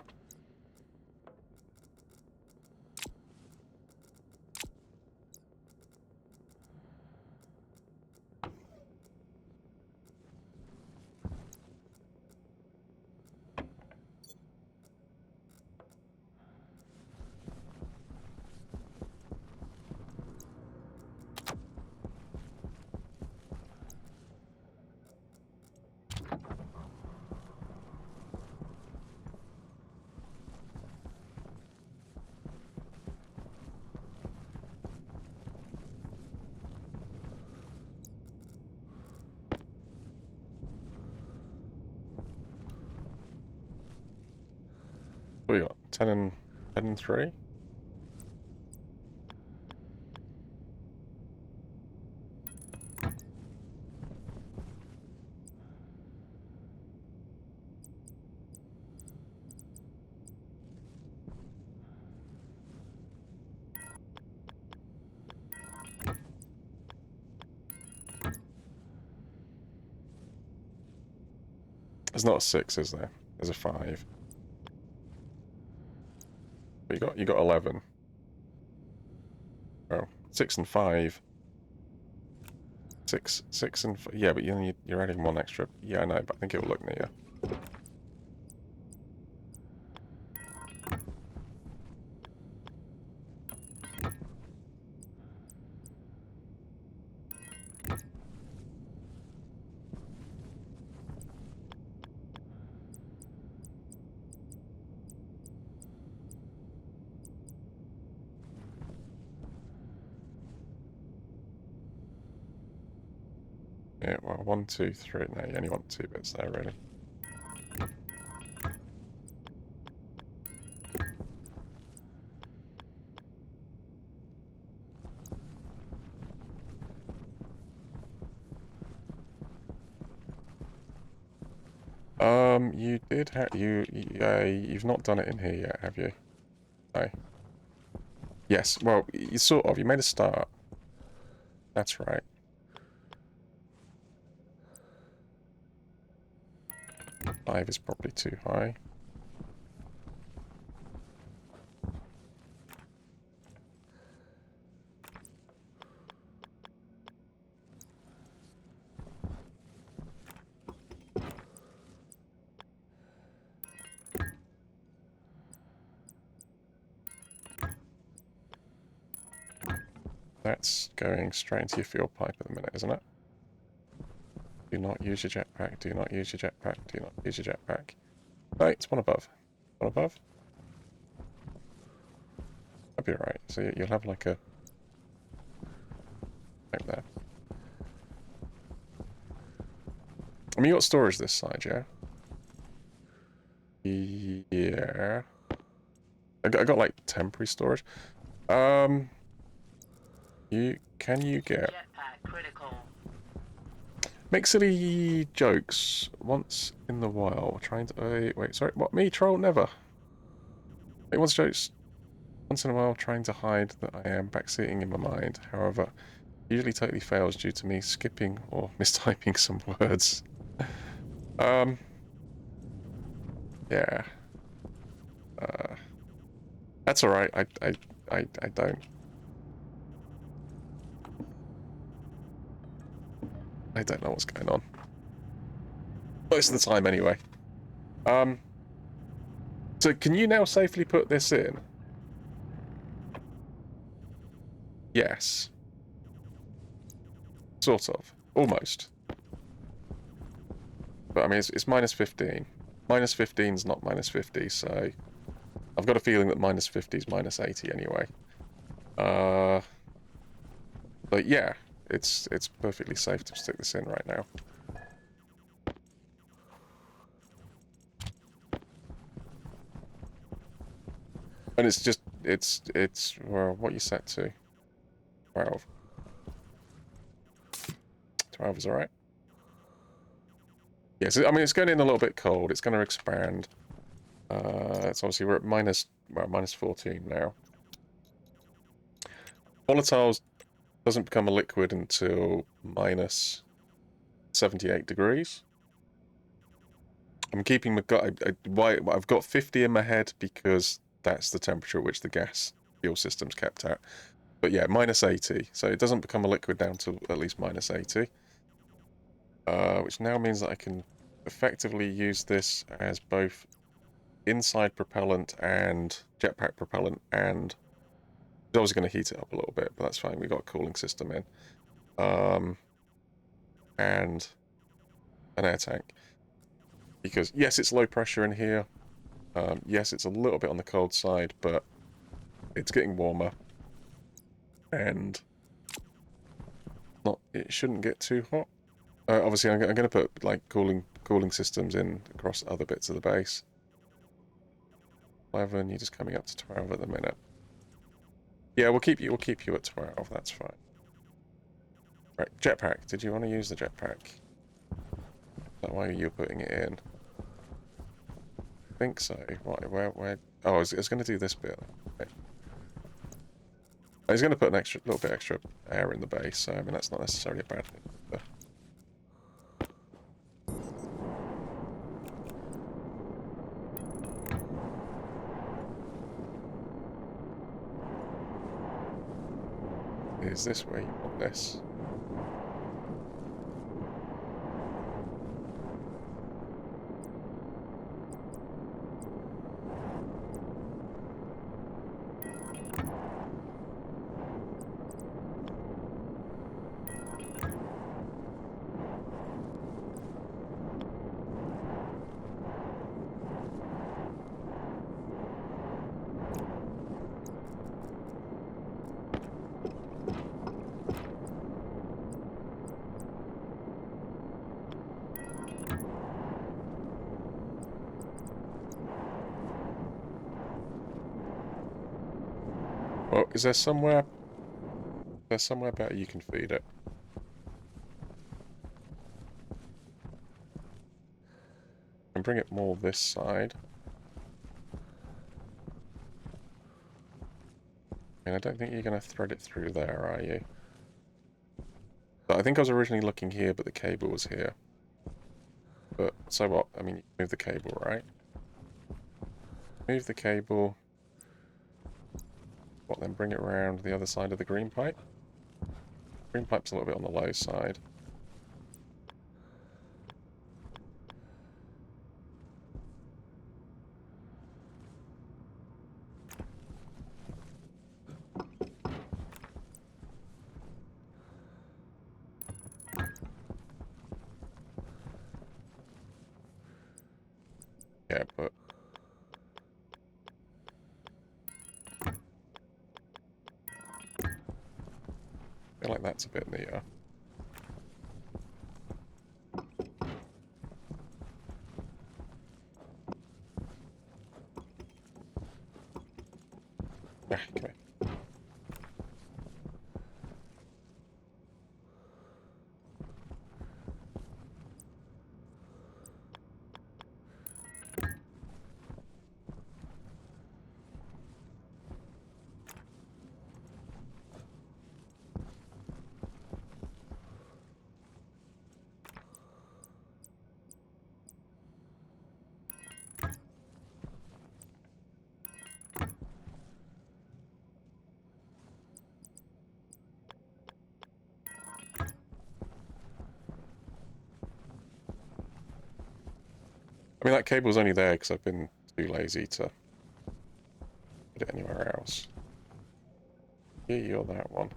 What we got? 10 and 3? There's not a 6, is there? There's a 5. But you got 11. Oh, 6 and 5. 6 and yeah, but you're adding 1 extra. Yeah, I know, but I think it will look near. Yeah, well, 1, 2, 3. No, you only want 2 bits there, really. You did have you've not done it in here yet, have you? No. Yes. Well, you sort of. You made a start. That's right. Five is probably too high. That's going straight into your fuel pipe at the minute, isn't it? Do not use your jetpack. Do not use your jetpack. Do not use your jetpack. No, it's one above. One above. That'll be alright. So you'll have like a... Right there. I mean, you got storage this side, yeah? Yeah. I got like temporary storage. Can you get... Jetpack critical. Make silly jokes once in the while. Trying to... wait, sorry. What? Me? Troll? Never. Make once jokes once in a while, trying to hide that I am backseating in my mind. However, usually totally fails due to me skipping or mistyping some words. Yeah. That's alright. I don't. I don't know what's going on. Most of the time, anyway. So can you now safely put this in? Yes. Sort of. Almost. But I mean, it's minus 15. Minus 15's not minus 50, so... I've got a feeling that minus 50 is minus 80 anyway. But yeah, it's perfectly safe to stick this in right now. And it's just, well, what you set to? 12. 12 is alright. Yes, I mean, it's going in a little bit cold. It's going to expand. It's obviously, we're at minus 14 now. Volatiles doesn't become a liquid until minus 78 degrees. I'm keeping my gut. I've got 50 in my head because that's the temperature at which the gas fuel system's kept at. But yeah, minus 80. So it doesn't become a liquid down to at least minus 80. Which now means that I can effectively use this as both inside propellant and jetpack propellant, and it's always going to heat it up a little bit, but that's fine. We've got a cooling system in. And an air tank. Because, yes, it's low pressure in here. Yes, it's a little bit on the cold side, but it's getting warmer. And it shouldn't get too hot. Obviously, I'm going to put like cooling systems in across other bits of the base. 11, you're just coming up to 12 at the minute. Yeah, we'll keep you at 12. That's fine. Right, jetpack. Did you want to use the jetpack? Is that why you're putting it in? I think so. Where? Oh, it's going to do this bit. Okay. It's going to put an little bit extra air in the base, so I mean that's not necessarily a bad thing. But... Is this where you want this? Well, is there somewhere... There's somewhere better you can feed it. And bring it more this side. And I don't think you're going to thread it through there, are you? But I think I was originally looking here, but the cable was here. But so what? I mean, you move the cable, right? Move the cable. What, then bring it around the other side of the green pipe? Green pipe's a little bit on the low side. Yeah, but I feel like that's a bit neater. Ah, come here. I mean, that cable's only there because I've been too lazy to put it anywhere else. Yeah, you're that one.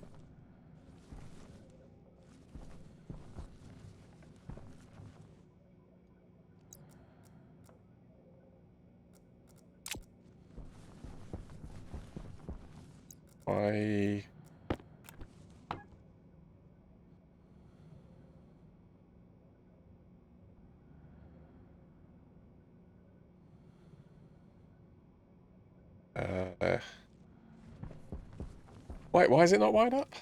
I... why is it not wired up?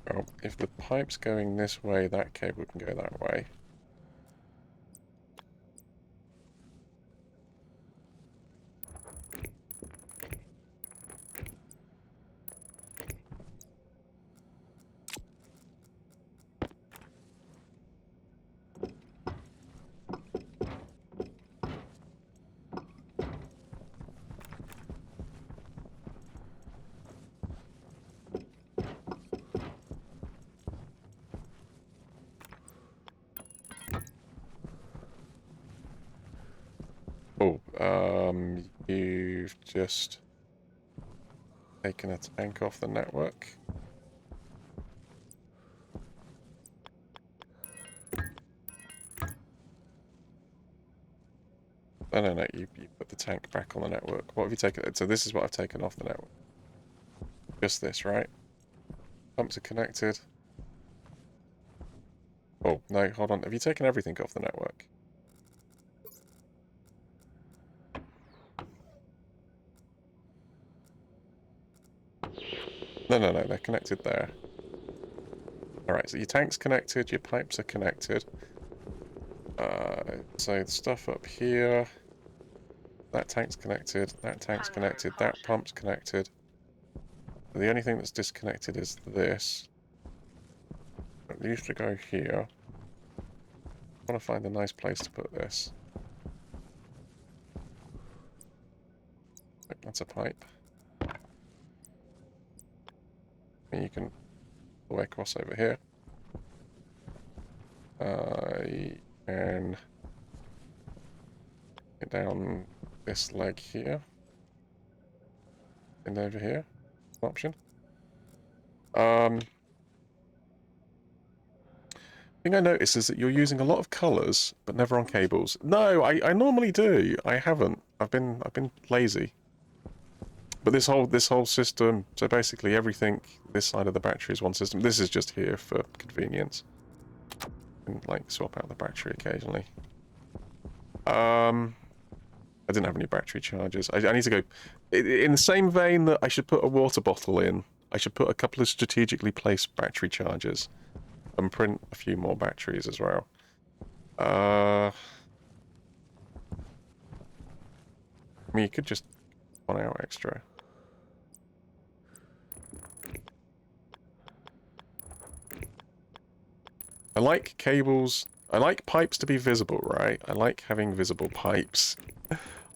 Well, if the pipe's going this way, that cable can go that way. Oh, you've just taken a tank off the network. No, you put the tank back on the network. What have you taken? So this is what I've taken off the network. Just this, right? Pumps are connected. Oh, no, hold on. Have you taken everything off the network? No, they're connected there. Alright, so your tank's connected, your pipes are connected. So the stuff up here... That tank's connected, that pump's connected. The only thing that's disconnected is this. It used to go here. want to find a nice place to put this. That's a pipe. And you can all the way across over here. And get down this leg here. And over here. Option. Thing I notice is that you're using a lot of colours, but never on cables. No, I normally do. I haven't. I've been lazy. But this whole system, so basically everything this side of the battery is one system. This is just here for convenience. And like swap out the battery occasionally. I didn't have any battery chargers. I need to go in the same vein that I should put a water bottle in. I should put a couple of strategically placed battery chargers and print a few more batteries as well. I mean, you could just one out extra. I like cables. I like pipes to be visible, right? I like having visible pipes.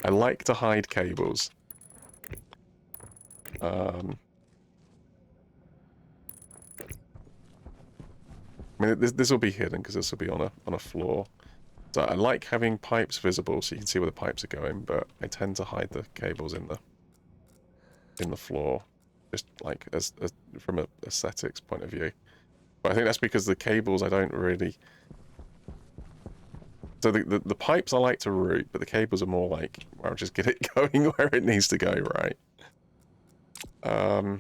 I like to hide cables. I mean, this will be hidden because this will be on a floor. So I like having pipes visible so you can see where the pipes are going, but I tend to hide the cables in the floor, just like as from an aesthetics point of view. But I think that's because the cables I don't really. So the pipes I like to route, but the cables are more like, well, just get it going where it needs to go, right? I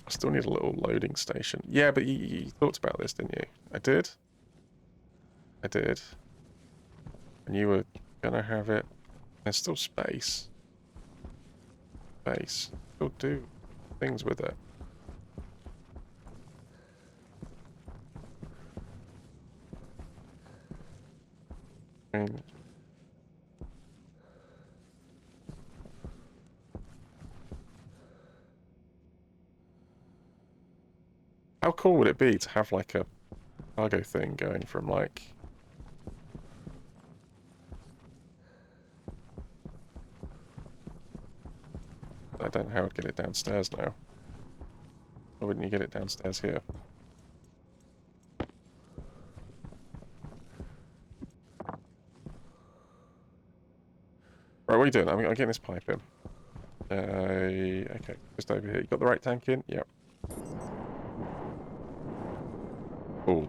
still need a little loading station. Yeah, but you thought about this, didn't you? I did. I did. And you were gonna have it. There's still space. Space. Still do things with it. I mean, how cool would it be to have like a cargo thing going from like... I don't know how I'd get it downstairs now. Why wouldn't you get it downstairs here? Right, what are you doing? I'm getting this pipe in. Okay, just over here. You got the right tank in? Yep. Cool.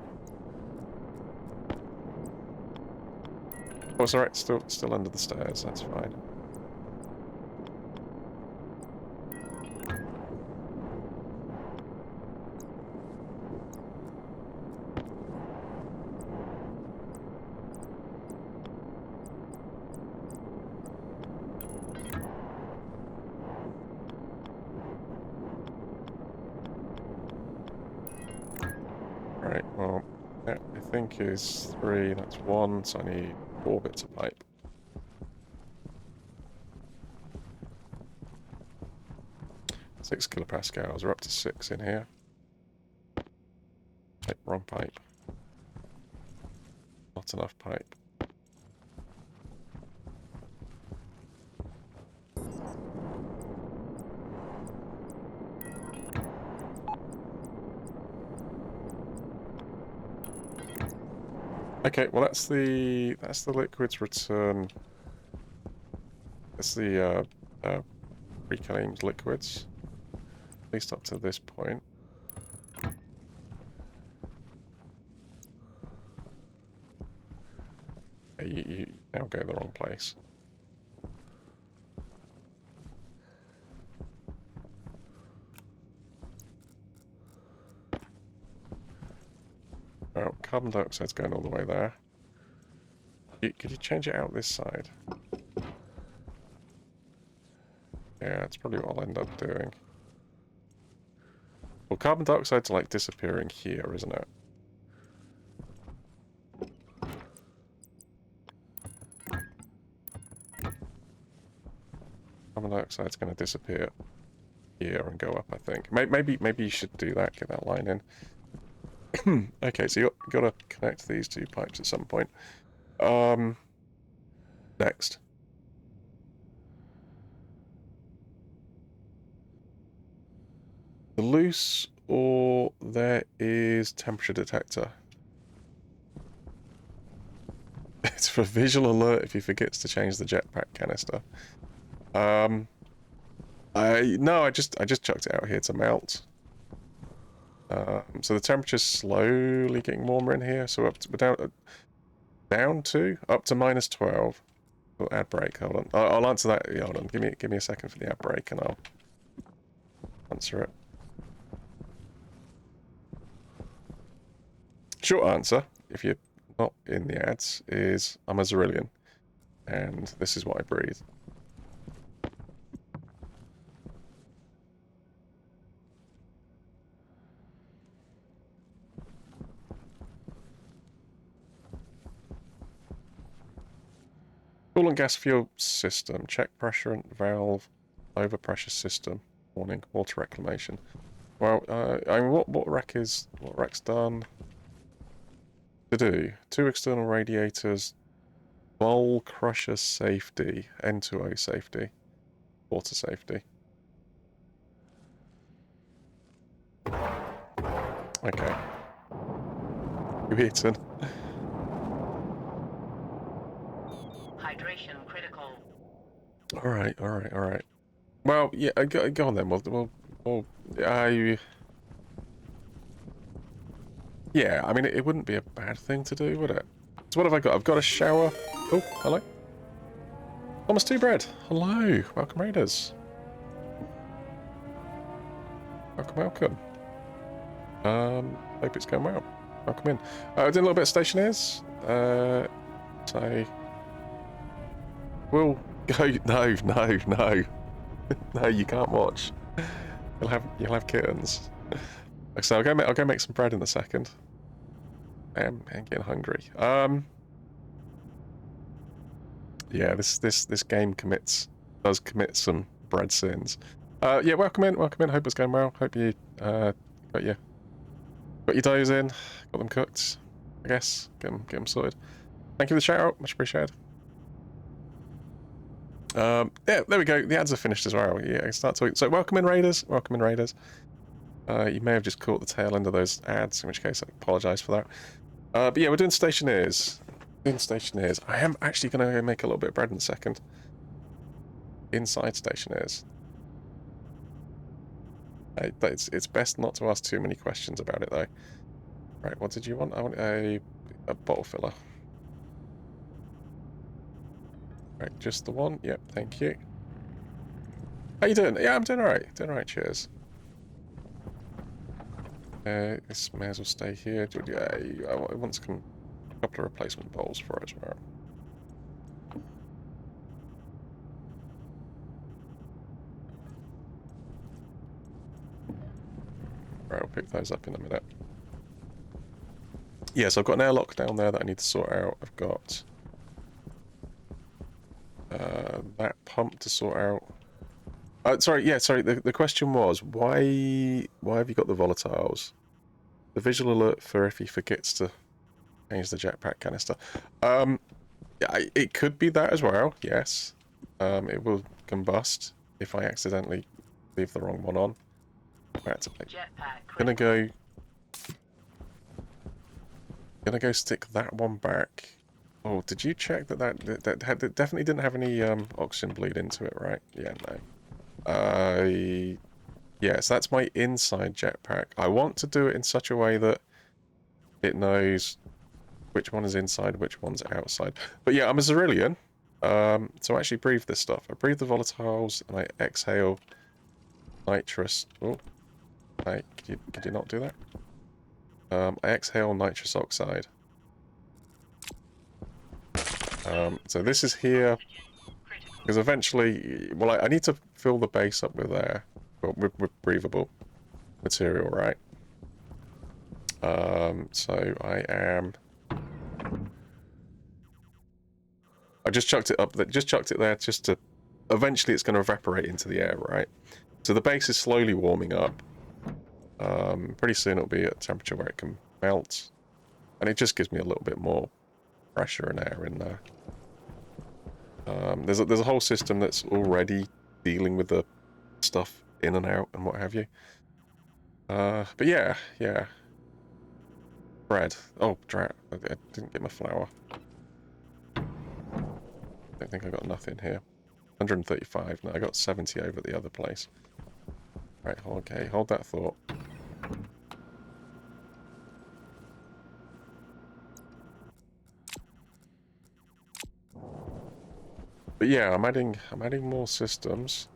Oh, it's alright. Still under the stairs. That's fine. Right, well, that I think is 3, that's 1, so I need 4 bits of pipe. Six kilopascals, we're up to 6 in here. Nope, wrong pipe. Not enough pipe. Okay, well that's the liquids return. That's the reclaimed liquids. At least up to this point. Okay, you now go the wrong place. Oh, carbon dioxide's going all the way there. Could you change it out this side? Yeah, that's probably what I'll end up doing. Well, carbon dioxide's like disappearing here, isn't it? Carbon dioxide's going to disappear here and go up, I think. Maybe you should do that, get that line in. Okay, so you got to connect these two pipes at some point. Next. The loose, or there is temperature detector. It's for visual alert if he forgets to change the jetpack canister. I just chucked it out here to melt. So the temperature's slowly getting warmer in here. So we're down to up to -12. Oh, ad break. Hold on. I'll answer that. Yeah, hold on. Give me a second for the ad break, and I'll answer it. Short answer, if you're not in the ads, is I'm a Zrilian, and this is what I breathe. Coolant gas fuel system. Check pressure and valve. Overpressure system. Warning. Water reclamation. Well, I mean, what Rec's done to do? 2 external radiators. Bowl crusher safety. N2O safety. Water safety. Okay. You eaten? Hydration critical. All right. Well, yeah, go on then. Yeah, I mean, it wouldn't be a bad thing to do, would it? So what have I got? I've got a shower. Oh, hello. Thomas Two Bread. Hello. Welcome, Raiders. Welcome. Hope it's going well. Welcome in. Doing a little bit of Stationeers. So we'll go. No. No, you can't watch. You'll have kittens. So I'll go make some bread in a second. I'm getting hungry. Yeah, this game does commit some bread sins. Yeah, welcome in. Hope it's going well. Hope you got your doughs in, got them cooked. I guess get them sorted. Thank you for the shout out, much appreciated. Yeah, there we go. The ads are finished as well. Yeah, I can start talking. So welcome in, Raiders. You may have just caught the tail end of those ads, in which case I apologise for that. But yeah, we're doing Stationeers. I am actually going to go make a little bit of bread in a second. Inside Stationeers. It's best not to ask too many questions about it, though. Right, what did you want? I want a bottle filler. Right, just the one. Yep, thank you. How you doing? Yeah, I'm doing alright. Cheers. This may as well stay here. I want a couple of replacement bowls for it as well. Right, I'll pick those up in a minute. Yeah, so I've got an airlock down there that I need to sort out. I've got that pump to sort out. Sorry. The question was, why have you got the volatiles? The visual alert for if he forgets to change the jetpack canister. It could be that as well. Yes. It will combust if I accidentally leave the wrong one on. Gonna go stick that one back. Oh, did you check that definitely didn't have any oxygen bleed into it, right? Yeah, no. Yes, that's my inside jetpack. I want to do it in such a way that it knows which one is inside, which one's outside. But yeah, I'm a Zrilian, so I actually breathe this stuff. I breathe the volatiles and I exhale nitrous. Oh, hey, could you not do that? I exhale nitrous oxide. So this is here because eventually, well, I need to fill the base up with air, with breathable material, right? So I just chucked it up. Just chucked it there, just to. Eventually, it's going to evaporate into the air, right? So the base is slowly warming up. Pretty soon, it'll be at a temperature where it can melt, and it just gives me a little bit more pressure and air in there. There's a whole system that's already dealing with the stuff in and out and what have you. But yeah. Bread. Oh, drat. I didn't get my flour. Don't think I got nothing here. 135. No, I got 70 over at the other place. Right, okay, hold that thought. But yeah, I'm adding more systems.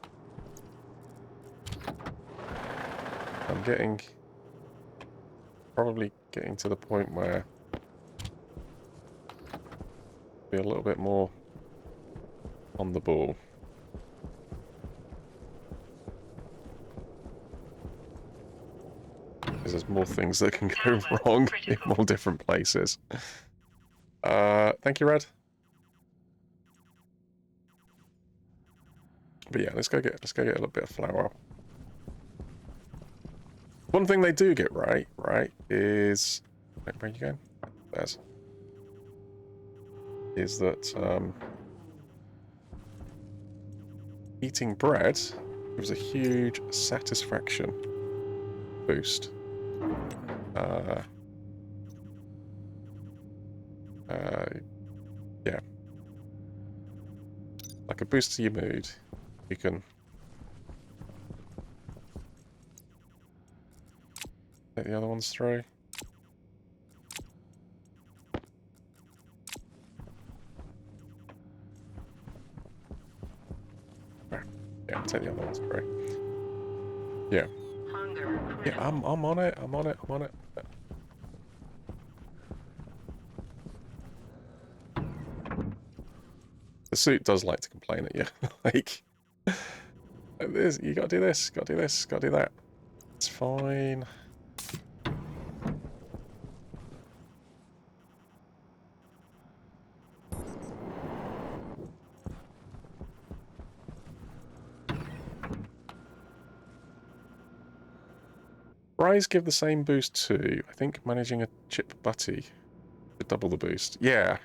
I'm probably getting to the point where be a little bit more on the ball. Because there's more things that can go wrong in more different places. Thank you, Red. But yeah, let's go get a little bit of flour. One thing they do get right, is where are you going? There's is that eating bread gives a huge satisfaction boost. Yeah, like a boost to your mood. You can take the other ones through. Yeah, take the other ones through. Yeah. Yeah, I'm on it. I'm on it. The suit does like to complain at you. Like, this, you gotta do this, gotta do this, gotta do that. It's fine. Fries give the same boost too. I think managing a chip butty to double the boost. Yeah.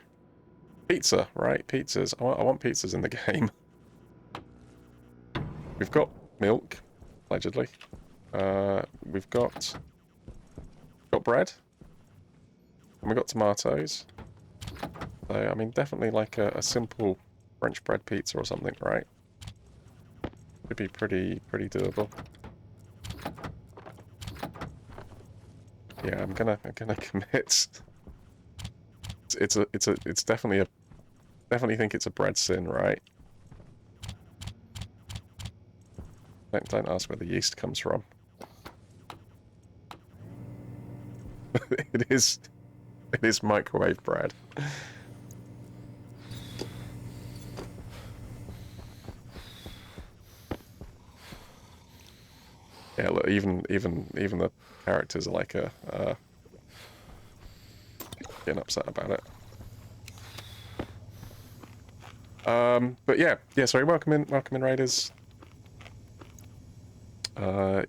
Pizza, right? Pizzas. I want pizzas in the game. We've got milk, allegedly. We've got bread. And we've got tomatoes. So, I mean, definitely like a simple French bread pizza or something, right? Could be pretty doable. Yeah, I'm gonna commit. It's definitely think it's a bread sin, right? Don't ask where the yeast comes from. It is microwave bread. Yeah, look, even the characters are like getting upset about it. But yeah, sorry, welcome in Raiders.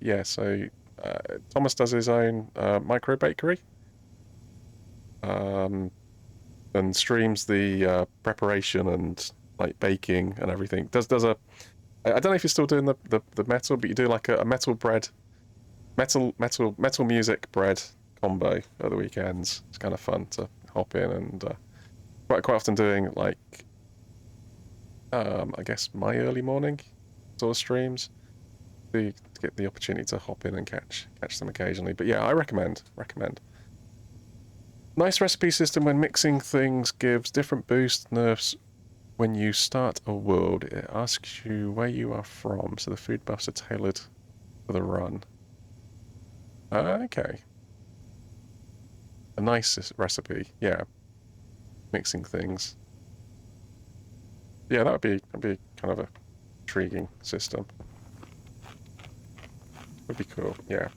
Yeah, so Thomas does his own micro bakery. And streams the preparation and like baking and everything. Does a I don't know if you're still doing the metal, but you do like a metal bread, metal music bread combo at the weekends. It's kind of fun to hop in and quite often doing like I guess my early morning sort of streams to get the opportunity to hop in and catch them occasionally. But yeah, I recommend. Nice recipe system when mixing things gives different boost nerfs. When you start a world, it asks you where you are from, so the food buffs are tailored for the run. Okay. A nice recipe, yeah. Mixing things. Yeah, that'd be kind of a intriguing system. Would be cool, yeah.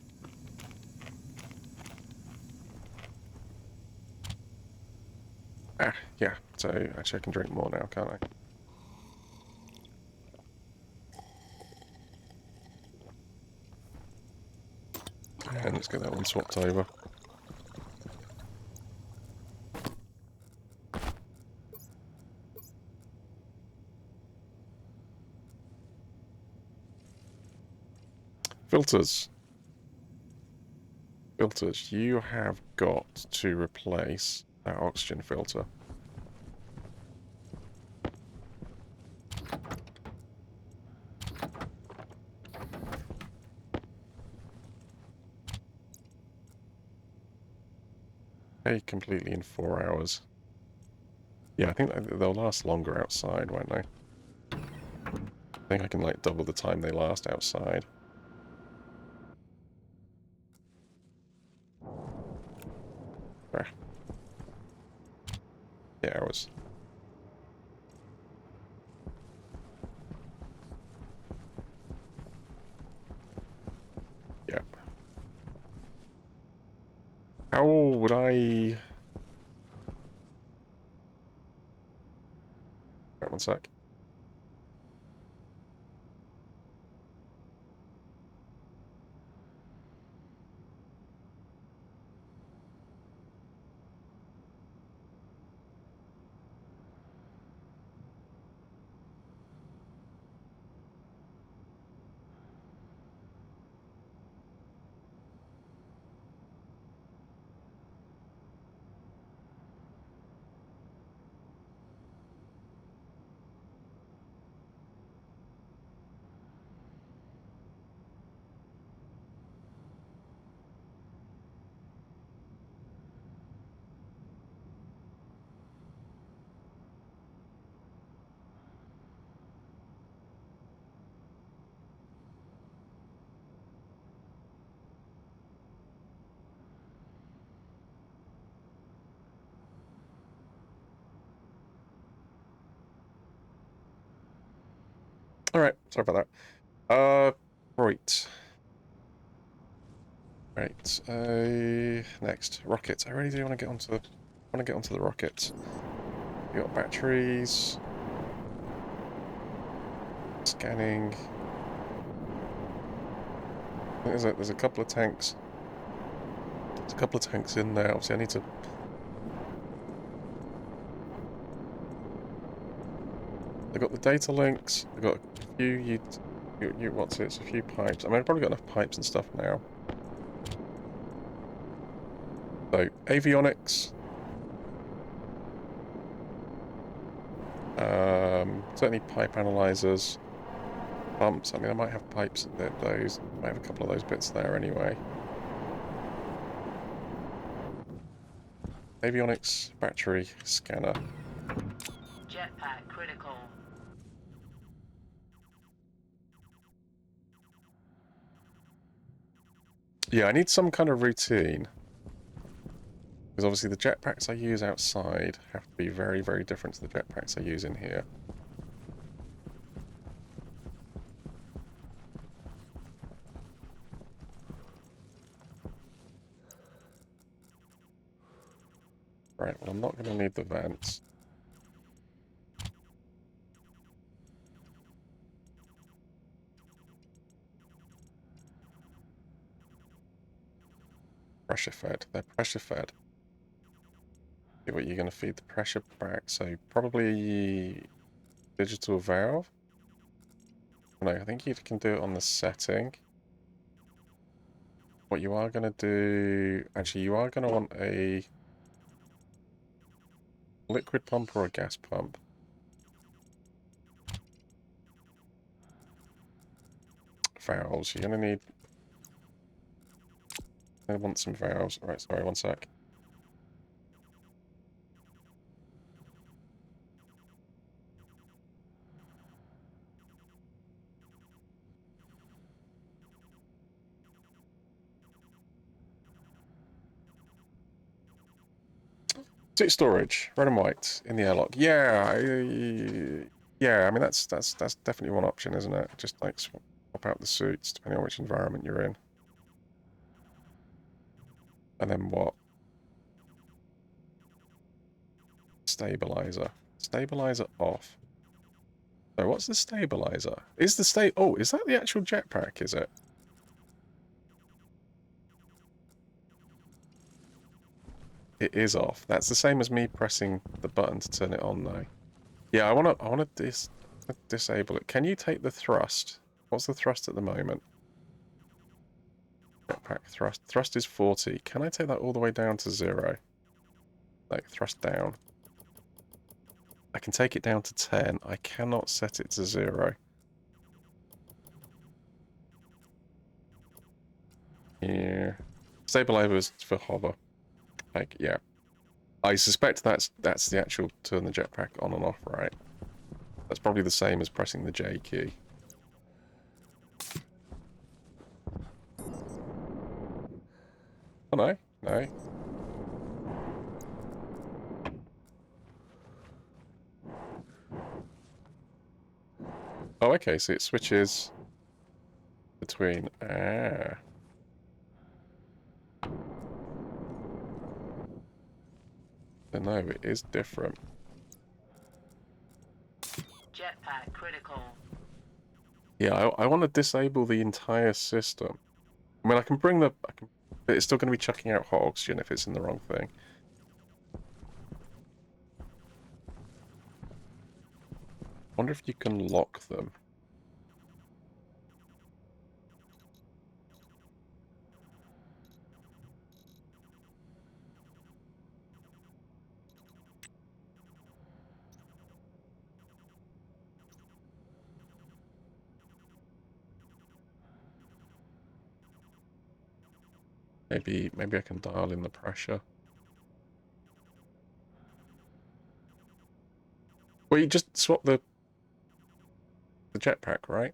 Yeah, so actually I can drink more now, can't I? And let's get that one swapped over. Filters. Filters. You have got to replace that oxygen filter. Hey, completely in 4 hours. Yeah, I think they'll last longer outside, won't they? I think I can, like, double the time they last outside. Ah. 8 hours. Yeah. How would I... Wait 1 sec. Alright, sorry about that. Right. Right, next, rockets. I really do want to get onto the rockets. We got batteries. Scanning. There's a couple of tanks. There's a couple of tanks in there. Obviously, I need to... I've got the data links. I've got a few what's it? It's a few pipes. I mean, I've probably got enough pipes and stuff now. So, avionics. Certainly pipe analyzers. Pumps. I mean, I might have pipes at those. I might have a couple of those bits there anyway. Avionics, battery, scanner. Jetpack critical. Yeah, I need some kind of routine. Because obviously the jetpacks I use outside have to be very, very different to the jetpacks I use in here. Right, well, I'm not going to need the vents. Pressure fed. They're pressure fed. See what you're going to feed the pressure back. So probably digital valve. No, I think you can do it on the setting. What you are going to do... Actually, you are going to want a liquid pump or a gas pump. Valves. You're going to need... I want some valves. Right, sorry, 1 sec. State storage, red and white in the airlock. Yeah, yeah. I mean that's definitely one option, isn't it? Just like swap out the suits depending on which environment you're in. And then what? Stabilizer. Stabilizer off. So what's the stabilizer? Is the state? Oh, is that the actual jetpack? Is it? It is off. That's the same as me pressing the button to turn it on, though. Yeah, I wanna disable it. Can you take the thrust? What's the thrust at the moment? Jetpack thrust. Thrust is 40. Can I take that all the way down to 0? Like, thrust down. I can take it down to 10. I cannot set it to 0. Yeah. Stabilizers for hover. Like, yeah. I suspect that's the actual turn the jetpack on and off, right? That's probably the same as pressing the J key. Oh no, no. Oh, okay, so it switches between... Ah. But no, it is different. Jetpack critical. Yeah, I want to disable the entire system. I mean, I can bring the... but it's still going to be chucking out hot oxygen if it's in the wrong thing. I wonder if you can lock them. Maybe I can dial in the pressure. Well, you just swap the jetpack, right?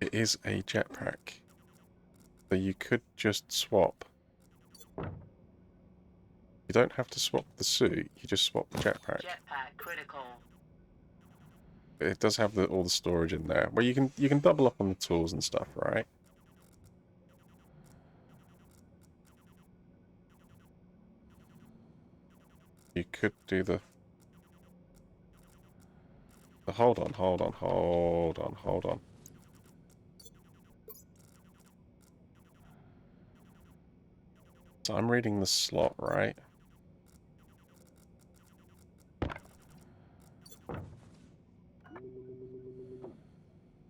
It is a jetpack. So you could just swap. You don't have to swap the suit, you just swap the jetpack. Jetpack critical. It does have all the storage in there. Well, you can double up on the tools and stuff, right? You could do the hold on. So I'm reading the slot, right?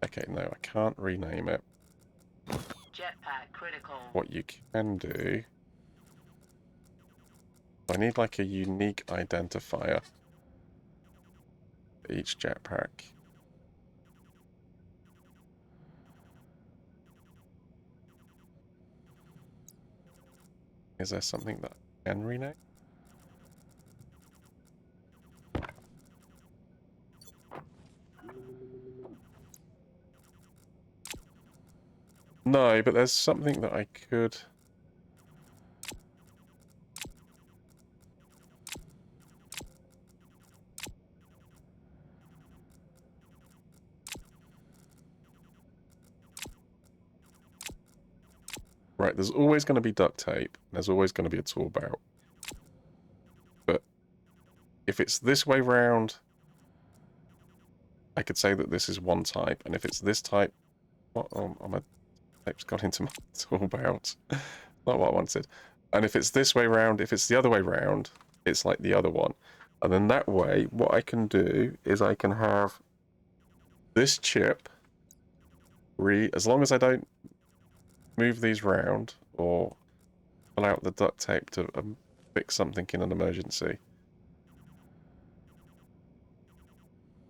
Okay, no, I can't rename it. Jetpack critical. What you can do... I need like a unique identifier for each jetpack. Is there something that I can rename? No, but there's something that I could... Right, there's always going to be duct tape. There's always going to be a tool belt. But if it's this way round, I could say that this is one type. And if it's this type... What? Oh, my tape's gone into my tool belt. Not what I wanted. And if it's this way round, if it's the other way round, it's like the other one. And then that way, what I can do is I can have this chip... as long as I don't move these round or pull out the duct tape to fix something in an emergency.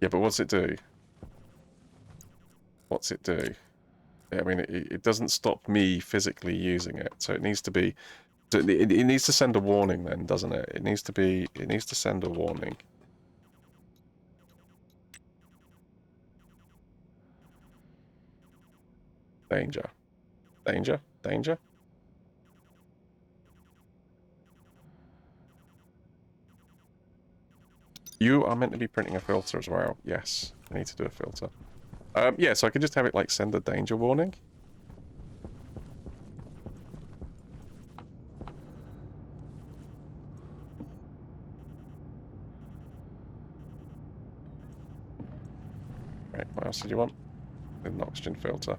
Yeah, but what's it do? What's it do? I mean, it doesn't stop me physically using it, so it needs to be... It needs to send a warning then, doesn't it? It needs to send a warning. Danger. Danger? Danger? You are meant to be printing a filter as well. Yes, I need to do a filter. Yeah, so I could just have it like send a danger warning. Right, what else did you want? An oxygen filter.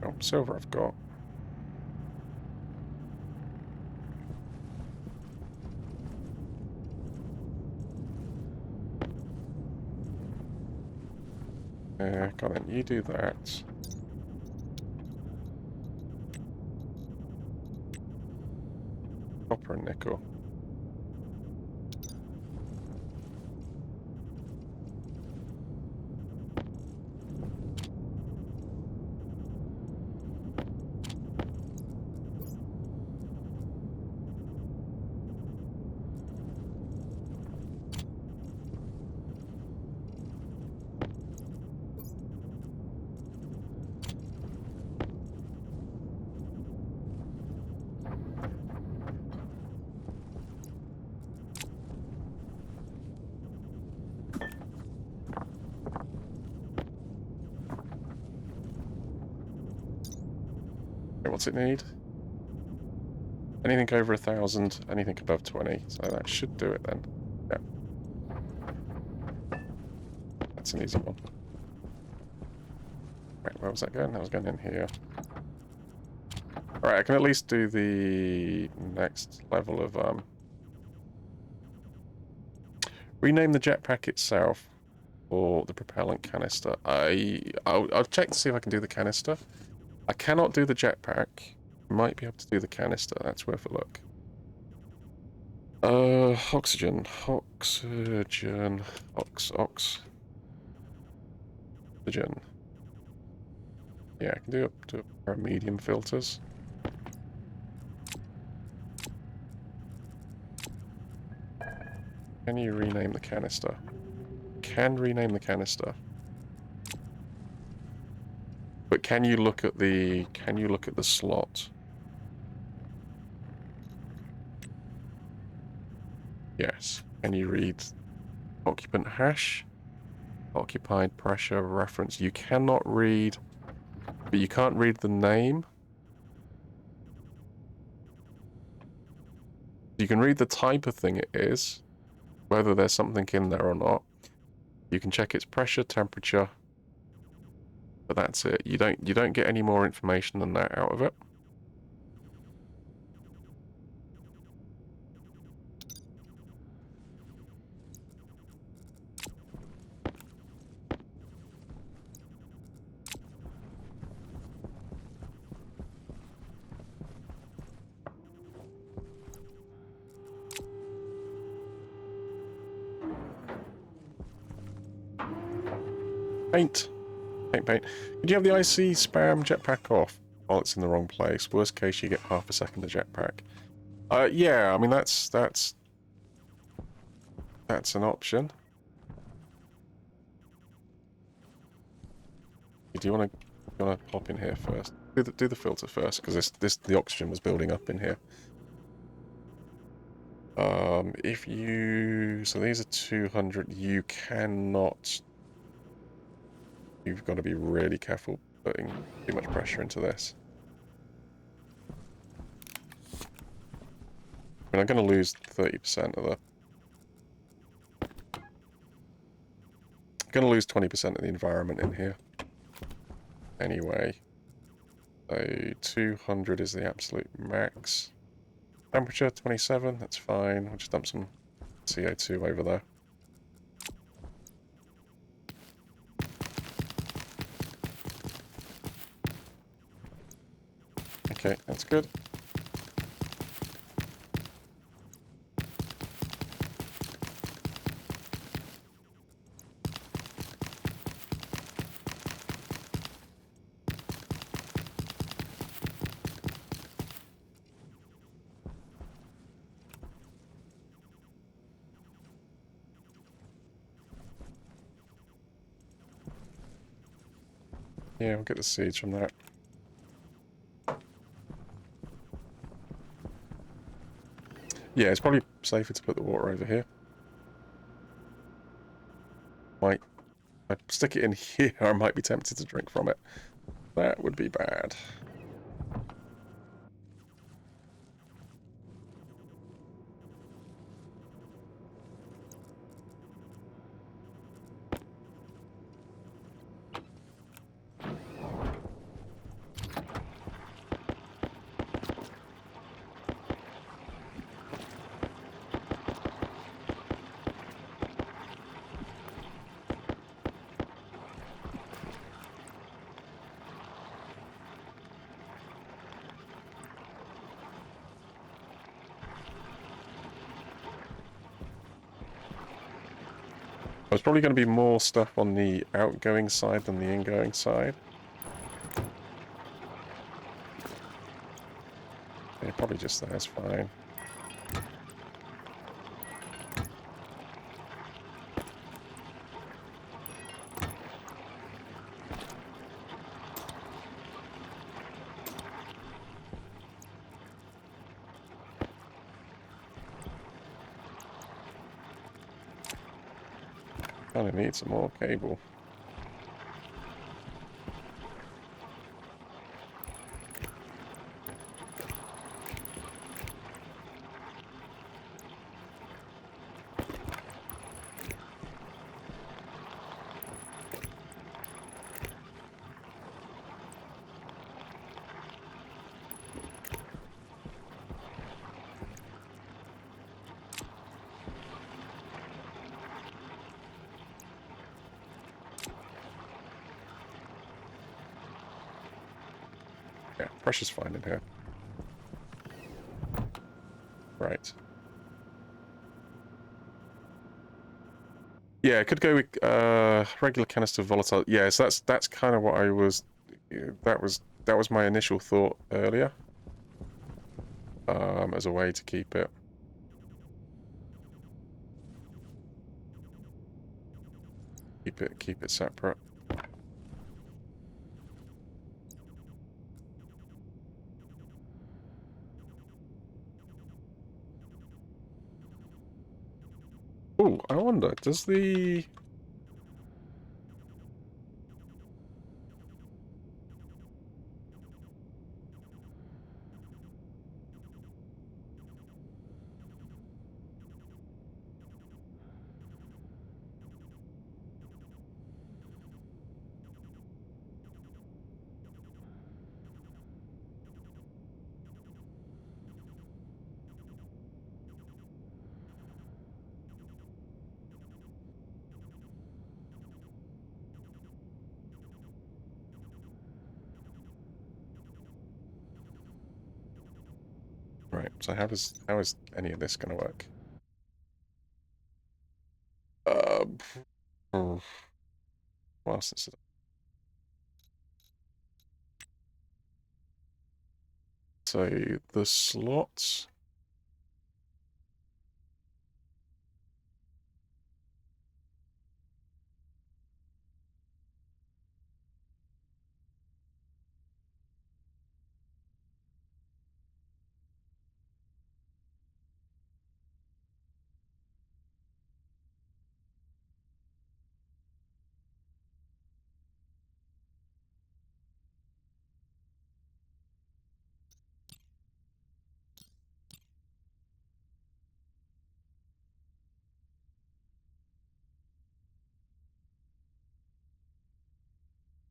Oh, silver I've got. Go on then, you do that. Copper and nickel. Okay, what's it need? Anything over 1,000, anything above 20. So that should do it then. Yeah. That's an easy one. Right, where was that going? That was going in here. Alright, I can at least do the next level of rename the jetpack itself or the propellant canister. I'll check to see if I can do the canister. I cannot do the jetpack. Might be able to do the canister. That's worth a look. Oxygen. Oxygen. Oxygen. Yeah, I can do up to a pair of medium filters. Can you rename the canister? Can rename the canister. But can you look at the slot? Yes. Can you read occupant hash? Occupied pressure reference. You cannot read, but you can't read the name. You can read the type of thing it is, whether there's something in there or not. You can check its pressure, temperature, but that's it. You don't get any more information than that out of it. Paint. Paint. Could you have the IC spam jetpack off while it's in the wrong place? Worst case, you get half a second of jetpack. Yeah, I mean that's an option. Do you want to pop in here first? Do the filter first because the oxygen was building up in here. If you so these are 200. You cannot. You've got to be really careful putting too much pressure into this. I mean, I'm going to lose 30% of the... I'm going to lose 20% of the environment in here. Anyway. So 200 is the absolute max. Temperature, 27, that's fine. We'll just dump some CO2 over there. Okay, that's good. Yeah, we'll get the seeds from that. Yeah, it's probably safer to put the water over here. If I stick it in here, I might be tempted to drink from it. That would be bad. There's probably going to be more stuff on the outgoing side than the ingoing side. Yeah, probably just that's fine. Kind of need some more cable. Yeah, pressure's fine in here. Right. Yeah, it could go with regular canister volatile. Yeah, so that's kind of what I was. That was my initial thought earlier. As a way to keep it separate. Oh, I wonder, does the right? So how is any of this going to work? Oh, what else is it? So the slots.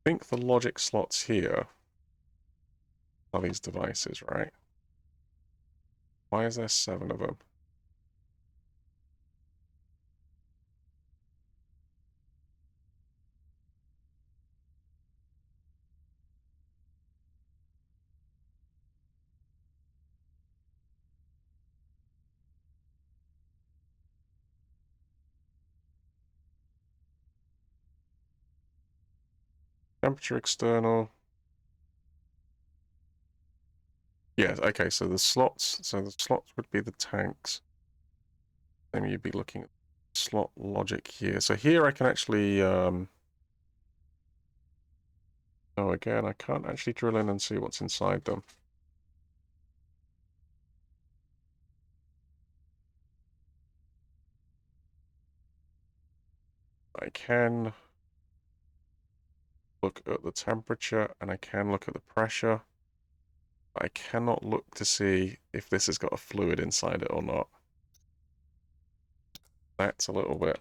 I think the logic slots here are these devices, right? Why is there 7 of them? Temperature external. Yeah, okay, so the slots would be the tanks. Then you'd be looking at slot logic here. So here I can actually oh, again, I can't actually drill in and see what's inside them. I can look at the temperature and I can look at the pressure. I cannot look to see if this has got a fluid inside it or not. That's a little bit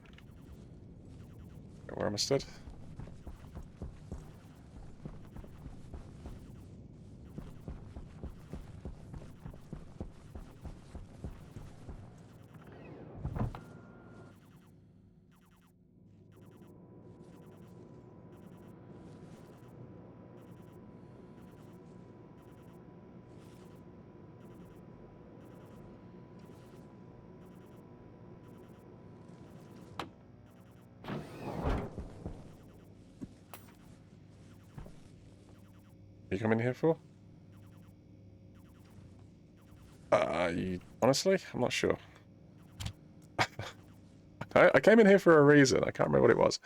where am I stood? you come in here for? Honestly, I'm not sure. I came in here for a reason. I can't remember what it was.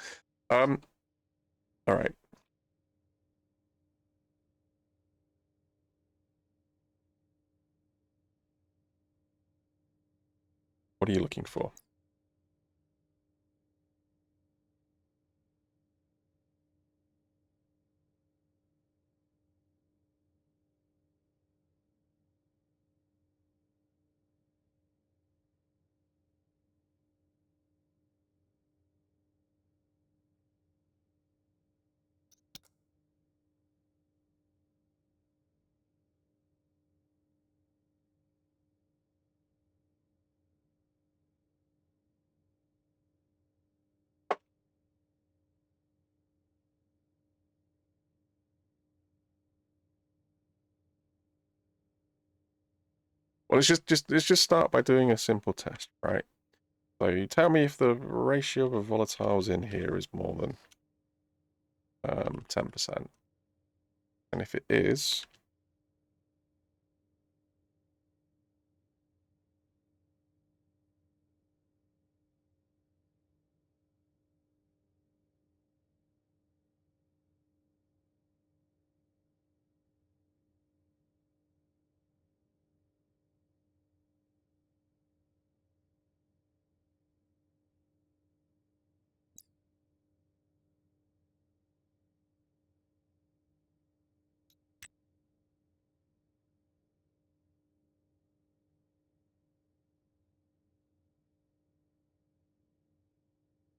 All right. What are you looking for? Well, let's just start by doing a simple test, right? So you tell me if the ratio of volatiles in here is more than 10%. And if it is,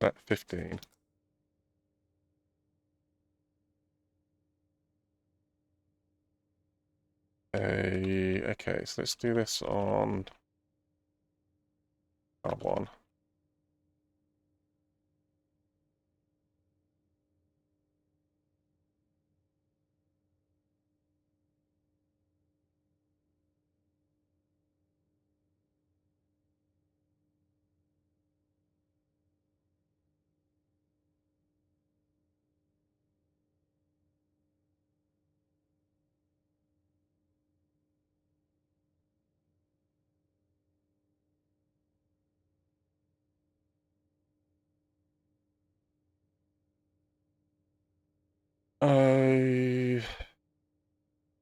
at 15. Okay, so let's do this on R1.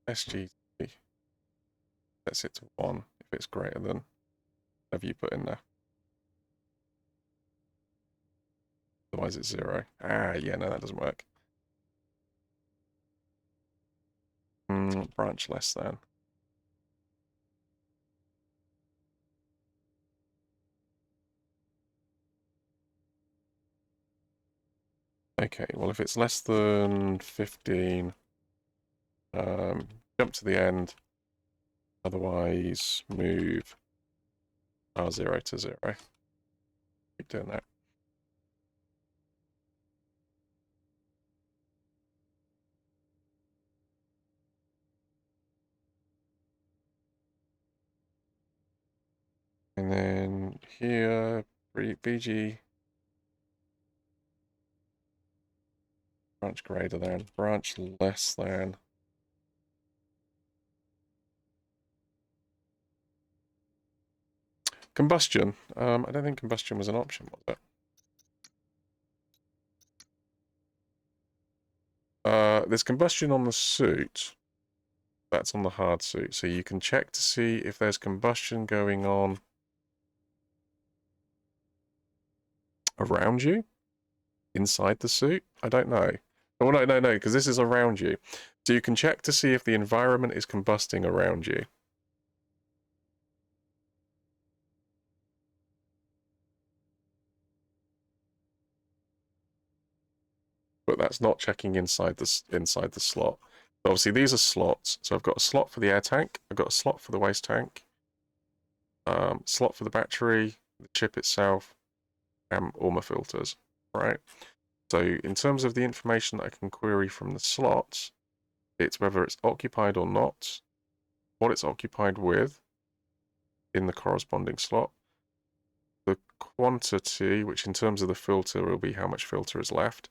SG sets it to 1 if it's greater than whatever you put in there. Otherwise it's 0. Yeah, no, that doesn't work. Branch less than. Okay, well, if it's less than 15, jump to the end. Otherwise, move R0 to 0. Keep doing that. And then here, BG, branch greater than, branch less than. Combustion. I don't think combustion was an option, was it? There's combustion on the suit. That's on the hard suit. So you can check to see if there's combustion going on around you, inside the suit. I don't know. Oh, no, because this is around you. So you can check to see if the environment is combusting around you. But that's not checking inside the slot. Obviously, these are slots. So I've got a slot for the air tank. I've got a slot for the waste tank. Slot for the battery, the chip itself, and all my filters. Right. So in terms of the information that I can query from the slots, it's whether it's occupied or not, what it's occupied with in the corresponding slot, the quantity, which in terms of the filter will be how much filter is left,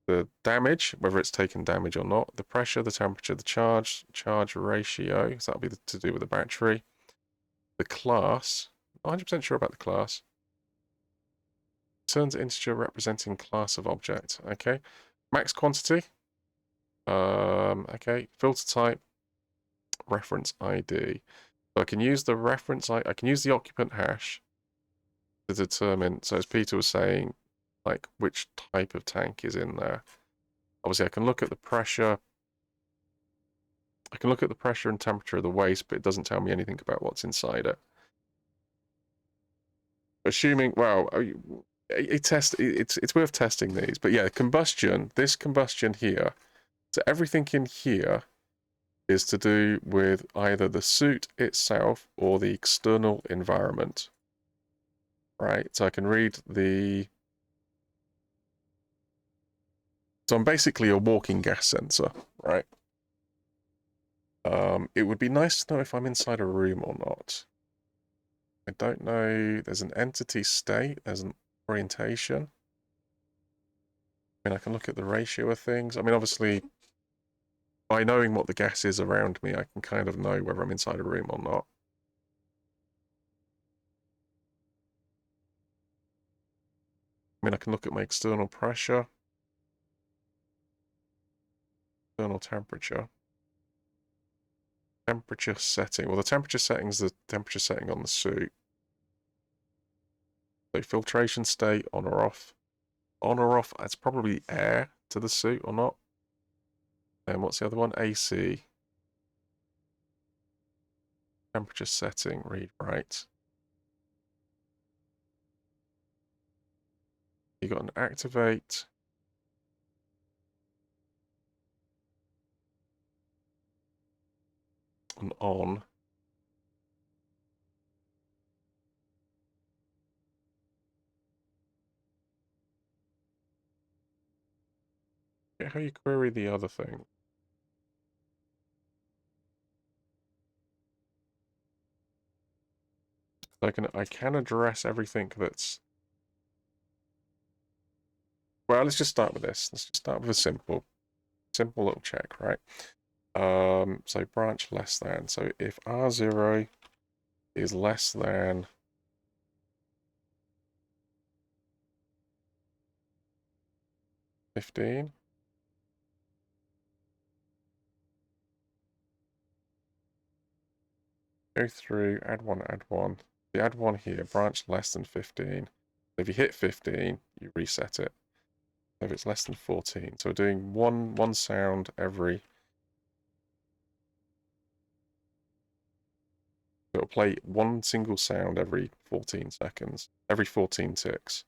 the damage, whether it's taken damage or not, the pressure, the temperature, the charge ratio, so that'll be to do with the battery, the class, not 100% sure about the class, returns integer representing class of object, okay, max quantity, okay, filter type, reference ID. So I can use the reference, I can use the occupant hash to determine, so as Peter was saying, like which type of tank is in there. Obviously I can look at the pressure, I can look at the pressure and temperature of the waste, but it doesn't tell me anything about what's inside it. Assuming, well, it's worth testing these, but yeah, combustion, this combustion here, so everything in here is to do with either the suit itself or the external environment, right? So I can read the, so I'm basically a walking gas sensor, right? It would be nice to know if I'm inside a room or not. I don't know, there's an entity state, there's an orientation. I mean, I can look at the ratio of things. I mean, obviously, by knowing what the gas is around me, I can kind of know whether I'm inside a room or not. I mean, I can look at my external pressure, external temperature, temperature setting. Well, the temperature setting is the temperature setting on the suit. So filtration state, on or off. On or off, that's probably air to the suit or not. And what's the other one? AC. Temperature setting, read write. You got an activate. An on. How you query the other thing. I can address everything that's, well, let's just start with this. Let's just start with a simple little check, right? So branch less than. So if R0 is less than 15, go through, add one. The add one here, branch less than 15. So if you hit 15, you reset it. So if it's less than 14, so we're doing one sound every. It'll play one single sound every 14 seconds, every 14 ticks.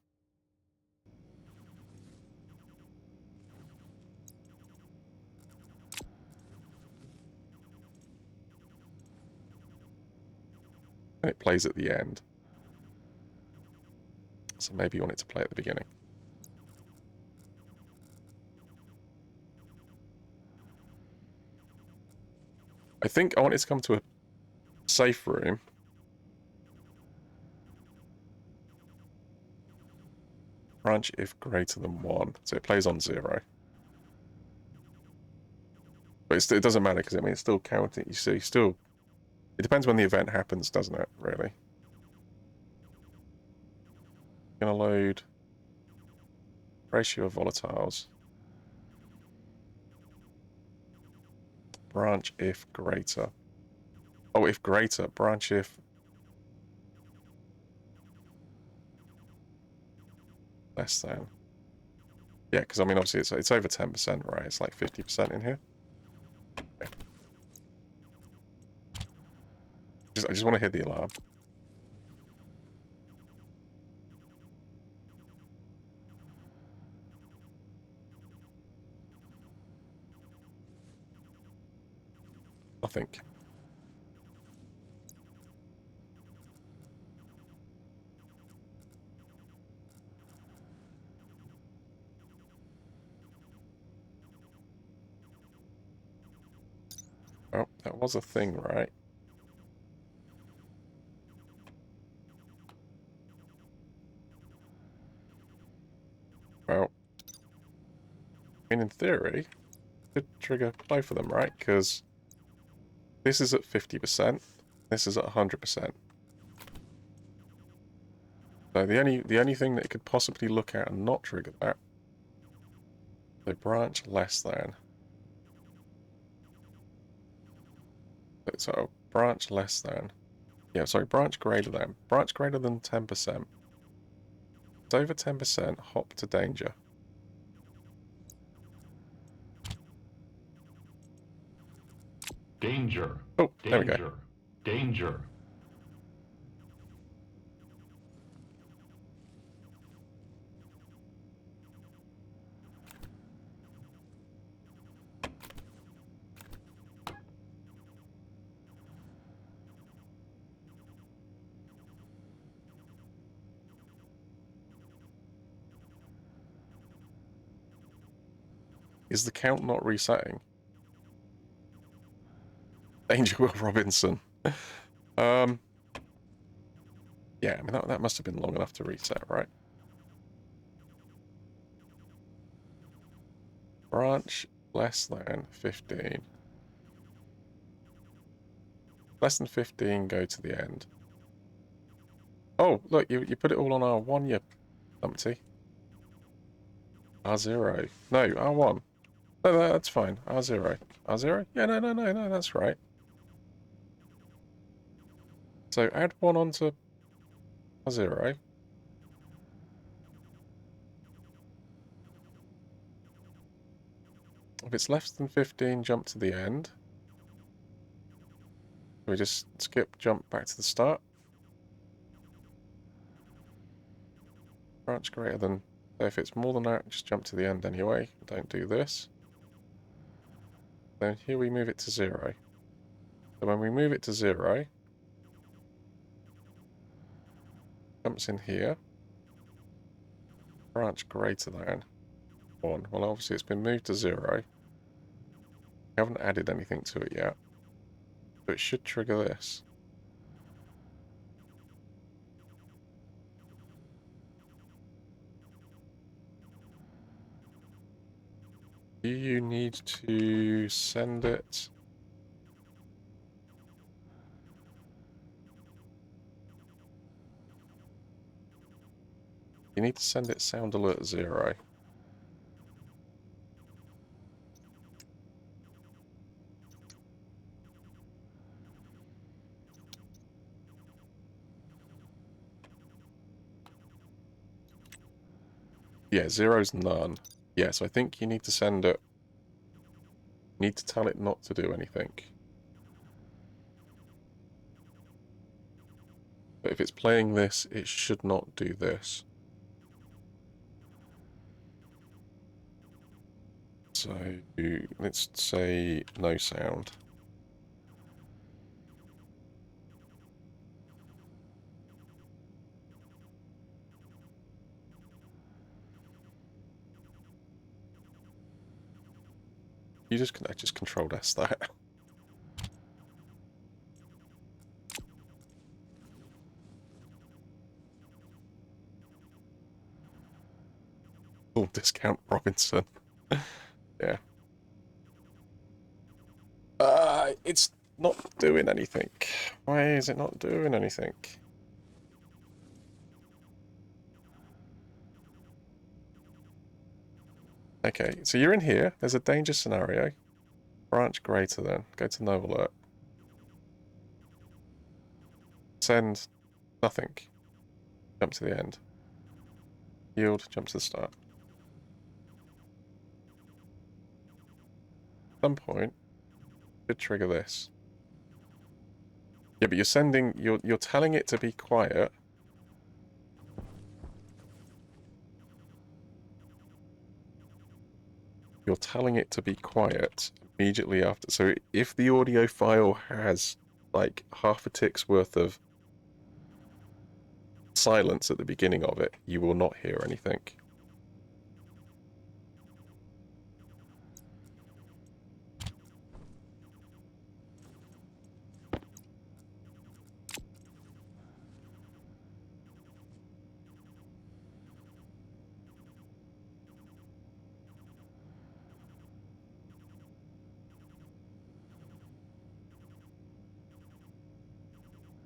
And it plays at the end. So maybe you want it to play at the beginning. I think I want it to come to a safe room. Branch if greater than 1. So it plays on 0. But it doesn't matter because I mean it's still counting. You see, still, it depends when the event happens, doesn't it? Really. Gonna load ratio of volatiles. Branch if greater. Oh, if greater. Branch if less than. Yeah, because I mean obviously it's over 10%, right? It's like 50% in here. Okay. I just want to hit the alarm. I think. Oh, that was a thing, right? Well, mean, in theory, could trigger both of them, right? Because this is at 50%, this is at 100%. So the only thing that it could possibly look at and not trigger that, so branch less than. So branch less than. Yeah, sorry, branch greater than. Branch greater than 10%. It's over 10%, hop to danger. Danger. Oh, there we go. Danger. Danger. Is the count not resetting? Danger Will Robinson. Yeah, I mean, that must have been long enough to reset, right? Branch less than 15. Less than 15, go to the end. Oh, look, you put it all on R1, you numpty. R0. No, R1. No, that's fine. R0. R0? Yeah, no, that's right. So add 1 onto R0. If it's less than 15, jump to the end. We just skip, jump back to the start. Branch greater than... So if it's more than that, just jump to the end anyway. Don't do this. Then here we move it to 0. So when we move it to 0, jumps in here. Branch greater than 1. Well, obviously it's been moved to 0. We haven't added anything to it yet. So it should trigger this. Do you need to send it? You need to send it sound alert 0. Yeah, 0's none. Yeah, so I think you need to send it... You need to tell it not to do anything. But if it's playing this, it should not do this. So let's say no sound. You just Control S that. Full discount Robinson. Yeah. It's not doing anything. Why is it not doing anything? Okay, so you're in here. There's a danger scenario. Branch greater than. Go to no alert. Send nothing. Jump to the end. Yield, jump to the start. At some point, should trigger this. Yeah, but you're telling it to be quiet. You're telling it to be quiet immediately after. So if the audio file has like half a tick's worth of silence at the beginning of it, you will not hear anything.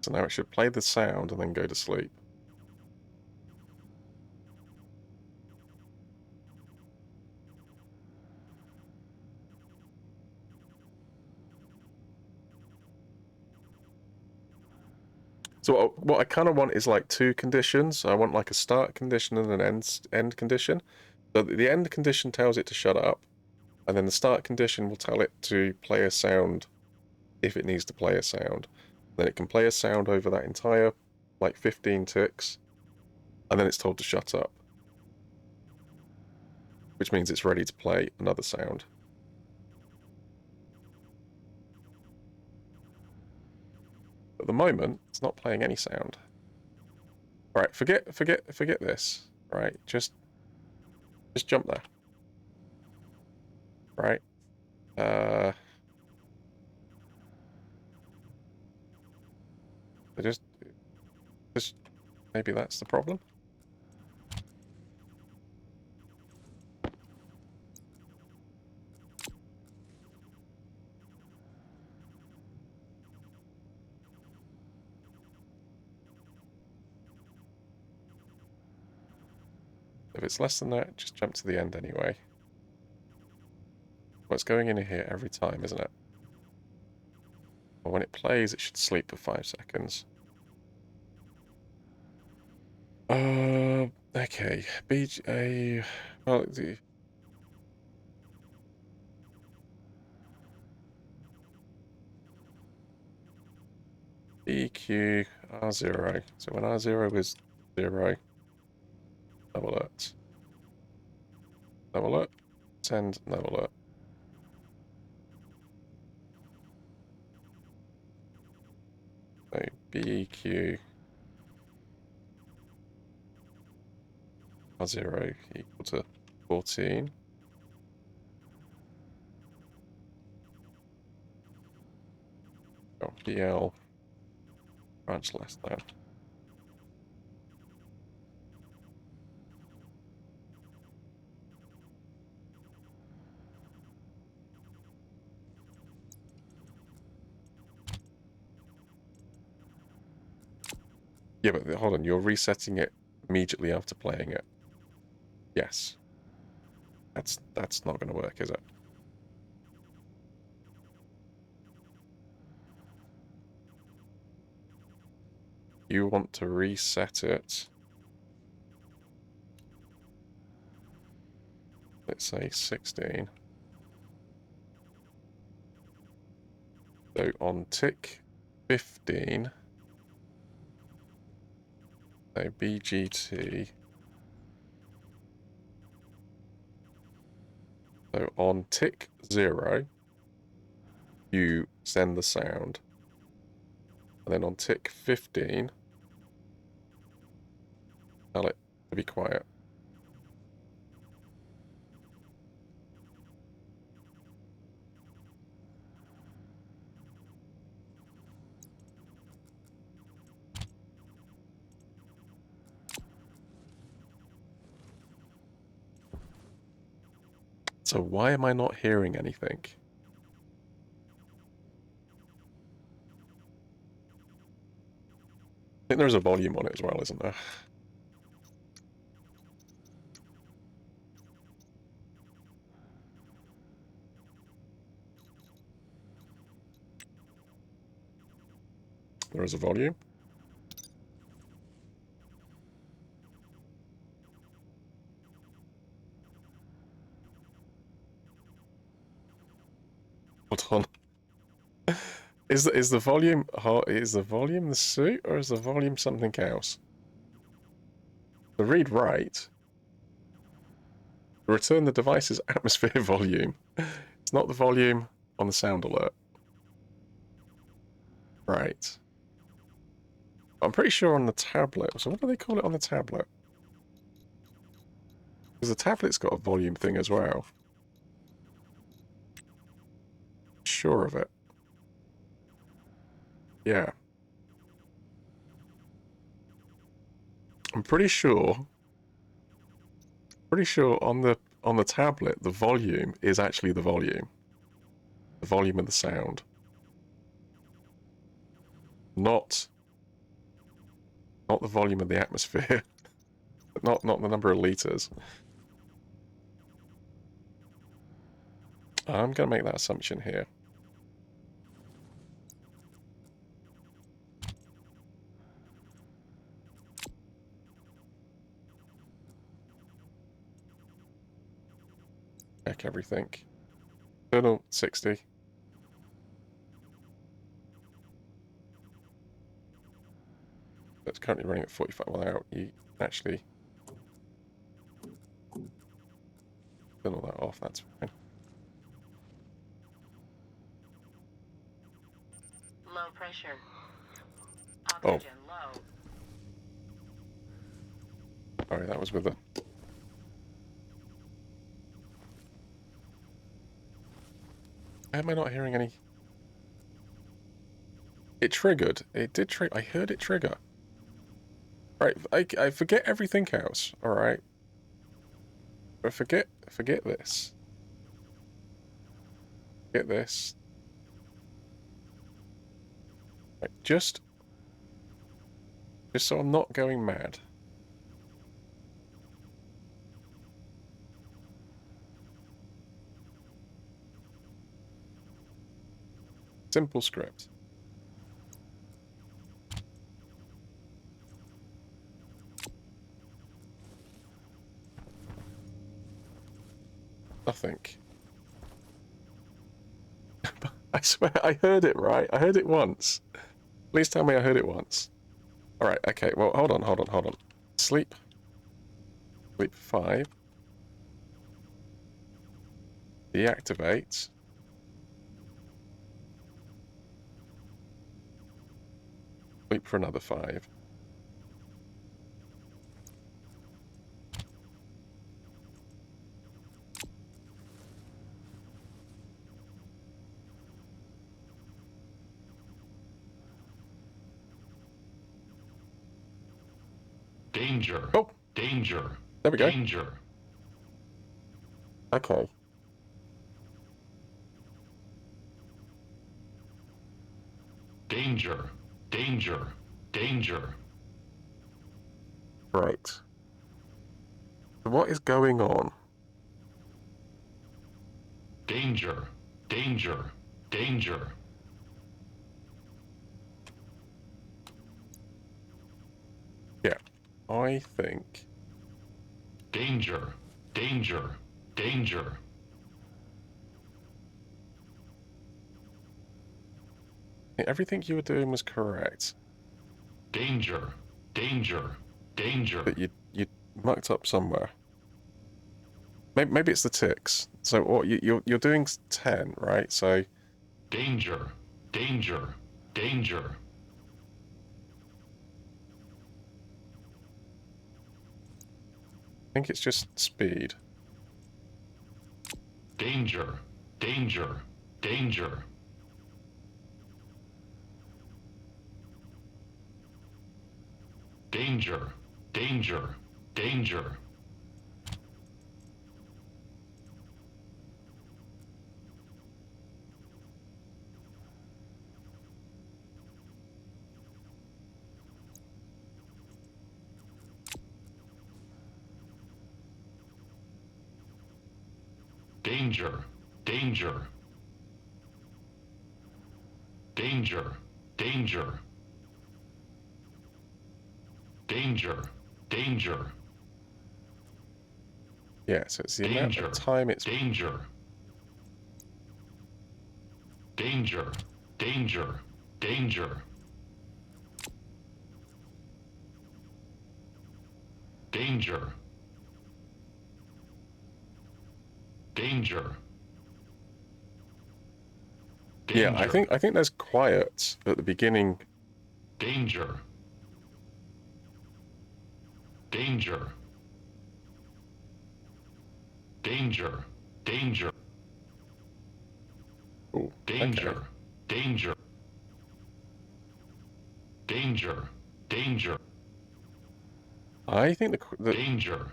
So now it should play the sound and then go to sleep. So what I kind of want is like two conditions. I want like a start condition and an end condition. So the end condition tells it to shut up, and then the start condition will tell it to play a sound if it needs to play a sound. Then it can play a sound over that entire like 15 ticks, and then it's told to shut up, which means it's ready to play another sound. At the moment, it's not playing any sound. All right, forget this. Right, just jump there. Right. Just maybe that's the problem. If it's less than that, just jump to the end anyway. Well, it's going in here every time, isn't it? Well, when it plays, it should sleep for 5 seconds. Okay. BJ... Well, EQ R0. So when R0 is 0, no alert. No alert. Send no alert. So BEQ R0 equal to 14. Oh, BL branch less than. Yeah, but hold on, you're resetting it immediately after playing it. Yes. That's not going to work, is it? You want to reset it. Let's say 16. So on tick 15, so BGT. So on tick 0, you send the sound. And then on tick 15, tell it to be quiet. So why am I not hearing anything? I think there's a volume on it as well, isn't there? There is a volume. Hold on. Is the volume the suit, or is the volume something else? The read write. Return the device's atmosphere volume. It's not the volume on the sound alert. Right. I'm pretty sure on the tablet. So what do they call it on the tablet? Because the tablet's got a volume thing as well. Sure of it. Yeah. I'm pretty sure on the tablet the volume is actually the volume. The volume of the sound. Not Not the volume of the atmosphere. not the number of liters. I'm going to make that assumption here. Check everything. Total 60. That's currently running at 45. Well, you actually turn all that off. That's fine. Low pressure. Oh. Oxygen low. Sorry, that was with the... Why am I not hearing any... It triggered. It did trigger. I heard it trigger. Right, I forget everything else, alright? But forget this. Forget this. Right, just so I'm not going mad. Simple script. Nothing. I swear I heard it right. I heard it once. Please tell me I heard it once. Alright, okay, well, hold on. Sleep. Sleep 5. Deactivate. Sleep for another 5. Danger. Oh! Danger. There we go. Danger. Okay. Danger. Danger. Danger. Right. So what is going on? Danger. Danger. Danger. Yeah. I think... Danger. Danger. Danger. everything you were doing was correct. Danger. Danger. Danger. But you mucked up somewhere. Maybe it's the ticks. So what you're doing 10, right? So Danger. Danger. Danger. I think it's just speed. Danger. Danger. Danger. Danger. Danger. Danger. Danger. Danger. Danger. Danger. Danger. Danger. Yeah, so it's the amount Danger. of time it's... Danger. Danger. Danger. Danger. Danger. Danger. Yeah, I think there's quiet at the beginning. Danger. Danger. Danger. Danger. Ooh, Danger. okay. Danger. Danger. Danger. I think the Danger.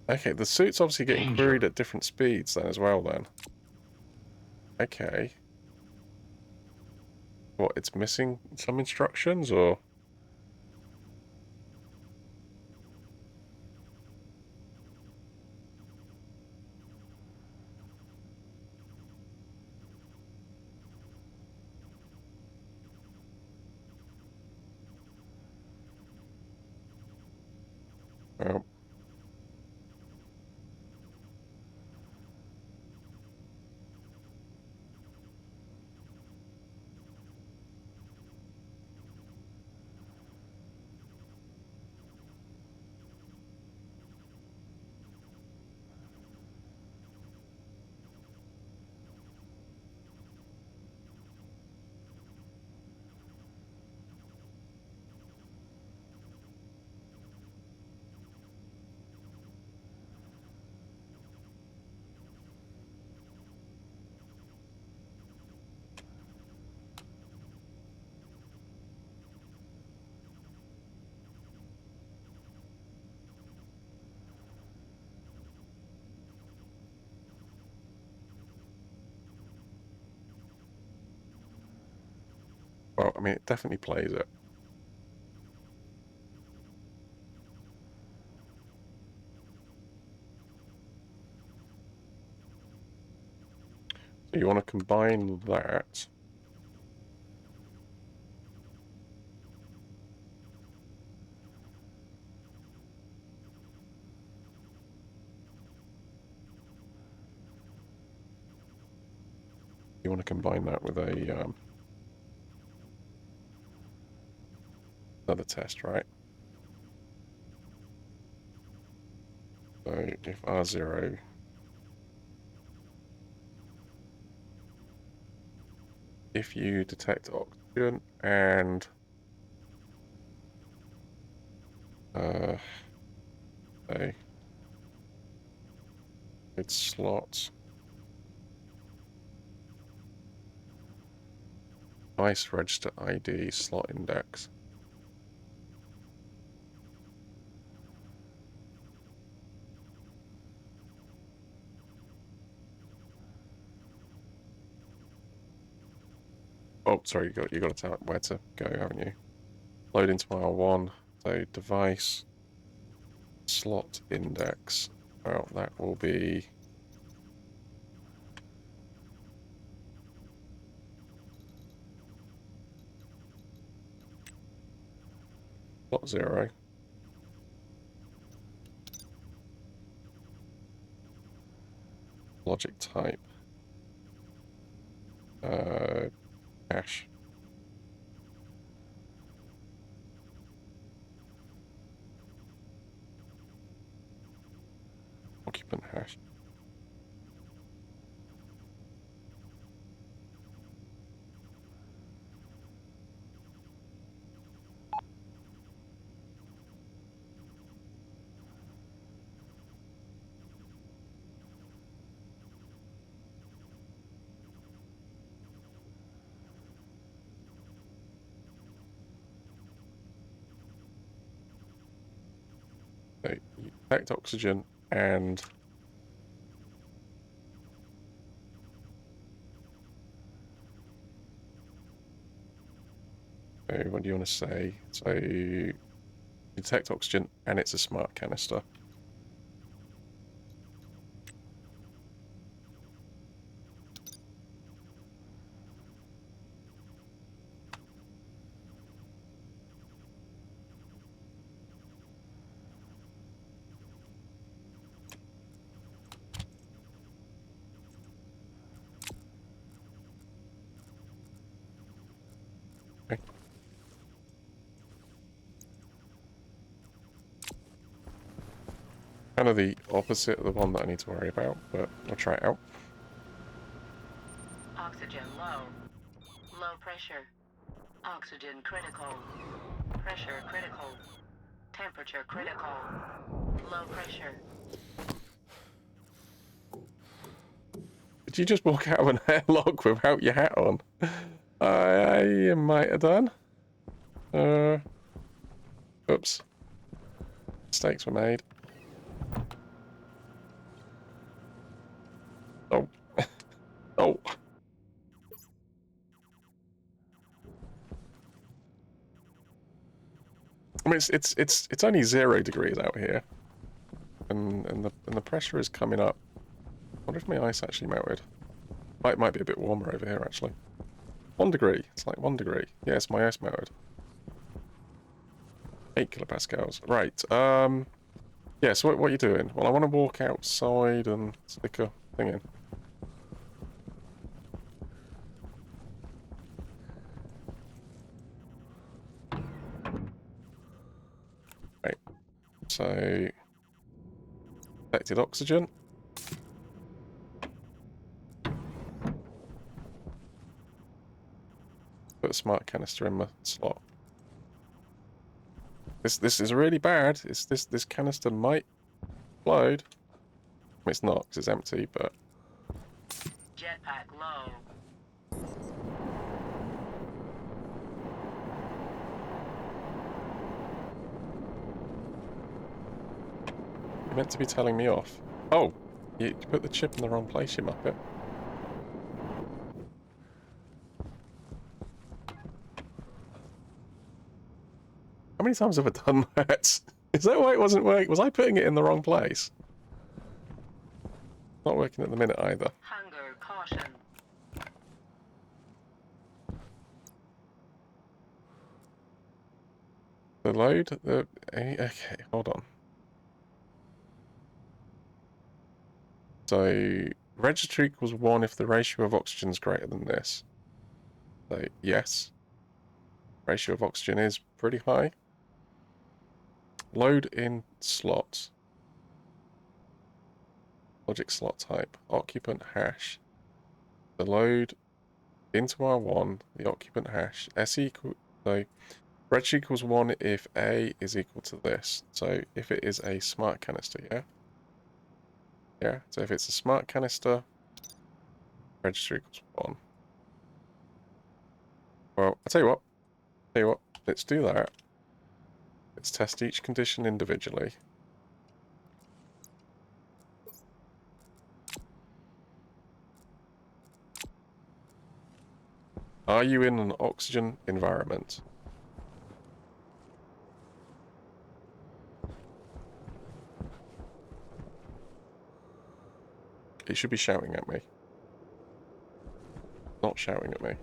okay, the suit's obviously getting Danger. queried at different speeds then as well then. Okay. What, it's missing some instructions or... Well, well, I mean, it definitely plays it. So you want to combine that. You want to combine that with a another test, right? So if R0 if you detect oxygen and a its slot device register ID slot index. Oh, sorry, you got to tell it where to go, haven't you? Load into R1. So device slot index. Well, that will be slot 0. Logic type. Hash. Occupant hash. So you detect oxygen and so what do you want to say? So you detect oxygen and it's a smart canister. Okay. Kind of the opposite of the one that I need to worry about, but I'll try it out. Oxygen low. Low pressure. Oxygen critical. Pressure critical. Temperature critical. Low pressure. Did you just walk out of an airlock without your hat on? I might have done. Oops. Mistakes were made. Oh. Oh. I mean, it's only 0 degrees out here, and the pressure is coming up. I wonder if my ice actually melted. Might be a bit warmer over here actually. 1 degree. It's like 1 degree. Yes, my ice melted. 8 kilopascals. Right. Yeah, so what are you doing? Well, I want to walk outside and stick a thing in. Right. So, detected oxygen. Put a smart canister in my slot. This is really bad. This canister might explode. It's not because it's empty, but Jetpack low. you're meant to be telling me off. Oh, you put the chip in the wrong place, you muppet. How many times have I done that? Is that why it wasn't working? Was I putting it in the wrong place? Not working at the minute either. Hunger caution. The load, okay, hold on. So, register equals 1 if the ratio of oxygen is greater than this. So, yes. Ratio of oxygen is pretty high. Load in slot. Logic slot type. Occupant hash. The load into R1, the occupant hash. S equal, so, register equals 1 if A is equal to this. So, if it is a smart canister, yeah? Yeah, so if it's a smart canister, register equals 1. Well, I'll tell you what, let's do that. Let's test each condition individually. Are you in an oxygen environment? It should be shouting at me. Not shouting at me.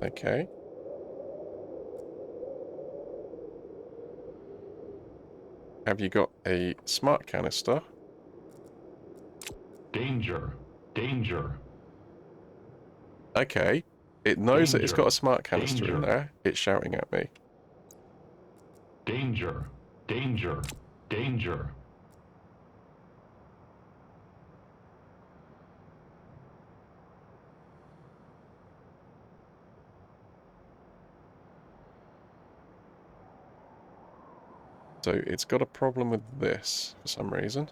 Okay. Have you got a smart canister? Danger. Danger. Okay. It knows that it's got a Danger. smart canister in Danger. there. It's shouting at me. Danger. Danger. Danger. So it's got a problem with this for some reason.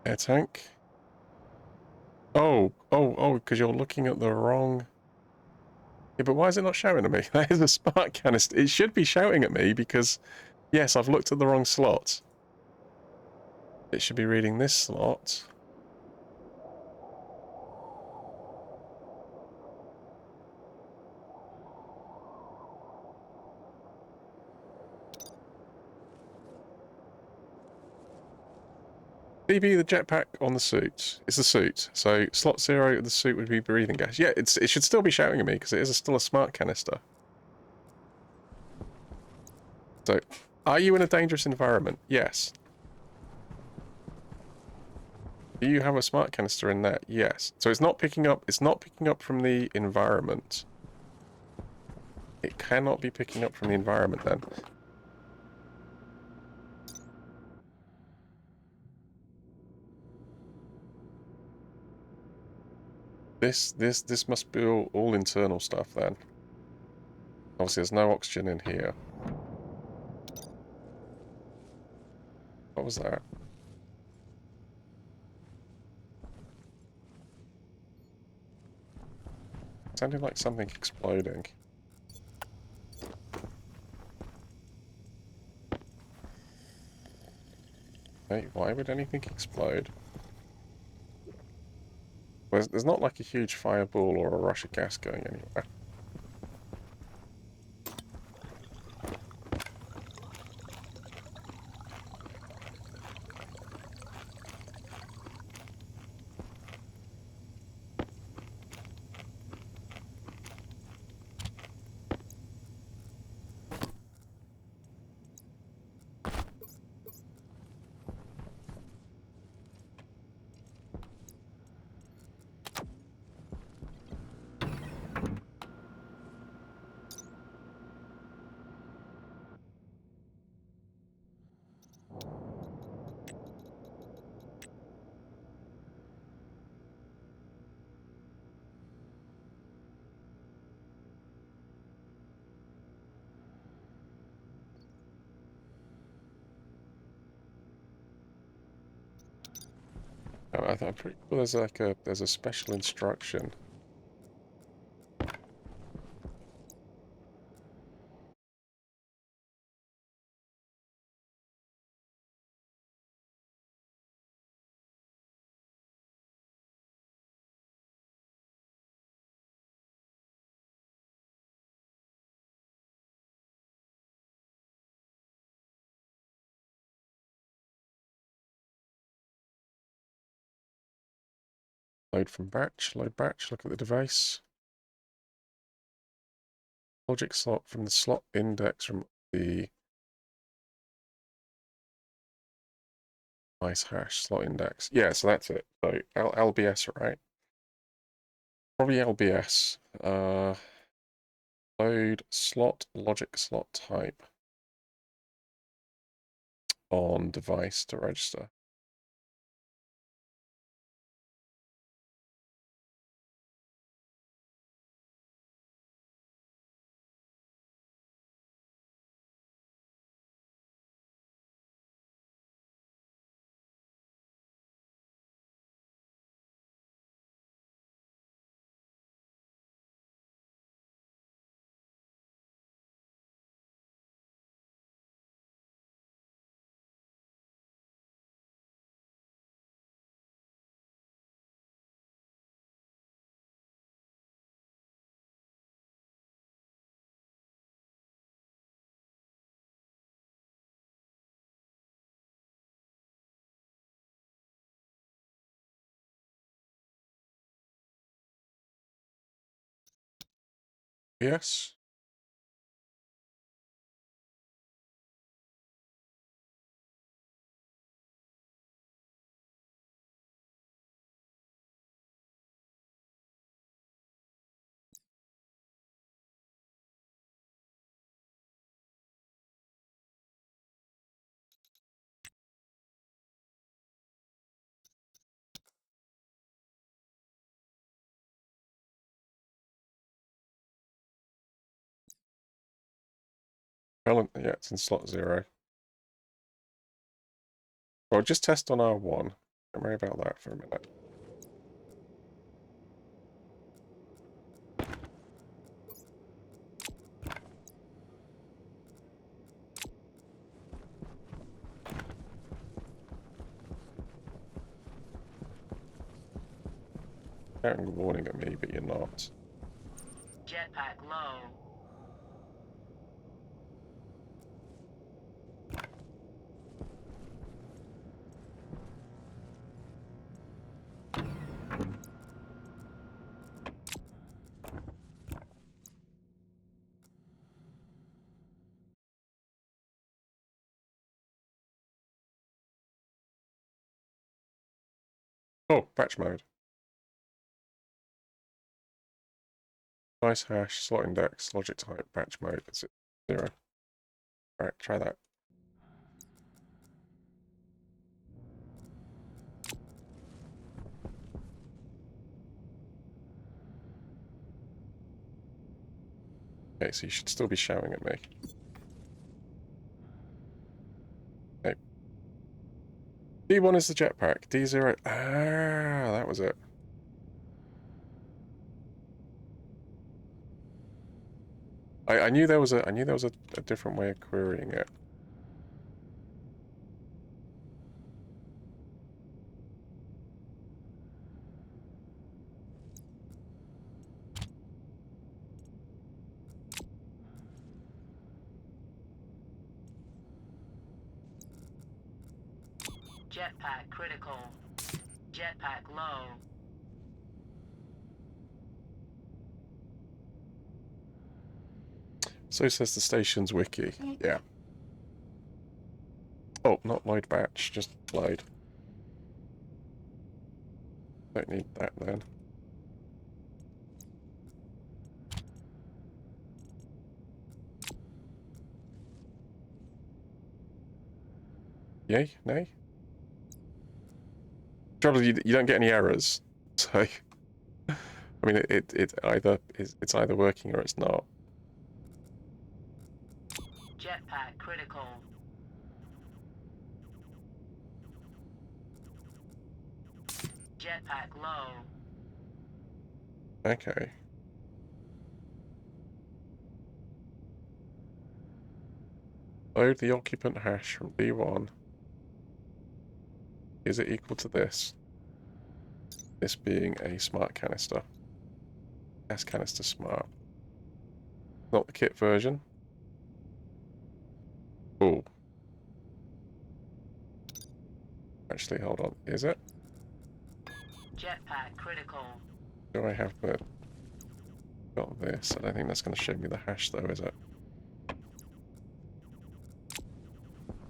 Air tank. Oh, because you're looking at the wrong... Yeah, but why is it not shouting at me? That is a smart canister. It should be shouting at me because, yes, I've looked at the wrong slot. It should be reading this slot. DB, the jetpack on the suit. It's the suit. So slot 0 of the suit would be breathing gas. Yeah, it should still be shouting at me because it is still a smart canister. So, are you in a dangerous environment? Yes. Do you have a smart canister in there? Yes. So it's not picking up from the environment. It cannot be picking up from the environment then. This must be all internal stuff then. Obviously there's no oxygen in here. What was that? Sounded like something exploding. Hey, why would anything explode? There's not like a huge fireball or a rush of gas going anywhere. I'm pretty sure there's a special instruction. Load from batch, load batch, look at the device. Logic slot from the slot index from the device hash slot index. Yeah, so that's it. So LBS, right? Probably LBS. Load slot logic slot type on device to register. Yes. Current, yeah, it's in slot 0. Well, just test on R1. Don't worry about that for a minute. Shouting a warning at me, but you're not. Jetpack low. Oh, batch mode. Device hash, slot index, logic type, batch mode. It's at 0. Alright, try that. Okay, so you should still be shouting at me. Okay. D1 is the jetpack. D0. Ah, that was it. I knew there was a different way of querying it. Jetpack critical. Jetpack low. So says the station's wiki. Yeah. Oh, not load batch, just load. Don't need that then. Yay? Nay? Trouble is you don't get any errors. So I mean it's either working or it's not. Jetpack critical. Jetpack low. Okay. Load the occupant hash from B1. Is it equal to this? This being a smart canister. Gas canister smart. Not the kit version. Oh. Actually, hold on. Is it? Jetpack critical. Do I have got this? I don't think that's going to show me the hash though, is it?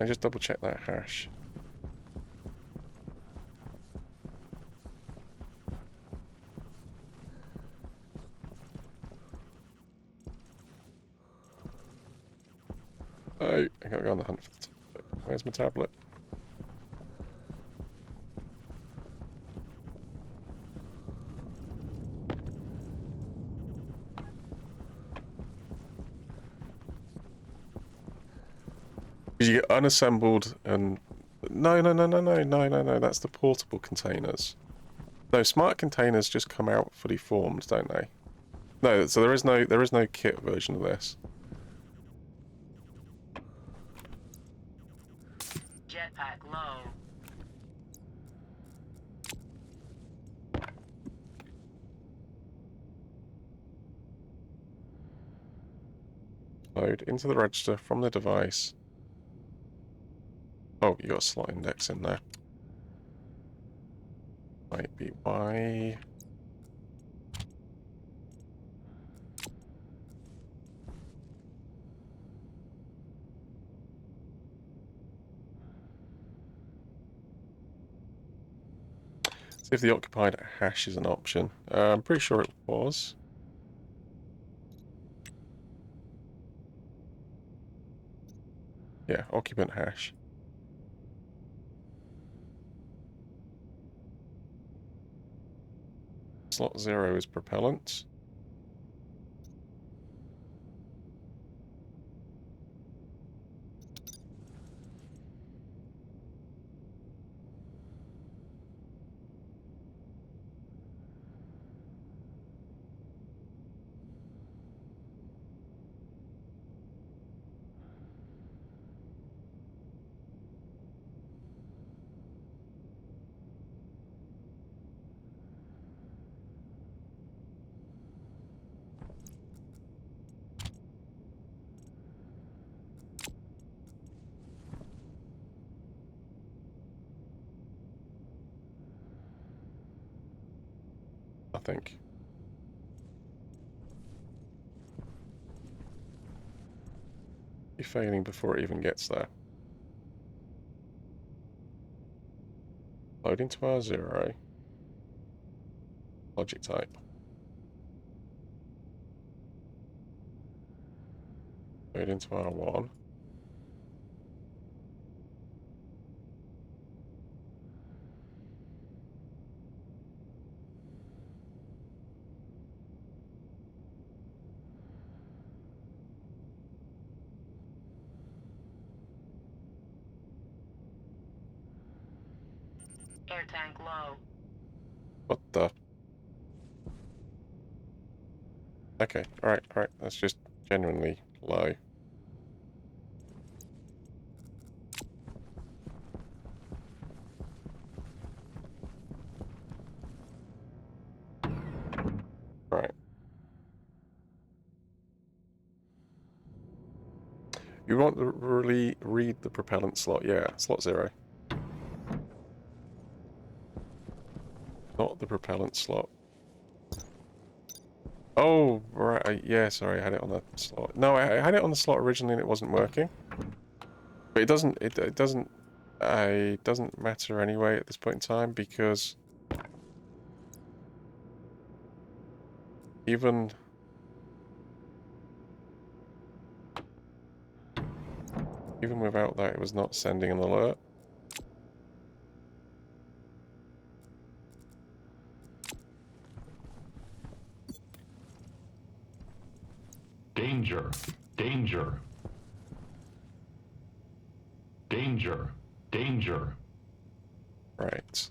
I just double check that hash. Oh, I gotta go on the hunt for the tablet. Where's my tablet? You get unassembled and no, that's the portable containers. No, smart containers just come out fully formed, don't they? No, so there is no kit version of this. Jetpack low. Load into the register from the device. Oh, you got a slot index in there. Might be why. See if the occupied hash is an option. I'm pretty sure it was. Yeah, occupant hash. Slot 0 is propellant. I think. Be failing before it even gets there. Loading to R0. Logic type. Load into R1. Air tank low. What the? Okay, alright. That's just genuinely low. Right. You want to really read the propellant slot? Yeah, slot 0. Not the propellant slot. Oh, right. Yeah, sorry, I had it on the slot. No, I had it on the slot originally and it wasn't working. But it doesn't. It doesn't. It doesn't matter anyway at this point in time because even without that, it was not sending an alert. Danger. Danger. Danger. Danger. Right.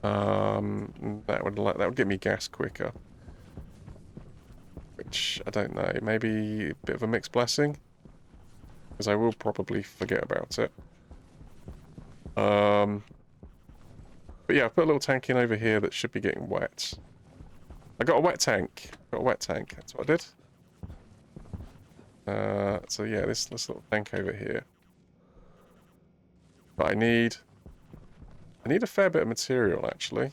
That would get me gas quicker. Which, I don't know, maybe a bit of a mixed blessing? Because I will probably forget about it. But yeah, I put a little tank in over here that should be getting wet. I got a wet tank. That's what I did. So yeah, this little tank over here. But I need a fair bit of material, actually.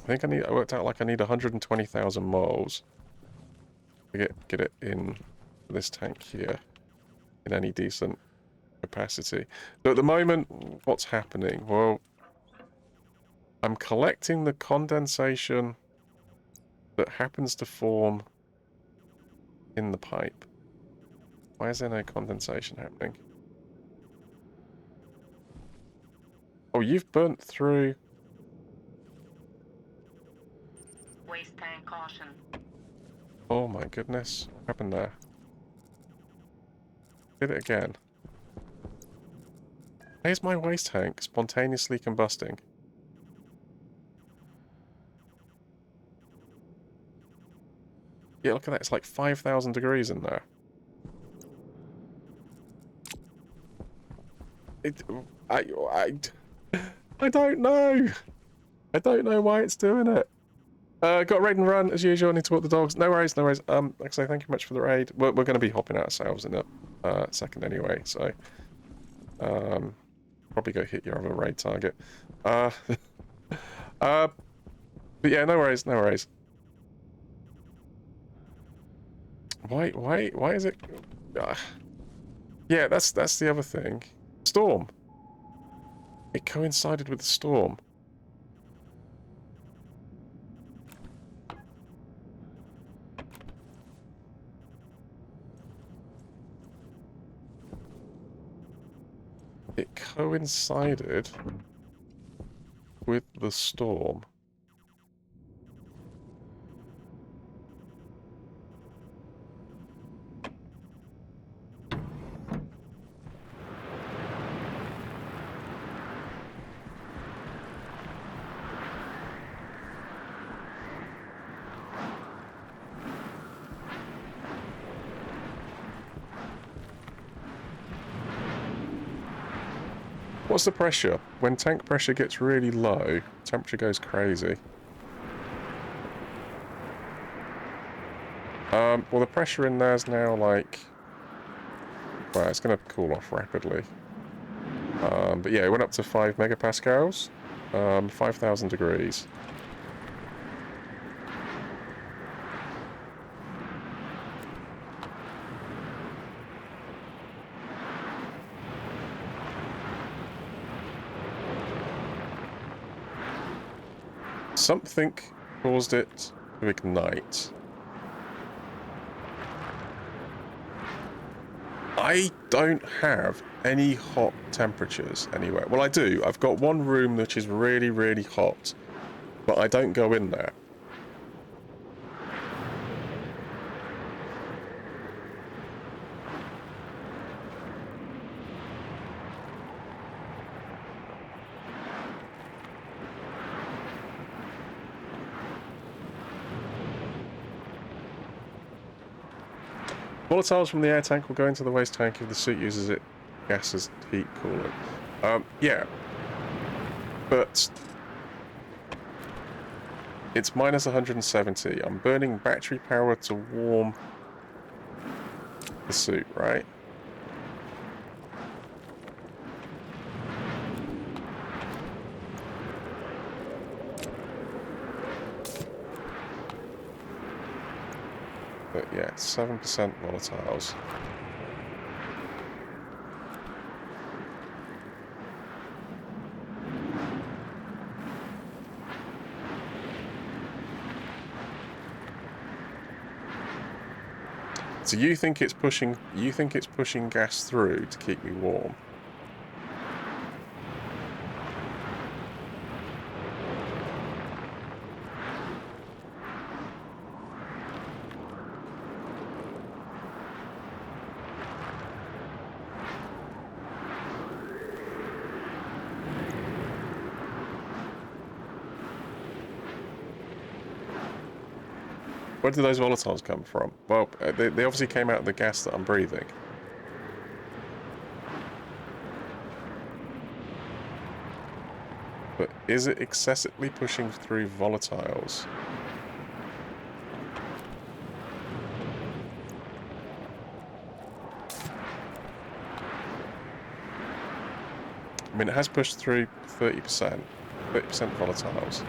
I worked out like I need 120,000 moles to get it in this tank here in any decent capacity. So at the moment, what's happening? Well, I'm collecting the condensation that happens to form in the pipe. Why is there no condensation happening? Oh, you've burnt through... Waste tank caution. Oh my goodness. What happened there? Did it again. Here's my waste tank spontaneously combusting. Yeah, look at that. It's like 5,000 degrees in there. I don't know. I don't know why it's doing it. Got a raid and run as usual. I need to walk the dogs. No worries, no worries. Like I say, thank you much for the raid. We're going to be hopping out ourselves in a second anyway, so probably go hit your other raid target. But yeah, no worries, no worries. Why is it? Yeah, that's the other thing. Storm. It coincided with the storm. It coincided with the storm. What's the pressure? When tank pressure gets really low, temperature goes crazy. Well, the pressure in there is now like... Well, it's going to cool off rapidly. But yeah, it went up to 5 megapascals. 5,000 degrees. Something caused it to ignite. I don't have any hot temperatures anywhere. Well, I do. I've got one room which is really, really hot, but I don't go in there. Volatiles from the air tank will go into the waste tank if the suit uses it gas as heat coolant. Yeah. But it's minus 170. I'm burning battery power to warm the suit, right? But yeah, 7% volatiles. So you think it's pushing gas through to keep me warm? Where did those volatiles come from? Well, they obviously came out of the gas that I'm breathing. But is it excessively pushing through volatiles? I mean, it has pushed through 30%. 30% volatiles.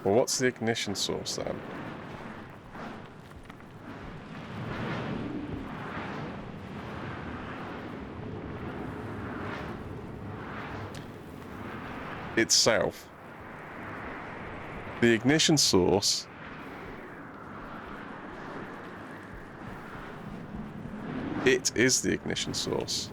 Well, what's the ignition source then? It's south. The ignition source it is the ignition source.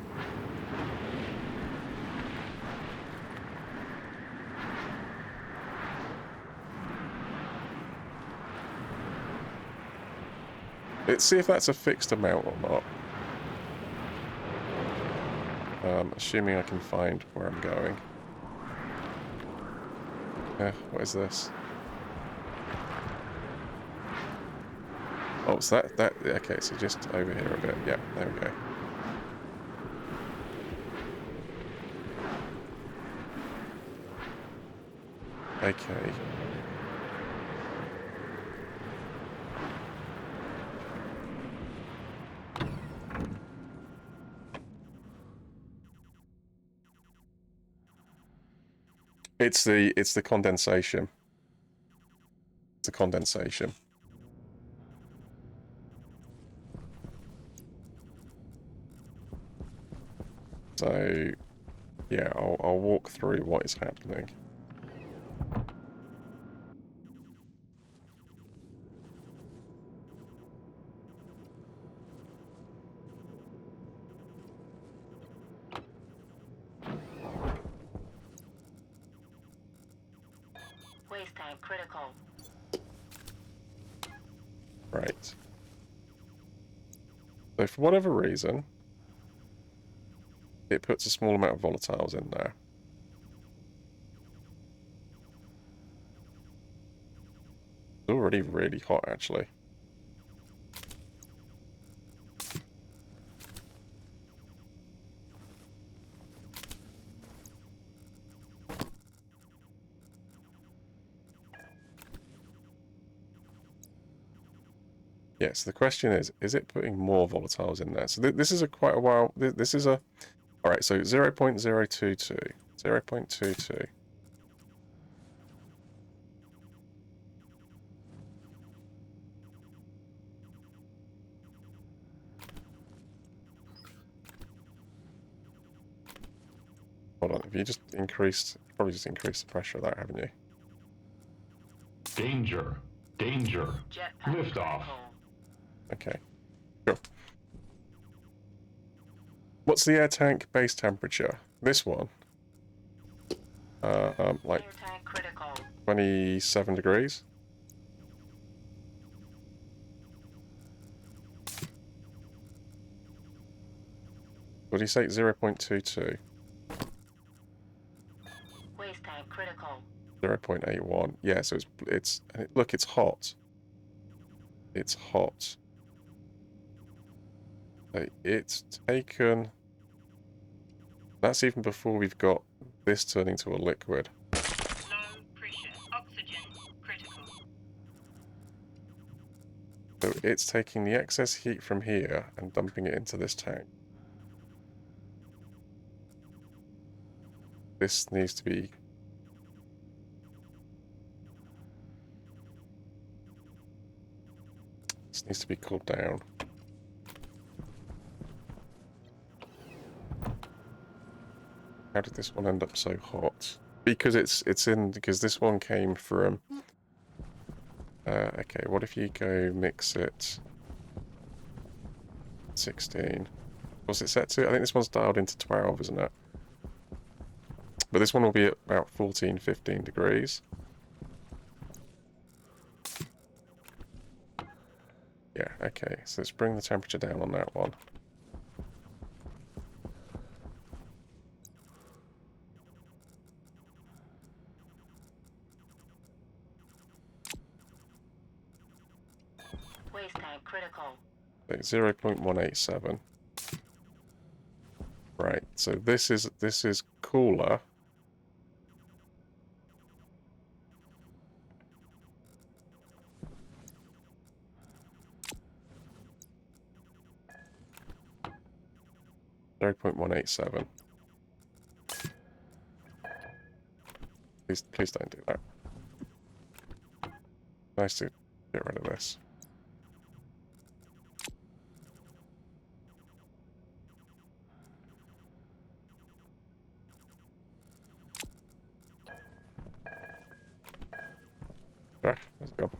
Let's see if that's a fixed amount or not. Assuming I can find where I'm going. What is this? Oh, so that okay, so just over here a bit. Yeah, there we go. Okay. It's the condensation. It's the condensation. So, yeah, I'll walk through what is happening. Waste tank critical. Right. So for whatever reason, it puts a small amount of volatiles in there. It's already really hot, actually. Yeah, so the question is it putting more volatiles in there? So this is a quite a while, this is a, alright, so 0.022, 0.22. Hold on, have you just increased, probably just increased the pressure of that, haven't you? Danger. Danger. Jetpack Lift off. critical. Okay, sure. What's the air tank base temperature? This one? Like Air tank critical. 27 degrees? What do you say? 0.22? Waste tank critical. 0.81. Yeah, so look, it's hot. It's hot. It's taken... That's even before we've got this turning to a liquid. Low pressure. Oxygen critical. So it's taking the excess heat from here and dumping it into this tank. This needs to be... This needs to be cooled down. How did this one end up so hot? Because because this one came from... okay, what if you go mix it... 16. What's it set to? I think this one's dialed into 12, isn't it? But this one will be at about 14, 15 degrees. Yeah, okay, so let's bring the temperature down on that one. critical. Okay, 0.187. Right. So this is cooler. .187. Please don't do that. Nice to get rid of this. Ah, let's go.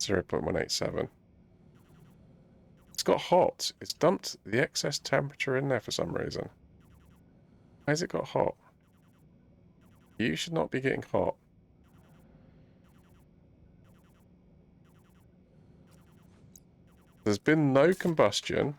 .187. It's got hot. It's dumped the excess temperature in there for some reason. Why has it got hot? You should not be getting hot. There's been no combustion.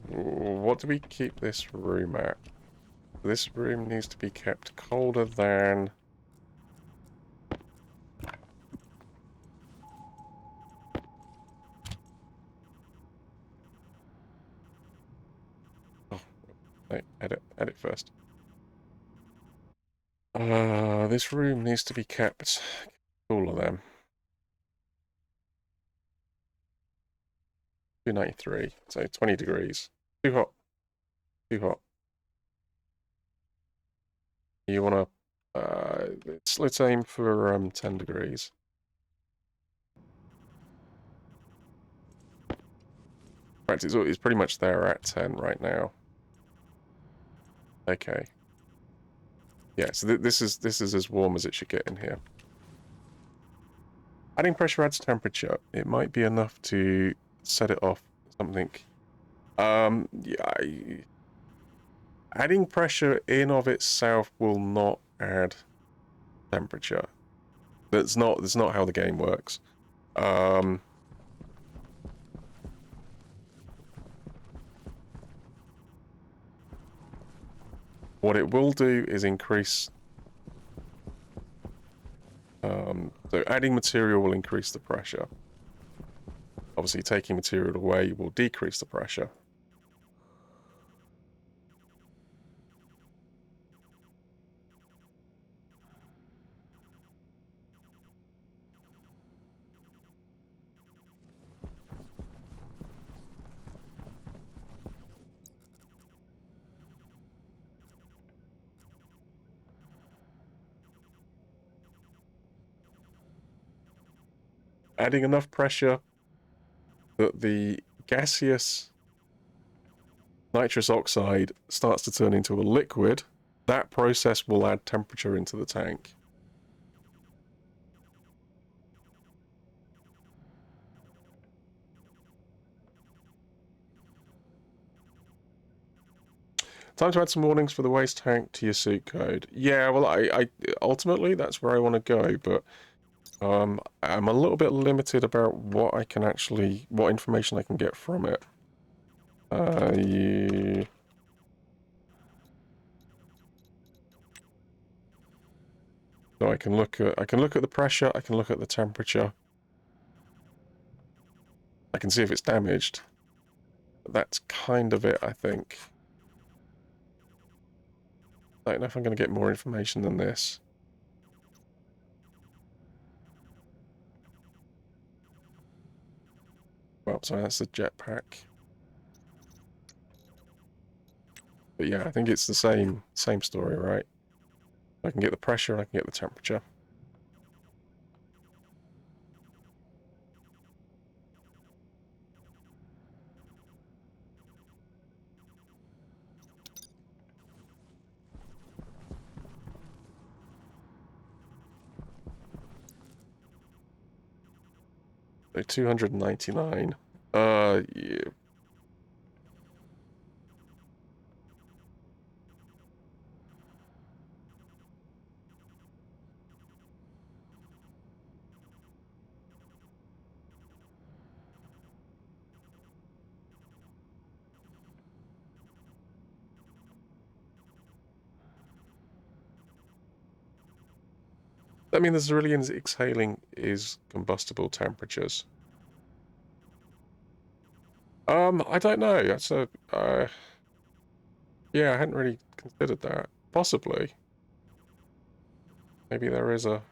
What do we keep this room at? This room needs to be kept colder than... Oh, no, edit first. This room needs to be kept cooler than 293, so 20 degrees. Too hot. Too hot. You want to... let's aim for 10 degrees. Right, it's pretty much there at 10 right now. Okay. Yeah, so this is as warm as it should get in here. Adding pressure adds temperature. It might be enough to set it off something. Yeah, adding pressure in of itself will not add temperature. That's not how the game works. What it will do is increase... so adding material will increase the pressure. Obviously, taking material away will decrease the pressure. Adding enough pressure that the gaseous nitrous oxide starts to turn into a liquid, that process will add temperature into the tank. Time to add some warnings for the waste tank to your suit code. Yeah, well, I ultimately that's where I want to go, but I'm a little bit limited about what I can actually, what information I can get from it. So I can look at the pressure, I can look at the temperature. I can see if it's damaged. That's kind of it, I think. I don't know if I'm going to get more information than this. Well, sorry, that's the jetpack. But yeah, I think it's the same story, right? I can get the pressure and I can get the temperature. So 299. Yeah. I mean, the Zrilian's exhaling is combustible temperatures. I don't know. That's a yeah, I hadn't really considered that. Possibly. Maybe there is a.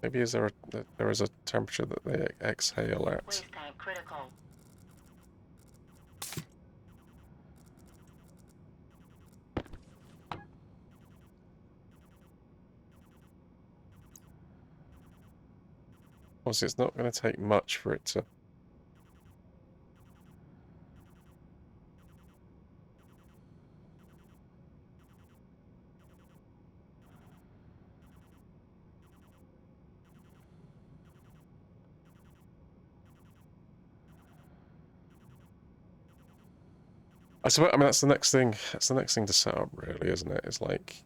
Maybe there is a temperature that they exhale at. Waste time critical. Obviously, it's not going to take much for it to. I suppose. I mean, that's the next thing. That's the next thing to set up, really, isn't it? It's like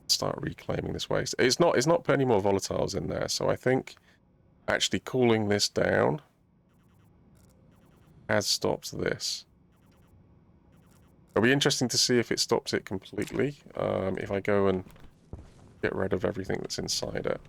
start reclaiming this waste. It's not. It's not put any more volatiles in there. So I think actually cooling this down has stopped this. It'll be interesting to see if it stops it completely. If I go and get rid of everything that's inside it.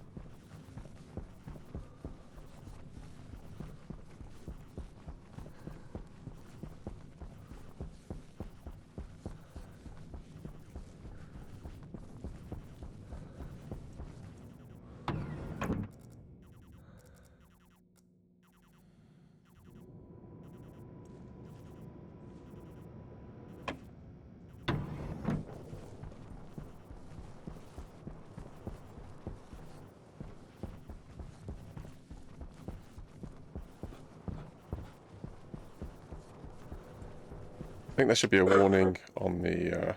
I think there should be a warning on the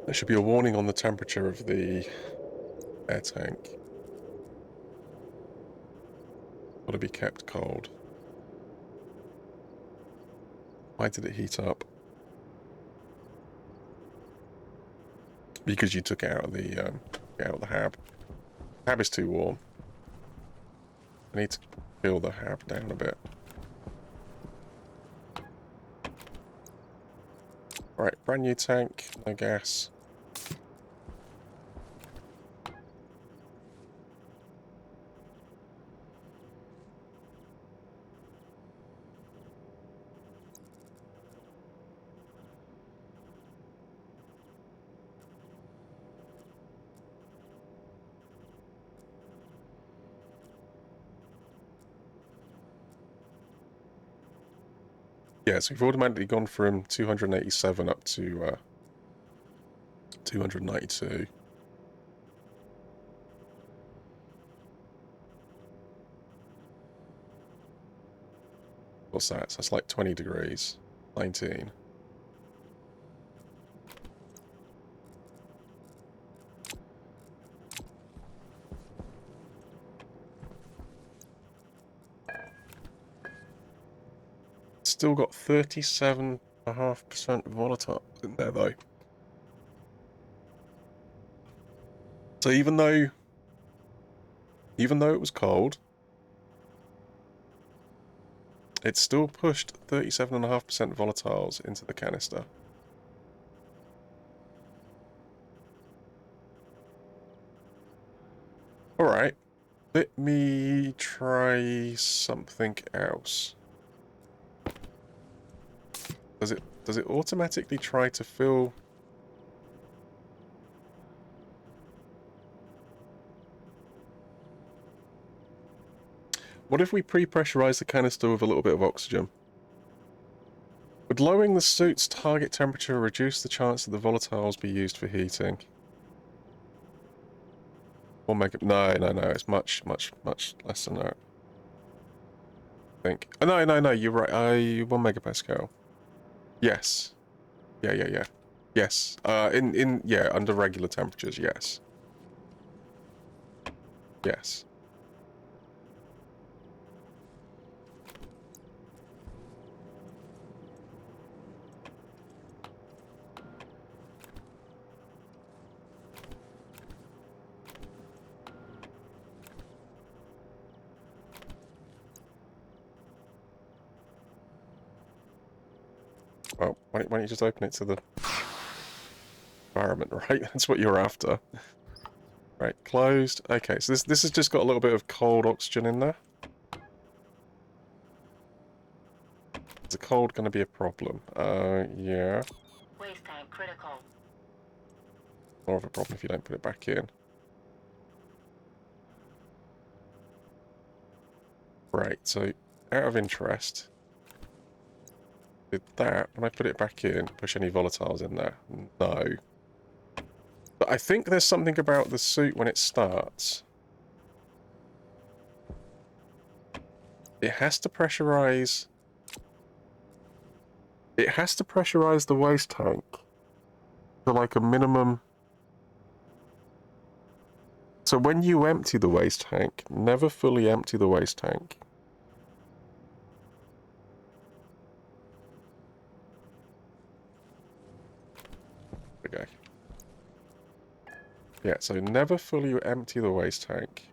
there should be a warning on the temperature of the air tank. Got to be kept cold. Why did it heat up? Because you took it out of the hab. Hab is too warm. I need to cool the hab down a bit. Right, brand new tank, no gas. Yeah, so we've automatically gone from 287 up to 292. What's that? So that's like 20 degrees. 19. Still got 37.5% volatile in there though. So even though it was cold, it still pushed 37.5% volatiles into the canister. Alright, let me try something else. Does it automatically try to fill? What if we pre-pressurize the canister with a little bit of oxygen? Would lowering the suit's target temperature reduce the chance that the volatiles be used for heating? 1 mega... No, it's much less than that. I think. Oh, no, you're right. 1 megapascal. Yes. Yeah. Yes. Yeah, under regular temperatures, yes. Yes. Why don't you just open it to the environment, right? That's what you're after. Right, closed. Okay, so this has just got a little bit of cold oxygen in there. Is the cold going to be a problem? Yeah. Waste tank critical. More of a problem if you don't put it back in. Right, so out of interest, did that, when I put it back in, push any volatiles in there? No. But I think there's something about the suit when it starts. It has to pressurize... It has to pressurize the waste tank to like a minimum... So when you empty the waste tank, never fully empty the waste tank. Okay. Yeah, so never fully empty the waste tank.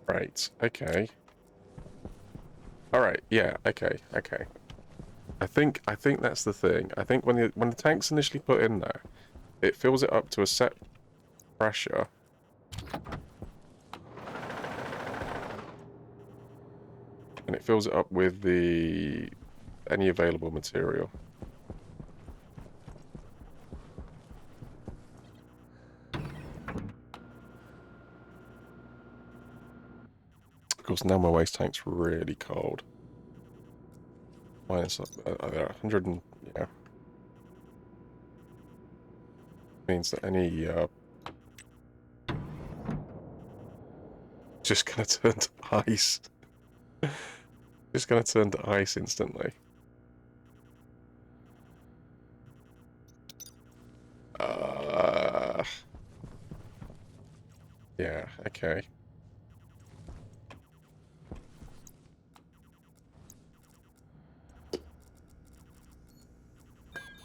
Right, okay. Alright, yeah, okay. I think that's the thing. I think when the tank's initially put in there, it fills it up to a set pressure. And it fills it up with any available material. Of course, now my waste tank's really cold. Minus 100 and... yeah. Means that any... just gonna turn to ice. Just gonna turn to ice instantly. Yeah, okay.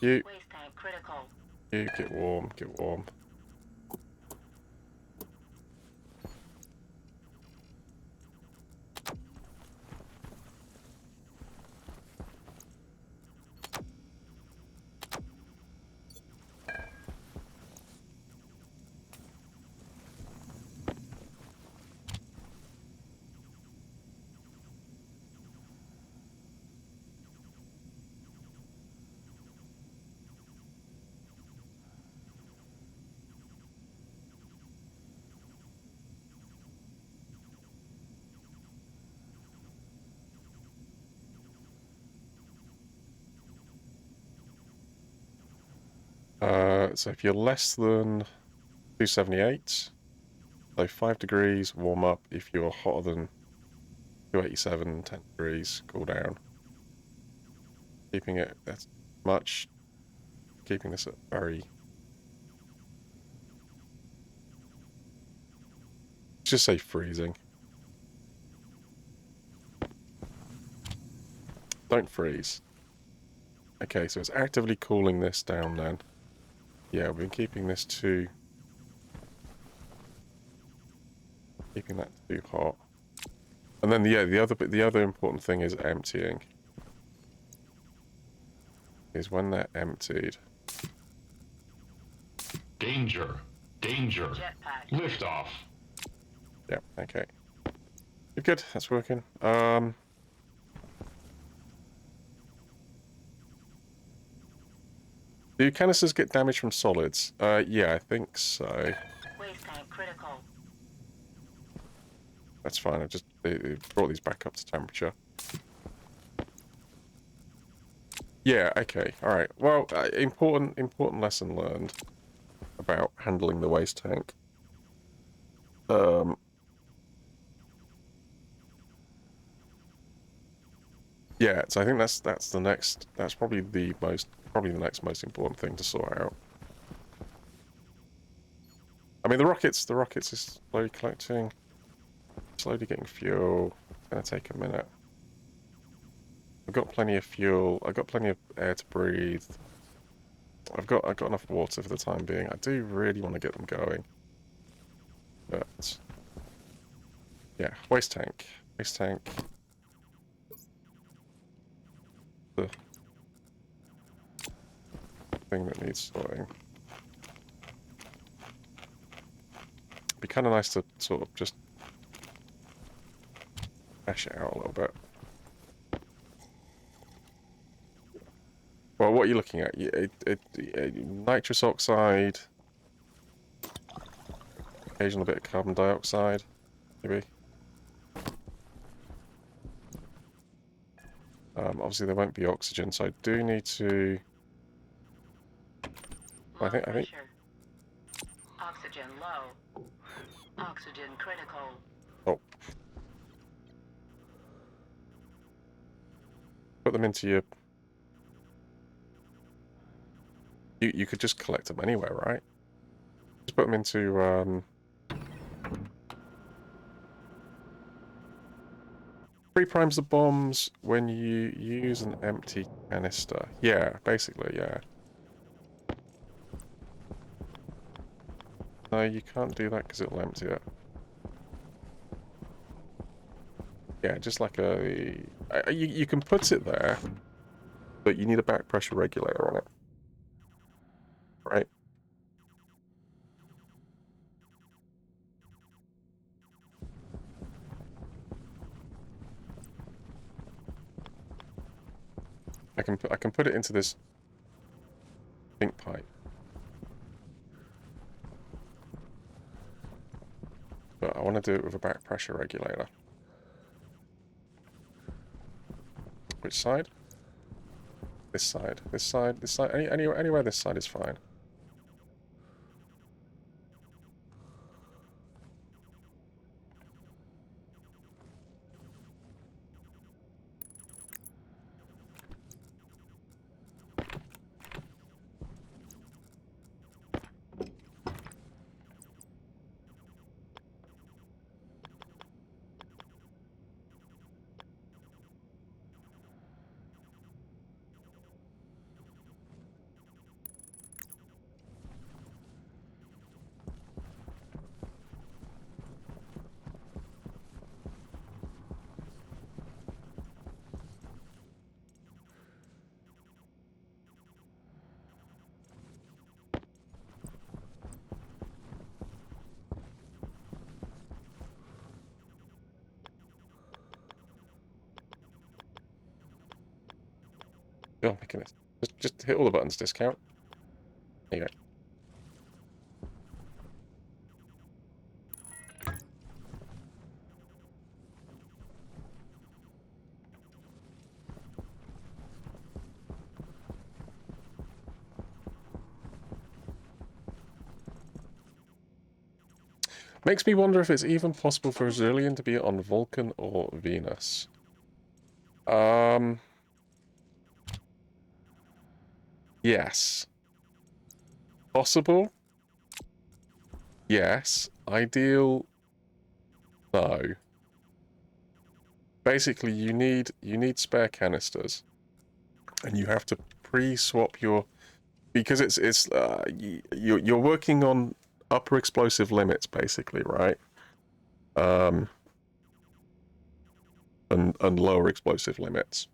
You Waste tank critical. get warm, get warm. So if you're less than 278, so 5 degrees, warm up. If you're hotter than 287, 10 degrees, cool down. Keeping it that much, keeping this at very... just say freezing. Don't freeze. Okay, so it's actively cooling this down then. Yeah, we've been keeping this too... keeping that too hot. And then, yeah, the other important thing is emptying. Is when they're emptied. Danger. Danger. Jetpack. Lift off. Yeah, okay. Good, that's working. Do canisters get damaged from solids? Yeah, I think so. Waste tank critical. That's fine, I just brought these back up to temperature. Yeah, okay, alright. Well, important lesson learned about handling the waste tank. Yeah, so I think that's the next. That's probably the next most important thing to sort out. I mean, the rockets is slowly collecting, slowly getting fuel. It's gonna take a minute. I've got plenty of fuel. I've got plenty of air to breathe. I've got enough water for the time being. I do really want to get them going, but yeah, waste tank. The thing that needs sorting. It'd be kind of nice to sort of just hash it out a little bit. Well, what are you looking at? Nitrous oxide, occasional bit of carbon dioxide, maybe. Obviously there won't be oxygen, so I do need to. Low I think. pressure. Oxygen low. Oxygen critical. Oh, put them into your. You could just collect them anywhere, right? Just put them into Pre-primes the bombs when you use an empty canister. Yeah, basically, yeah. No, you can't do that because it'll empty it. Yeah, just like you can put it there, but you need a back pressure regulator on it. Right? I can put it into this pink pipe. But I want to do it with a back pressure regulator. Which side? This side. This side. This side. Anywhere this side is fine. Oh my goodness. Just hit all the buttons, discount. There you go. Makes me wonder if it's even possible for a Zrilian to be on Vulcan or Venus. Yes. Possible? Yes. Ideal? No. Basically, you need spare canisters, and you have to pre-swap your, because you're working on upper explosive limits, basically, right? And lower explosive limits.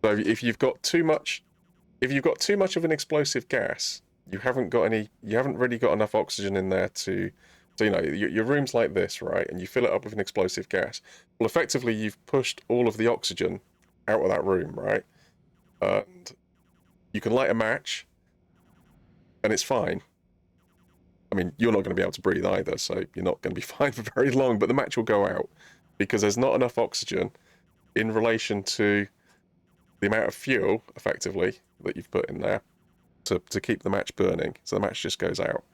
So if you've got too much of an explosive gas, you haven't really got enough oxygen in there to, so your room's like this, right? And you fill it up with an explosive gas. Well, effectively, you've pushed all of the oxygen out of that room, right? And you can light a match, and it's fine. I mean, you're not going to be able to breathe either, so you're not going to be fine for very long, but the match will go out because there's not enough oxygen in relation to the amount of fuel, effectively, that you've put in there to keep the match burning. So the match just goes out.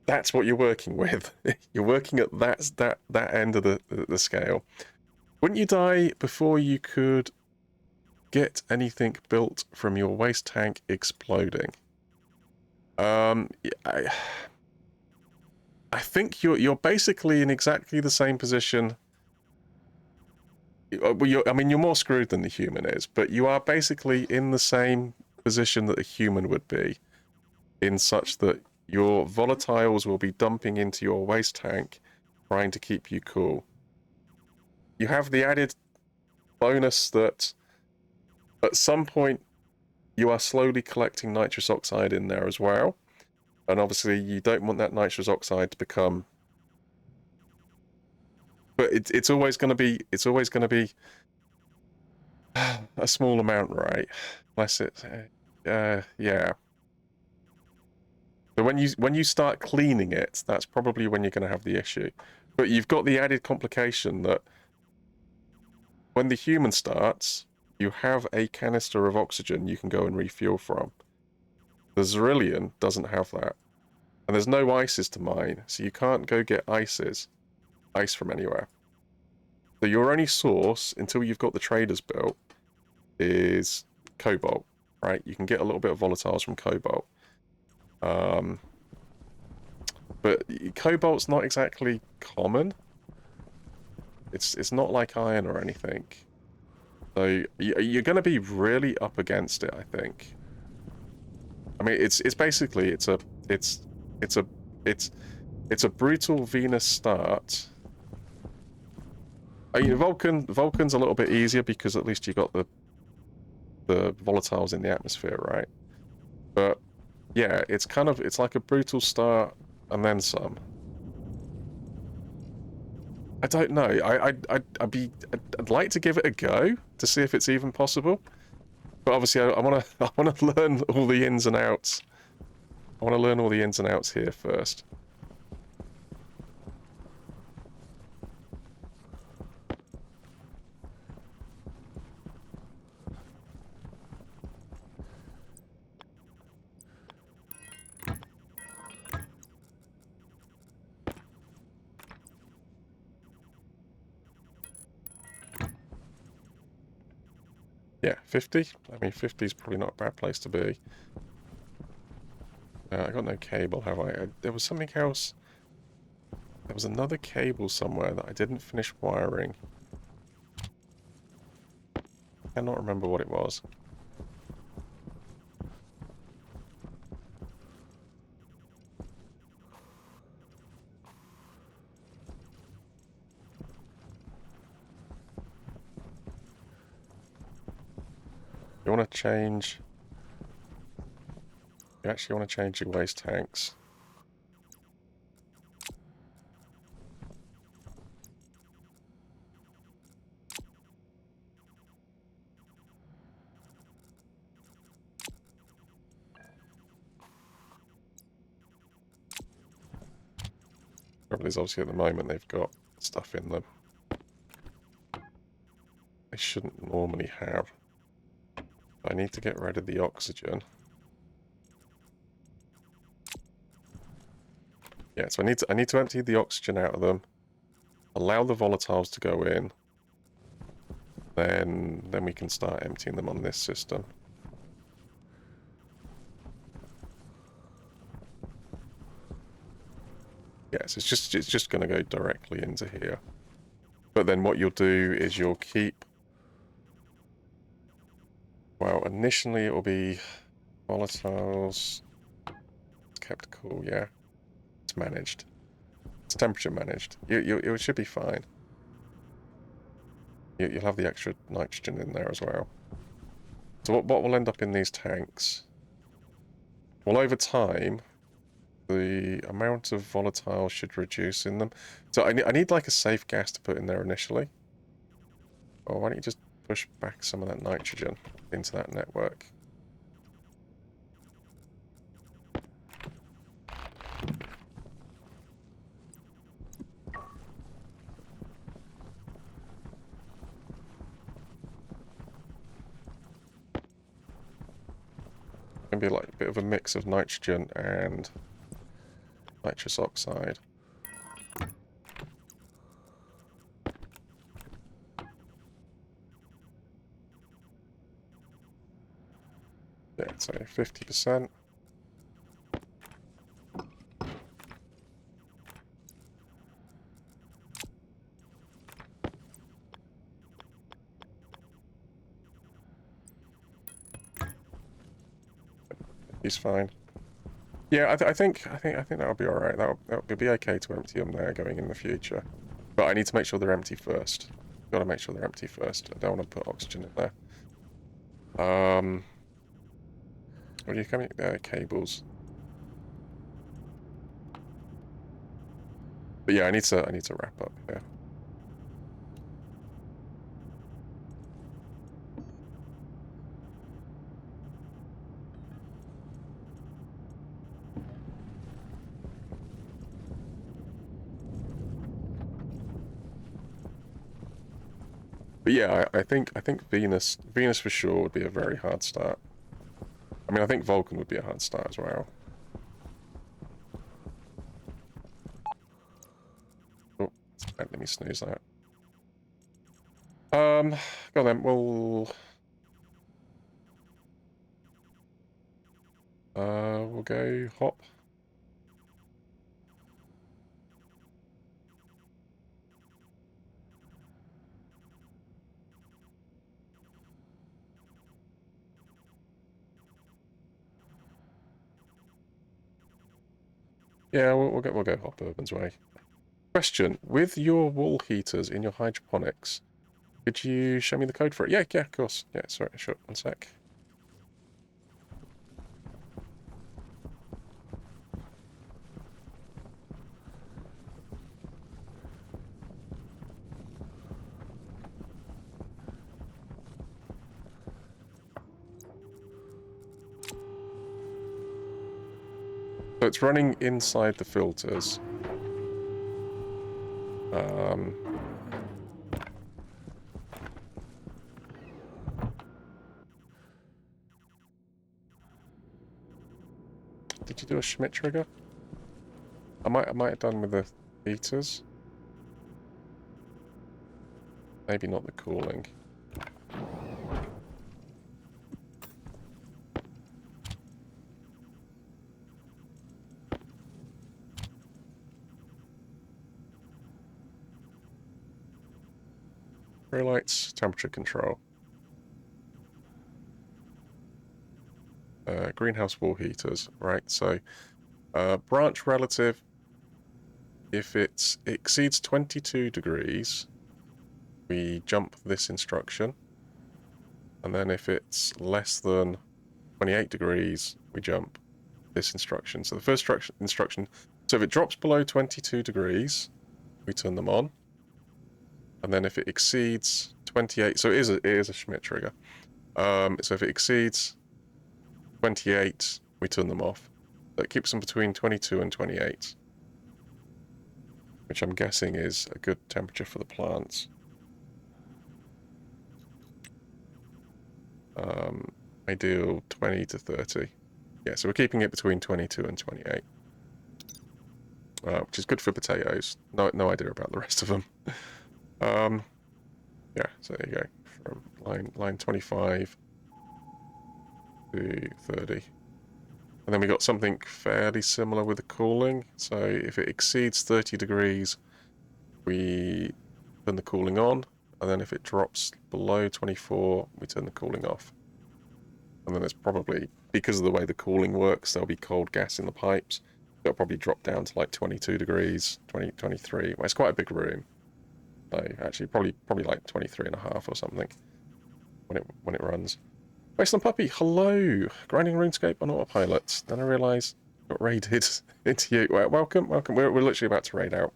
that's what you're working with. You're working at that end of the scale. Wouldn't you die before you could get anything built from your waste tank exploding? I think you're basically in exactly the same position. Well, I mean, you're more screwed than the human is, but you are basically in the same position that a human would be, in such that your volatiles will be dumping into your waste tank, trying to keep you cool. You have the added bonus that at some point you are slowly collecting nitrous oxide in there as well, and obviously you don't want that nitrous oxide to become. But it's always going to be a small amount, right? Unless it, yeah. So when you start cleaning it, that's probably when you're going to have the issue. But you've got the added complication that when the human starts, you have a canister of oxygen you can go and refuel from. The Zrilian doesn't have that. And there's no ices to mine, so you can't go get ice from anywhere. So your only source, until you've got the traders built, is cobalt, right? You can get a little bit of volatiles from cobalt. But cobalt's not exactly common. It's not like iron or anything. So you're going to be really up against it, I think. I mean, it's basically it's a brutal Venus start. I mean, Vulcan's a little bit easier because at least you got the volatiles in the atmosphere, right? But yeah, it's like a brutal start and then some. I don't know. I'd like to give it a go to see if it's even possible. But obviously, I want to learn all the ins and outs. I want to learn all the ins and outs here first. Yeah, 50? I mean, 50 is probably not a bad place to be. I got no cable, have I? There was something else. There was another cable somewhere that I didn't finish wiring. I cannot remember what it was. You want to change... You actually want to change your waste tanks. Trouble is, obviously, at the moment they've got stuff in them they shouldn't normally have. I need to get rid of the oxygen. Yeah, so I need to empty the oxygen out of them, allow the volatiles to go in, then we can start emptying them on this system. Yes, it's just going to go directly into here. But then what you'll do is you'll keep... Well, initially it will be volatiles. It's kept cool, yeah. It's managed. It's temperature managed. It should be fine. You'll have the extra nitrogen in there as well. So what will end up in these tanks? Well, over time, the amount of volatile should reduce in them. So I need like a safe gas to put in there initially. Or why don't you just push back some of that nitrogen into that network? It's gonna be like a bit of a mix of nitrogen and Nitrous oxide. Yeah, so 50%. He's fine. Yeah, I think that'll be all right. That'll be okay to empty them there going in the future. But I need to make sure they're empty first. Got to make sure they're empty first. I don't want to put oxygen in there. What are you coming? Cables. But yeah, I need to wrap up here. But yeah, I think Venus for sure would be a very hard start. I mean, I think Vulcan would be a hard start as well. Oh, let me snooze that. Go on then. We'll go hop. Yeah, we'll go hop Urban's way. Question: with your wall heaters in your hydroponics, could you show me the code for it? Yeah, of course. Yeah, sorry, sure. One sec. So it's running inside the filters. Did you do a Schmidt trigger? I might have done with the heaters. Maybe not the cooling. Grow lights, temperature control. Greenhouse wall heaters, right? So, branch relative, if it exceeds 22 degrees, we jump this instruction. And then if it's less than 28 degrees, we jump this instruction. So the first instruction, so if it drops below 22 degrees, we turn them on. And then if it exceeds 28, so it is a Schmidt trigger. So if it exceeds 28, we turn them off. So it keeps them between 22 and 28, which I'm guessing is a good temperature for the plants. Ideal 20 to 30. Yeah, so we're keeping it between 22 and 28. Which is good for potatoes. No idea about the rest of them. Yeah, so there you go. From line 25 to 30. And then we got something fairly similar with the cooling. So if it exceeds 30 degrees, we turn the cooling on. And then if it drops below 24, we turn the cooling off. And then there's probably, because of the way the cooling works, there'll be cold gas in the pipes. It'll probably drop down to like 22 degrees, 23. Well, it's quite a big room. So actually, probably like 23 and a half or something when it runs. Wasteland Puppy, hello! Grinding RuneScape on autopilot. Then I realised I got raided into you. Well, welcome. We're literally about to raid out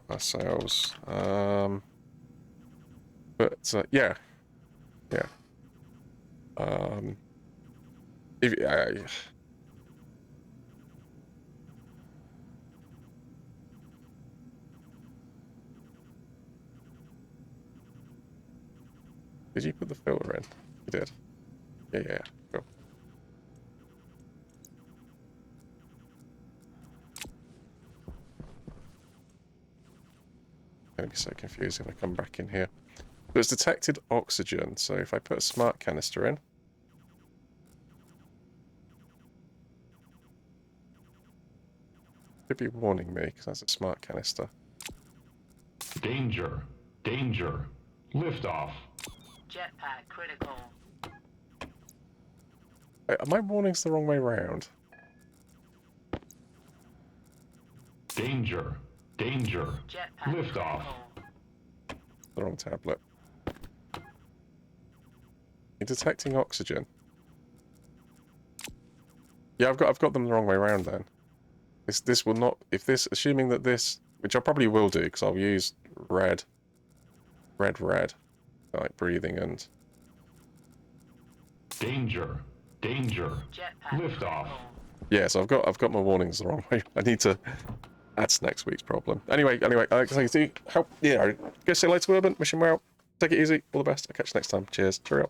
ourselves. But yeah. Did you put the filter in? You did. Yeah, cool. going to be so confusing when I come back in here. But it's detected oxygen, so if I put a smart canister in, it should be warning me because that's a smart canister. Danger. Danger. Liftoff. Jetpack critical. Wait, are my warnings the wrong way round? Danger. Danger. Jetpack Liftoff. critical. The wrong tablet. You're detecting oxygen. Yeah, I've got them the wrong way around then. This will not, if this, assuming that this, which I probably will do because I'll use red, like breathing and. Danger. Danger. Jetpack Liftoff. critical. Yeah, so I've got my warnings the wrong way. I need to. That's next week's problem. Anyway, Alex, thanks. Help. Yeah, go say hello to Urban. Wish him well. Take it easy. All the best. I'll catch you next time. Cheers. Cheerio.